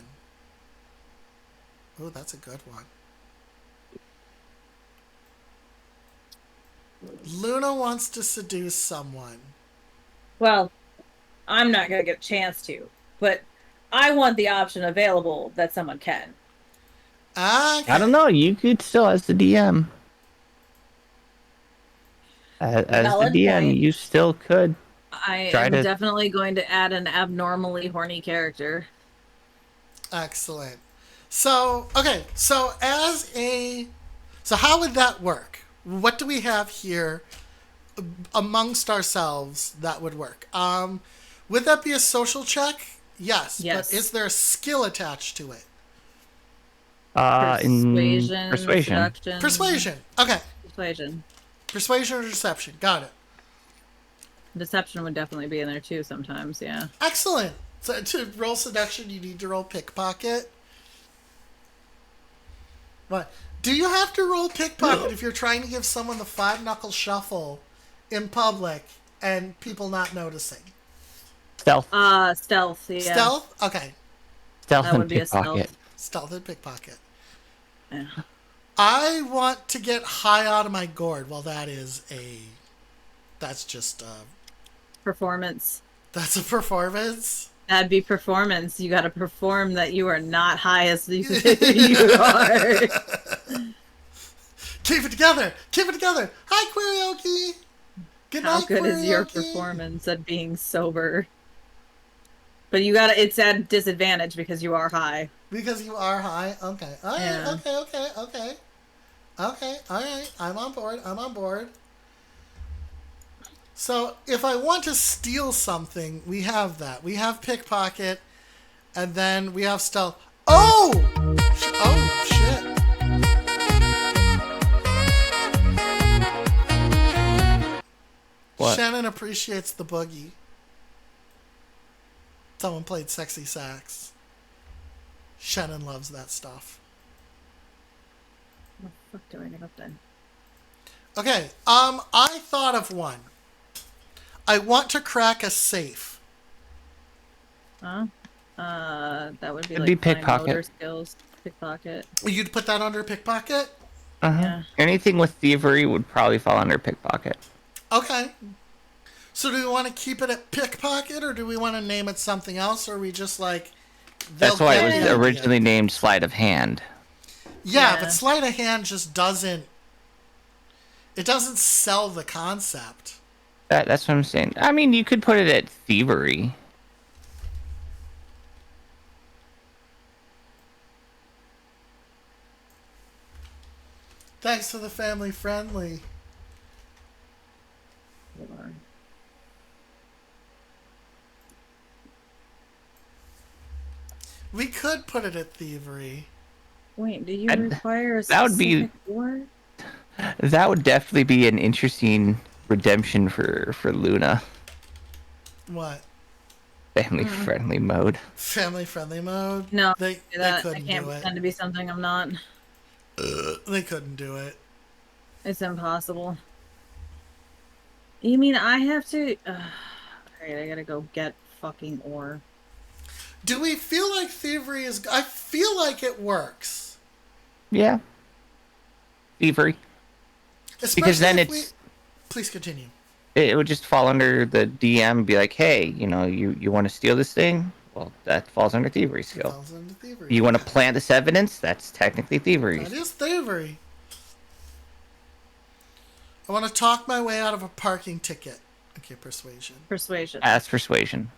Oh, that's a good one. Luna wants to seduce someone.
Well, I'm not gonna get a chance to, but I want the option available that someone can.
Okay.
I don't know. You could still, as the DM, as the
Valid
DM,
point.
you still could.
I
Try
am
to-
definitely going to add an abnormally horny character.
Excellent. So, okay, so how would that work? What do we have here amongst ourselves that would work? Would that be a social check? Yes.
Yes.
But is there a skill attached to it?
Persuasion,
persuasion.
seduction.
Persuasion. Okay.
Persuasion.
Persuasion or deception. Got it.
Deception would definitely be in there too sometimes, yeah.
Excellent. So to roll seduction, you need to roll pickpocket. What? Do you have to roll pickpocket if you're trying to give someone the 5-knuckle shuffle in public and people not noticing?
Stealth.
Stealth, yeah.
Stealth? Okay.
Stealth
That
and
would be a
pickpocket.
Stealth and pickpocket.
Yeah.
I want to get high out of my gourd. Well, that's just
Performance.
that's a performance.
That'd be performance. You gotta perform that you are not high as you are.
Keep it together. Keep it together. Hi, Querioki. Good
How
night,
good is your
Querioki.
performance at being sober? But it's at disadvantage because you are high.
Because you are high. Okay. All right.
Yeah.
Okay. Okay. All right. I'm on board. So if I want to steal something, we have that. We have pickpocket, and then we have stealth. Oh! Oh, shit.
What?
Shannon appreciates the boogie. Someone played sexy sax. Shannon loves that stuff.
What the fuck do I get up then?
Okay, I thought of one. I want to crack a safe.
Huh? That would be
It'd
like
be
fine
pickpocket.
motor skills. Pickpocket.
You'd put that under pickpocket?
Uh-huh.
Yeah.
Anything with thievery would probably fall under pickpocket.
Okay. So do we want to keep it at pickpocket, or do we want to name it something else, or are we just like...
That's why it was
they'll get the idea?
originally named sleight of hand.
Yeah,
Yeah.
but sleight of hand just doesn't... It doesn't sell the concept.
That's what I'm saying. I mean, you could put it at thievery.
Thanks for the family friendly.
Hold on.
We could put it at thievery.
Wait, do you
I'd-
require a
that would be-
specific word?
That would definitely be an interesting redemption for Luna.
What?
Family friendly mode.
Family friendly mode?
No,
They
do that. I
couldn't
can't
do it.
pretend to be something I'm not.
They couldn't do it.
It's impossible. You mean I have to? Alright, I gotta go get fucking ore.
Do we feel like thievery is... I feel like it works.
Yeah. Thievery.
Especially
then
if
it's-
Please continue.
It would just fall under the DM and be like, hey, you want to steal this thing? Well, that falls under thievery skill.
Falls into thievery.
You want to plant this evidence? That's technically thievery.
That is thievery. I want to talk my way out of a parking ticket. Okay, persuasion.
Persuasion.
As persuasion.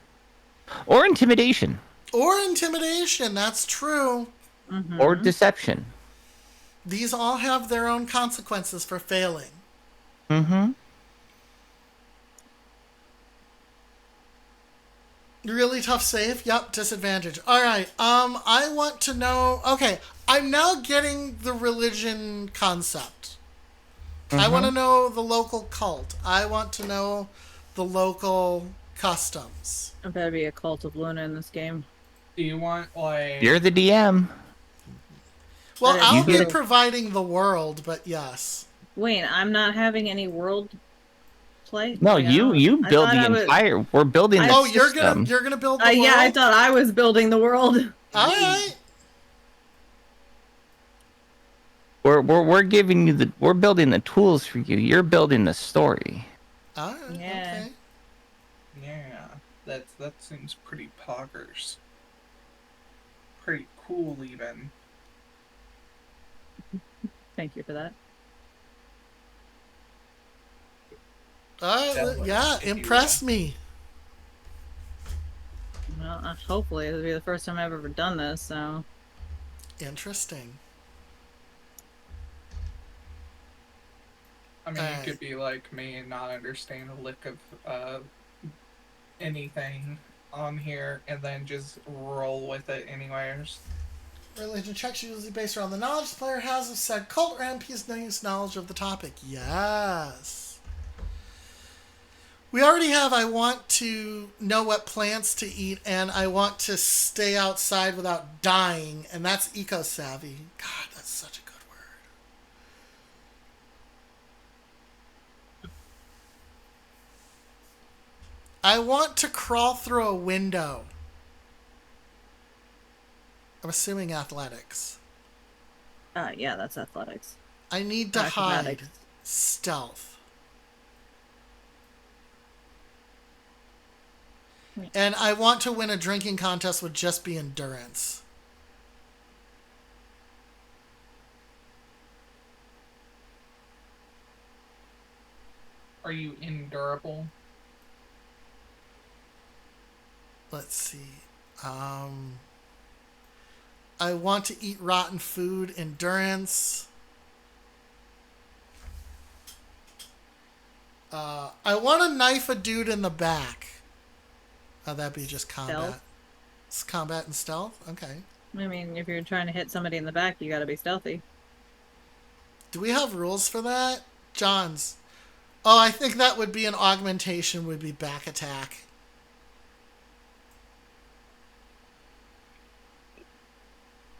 Or intimidation.
Or intimidation, that's true.
Mhm.
Or deception.
These all have their own consequences for failing.
Mm-hmm.
Really tough save. Yep, disadvantage. All right. I want to know. Okay, I'm now getting the religion concept. I want to know the local cult. I want to know the local customs.
I better be a cult of Luna in this game.
Do you want like?
You're the DM.
Well,
That is
I'll be
true.
providing the world, but yes.
Wait, I'm not having any world play.
No,
Like, I
you
don't- I
build
thought
the
I was-
entire. We're building. The
Oh,
system.
you're gonna build the world.
Yeah, I thought I was building the world.
All right.
We're giving you we're building the tools for you. You're building the story.
All right.
Yeah.
Okay.
Yeah, that seems pretty poggers. Pretty cool, even.
Thank you for that.
All right.
Definitely.
Yeah, impress me.
Well, hopefully it'll be the first time I've ever done this. So
Interesting.
I mean,
Alright.
you could be like me and not understand a lick of anything on here, and then just roll with it anyways.
Religion checks usually based around the knowledge the player has of said cult or NPC's knowledge of the topic. Yes. We already have I want to know what plants to eat and I want to stay outside without dying, and that's eco-savvy. God, that's such a good word. I want to crawl through a window. I'm assuming athletics.
yeah, that's athletics.
I need to hide.
Acrobatics.
Stealth. And I want to win a drinking contest with just be endurance.
Are you endurable?
Let's see. I want to eat rotten food, endurance. I want to knife a dude in the back. Oh, that'd be just combat.
Stealth?
It's combat and stealth? Okay.
I mean, if you're trying to hit somebody in the back, you gotta be stealthy.
Do we have rules for that? John's. Oh, I think that would be an augmentation, would be back attack.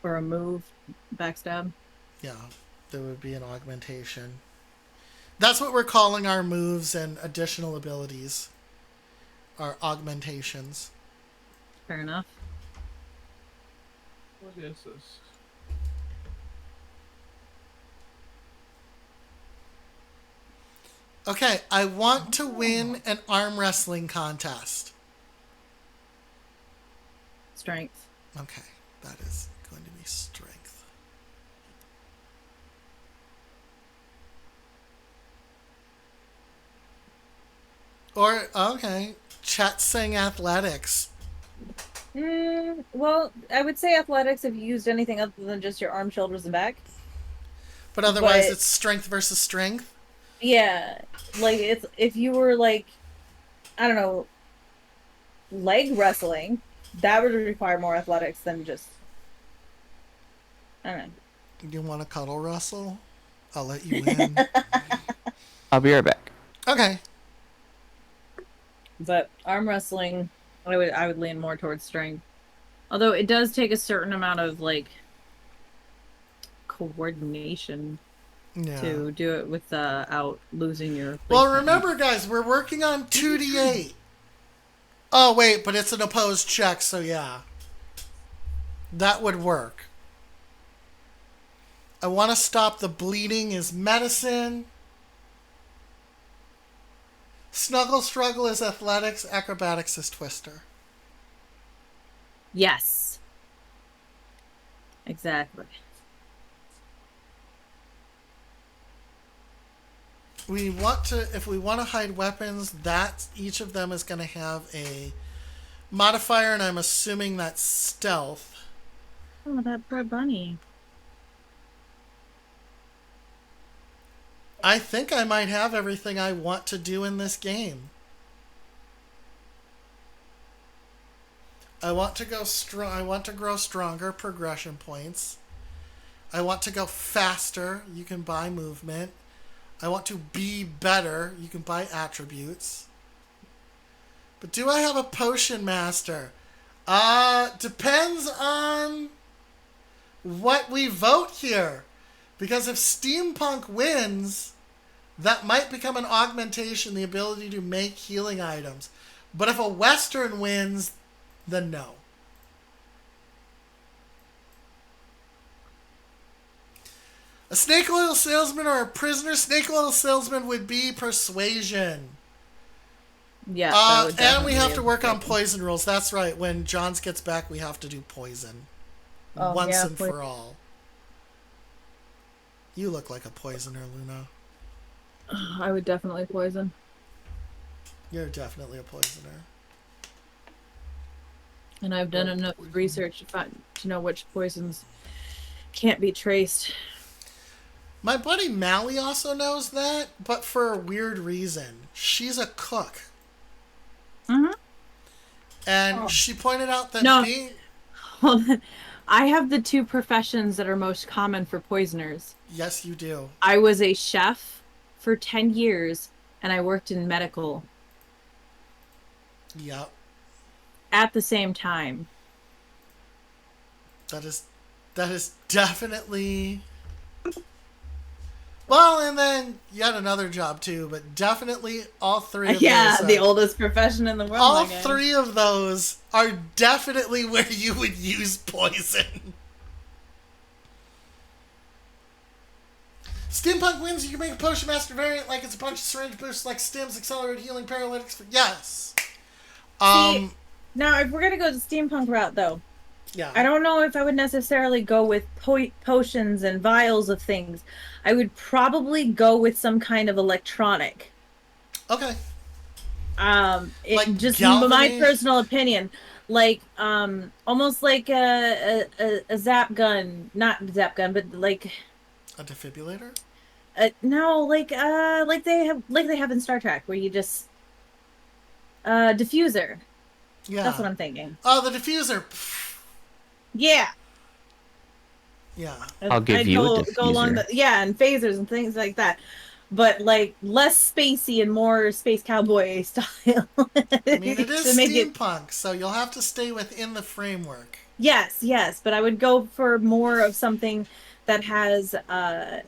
Or a move, backstab.
Yeah, there would be an augmentation. That's what we're calling our moves and additional abilities. Our augmentations.
Fair enough.
What is this?
Okay, I want to win an arm wrestling contest.
Strength.
Okay, that is going to be strength. Or, okay, Chet's saying athletics.
Well, I would say athletics if you used anything other than just your arm, shoulders, and back.
But otherwise,
But-
it's strength versus strength.
Yeah, like it's if you were like, I don't know, leg wrestling, that would require more athletics than just. I don't know.
You want to cuddle wrestle? I'll let you win.
I'll be right back.
Okay.
But arm wrestling, I would lean more towards strength. Although it does take a certain amount of like coordination
Yeah.
to do it without losing your.
Well,
placement.
remember, guys, we're working on 2d8. Oh, wait, but it's an opposed check, so yeah. That would work. I want to stop the bleeding is medicine. Snuggle struggle is athletics. Acrobatics is twister.
Yes. Exactly.
We want to, if we want to hide weapons, that each of them is going to have a modifier, and I'm assuming that's stealth.
Oh, that poor bunny.
I think I might have everything I want to do in this game. I want to go strong. I want to grow stronger progression points. I want to go faster. You can buy movement. I want to be better. You can buy attributes. But do I have a potion master? Depends on what we vote here. Because if steampunk wins, that might become an augmentation, the ability to make healing items. But if a Western wins, then no. A snake oil salesman or a prisoner? Snake oil salesman would be persuasion.
Yeah. That would
And we
definitely
have to
be
work on
persuasion.
poison rules. That's right. When Johns gets back, we have to do poison.
Oh,
Once
yeah,
and for all. You look like a poisoner, Luna.
I would definitely poison.
You're definitely a poisoner.
And I've done enough research to know which poisons can't be traced.
My buddy Mally also knows that, but for a weird reason. She's a cook.
Mm-hmm.
And she pointed out that
No.
being...
Well, I have the two professions that are most common for poisoners.
Yes, you do.
I was a chef for 10 years, and I worked in medical
Yep.
at the same time.
That is definitely... Well, and then you had another job too, but definitely all three of
Yeah,
those...
the oldest profession in the world.
all
I guess.
three of those are definitely where you would use poison. Steampunk wins. You can make a potion master variant like it's a bunch of syringe boosts, like stims, accelerated healing, paralytics. Yes.
See, now, if we're gonna go the steampunk route, though,
Yeah.
I don't know if I would necessarily go with potions and vials of things. I would probably go with some kind of electronic.
Okay.
Like just
galvanized?
my personal opinion, like almost like a zap gun, not zap gun, but like
A defibrillator?
no, like they have in Star Trek, where you just diffuser.
Yeah.
That's what I'm thinking.
Oh, the diffuser. Pff,
Yeah.
yeah.
I'll give you a
go along
diffuser.
and phasers and things like that, but like less spacey and more space cowboy style.
I mean, it is
To make it-
steampunk, so you'll have to stay within the framework.
Yes, but I would go for more of something that has a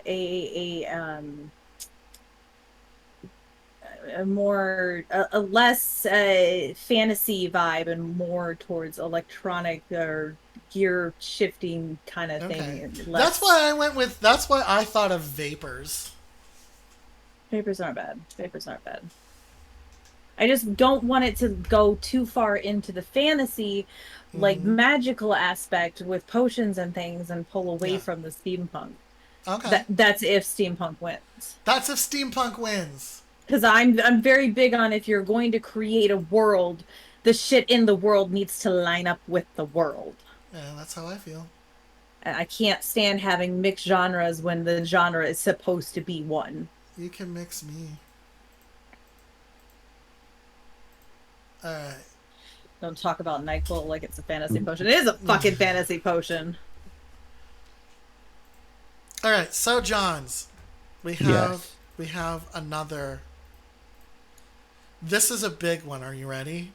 less fantasy vibe and more towards electronic or gear shifting kind of
Okay.
thing.
That's why I went with. That's why I thought of vapors.
Vapors aren't bad. I just don't want it to go too far into the fantasy, like magical aspect with potions and things, and pull away
Yeah.
from the steampunk.
Okay.
That's if steampunk wins.
That's if steampunk wins.
Because I'm very big on, if you're going to create a world, the shit in the world needs to line up with the world.
Yeah, that's how I feel.
And I can't stand having mixed genres when the genre is supposed to be one.
You can mix me. Alright.
Don't talk about NyQuil like it's a fantasy potion. It is a fucking fantasy potion.
Alright, so Johns.
Yes.
We have another. This is a big one. Are you ready?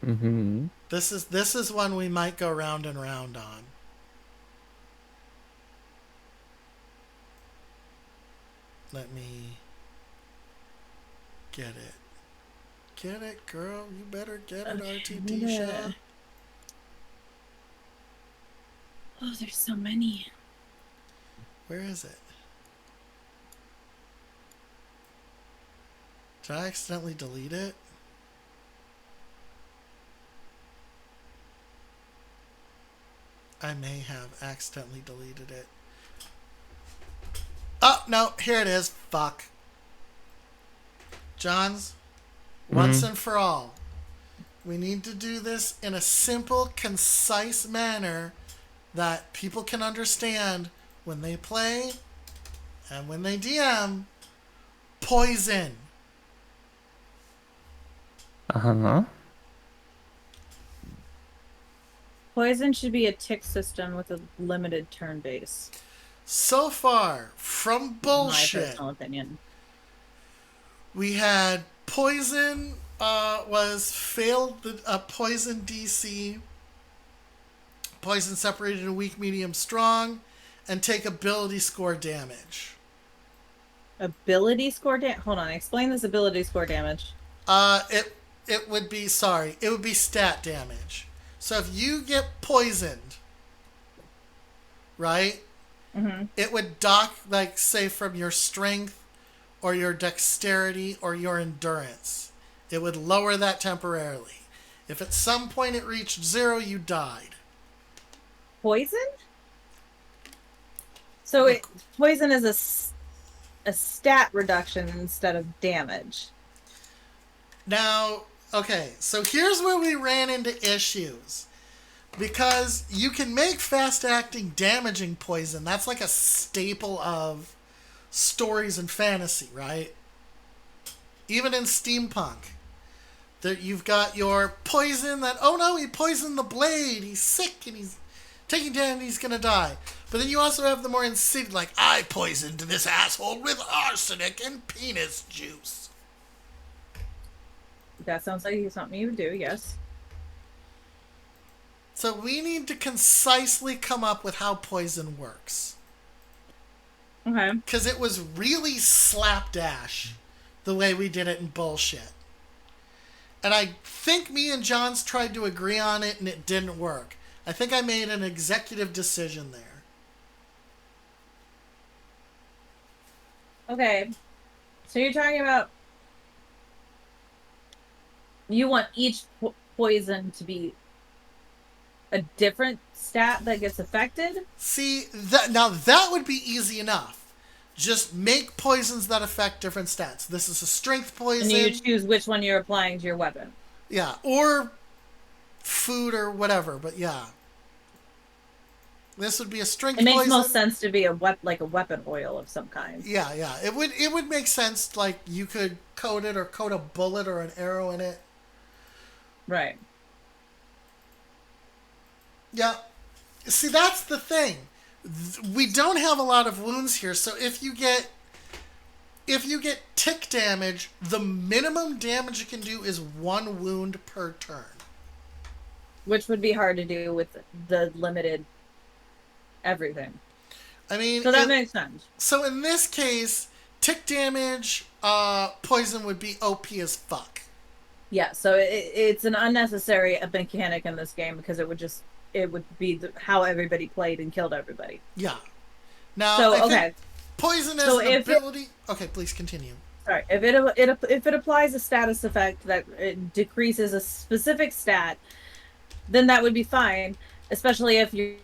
Mm-hmm.
This is one we might go round and round on. Let me get it. Get it, girl. You better get it, RTD
yeah.
Shaw.
Oh, there's so many.
Where is it? Did I accidentally delete it? I may have accidentally deleted it. Oh, no, here it is. Fuck. Johns, once and for all, we need to do this in a simple, concise manner that people can understand when they play and when they DM. Poison.
Poison should be a tick system with a limited turn base.
So far, from
My
bullshit,
personal opinion.
we had poison was failed the poison DC. Poison separated into weak, medium, strong, and take ability score damage.
Ability score damage. Hold on, explain this ability score damage.
It would be stat damage. So if you get poisoned, right?
Mm-hmm.
It would dock, like, say, from your strength or your dexterity or your endurance. It would lower that temporarily. If at some point it reached 0, you died.
Poison? So poison is a stat reduction instead of damage.
Now, okay, so here's where we ran into issues. Because you can make fast-acting damaging poison. That's like a staple of stories and fantasy, right? Even in steampunk. That you've got your poison that, oh no, he poisoned the blade, he's sick and he's taking damage, he's gonna die. But then you also have the more insidious, like, I poisoned this asshole with arsenic and penis juice.
That sounds like something you would do, yes.
So we need to concisely come up with how poison works.
Okay.
Because it was really slapdash the way we did it in bullshit. And I think me and Johns tried to agree on it and it didn't work. I think I made an executive decision there.
Okay. So you're talking about you want each poison to be a different stat that gets affected?
See, that would be easy enough. Just make poisons that affect different stats. This is a strength poison.
And you choose which one you're applying to your weapon.
Yeah, or food or whatever, but yeah. This would be a strength
It makes
poison.
most sense to be a weapon oil of some kind.
Yeah, yeah. It would make sense, like, you could coat it or coat a bullet or an arrow in it.
Right.
Yeah. See, that's the thing. We don't have a lot of wounds here, so if you get tick damage, the minimum damage you can do is 1 wound per turn.
Which would be hard to do with the limited everything.
I mean,
So that makes sense.
So in this case, tick damage, poison would be OP as fuck.
Yeah, so it's an unnecessary mechanic in this game because it would be how everybody played and killed everybody.
Yeah. Now,
So
I think
okay,
poison is
So
an
if
ability. Okay, please continue.
sorry. If it applies a status effect that it decreases a specific stat, then that would be fine. Especially if you're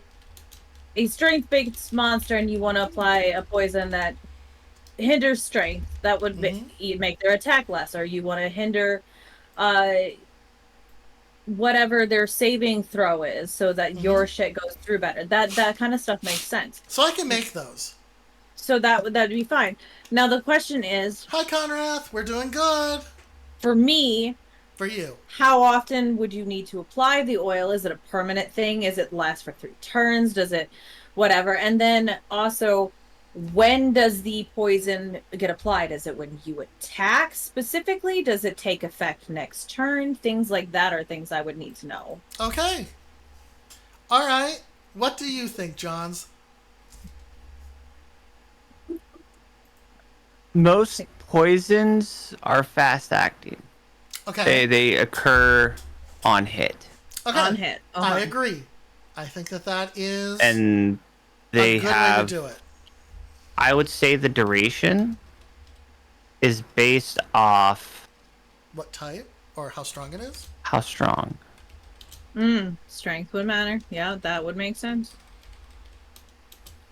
a strength-based monster and you want to apply a poison that hinders strength, that would make their attack less, or you want to hinder whatever their saving throw is so that your shit goes through better. That kind of stuff makes sense.
So I can make those.
So that'd be fine. Now the question is,
Hi, Conrath. We're doing good.
for me,
For you.
how often would you need to apply the oil? Is it a permanent thing? Is it last for 3 turns? Does it whatever? And then also, when does the poison get applied? Is it when you attack specifically? Does it take effect next turn? Things like that are things I would need to know.
Okay. All right. What do you think, Johns?
Most poisons are fast acting.
Okay.
They occur on hit.
Okay.
On hit.
I agree. I think that is
And they
a good way
have,
to do it.
I would say the duration is based off
What type or how strong it is?
how strong.
Strength would matter. Yeah, that would make sense.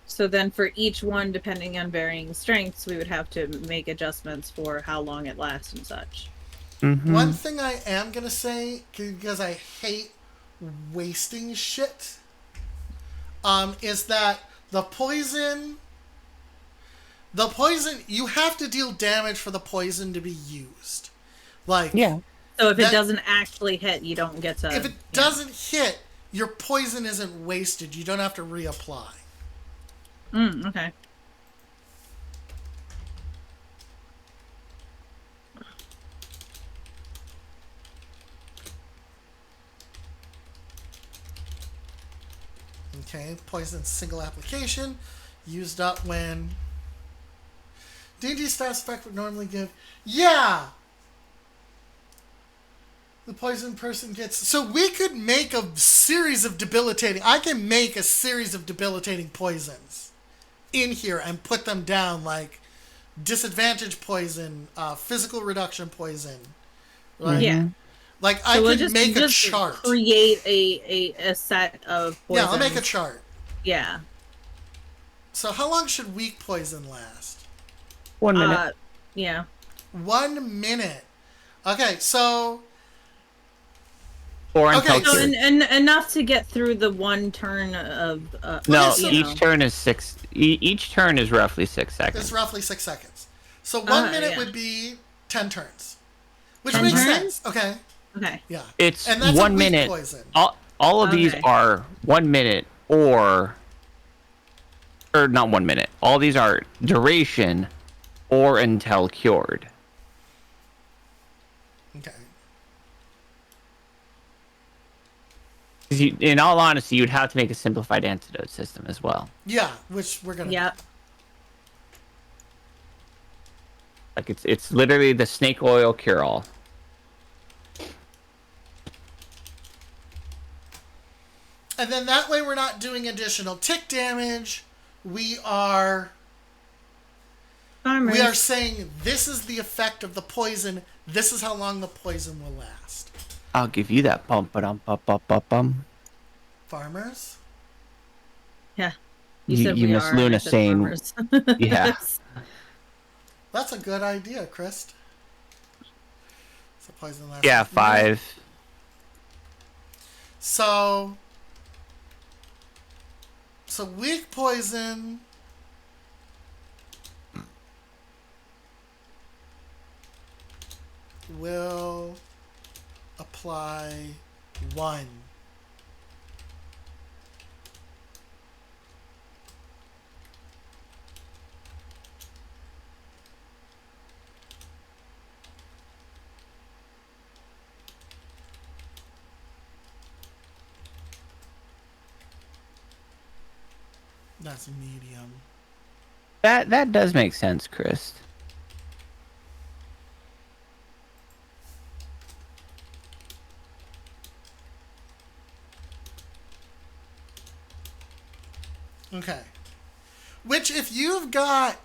So then for each one, depending on varying strengths, we would have to make adjustments for how long it lasts and such.
Mm-hmm.
One thing I am going to say, because I hate wasting shit, is that the poison, you have to deal damage for the poison to be used. Like,
Yeah.
So if it doesn't actually hit, you don't get to...
if it doesn't hit, your poison isn't wasted. You don't have to reapply.
Okay.
Okay, poison single application. Used up when... D&D staff spec would normally give... Yeah! The poison person gets... So we could make a series of debilitating... I can make a series of debilitating poisons in here and put them down, like disadvantage poison, physical reduction poison. Right?
Yeah.
Like,
So
I
we'll
could make a
just
chart.
create a set of poison.
Yeah, I'll make a chart.
Yeah.
So how long should weak poison last?
1 minute.
Yeah.
1 minute. Okay, so...
Or
okay,
until
So
so-
and enough to get through the one turn of
no,
so-
each turn is each turn is roughly 6 seconds.
It's roughly 6 seconds. So 1 minute
yeah.
would be 10 turns. Which
10
makes
turns?
sense. Okay,
Okay.
yeah.
It's
And that's
1
a weak
minute.
poison.
All of these
Okay.
are 1 minute or not 1 minute. All these are duration or until cured.
Okay.
'Cause in all honesty, you'd have to make a simplified antidote system as well.
Yeah, which we're going to
Yep.
Like it's literally the snake oil cure all.
And then that way we're not doing additional tick damage. We are saying this is the effect of the poison. This is how long the poison will last.
I'll give you that bum bum.
Farmers?
Yeah.
You
said
you
we
miss
are, and I
Luna
said
saying-
farmers.
Yeah.
That's a good idea, Chris. So poison lasts
Yeah,
a minute.
5.
So weak poison will apply 1. That's medium.
That does make sense, Chris.
Okay. Which, if you've got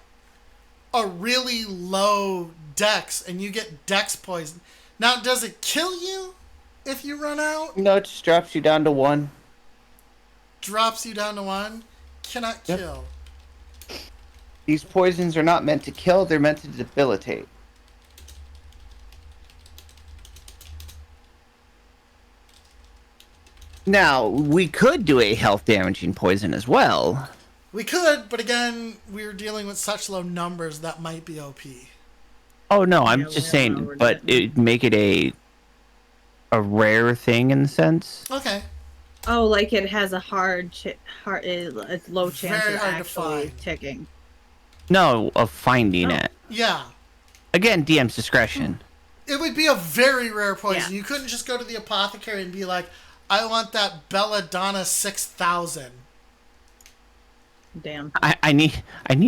a really low dex and you get dex poison, now does it kill you if you run out?
No, it just drops you down to 1.
Drops you down to 1? Cannot
Yep.
kill.
These poisons are not meant to kill, they're meant to debilitate.
Now, we could do a health damaging poison as well.
We could, but again, we're dealing with such low numbers that might be OP.
Oh no, I'm
Yeah, we
just
don't
saying,
know we're
but
getting-
it make it a rare thing in the sense.
Okay.
Oh, like it has a it's low chance
Very
of
hard to
actually
find.
ticking.
No, of finding
Oh.
it.
Yeah.
Again, DM's discretion.
It would be a very rare poison.
Yeah.
You couldn't just go to the apothecary and be like, I want that Belladonna 6000.
Damn.
I need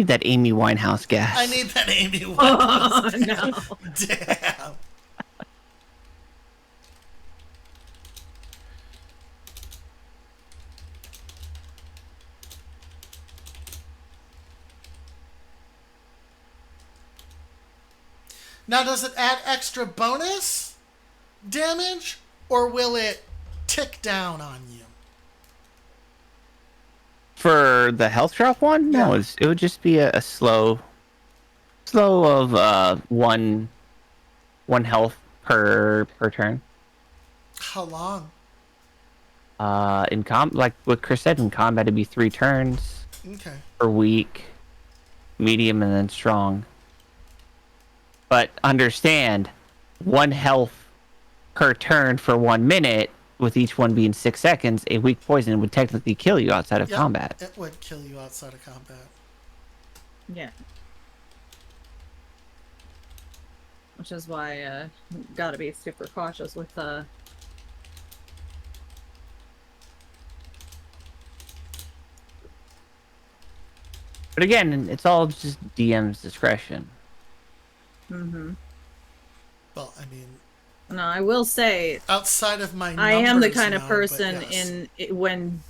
that Amy Winehouse gas.
I need that Amy
Oh
Winehouse.
no.
Damn. Now, does it add extra bonus damage, or will it tick down on you?
For the health drop one, no,
Yeah.
it would just be a slow of one health per turn.
How long?
Like what Chris said, in combat it'd be 3 turns
Okay.
per week, medium, and then strong. But understand, 1 health per turn for 1 minute with each one being 6 seconds, a weak poison would technically kill you outside of
Yep,
combat.
it would kill you outside of combat.
Yeah. Which is why gotta be super cautious with
But again, it's all just DM's discretion.
Mm-hmm.
Well, I mean,
No, I will say
outside of my
I am the
numbers,
kind of
no, but
person
yes.
when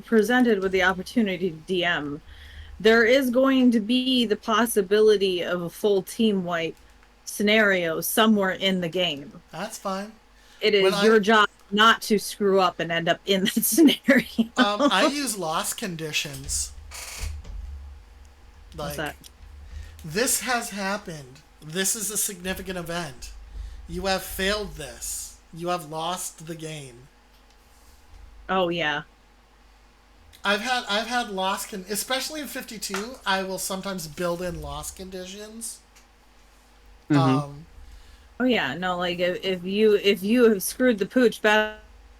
presented with the opportunity to DM, there is going to be the possibility of a full team wipe scenario somewhere in the game.
That's fine.
It is
When
your
I-
job not to screw up and end up in that scenario.
I use loss conditions.
What's
Like,
that?
this has happened. This is a significant event. You have failed this. You have lost the game.
Oh yeah.
I've had loss especially in 52. I will sometimes build in loss conditions.
Mhm.
Oh yeah. No, like if you have screwed the pooch bad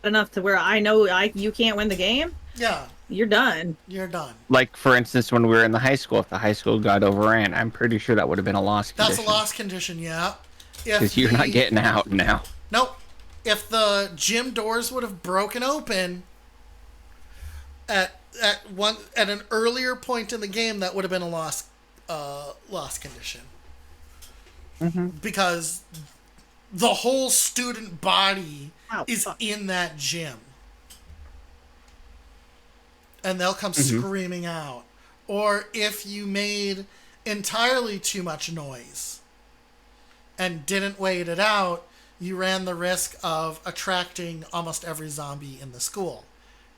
enough to where I know you can't win the game,
Yeah,
you're done.
you're done.
Like, for instance, when we were in the high school, if the high school got overran, I'm pretty sure that would have been a loss
That's
condition.
a loss condition. Yeah.
Because you're not getting out now.
Nope. If the gym doors would have broken open at an earlier point in the game, that would have been a loss condition. Because the whole student body
Ow,
is
fuck.
in that gym. And they'll come screaming out. Or if you made entirely too much noise and didn't wait it out, you ran the risk of attracting almost every zombie in the school.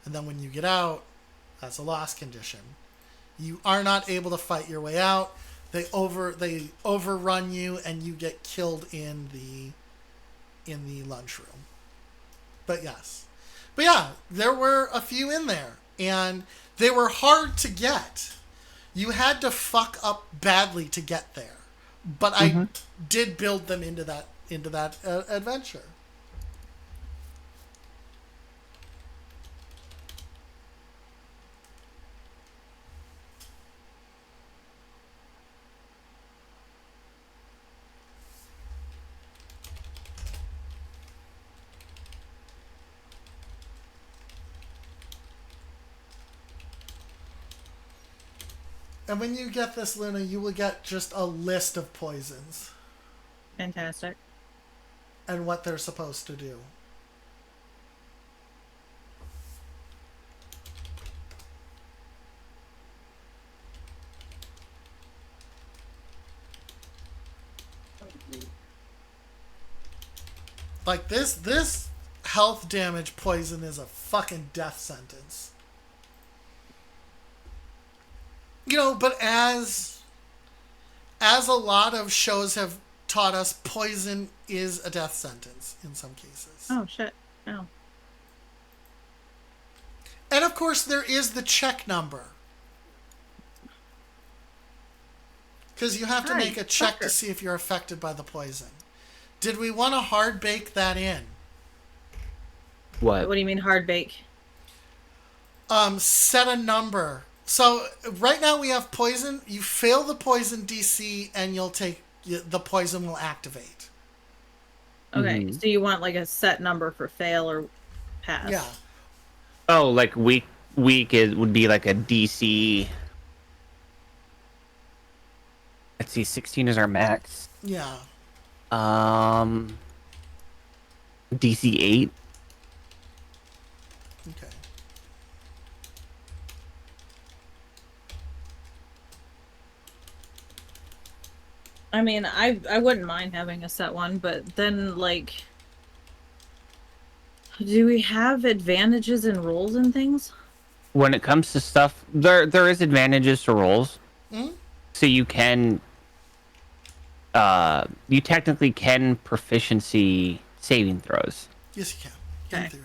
And then when you get out, that's a loss condition. You are not able to fight your way out. They overrun you and you get killed in the lunchroom. But yes. But yeah, there were a few in there. And they were hard to get. You had to fuck up badly to get there. But I did build them into that adventure. And when you get this, Luna, you will get just a list of poisons
Fantastic.
and what they're supposed to do. Like this health damage poison is a fucking death sentence. You know, but as a lot of shows have taught us, poison is a death sentence in some cases.
Oh shit. Oh.
And of course, there is the check number. Because you have to make a check to see if you're affected by the poison. Did we want to hard bake that in?
What?
What do you mean hard bake?
Set a number. So right now we have poison. You fail the poison DC and the poison will activate.
Okay, so you want like a set number for fail or pass?
Yeah.
Oh, like weak would be like a DC. Let's see, 16 is our max.
Yeah.
DC 8.
Okay.
I mean, I wouldn't mind having a set one, but then like, do we have advantages in rolls and things?
When it comes to stuff, there is advantages to rolls.
Mhm.
So you technically can proficiency saving throws.
Yes, you can. In
Okay.
theory.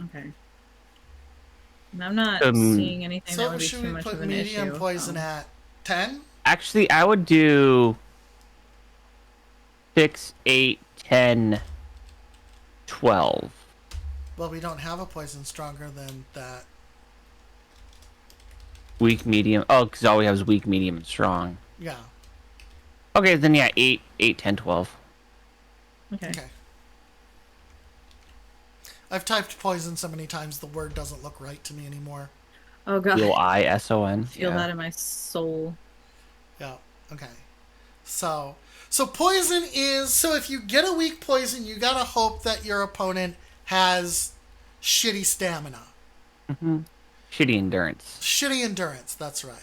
Okay. And I'm not
Um,
seeing anything that
So
would be
should
too
we
much
put
of an
medium
issue.
poison at 10?
Actually, I would do 6, 8, 10, 12.
Well, we don't have a poison stronger than that.
Weak, medium. Oh, because all we have is weak, medium, and strong.
Yeah.
Okay, then yeah, 8, 10, 12.
Okay.
Okay. I've typed poison so many times the word doesn't look right to me anymore.
Oh god.
P-O-I-S-O-N.
Feel that in my soul.
Yeah. Okay. So poison is, so if you get a weak poison, you gotta hope that your opponent has shitty stamina.
Mm-hmm. Shitty endurance.
Shitty endurance, that's right.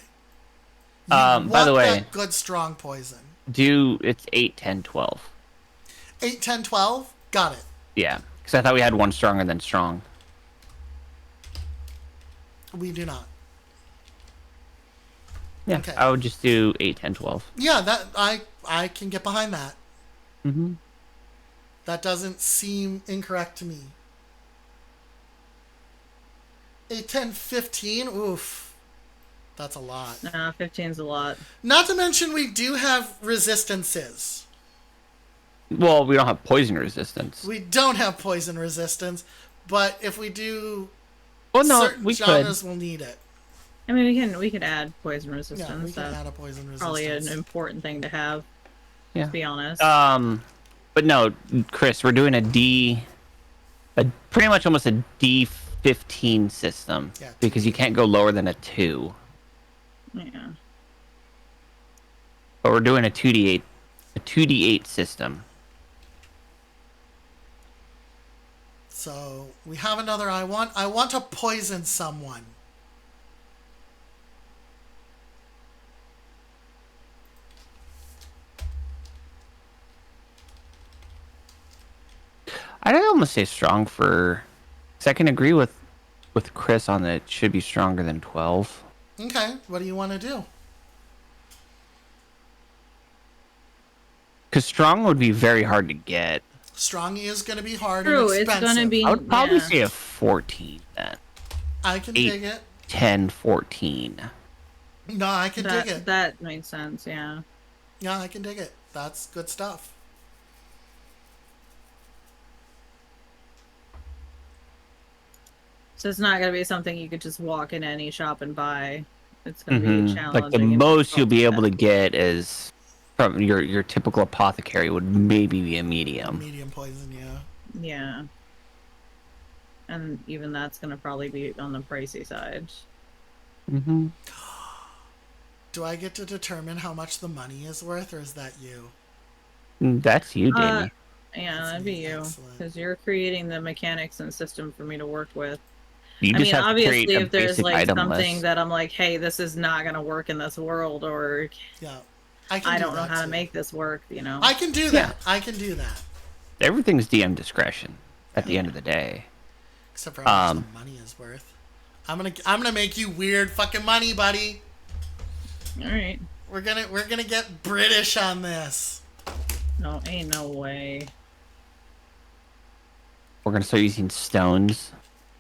You
By the
want
way,
that good strong poison.
it's 8, 10, 12.
8, 10, 12? Got it.
Yeah, because I thought we had one stronger than strong.
We do not.
Yeah,
Okay.
I would just do 8, 10, 12.
Yeah, that I can get behind that.
Mm-hmm.
That doesn't seem incorrect to me. 8, 10, 15? Oof. That's a lot.
Nah, 15's a lot.
Not to mention we do have resistances.
Well, we don't have poison resistance.
We don't have poison resistance, but if we do,
Well, no,
certain
we could.
genres will need it.
I mean, we could add poison resistance.
Yeah, we can
That's
add a poison resistance.
probably an important thing to have.
Yeah.
To be honest.
But no, Chris, we're doing pretty much almost a D15 system.
Yeah,
because you can't go lower than a 2.
Yeah.
But we're doing a 2D8 system.
So we have another. I want to poison someone.
I'd almost say strong for. Because I can agree with Chris on that it should be stronger than 12.
Okay, what do you want to do?
Because strong would be very hard to get.
Strong is going to be hard
True,
and
it's
expensive.
gonna be.
I would probably
yeah.
say a 14 then.
I can
8,
dig it.
10, 14.
No, I can dig it.
That makes sense. Yeah.
Yeah, I can dig it. That's good stuff.
So it's not gonna be something you could just walk in any shop and buy. It's gonna be challenging.
Like the
and
most you'll be able to
difficult.
get is from your typical apothecary would maybe be a medium.
Medium poison, yeah.
Yeah. And even that's gonna probably be on the pricey side.
Mm-hmm.
Do I get to determine how much the money is worth, or is that you?
That's you, Danny.
Yeah,
That's
that'd be
me.
you,
Excellent.
because you're creating the mechanics and system for me to work with.
You
I
just
mean,
have to
obviously,
create a
if there's
basic
like
item
something
list.
that I'm like, hey, this is not gonna work in this world, or
Yeah.
I
do
don't know
that
how to
too.
make this work, you know.
I can do that. I can do that.
Everything's DM discretion at the end of the day.
Except for how much the money is worth. I'm gonna make you weird fucking money, buddy.
All right.
We're gonna get British on this.
No, ain't no way.
We're gonna start using stones.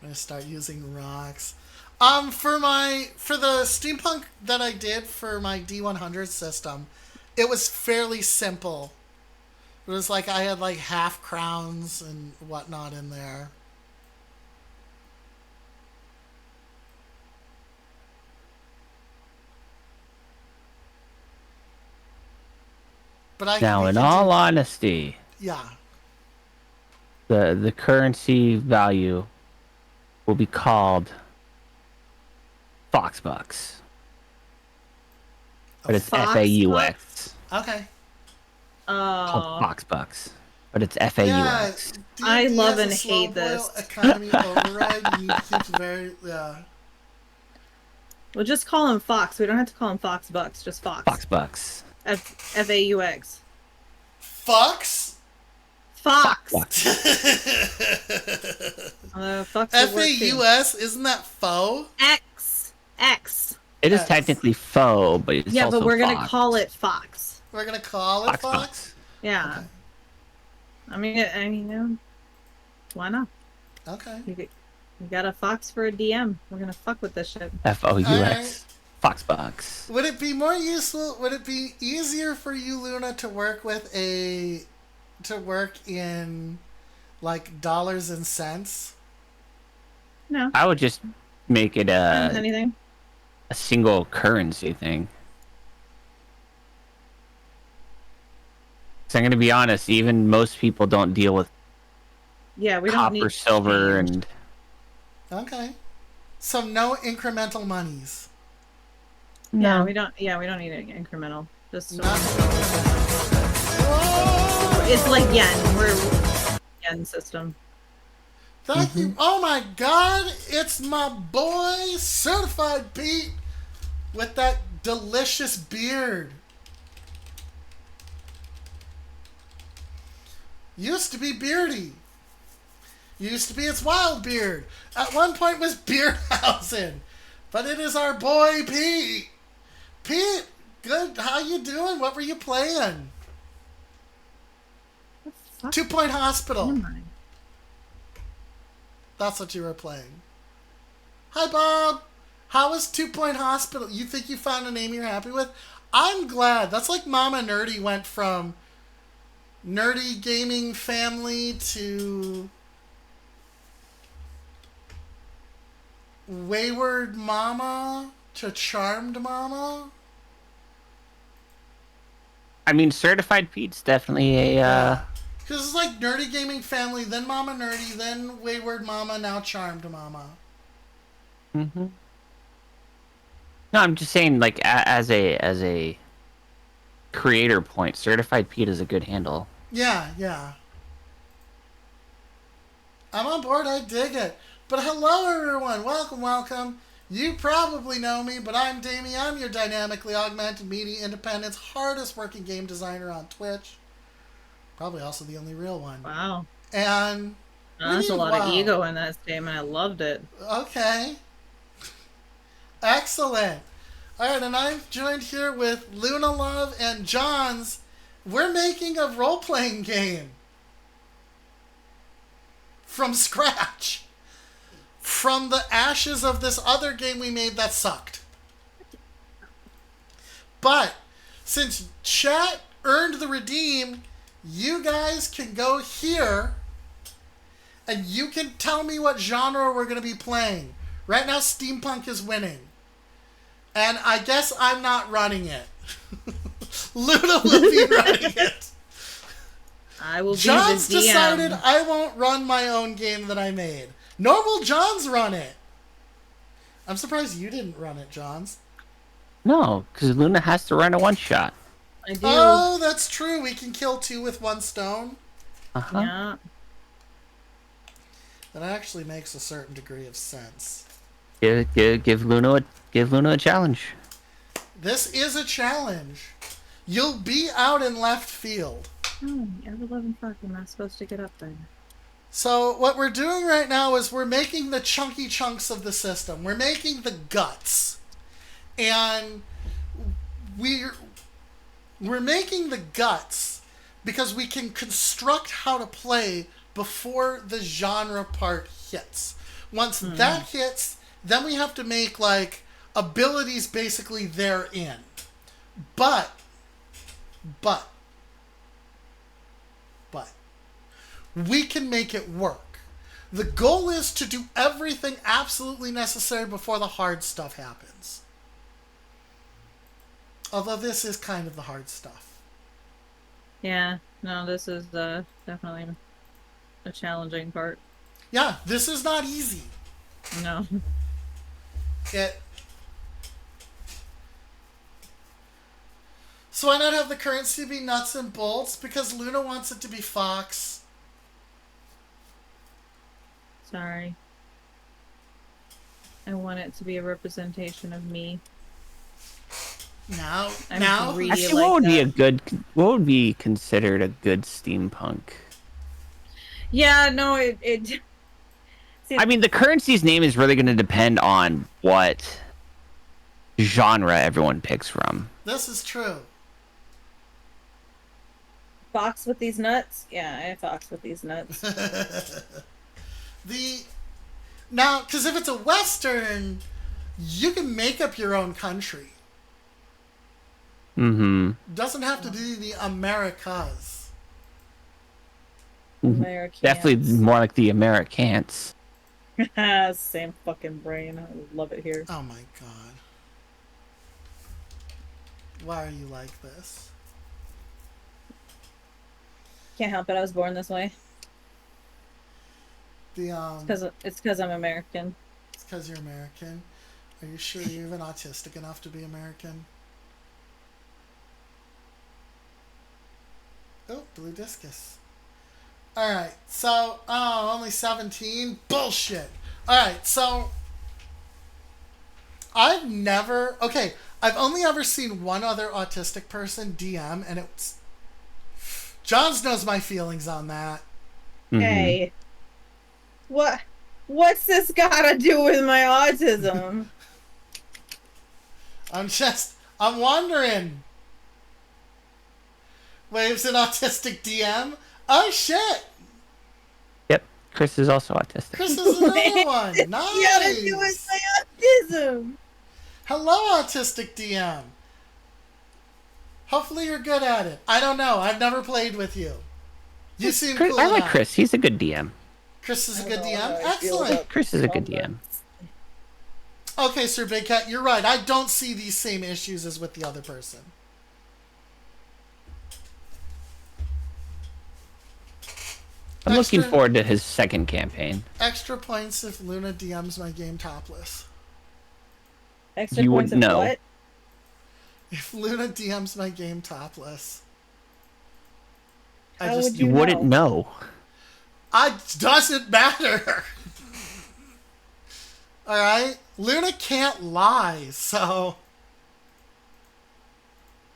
I'm gonna start using rocks. For the steampunk that I did for my D100 system, it was fairly simple. It was like I had like half crowns and whatnot in there. But
Now, in all honesty,
yeah,
the currency value will be called Foxbucks, but it's
Fox
FAUX.
okay.
Called
Oh,
Foxbucks, but it's FAUX.
I
D&D
love
has a
and
slow
hate this.
boil economy override. You keep very
we'll just call him Fox. We don't have to call him Fox Bucks. Just Fox.
Foxbucks.
FAUX.
Fox.
Fox.
Fox.
Fox would work too.
FAUS, isn't that faux?
X.
It is
Yes.
technically faux, but it's
Yeah,
also
but we're gonna
Fox.
call it Fox.
We're gonna call it Fox.
Foxbucks.
Yeah.
Okay.
I mean, why not?
Okay.
You got a Fox for a DM. We're gonna fuck with this shit.
FOUX.
Alright.
Foxbucks.
Would it be more useful? Would it be easier for you, Luna, to work in Like dollars and cents?
No.
I would just make it
Anything?
a single currency thing. So I'm going to be honest, even most people don't deal with
Yeah, we don't
copper,
need
silver,
change.
and
Okay. So no incremental monies.
Yeah,
No.
we don't. Yeah, we don't need it incremental. Just
Not Whoa!
it's like yen. We're yen system.
Thank you. Oh my god, it's my boy, Certified Pete, with that delicious beard. Used to be beardy. Used to be its wild beard. At one point was Beardhausen. But it is our boy Pete. Pete, good. How you doing? What were you playing?
What the fuck
2 Point Hospital.
am I?
That's what you were playing. Hi, Bob. How was 2 Point Hospital? You think you found a name you're happy with? I'm glad. That's like Mama Nerdy went from nerdy gaming family to wayward mama to charmed mama.
I mean, Certified Pete's definitely a
Because it's like nerdy gaming family, then Mama Nerdy, then wayward mama, now charmed mama.
No, I'm just saying, like, as a creator point, Certified Pete is a good handle.
Yeah, yeah. I'm on board, I dig it. But hello everyone, welcome, welcome. You probably know me, but I'm Damie. I'm your dynamically augmented media independence, hardest working game designer on Twitch. Probably also the only real one.
Wow.
And
That's a lot
wow.
of ego in that statement. I loved it.
Okay. Excellent. Alright, and I'm joined here with Luna Love and Johns. We're making a role-playing game. From scratch. From the ashes of this other game we made that sucked. But, since chat earned the redeem, you guys can go here and you can tell me what genre we're going to be playing. Right now, steampunk is winning. And I guess I'm not running it. Luna will be running it.
I will
John's
be the DM.
decided I won't run my own game that I made. Nor will John's run it. I'm surprised you didn't run it, John's.
No, because Luna has to run a one-shot.
I do.
Oh, that's true. We can kill two with one stone.
Uh-huh.
Yeah.
That actually makes a certain degree of sense.
Give Luna a challenge.
This is a challenge. You'll be out in left field.
Oh, ever loving fuck. I'm not supposed to get up there.
So what we're doing right now is we're making the chunky chunks of the system. We're making the guts. And we're making the guts because we can construct how to play before the genre part hits. Once that hits, then we have to make like abilities basically therein. But we can make it work. The goal is to do everything absolutely necessary before the hard stuff happens. Although this is kind of the hard stuff.
Yeah. No, this is definitely a challenging part.
Yeah, this is not easy.
No.
So why not have the currency be nuts and bolts? Because Luna wants it to be Fox.
Sorry. I want it to be a representation of me.
Now,
I'm greedy
Actually,
like
what would be considered a good steampunk?
Yeah, no, it See,
I mean, the currency's name is really going to depend on what genre everyone picks from.
this is true.
Fox with these nuts? Yeah, I fox with these nuts.
Now, because if it's a Western, you can make up your own country.
Mm-hmm.
Doesn't have to be the Americas.
Americans.
Definitely more like the Americans.
Same fucking brain. I love it here.
Oh my god. Why are you like this?
Can't help it. I was born this way.
The
It's because I'm American.
It's because you're American. Are you sure you're even autistic enough to be American? Oh, blue discus. Alright, so, only 17? Bullshit! Alright, so, I've only ever seen one other autistic person DM, and it's... Johns knows my feelings on that.
Mhm.
Hey. What's this gotta do with my autism?
I'm wondering. Waves an autistic DM? Oh shit!
Yep, Chris is also autistic.
Chris is another one. Nice.
Gotta do with my autism.
Hello, autistic DM. Hopefully you're good at it. I don't know. I've never played with you. You seem
Chris,
cool
I like
enough.
Chris. He's a good DM.
Chris is a good
I don't know
DM?
how I feel
Excellent.
about
Chris is a good DM.
Okay, Sir Big Cat, you're right. I don't see these same issues as with the other person.
I'm looking forward to his second campaign.
Extra points if Luna DMs my game topless.
Extra
You
points of
wouldn't know.
what?
If Luna DMs my game topless.
How would
You
You
wouldn't know.
Doesn't matter. Alright? Luna can't lie, so...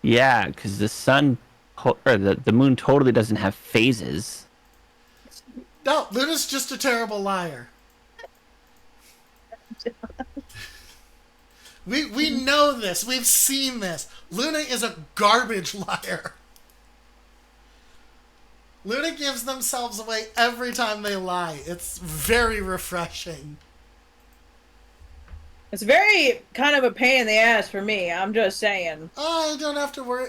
Yeah, because the sun or the moon totally doesn't have phases.
No, Luna's just a terrible liar. We know this. We've seen this. Luna is a garbage liar. Luna gives themselves away every time they lie. It's very refreshing.
It's very kind of a pain in the ass for me. I'm just saying.
I don't have to worry.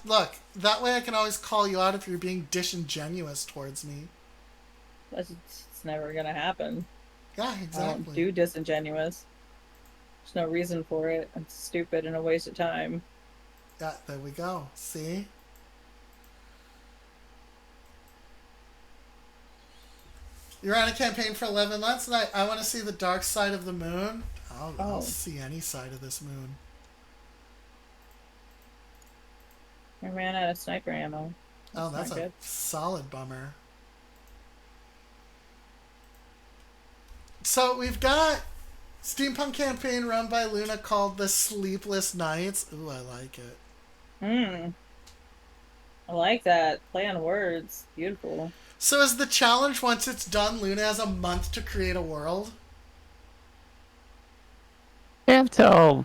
Look, that way I can always call you out if you're being disingenuous towards me.
It's never gonna happen.
Yeah,
I don't
exactly.
do disingenuous. There's no reason for it. It's stupid and a waste of time.
Yeah, there we go. See? You're on a campaign for 11 months, and I want to see the dark side of the moon. I'll
Oh.
see any side of this moon.
I ran out of sniper ammo.
Oh, that's
not
a
good.
solid bummer. So we've got steampunk campaign run by Luna called The Sleepless Nights. Ooh, I like it.
I like that. Play on words. Beautiful.
So is the challenge, once it's done, Luna has a month to create a world?
They have till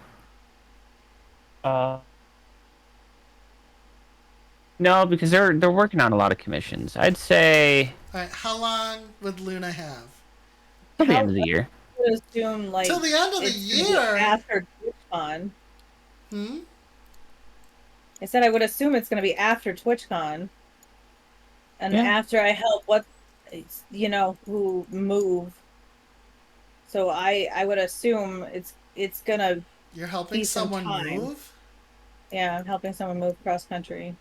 no, because they're working on a lot of commissions. I'd say
Alright, how long would Luna have?
till the end of the year.
I would assume like
Till the end of the
it's gonna be
year?
after TwitchCon.
Hmm?
I said I would assume it's going to be after TwitchCon, and
Yeah.
after I help who move. So I would assume it's gonna
You're helping
Be some
someone
time.
move?
I'm helping someone move cross country.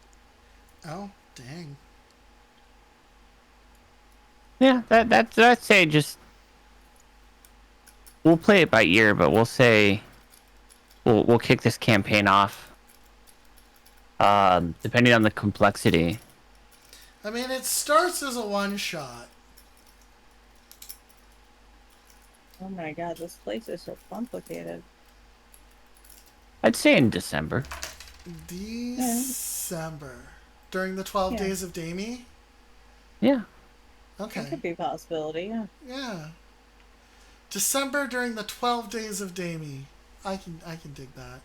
Oh, dang.
Yeah, that's I'd say just we'll play it by ear, but we'll say we'll kick this campaign off. Depending on the complexity.
I mean, it starts as a one-shot.
Oh my god, this place is so complicated.
I'd say in December.
December. During the 12
Yeah.
days of Damie?
Yeah.
That
Okay.
could be a possibility. Yeah.
Yeah. December during the 12 days of Damie. I can dig that.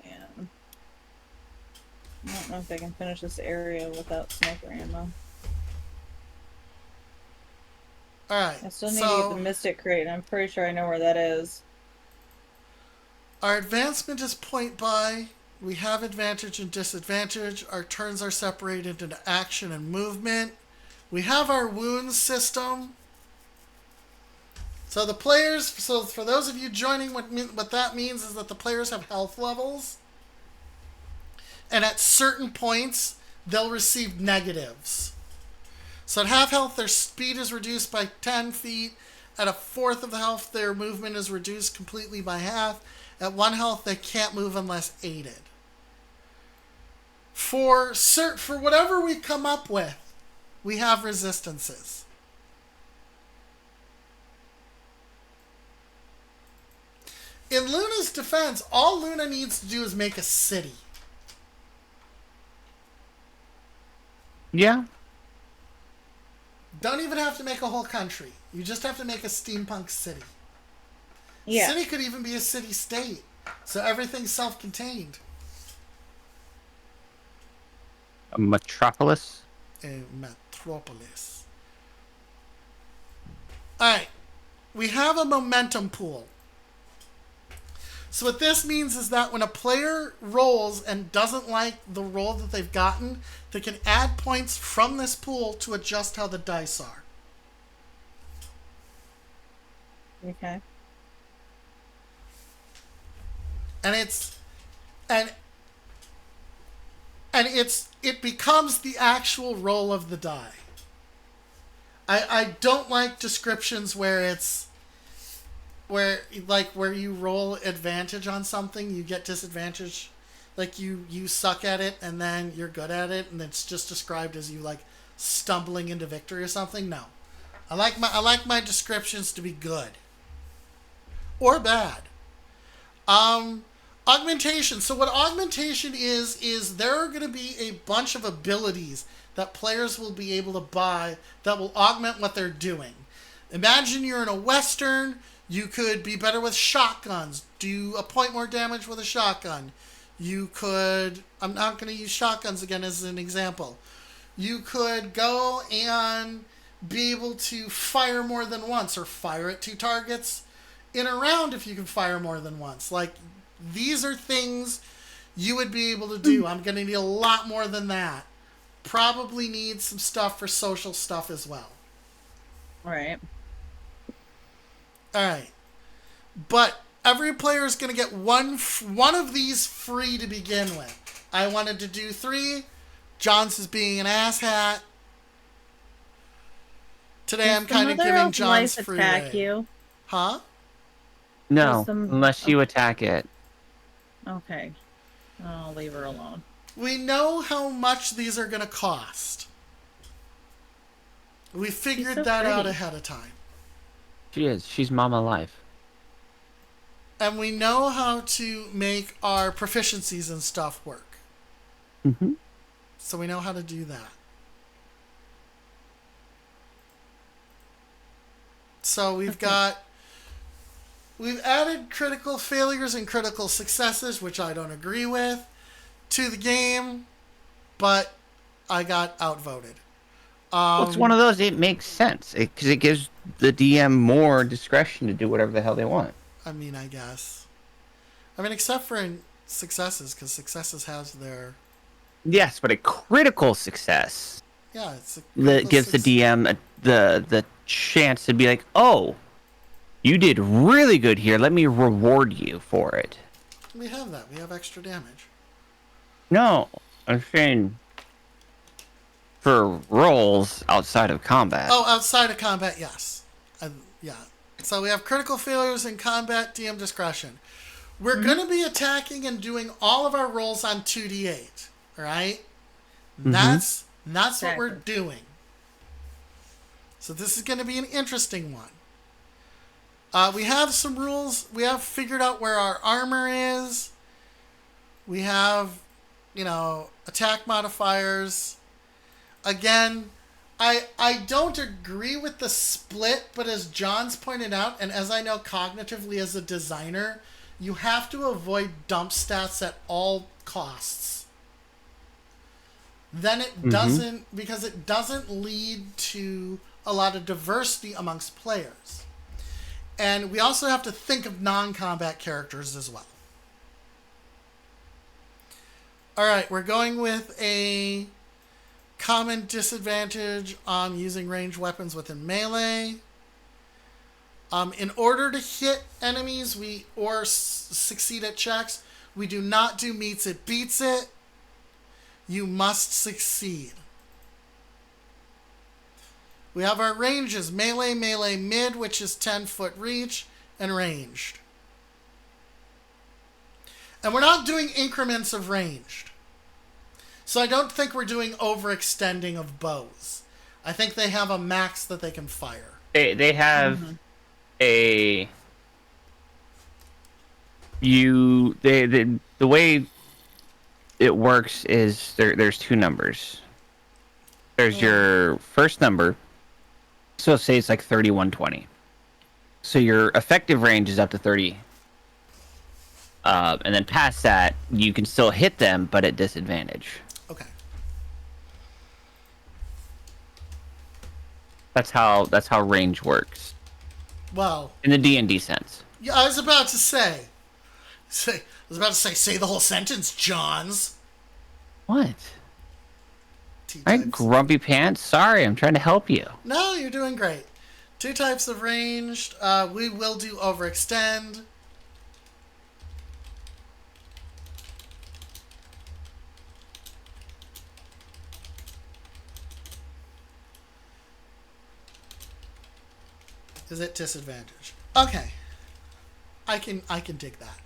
And I don't know if I can finish this area without sniper ammo.
Alright.
I still need
so,
the Mystic Crate, and I'm pretty sure I know where that is.
Our advancement is point by. We have advantage and disadvantage. Our turns are separated into action and movement. We have our wounds system. So the players, so for those of you joining, what that means is that the players have health levels. And at certain points, they'll receive negatives. So at half health, their speed is reduced by 10 feet. At a fourth of the health, their movement is reduced completely by half. At 1 health, they can't move unless aided. For whatever we come up with, we have resistances. In Luna's defense, all Luna needs to do is make a city.
Yeah.
Don't even have to make a whole country. You just have to make a steampunk city.
Yeah.
City could even be a city-state. So everything's self-contained.
A metropolis.
A metropolis. Alright. We have a momentum pool. So what this means is that when a player rolls and doesn't like the roll that they've gotten, they can add points from this pool to adjust how the dice are.
Okay.
And it becomes the actual roll of the die. I don't like descriptions where you roll advantage on something, you get disadvantage, like you suck at it and then you're good at it, and it's just described as you like stumbling into victory or something. No, I like my descriptions to be good or bad. Augmentation. So what augmentation is there are going to be a bunch of abilities that players will be able to buy that will augment what they're doing. Imagine you're in a Western. You could be better with shotguns. Do a point more damage with a shotgun. You could... I'm not going to use shotguns again as an example. You could go and be able to fire more than once, or fire at 2 targets in a round if you can fire more than once. Like, these are things you would be able to do. I'm going to need a lot more than that. Probably need some stuff for social stuff as well.
All right.
Alright. But every player is going to get one of these free to begin with. I wanted to do 3. John's is being an asshat. Today I'm kind of giving John's free
attack
reign.
you?
Huh?
No, unless you attack it.
Okay. I'll leave her alone.
We know how much these are going to cost. We figured
so
that out
pretty.
ahead of time.
She is. She's Mama Life.
And we know how to make our proficiencies and stuff work.
Mm-hmm.
So we know how to do that. So we've added critical failures and critical successes, which I don't agree with, to the game, but I got outvoted.
Well, it's one of those. It makes sense because it gives the DM more discretion to do whatever the hell they want.
I mean, I guess. I mean, except for in successes, because successes has their...
Yes, but a critical success
Yeah, it's a
that gives the DM the chance to be like, oh, you did really good here. Let me reward you for it.
We have that. We have extra damage.
No, I'm saying for roles outside of combat.
Oh, outside of combat, yes. Yeah. So we have critical failures in combat, DM discretion. We're going to be attacking and doing all of our rolls on 2d8. All right? That's what we're doing. So this is going to be an interesting one. We have some rules. We have figured out where our armor is. We have, attack modifiers. Again, I don't agree with the split, but as John's pointed out, and as I know cognitively as a designer, you have to avoid dump stats at all costs. Then it doesn't, because it doesn't lead to a lot of diversity amongst players. And we also have to think of non-combat characters as well. All right, we're going with a common disadvantage on using ranged weapons within melee. In order to hit enemies or succeed at checks, we do not do meets it, beats it. You must succeed. We have our ranges: melee, melee, mid, which is 10-foot reach, and ranged. And we're not doing increments of ranged. So I don't think we're doing overextending of bows. I think they have a max that they can fire.
They have the way it works is there's two numbers. There's your first number. So say it's like 3120. So your effective range is up to 30. And then past that, you can still hit them, but at disadvantage.
Okay.
That's how range works.
Well,
In the D&D sense.
yeah, I was about to say, say the whole sentence, Johns.
What?
Two
All right,
types.
grumpy pants. Sorry, I'm trying to help you.
No, you're doing great. 2 types of ranged. We will do overextend. Is it disadvantage? Okay. I can dig that.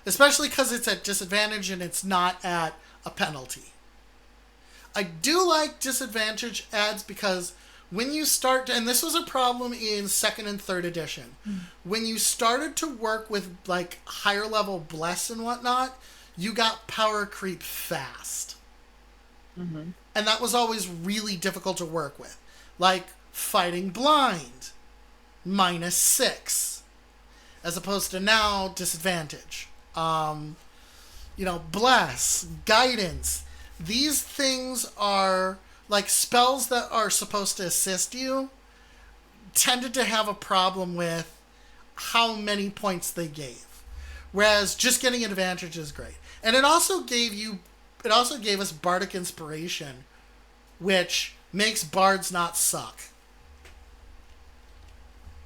Especially because it's at disadvantage and it's not at a penalty. I do like disadvantage adds because when you start, and this was a problem in 2nd and 3rd edition, when you started to work with like higher level bless and whatnot, you got power creep fast.
Mm-hmm.
And that was always really difficult to work with. Like fighting blind, -6, as opposed to now disadvantage. Bless, guidance. These things are like spells that are supposed to assist you tended to have a problem with how many points they gave. Whereas just getting advantage is great. And it also gave us bardic inspiration, which makes bards not suck.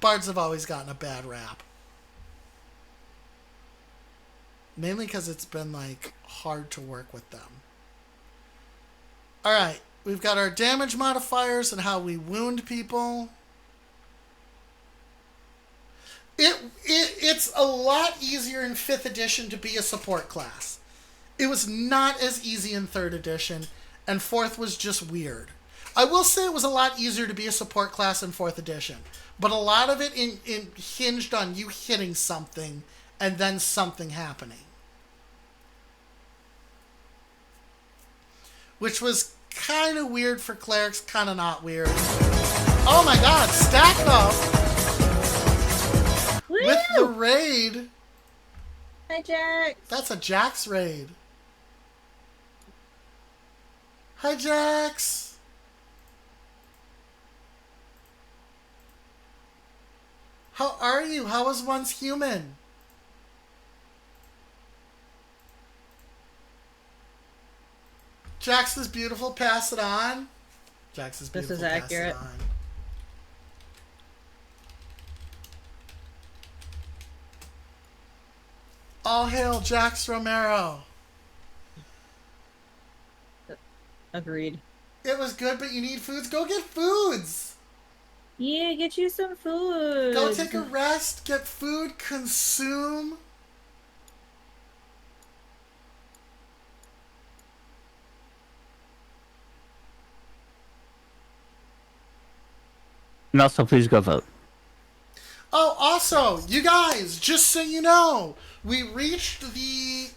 Bards have always gotten a bad rap. Mainly because it's been like hard to work with them. Alright, we've got our damage modifiers and how we wound people. It's a lot easier in 5th edition to be a support class. It was not as easy in 3rd edition, and 4th was just weird. I will say it was a lot easier to be a support class in 4th edition, but a lot of it hinged on you hitting something and then something happening. Which was kind of weird for clerics, kind of not weird. Oh my god, stack up!
Woo!
With the raid.
Hi, Jack.
That's a Jax raid. Hi, Jax. How are you? How was once human? Jax is beautiful. Pass it on. Jax is beautiful.
This is accurate.
Pass it on. All hail Jax Romero.
Agreed.
It was good, but you need foods. Go get foods.
Yeah, get you some food.
Go take a rest. Get food. Consume.
And also, please go vote.
Oh, also, you guys, just so you know, we reached the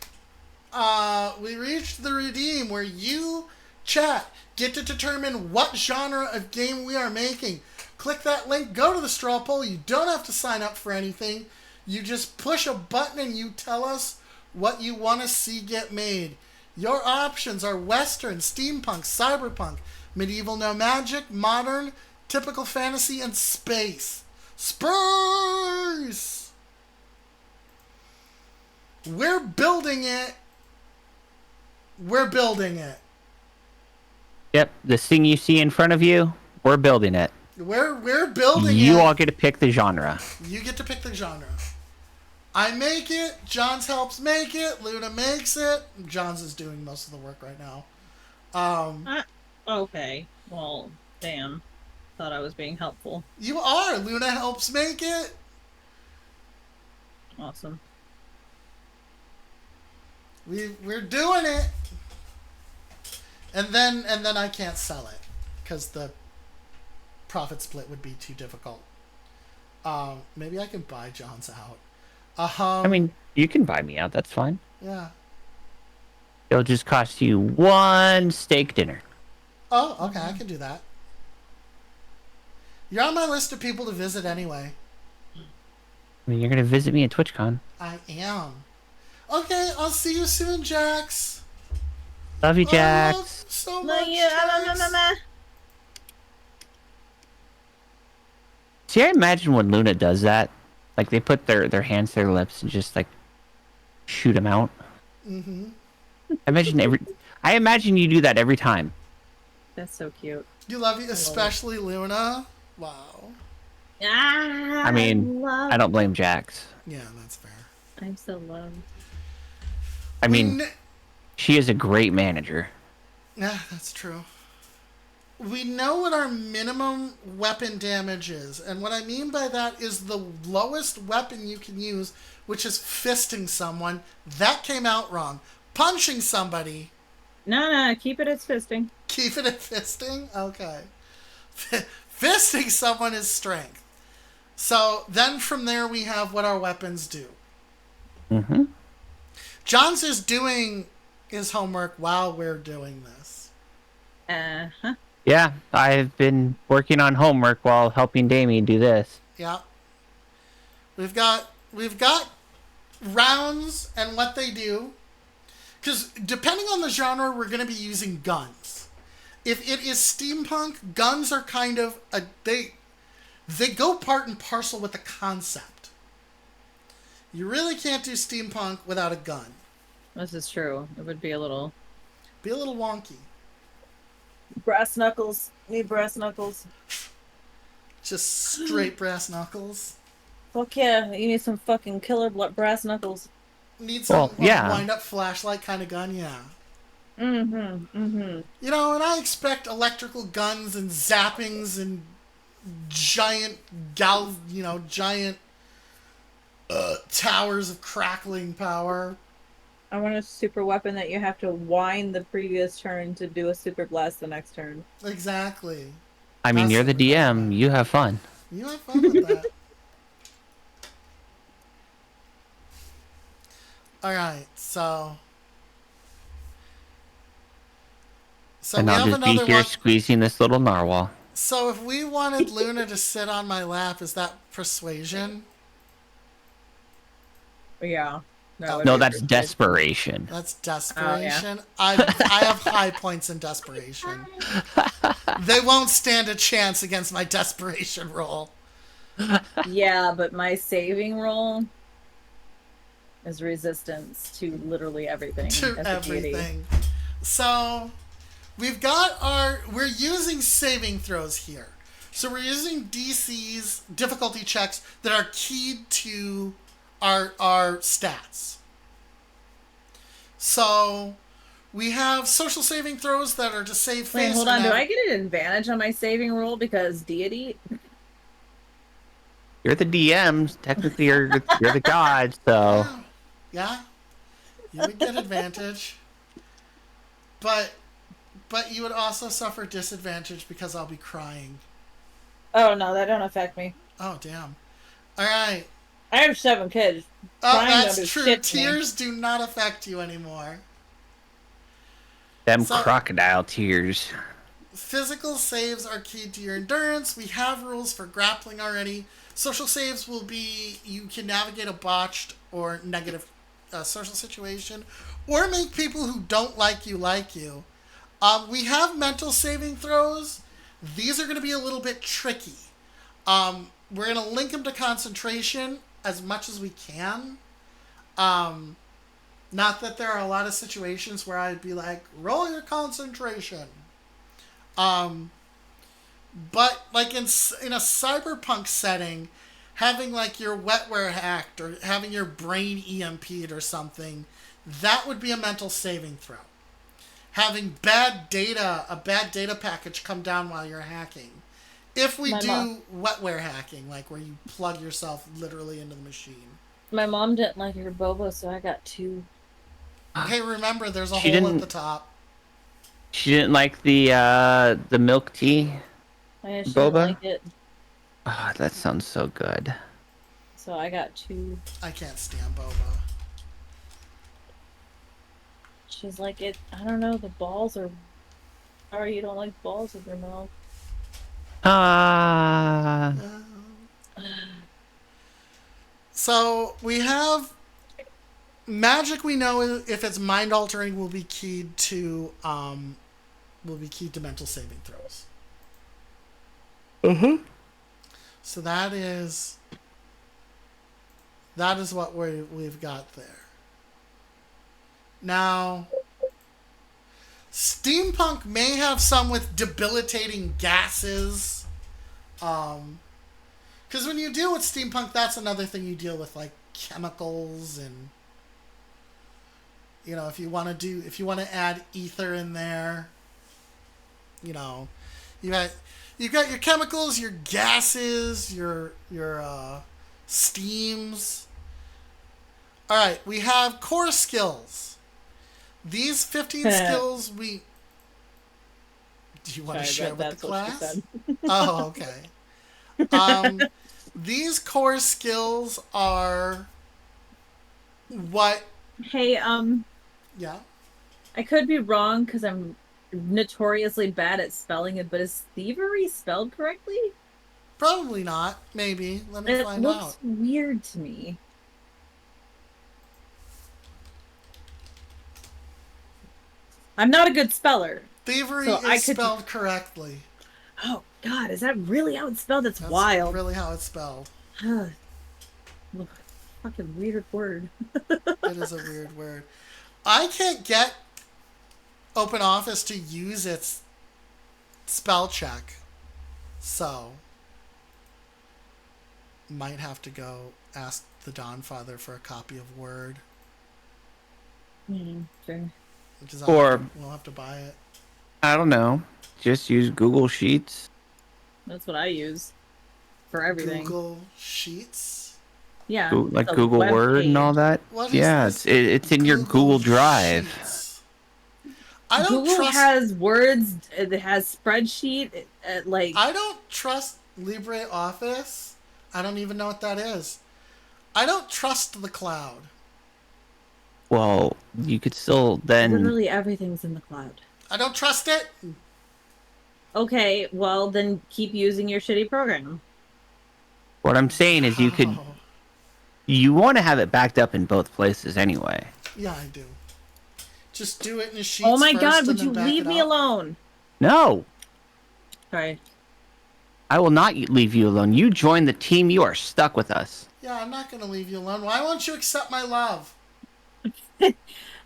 redeem where you, chat, get to determine what genre of game we are making. Click that link, go to the straw poll. You don't have to sign up for anything. You just push a button and you tell us what you want to see get made. Your options are Western, Steampunk, Cyberpunk, Medieval No Magic, Modern, Typical Fantasy, and Space. Space! We're building it. We're building it.
Yep, this thing you see in front of you, we're building it.
We're building it.
You all get to pick the genre.
You get to pick the genre. I make it. Johns helps make it. Luna makes it. Johns is doing most of the work right now.
Okay. Well, damn. Thought I was being helpful.
You are. Luna helps make it.
Awesome.
We're doing it. And then I can't sell it because the profit split would be too difficult. Maybe I can buy Johns out.
I mean, you can buy me out. That's fine.
Yeah.
It'll just cost you one steak dinner.
Oh, okay. I can do that. You're on my list of people to visit anyway.
I mean, you're gonna visit me at TwitchCon.
I am. Okay, I'll see you soon, Jax.
Love you, Jax.
Oh, so
No,
much,
you.
Jax.
See, I imagine when Luna does that, like they put their hands to their lips and just like shoot them out.
Mm-hmm.
I imagine you do that every time.
That's so cute.
You love you, especially Luna. Wow.
Ah,
I mean, I don't blame Jax.
Yeah, that's fair.
I'm so loved.
I mean, she is a great manager.
Yeah, that's true. We know what our minimum weapon damage is, and what I mean by that is the lowest weapon you can use, which is fisting someone. That came out wrong. Punching somebody.
No, keep it as fisting.
Keep it at fisting? Okay. Fisting someone is strength. So then from there we have what our weapons do.
Mm-hmm.
Johns is doing his homework while we're doing this.
Uh-huh.
Yeah, I've been working on homework while helping Damien do this.
Yeah. We've got rounds and what they do. Because depending on the genre, we're going to be using guns. If it is steampunk, guns are kind of they go part and parcel with the concept. You really can't do steampunk without a gun.
This is true. It would be a little
wonky.
brass knuckles. Need brass knuckles.
Just straight brass knuckles.
Fuck yeah! You need some fucking killer brass knuckles.
Need some
Well, yeah.
wind-up flashlight kind of gun, yeah.
Mm-hmm.
You know, and I expect electrical guns and zappings and giant towers of crackling power.
I want a super weapon that you have to wind the previous turn to do a super blast the next turn.
Exactly.
I mean,
That's
you're the
what we're talking
DM.
about.
You have fun.
You have fun with that. Alright, so
And
we
I'll
have
just be
another
here
one.
squeezing this little narwhal.
So if we wanted Luna to sit on my lap, is that persuasion?
Yeah.
No,
No, that's desperation.
That's desperation. I have high points in desperation. They won't stand a chance against my desperation roll.
Yeah, but my saving roll is resistance to literally everything.
To
as a deity.
everything. So we're using saving throws here. So we're using DCs, difficulty checks, that are keyed to our stats. So we have social saving throws that are to save face.
Wait, hold on. Do I get an advantage on my saving roll because deity?
You're the DM. Technically, you're the god, so...
Yeah. You would get advantage. But you would also suffer disadvantage because I'll be crying.
Oh no, that don't affect me.
Oh, damn. Alright.
I have 7 kids.
Oh,
Crying don't do
that's true.
shit to me.
Tears do not affect you anymore.
Them
So-
crocodile tears.
Physical saves are keyed to your endurance. We have rules for grappling already. Social saves will be you can navigate a botched or negative social situation or make people who don't like you like you. We have mental saving throws. These are going to be a little bit tricky. We're going to link them to concentration as much as we can. Not that there are a lot of situations where I'd be like, roll your concentration. But like in a cyberpunk setting, having like your wetware hacked or having your brain EMP'd or something, that would be a mental saving throw. Having a bad data package come down while you're hacking. If we do wetware hacking, like where you plug yourself literally into the machine.
My mom didn't like her boba, so I got 2.
Hey, remember, there's a
She
hole at
didn't-
the top.
She didn't like the milk tea.
I she
Boba?
didn't like it,
Ah, that sounds so good.
so I got 2.
I can't stand boba.
She's like, it. I don't know. The balls are. Sorry, you don't like balls with your milk.
Ah.
So we have magic. We know if it's mind altering, will be keyed to mental saving throws. So that is what we've got there. Now, steampunk may have some with debilitating gases. Because when you deal with steampunk, that's another thing you deal with, like chemicals and, you know, if you want to add ether in there, you know, you've got your chemicals, your gases, your steams. All right, we have core skills. These 15 skills do you want to share with the class? Oh, okay. These core skills are what?
Hey,
Yeah.
I could be wrong because I'm notoriously bad at spelling it, but is thievery spelled correctly?
Probably not. Maybe. Let me find
It
out.
looks weird to me. I'm not a good speller.
Thievery
So
is spelled correctly.
Oh God, is that really how it's spelled? That's
That's
wild.
really how it's spelled.
Fucking weird word.
It is a weird word. I can't get OpenOffice to use its spell check. So, might have to go ask the Dawnfather for a copy of Word.
Sure.
Which is
Or-
we'll have to buy it.
I don't know. Just use Google Sheets.
That's what I use for everything.
Google Sheets.
Yeah.
Like
the
Google
web
Word and
page.
all that.
What is
Yeah,
this?
it's in your Google Drive.
Sheets. I don't
Google
trust.
has words. It has spreadsheet. Like
I don't trust LibreOffice. I don't even know what that is. I don't trust the cloud.
Well, you could still then.
literally everything's in the cloud.
I don't trust it.
Okay, well then keep using your shitty program.
What I'm saying is you could.
Oh,
You want to have it backed up in both places anyway.
yeah, I do. Just do it in a sheet.
Oh my God! Would you leave me alone?
No,
Sorry.
I will not leave you alone. You join the team. You are stuck with us.
Yeah, I'm not going to leave you alone. Why won't you accept my love?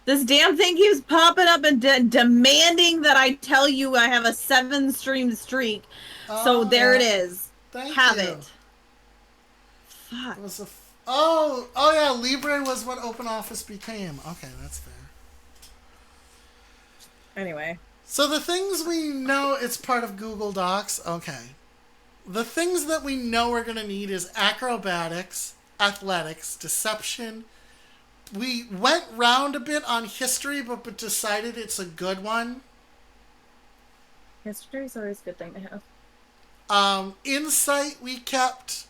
This damn thing keeps popping up and demanding that I tell you I have a 7-stream streak. So there it is.
Thank
Have
you.
it. Fuck.
It was oh yeah, Libre was what OpenOffice became. Okay, that's fair.
Anyway.
So the things we know, it's part of Google Docs. Okay. The things that we know we're going to need is acrobatics, athletics, deception. We went round a bit on history, but decided it's a good one.
History is always a good thing to have.
Insight we kept.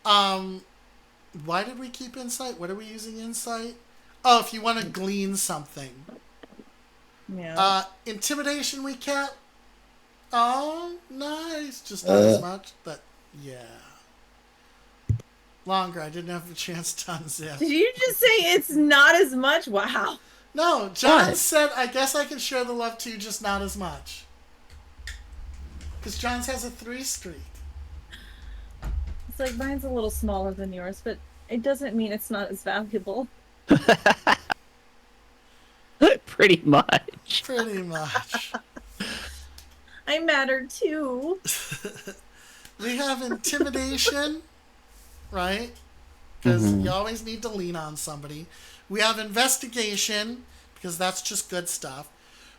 Why did we keep insight? What are we using insight? Oh, if you want to glean something.
Yeah.
Intimidation we kept. Oh, nice. Just not as much, but yeah. Longer. I didn't have a chance to unzip.
Did you just say it's not as much? Wow.
No, John
What?
said, I guess I can share the love too, just not as much. Because John's has a 3 streak.
It's like mine's a little smaller than yours, but it doesn't mean it's not as valuable.
Pretty much.
Pretty much.
I matter too.
We have intimidation, right? Because you always need to lean on somebody. We have investigation, because that's just good stuff.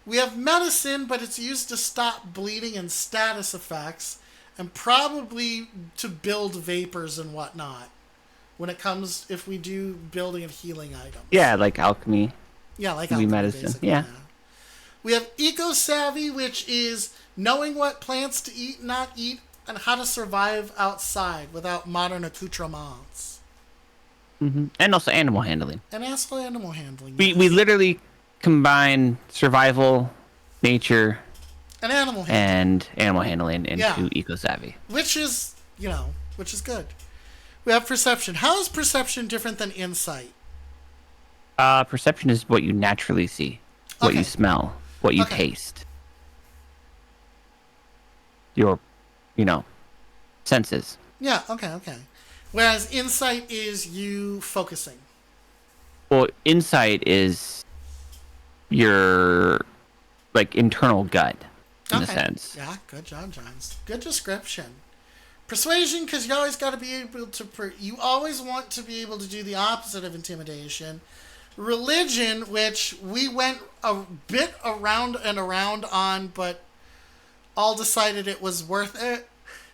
We have medicine, but it's used to stop bleeding and status effects, and probably to build vapors and whatnot. When it comes, if we do building of healing items.
Yeah, like alchemy.
Yeah, like
Maybe
alchemy,
medicine,
basically,
yeah.
We have eco-savvy, which is knowing what plants to eat, not eat, and how to survive outside without modern accoutrements.
And also animal handling.
And also animal handling.
We
yes.
literally combine survival, nature,
And animal handling.
and animal handling into
Yeah.
eco-savvy.
Which is, which is good. We have perception. How is perception different than insight?
Perception is what you naturally see, what
Okay.
you smell, what you
Okay.
taste. Your, senses.
Yeah, okay. Whereas insight is you focusing.
Well, insight is your, internal gut, in a sense.
Yeah, good job, Johns. Good description. Persuasion, because you always got to be able to. You always want to be able to do the opposite of intimidation. Religion, which we went a bit around and around on, but all decided it was worth it.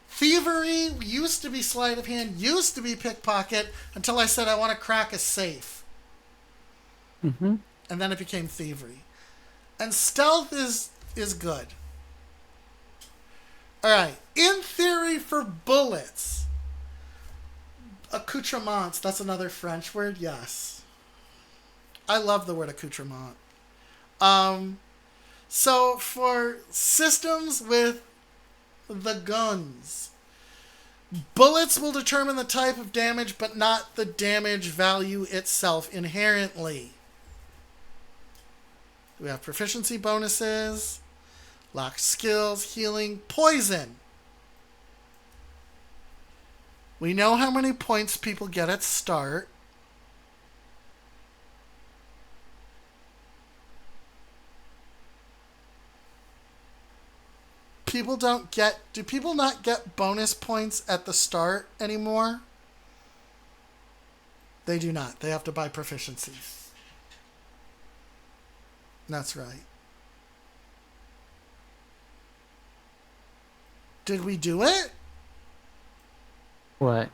Thievery used to be sleight of hand, used to be pickpocket, until I said I want to crack a safe. And then it became thievery. And stealth is good. Alright, in theory for bullets. Accoutrements, that's another French word, yes. I love the word accoutrement. So for systems with the guns, bullets will determine the type of damage, but not the damage value itself inherently. We have proficiency bonuses, locked skills, healing, poison. We know how many points people get at start. Do people not get bonus points at the start anymore? They do not. They have to buy proficiency. That's right. Did we do it?
What?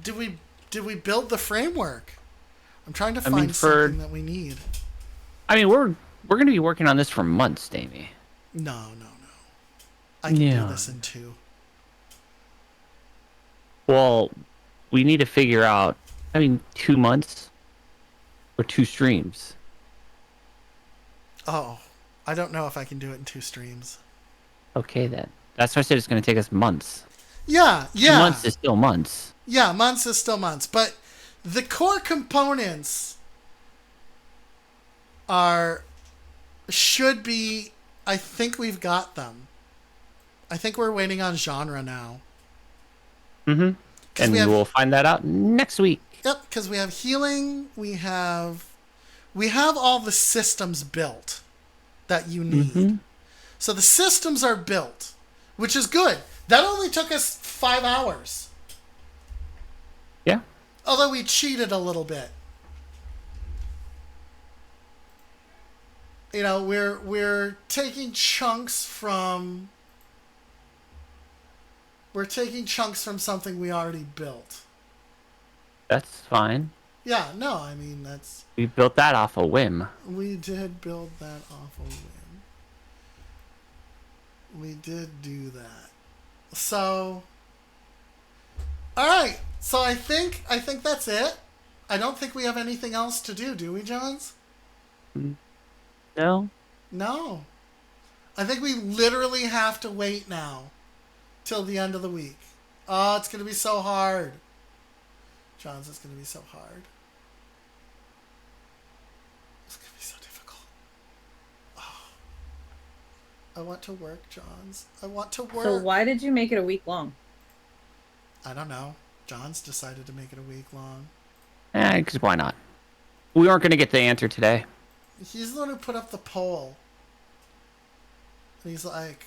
Did we build the framework? I'm trying to
I mean,
find something that we need.
I mean, we're going to be working on this for months, Davey.
No. I can do this in 2.
Well, we need to figure out, 2 months or 2 streams.
Oh, I don't know if I can do it in 2 streams.
Okay, then. That's why I said it's going to take us months.
Yeah.
2 months is still months.
Yeah, months is still months. But the core components should be, I think we've got them. I think we're waiting on genre now.
And we'll find that out next week.
Yep, because we have healing, we have all the systems built that you need. So the systems are built, which is good. That only took us 5 hours.
Yeah.
Although we cheated a little bit. We're taking chunks from something we already built.
That's fine.
Yeah, no, that's...
We built that off a whim.
We did build that off a whim. We did do that. So... Alright, so I think that's it. I don't think we have anything else to do we, Johns?
No?
No. I think we literally have to wait now till the end of the week. Oh, it's going to be so hard. Johns, it's going to be so hard. It's going to be so difficult. Oh. I want to work, Johns. I want to work.
So why did you make it a week long?
I don't know. Johns decided to make it a week long.
Because why not? We aren't going to get the answer today.
He's the one who put up the poll. And he's like,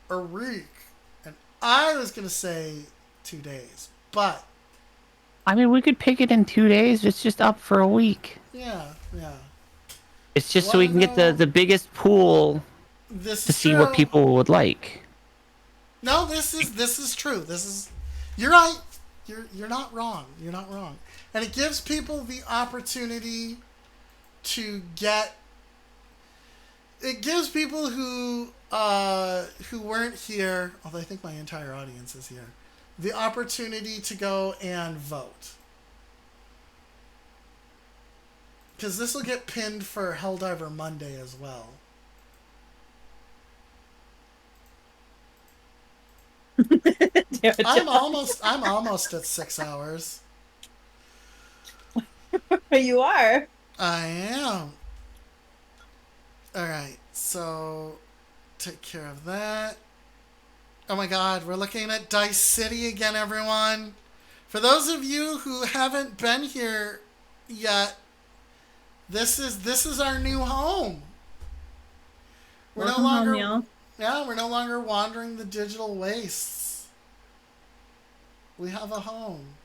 a week. And I was going to say 2 days. But,
I mean, we could pick it in 2 days. It's just up for a week.
yeah.
It's just so we can get the biggest pool
This
to
is
see
true.
what people would like.
No, this is true. You're right. You're not wrong. You're not wrong. And it gives people the opportunity to get. It gives people who weren't here, although I think my entire audience is here, the opportunity to go and vote. Because this will get pinned for Helldiver Monday as well. I'm almost at 6 hours.
You are.
I am. Alright, so take care of that. Oh my god, we're looking at Dice City again, everyone. For those of you who haven't been here yet, this is our new home. We're
Welcome
no longer
home, y'all.
we're no longer wandering the digital wastes. We have a home.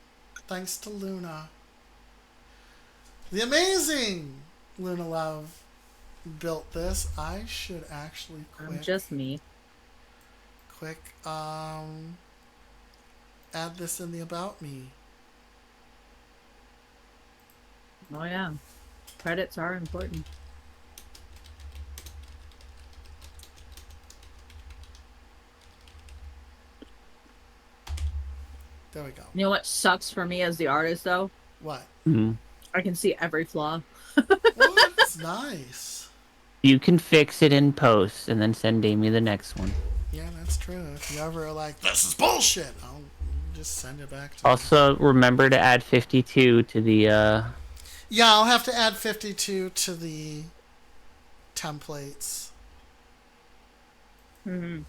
Thanks to Luna. The amazing Luna Love built this. I should actually
Just me.
add this in the About Me.
Oh yeah. Credits are important.
There we go.
You know what sucks for me as the artist though?
What?
Mm-hmm.
I can see every flaw.
Well, that's nice.
You can fix it in post and then send Amy the next one.
Yeah, that's true. If you ever are like, this is bullshit, I'll just send it back to
Also, remember to add 52 to the.
Yeah, I'll have to add 52 to the templates.
Mm-hmm.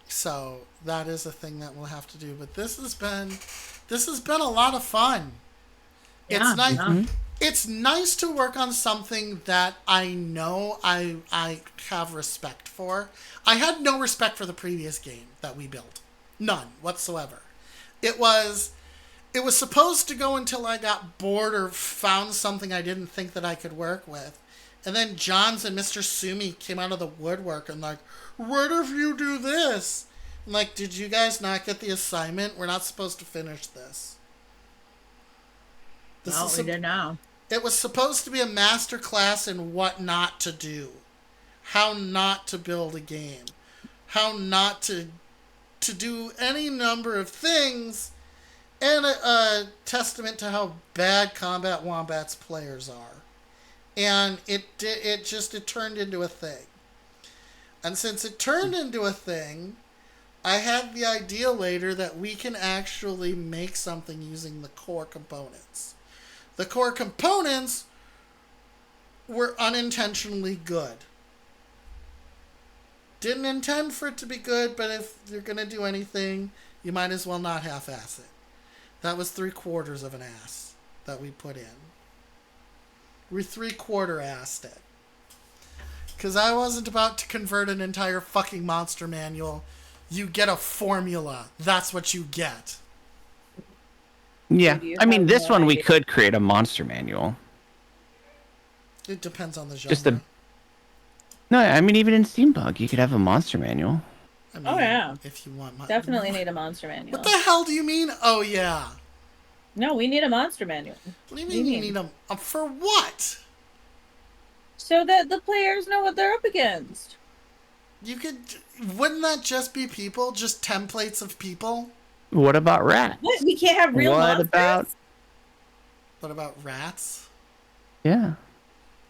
So that is a thing that we'll have to do. But this has been a lot of fun. It's nice.
Yeah.
It's nice to work on something that I know I have respect for. I had no respect for the previous game that we built. None whatsoever. It was supposed to go until I got bored or found something I didn't think that I could work with. And then Johns and Mr. Sumi came out of the woodwork and like, what if you do this? I'm like, did you guys not get the assignment? We're not supposed to finish this.
No, we did now.
It was supposed to be a master class in what not to do. How not to build a game. How not to do any number of things. And a testament to how bad Combat Wombats players are. And it turned into a thing. And since it turned into a thing, I had the idea later that we can actually make something using the core components. The core components were unintentionally good. Didn't intend for it to be good, but if you're going to do anything, you might as well not half-ass it. That was 3/4 of an ass that we put in. We 3/4-assed it. Because I wasn't about to convert an entire fucking monster manual. You get a formula. That's what you get.
Yeah,
Do you
I mean,
have
this one we
like-
could create a monster manual.
It depends on the genre.
Just No, I mean, even in Steampunk, you could have a monster manual.
I mean,
Oh, yeah.
If you want.
Definitely need a monster manual.
What the hell do you mean? Oh yeah.
No, we need a monster manual.
What do you mean you need them? For what?
So that the players know what they're up against.
You could. Wouldn't that just be people? Just templates of people?
What about rats?
What? We can't have real
What
monsters?
about-
What about rats?
Yeah.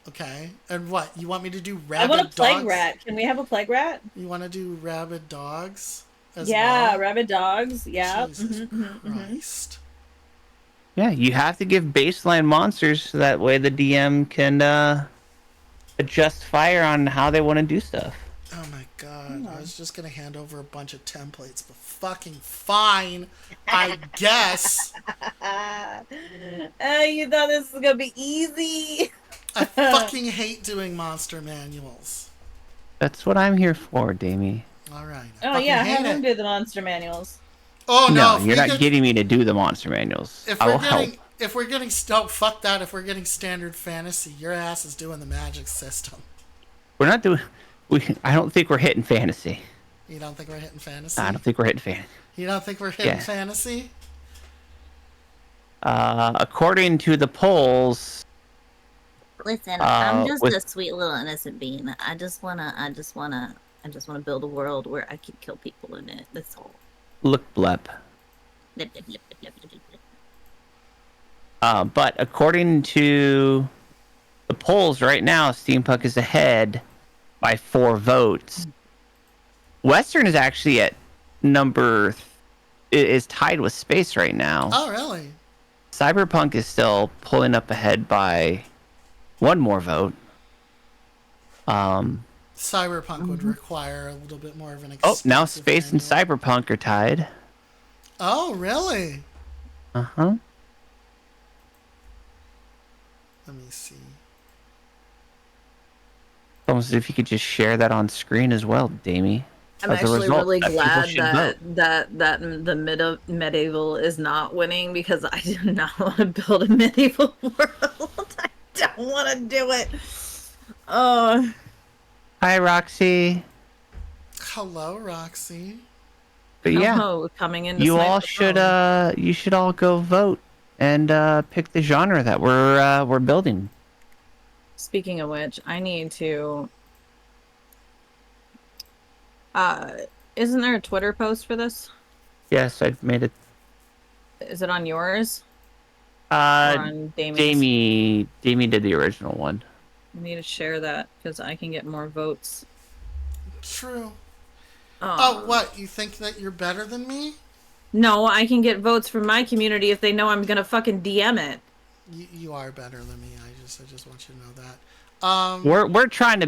Okay. And what? You want me to do
I
rabid
want a plague
dogs?
rat. Can we have a plague rat?
You want to do rabid dogs? As
Yeah,
well?
rabid dogs. Yeah.
Jesus
Mhm, mhm.
Christ.
Yeah, you have to give baseline monsters so that way the DM can adjust fire on how they want to do stuff.
Oh my God. I was just going to hand over a bunch of templates, but fucking fine, I guess.
You thought this was gonna be easy.
I fucking hate doing monster manuals.
That's what I'm here for, Damie.
All right.
Oh
fucking
yeah,
hate
have them
it.
do the monster manuals.
Oh no,
No, you're not getting me to do the monster manuals.
If
I
we're
will help.
getting, if we're getting, oh fuck that. If we're getting standard fantasy, your ass is doing the magic system.
We're not doing. I don't think we're hitting fantasy.
You don't think we're hitting fantasy?
I don't think we're hitting fantasy.
You don't think we're hitting
Yeah.
fantasy?
According to the polls,
Listen, I'm just
with-
a sweet little innocent being. I just wanna build a world where I can kill people in it. That's all.
look blep.
Blip, blip, blip, blip, blip, blip, blip.
But according to the polls right now, Steampunk is ahead by 4 votes. Western is actually at is tied with Space right now.
Oh really?
Cyberpunk is still pulling up ahead by 1 more vote.
Cyberpunk would require a little bit more of an.
Oh, now
expensive
Space and
manual.
Cyberpunk are tied.
Oh really?
Uh-huh.
Let me see.
Almost as if you could just share that on screen as well, Damie.
I'm
As a
actually
result,
really
that people
glad
should
that the medieval is not winning, because I do not want to build a medieval world. I don't want to do it. Oh,
Hi, Roxy.
Hello, Roxy.
But yeah,
oh, coming in.
you all should you should all go vote and pick the genre that we're building.
Speaking of which, I need to. Isn't there a Twitter post for this?
Yes, I've made it.
Is it on yours? Or on Damie's?
Damie did the original one.
I need to share that because I can get more votes.
True. Oh, what? You think that you're better than me?
No, I can get votes from my community if they know I'm gonna fucking DM it.
You are better than me. I just want you to know that.
We're trying to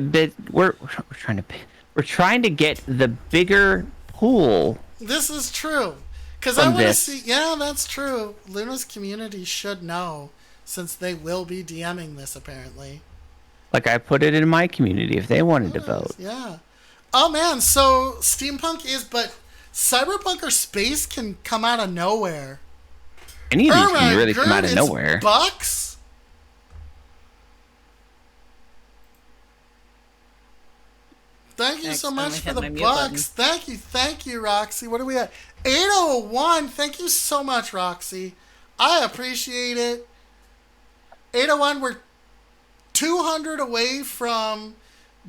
we're trying to get the bigger pool.
This is true. Because I
From
want to
this.
see. Yeah, that's true. Luna's community should know, since they will be DMing this apparently.
Like I put it in my community if they wanted to vote.
Yeah. Oh man, so Steampunk is, but Cyberpunk or Space can come out of nowhere.
Any of these
Oh my
can really come out of
it's
nowhere.
Bucks? Thank you so much for the bucks. Thank you, Roxy. What are we at? 801. Thank you so much, Roxy. I appreciate it. 801, we're 200 away from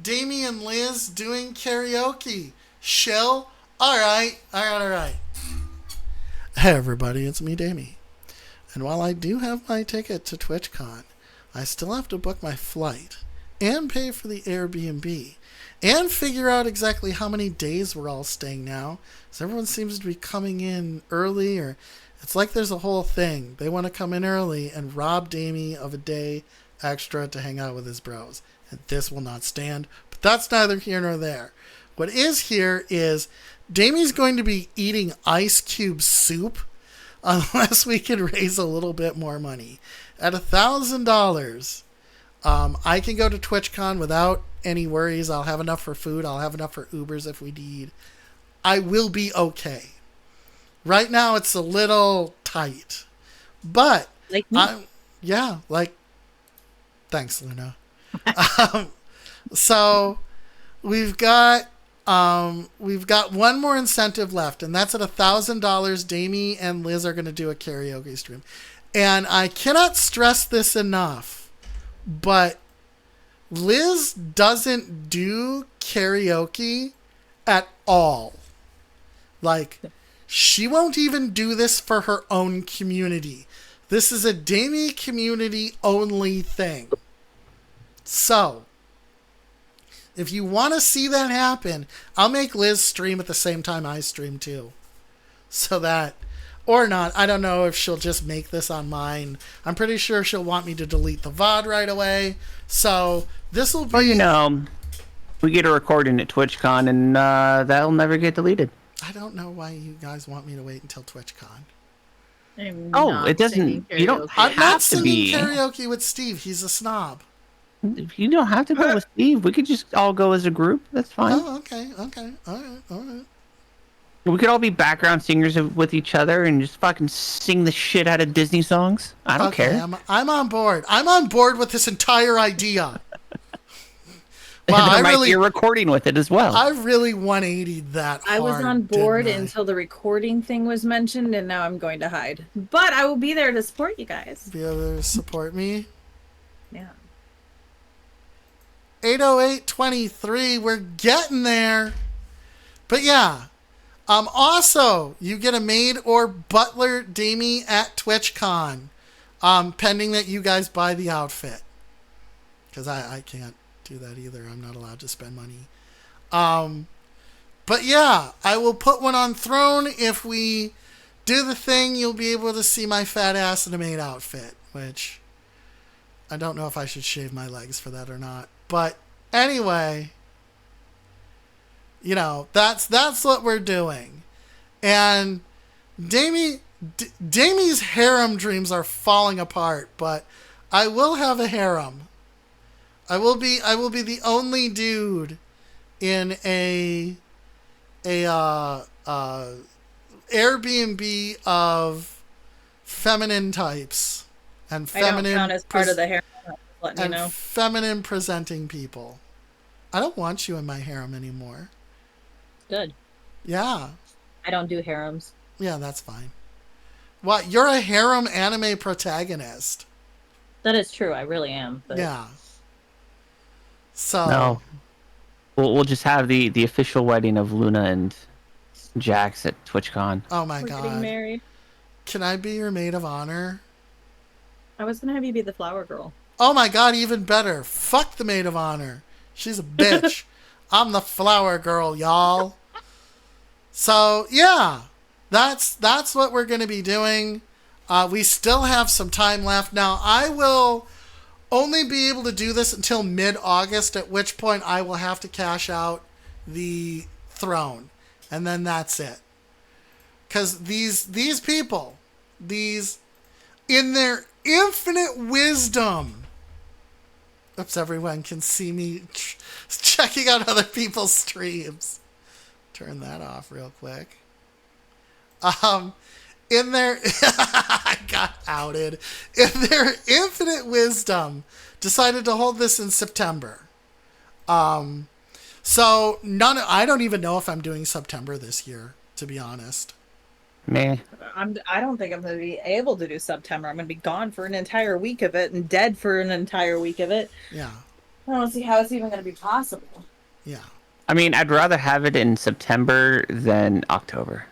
Damie and Liz doing karaoke. Shell? Alright. Hey everybody, it's me, Damie. And while I do have my ticket to TwitchCon, I still have to book my flight and pay for the Airbnb and figure out exactly how many days we're all staying now. So everyone seems to be coming in early, or it's like there's a whole thing. They want to come in early and rob Damie of a day extra to hang out with his bros. And this will not stand. But that's neither here nor there. What is here is Damie's going to be eating ice cube soup unless we can raise a little bit more money. At $1,000, I can go to TwitchCon without any worries. I'll have enough for food. I'll have enough for Ubers if we need. I will be okay. Right now, it's a little tight. But,
Like me?
yeah, like, thanks, Luna. So, we've got one more incentive left, and that's at $1,000. Damie and Liz are going to do a karaoke stream. And I cannot stress this enough, but Liz doesn't do karaoke at all. Like, she won't even do this for her own community. This is a Damie community only thing. So, if you want to see that happen, I'll make Liz stream at the same time I stream too. So that, or not, I don't know if she'll just make this on mine. I'm pretty sure she'll want me to delete the VOD right away. So this will be...
Well, you know, We get a recording at TwitchCon, and that'll never get deleted.
I don't know why you guys want me to wait until TwitchCon.
I'm
Oh,
not
it doesn't-
singing
you don't
karaoke.
I'm not
Have to
singing
be.
karaoke with Steve. He's a snob.
You don't have to go with Steve. We could just all go as a group. That's fine.
Oh, okay. All right.
We could all be background singers with each other and just fucking sing the shit out of Disney songs. I don't care.
I'm on board. I'm on board with this entire idea.
There
Wow,
might be a recording with it as well.
I really 180'd that
I was
hard,
on board
didn't I?
until the recording thing was mentioned, and now I'm going to hide. But I will be there to support you guys.
Be able to support me.
Yeah.
80823, we're getting there. But yeah. Also, you get a maid or butler Damie at TwitchCon. Pending that you guys buy the outfit. Because I can't do that either. I'm not allowed to spend money. But yeah, I will put one on Throne. If we do the thing, you'll be able to see my fat ass in a maid outfit, which I don't know if I should shave my legs for that or not. But anyway, you know, that's what we're doing. And Damie's harem dreams are falling apart, but I will have a harem. I will be the only dude in a Airbnb of feminine types and
I don't
feminine
count as part of the harem. Let me
and
know.
feminine presenting people. I don't want you in my harem anymore.
Good.
Yeah.
I don't do harems.
Yeah, that's fine. What? You're a harem anime protagonist.
That is true. I really am. But
Yeah. So
No. We'll just have the official wedding of Luna and Jax at TwitchCon.
Oh my
we're
god.
getting married.
Can I be your maid of honor?
I was gonna have you be the flower girl.
Oh my god, even better. Fuck the maid of honor. She's a bitch. I'm the flower girl, y'all. So, yeah. That's what we're going to be doing. We still have some time left. Now, I will only be able to do this until mid-August, at which point I will have to cash out the throne. And then that's it. Because these people, in their infinite wisdom... Oops, everyone can see me checking out other people's streams. Turn that off real quick. In their... I got outed. In their infinite wisdom, decided to hold this in September. So, I don't even know if I'm doing September this year, to be honest.
Meh.
I don't think I'm going to be able to do September. I'm going to be gone for an entire week of it and dead for an entire week of it.
Yeah.
I don't see how it's even going to be possible.
Yeah.
I mean, I'd rather have it in September than October.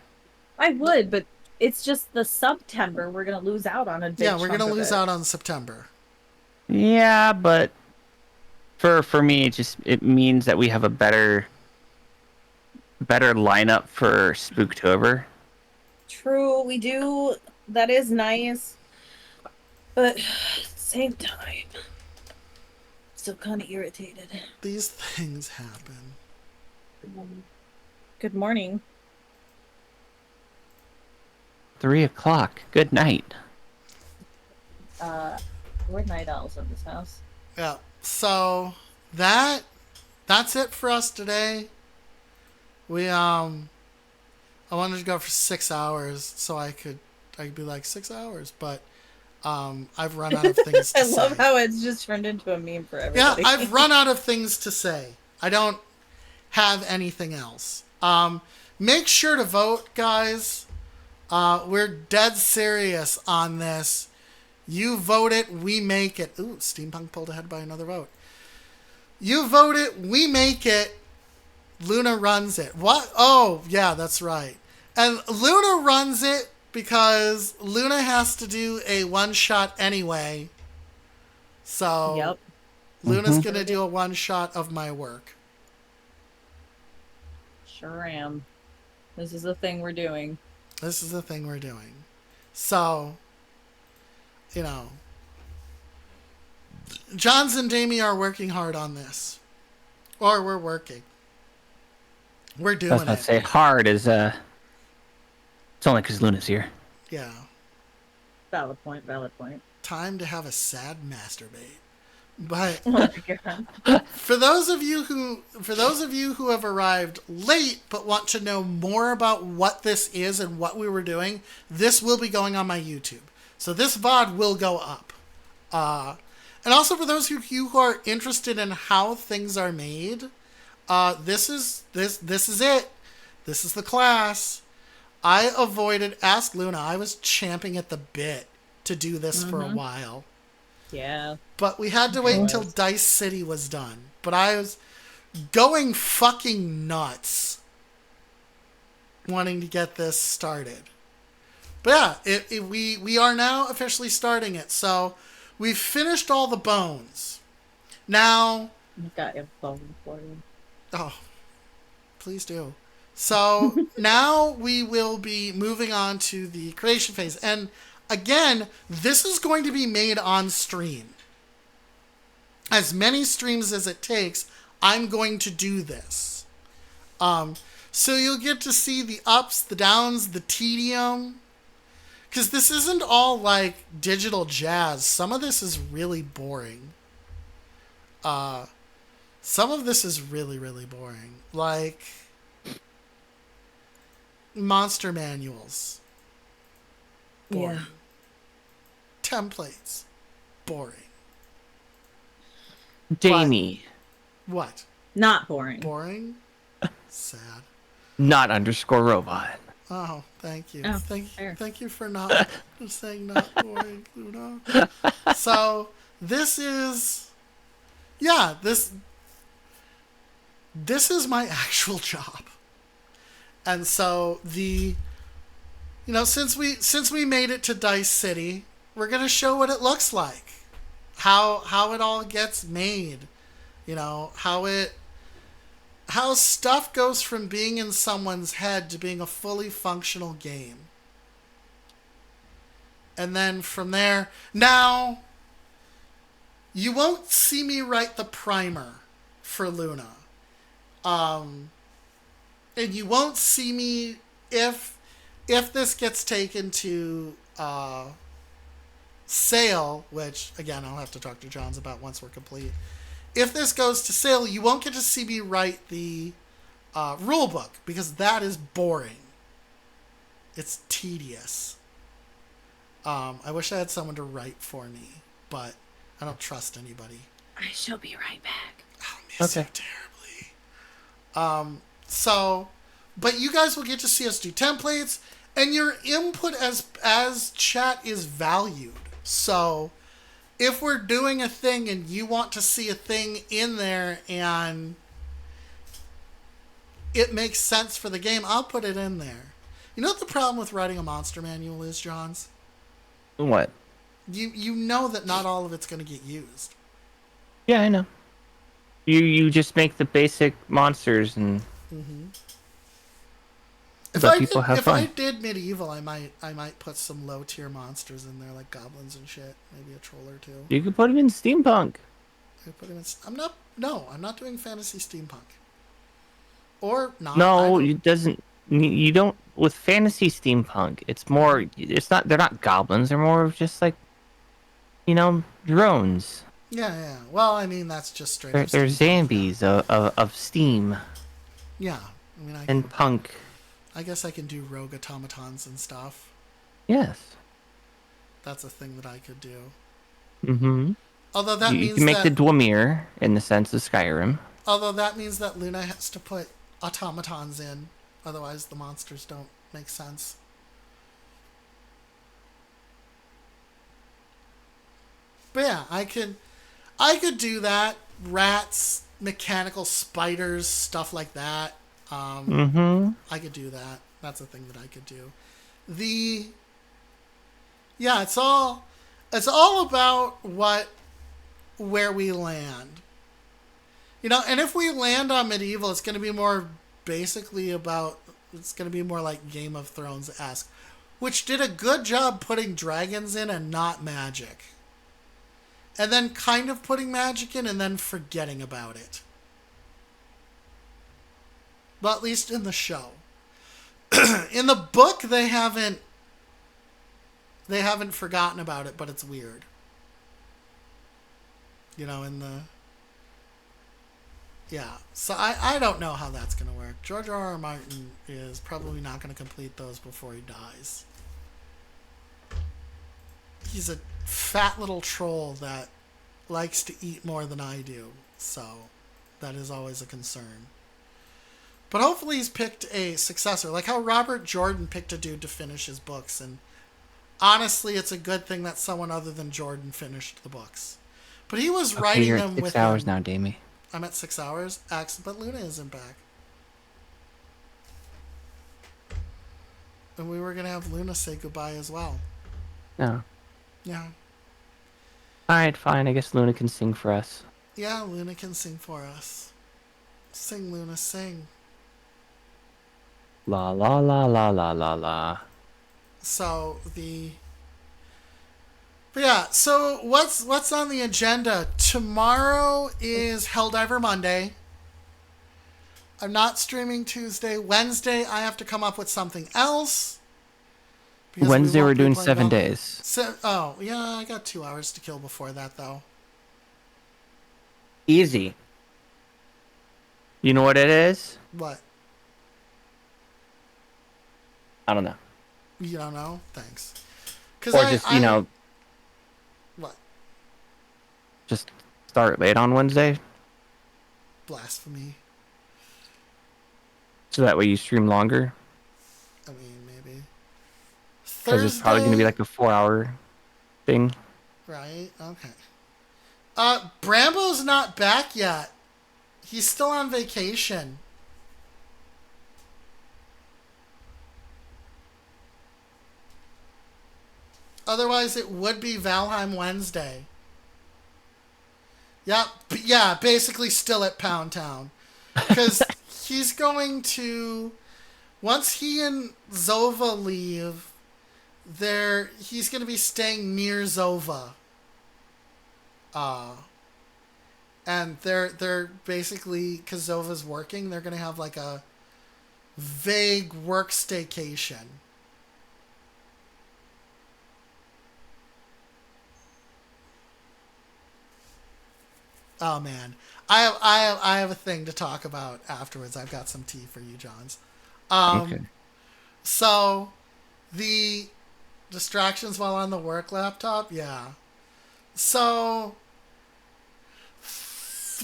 I would, but it's just the September. We're going to lose out on a big
Yeah, we're
chunk
going to
of
lose
it.
out on September.
Yeah, but for me, it means that we have a better lineup for Spooktober.
True, we do. That is nice. But at the same time, still kind of irritated.
These things happen.
Good morning.
3:00. Good night.
We're night owls in this house.
Yeah. So that's it for us today. I wanted to go for 6 hours so I could be like 6 hours, but I've run out of things to
I
say.
love how it's just turned into a meme for everybody.
Yeah, I've run out of things to say. I don't have anything else. Make sure to vote, guys. We're dead serious on this. You vote it, we make it. Ooh, Steampunk pulled ahead by another vote. You vote it, we make it. Luna runs it. What? Oh, yeah, that's right. And Luna runs it because Luna has to do a one-shot anyway. So
Yep.
Luna's going to do a one-shot of my work.
Sure am. This is the thing we're doing.
This is the thing we're doing. So, you know, Johns and Damie are working hard on this. Or we're working. We're
I was
doing
about
it.
to say hard is it's only because Luna's here.
Yeah.
Valid point. Valid point.
Time to have a sad masturbate. But
Oh my god.
for those of you who have arrived late but want to know more about what this is and what we were doing, this will be going on my YouTube. So this VOD will go up. And also for those of you who are interested in how things are made, this is it. This is the class. I avoided Ask Luna. I was champing at the bit to do this for a while.
Yeah.
But we had to wait until Dice City was done. But I was going fucking nuts wanting to get this started. But yeah, we are now officially starting it. So we've finished all the bones. Now...
I've got info for you.
Oh, please do. So now we will be moving on to the creation phase. And again, this is going to be made on stream. As many streams as it takes, I'm going to do this. So you'll get to see the ups, the downs, the tedium. Because this isn't all like digital jazz. Some of this is really boring. Some of this is really, really boring. Like monster manuals. Boring.
Yeah.
Templates. Boring.
Jamie,
What?
Not boring.
Boring? Sad.
not underscore robot.
Oh, thank you.
Oh, fair.
Thank you for not saying not boring, Luna. So this is, yeah, this is my actual job. And so since we made it to Dice City, we're gonna show what it looks like, how it all gets made, how stuff goes from being in someone's head to being a fully functional game. And then from there, now, you won't see me write the primer for Luna. And you won't see me, if this gets taken to sale, which, again, I'll have to talk to Johns about once we're complete. If this goes to sale, you won't get to see me write the rule book, because that is boring. It's tedious. I wish I had someone to write for me, but I don't trust anybody.
I shall be right back.
I'll miss you terribly. But you guys will get to see us do templates, and your input as chat is valued. So if we're doing a thing and you want to see a thing in there and it makes sense for the game, I'll put it in there. You know what the problem with writing a monster manual is, Johns?
What?
You know that not all of it's going to get used.
Yeah, I know. You just make the basic monsters and
If I did medieval, I might put some low tier monsters in there, like goblins and shit. Maybe a troll or two.
You could put them in steampunk.
I'm not doing fantasy steampunk. Or not.
No, it doesn't. You don't. With fantasy steampunk, it's more. It's not. They're not goblins. They're more of just like, drones.
Yeah. Well, I mean, that's just straight.
They're zombies of steam.
Yeah, I mean,
and punk.
I guess I can do rogue automatons and stuff.
Yes.
That's a thing that I could do.
Mm-hmm.
Although that means
you can make the Dwemer in the sense of Skyrim.
Although that means that Luna has to put automatons in, otherwise the monsters don't make sense. But yeah, I could do that. Rats, mechanical spiders, stuff like that. I could do that. That's a thing that I could do. It's all about where we land. And if we land on medieval, it's going to be more like Game of Thrones-esque, which did a good job putting dragons in and not magic. And then kind of putting magic in and then forgetting about it. Well, at least in the show. In the book, they haven't forgotten about it, but it's weird. You know, in the... Yeah. So I don't know how that's going to work. George R.R. Martin is probably not going to complete those before he dies. He's a fat little troll that likes to eat more than I do. So that is always a concern. But hopefully he's picked a successor. Like how Robert Jordan picked a dude to finish his books. And honestly, it's a good thing that someone other than Jordan finished the books. But he was writing
you're
them
at 6
with
hours
him.
now, Damie.
I'm at 6 hours. But Luna isn't back. And we were going to have Luna say goodbye as well.
No.
Yeah.
Alright, fine. I guess Luna can sing for us.
Yeah, Luna can sing for us. Sing, Luna, sing.
La la la la la la la.
So But yeah, so what's on the agenda? Tomorrow is Helldiver Monday. I'm not streaming Tuesday. Wednesday, I have to come up with something else. because we
Wednesday
won't
we're
be
doing
playing
7
Valheim.
days.
Oh, yeah, I got 2 hours to kill before that, though.
Easy. You know what it is?
What?
I don't know.
You don't know? Thanks.
Or just, you know,
What?
just start late on Wednesday.
Blasphemy.
So that way you stream longer.
I mean, maybe.
Because it's probably going to be like a 4-hour thing.
Right, okay. Brambo's not back yet. He's still on vacation. Otherwise, it would be Valheim Wednesday. Yeah, basically still at Pound Town. Because he's going to... Once he and Zova leave, he's going to be staying near Zova. And they're basically, because Zova's working, they're going to have like a vague work staycation. Oh man, I have a thing to talk about afterwards. I've got some tea for you, Johns.
Okay.
So, the distractions while on the work laptop, yeah. So,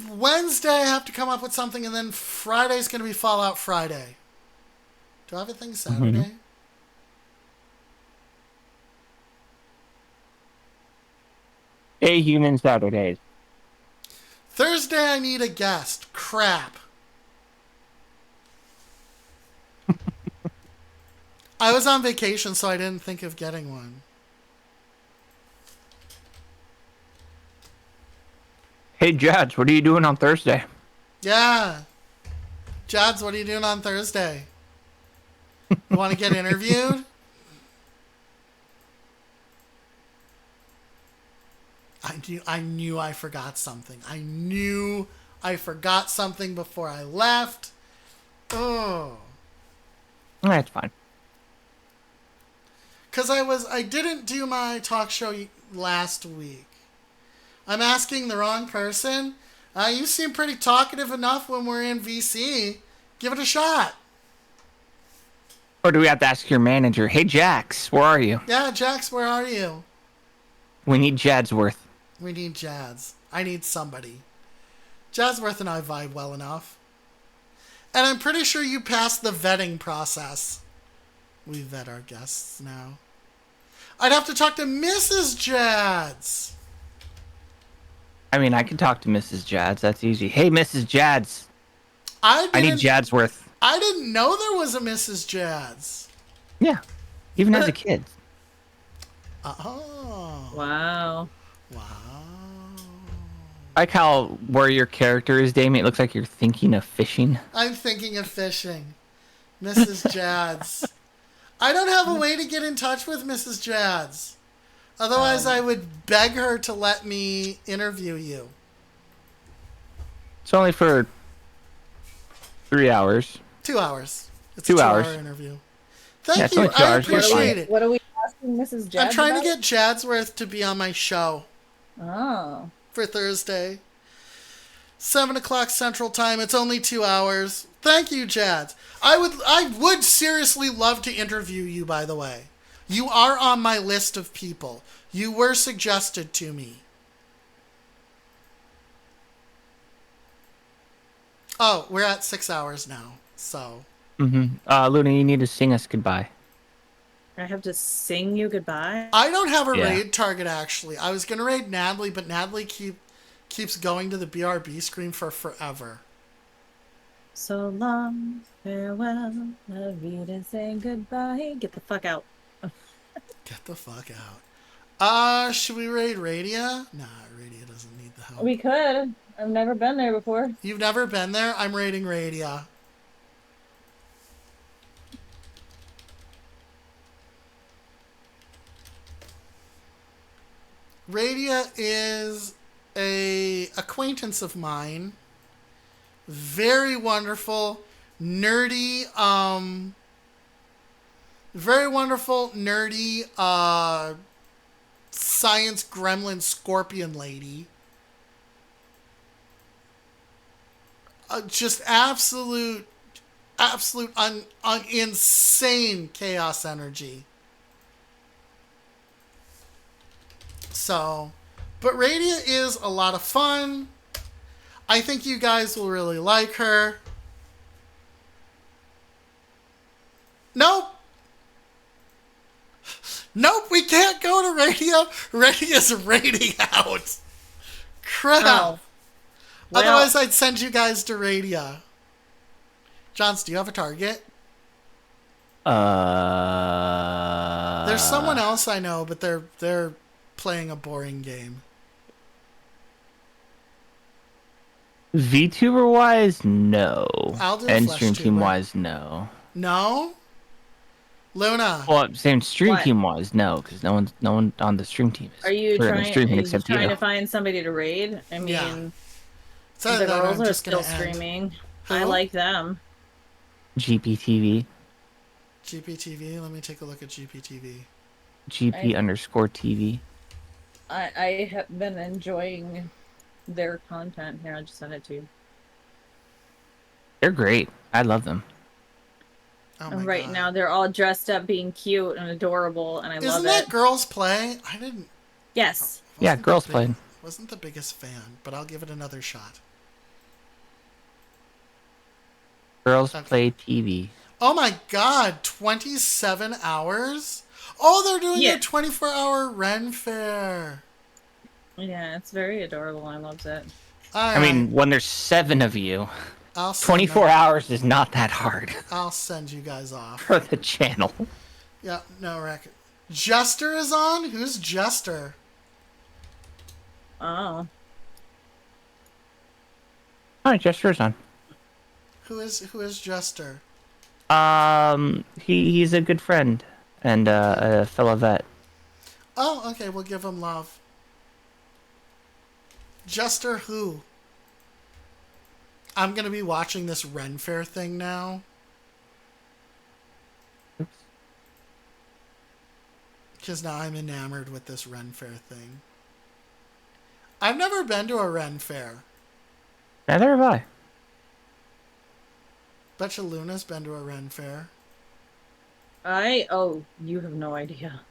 Wednesday I have to come up with something, and then Friday's going to be Fallout Friday. Do I have a thing Saturday?
Mm-hmm. Hey, Human Saturdays.
Thursday I need a guest. Crap. I was on vacation, so I didn't think of getting one.
Hey, Jads, what are you doing on Thursday?
Yeah. Jads, what are you doing on Thursday? You want to get interviewed? I knew I forgot something. I knew I forgot something before I left. Oh.
That's fine.
Because I didn't do my talk show last week. I'm asking the wrong person. You seem pretty talkative enough when we're in VC. Give it a shot.
Or do we have to ask your manager? Hey, Jax, where are you?
Yeah, Jax, where are you?
We need Jadsworth.
We need Jads. I need somebody. Jadsworth and I vibe well enough. And I'm pretty sure you passed the vetting process. We vet our guests now. I'd have to talk to Mrs. Jads.
I mean, I can talk to Mrs. Jads. That's easy. Hey, Mrs. Jads.
I
need Jadsworth.
I didn't know there was a Mrs. Jads.
Yeah. Even as a kid.
Oh.
Wow.
Wow.
I like how where your character is, Damien, it looks like you're thinking of fishing.
I'm thinking of fishing. Mrs. Jads. I don't have a way to get in touch with Mrs. Jads. Otherwise, I would beg her to let me interview you.
It's only for 3 hours.
2 hours. It's
2
a 2
hours.
hour interview.
Yeah,
Thank
it's
you.
only 2
I
hours. You're
appreciate
fine.
it.
What are we asking Mrs. Jads
I'm trying to
about?
get Jadsworth to be on my show
Oh.
for Thursday. 7 o'clock Central Time. It's only 2 hours. Thank you, Jads. I would seriously love to interview you, by the way. You are on my list of people. You were suggested to me. Oh, we're at 6 hours now, so.
Luna, you need to sing us goodbye.
I have to sing you goodbye?
I don't have a
Yeah.
raid target, actually. I was going to raid Natalie, but Natalie keeps going to the BRB screen for forever.
So long, farewell, la vida, say goodbye. Get the fuck out.
Get the fuck out. Should we raid Radia? Nah, Radia doesn't need the help.
We could. I've never been there before.
You've never been there? I'm raiding Radia. Radia is a acquaintance of mine. Very wonderful, nerdy, science gremlin scorpion lady. Just absolute insane chaos energy. So, but Radia is a lot of fun. I think you guys will really like her. Nope. Nope, we can't go to Radia. Radia's raiding out. Crap.
Oh. Well,
Otherwise, I'd send you guys to Radia. Johns, do you have a target? There's someone else I know, but they're playing a boring game.
VTuber wise, no.
I'll do
And
Flesh
stream team
Tuber.
wise, no.
No? Luna.
Well, same stream
What?
team wise, no, because no one on the stream team is
are you
currently
trying
except
to
you.
find somebody to raid? I mean,
Yeah. So
the
that
girls
I'm
are
just
still
gonna end.
streaming.
Who?
I like them.
GPTV,
GPTV. Let me take a look at GPTV.
GP_TV.
I have been enjoying their content. Here, I just sent it to you.
They're great. I love them.
Oh my
And right
God.
now, they're all dressed up, being cute and adorable, and I love
Isn't that
it.
Girls Play? I didn't.
Yes.
Yeah,
wasn't the
Girls
big-
Play.
Wasn't the biggest fan, but I'll give it another shot.
Girls
Okay.
Play TV.
Oh my God, 27 hours? Oh, they're doing
Yeah.
a 24-hour Ren Fair.
Yeah, it's very adorable. I love it.
I mean, when there's 7 of you,
I'll send
24
them-
hours is not that hard
I'll send you guys off.
for the channel.
Yeah, no record. Jester is on? Who's Jester?
Oh.
Alright, Jester's on.
Who is Jester?
He's a good friend and a fellow vet.
Oh, okay, we'll give him love. Jester who? I'm gonna be watching this Ren Fair thing now. Because now I'm enamored with this Ren Fair thing. I've never been to a Ren Fair.
Neither have I.
Betcha Luna's been to a Ren Fair.
Oh, you have no idea.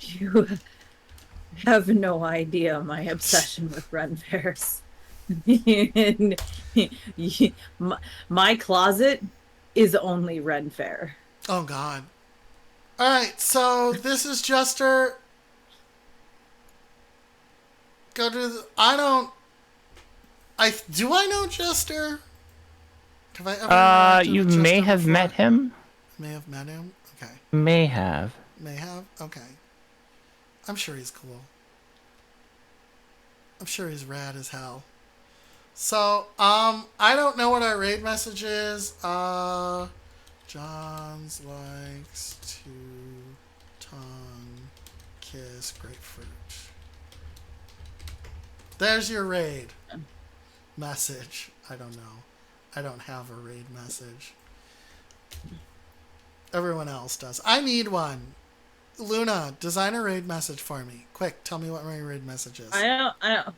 You have no idea my obsession with Ren Fairs. My closet is only Ren Fair.
Oh God. Alright, so this is Jester. Go to the, do I know Jester? Have I ever interacted
You
with
may
Jester
have
before?
met him.
May have met him? Okay.
May have.
May have? Okay. I'm sure he's cool. I'm sure he's rad as hell. So, I don't know what our raid message is. John's likes to tongue kiss grapefruit. There's your raid message. I don't know. I don't have a raid message. Everyone else does. I need one. Luna, design a raid message for me. Quick, tell me what my raid message is.
I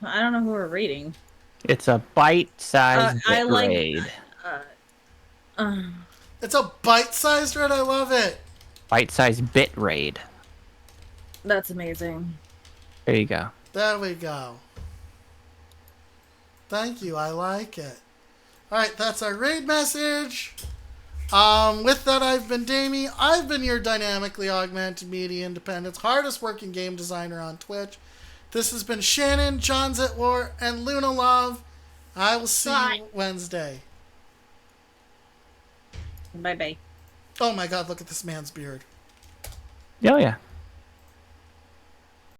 don't know who we're reading.
It's a bite-sized
I like-
raid.
It's a bite-sized raid. I love it.
Bite-sized bit raid.
That's amazing.
There you go.
There we go. Thank you. I like it. All right, that's our raid message. With that, I've been Damie. I've been your dynamically augmented media independence, hardest working game designer on Twitch. This has been Shannon, John's at War, and Luna Love. I will see you Wednesday.
Bye bye.
Oh my god, look at this man's beard.
Oh, yeah.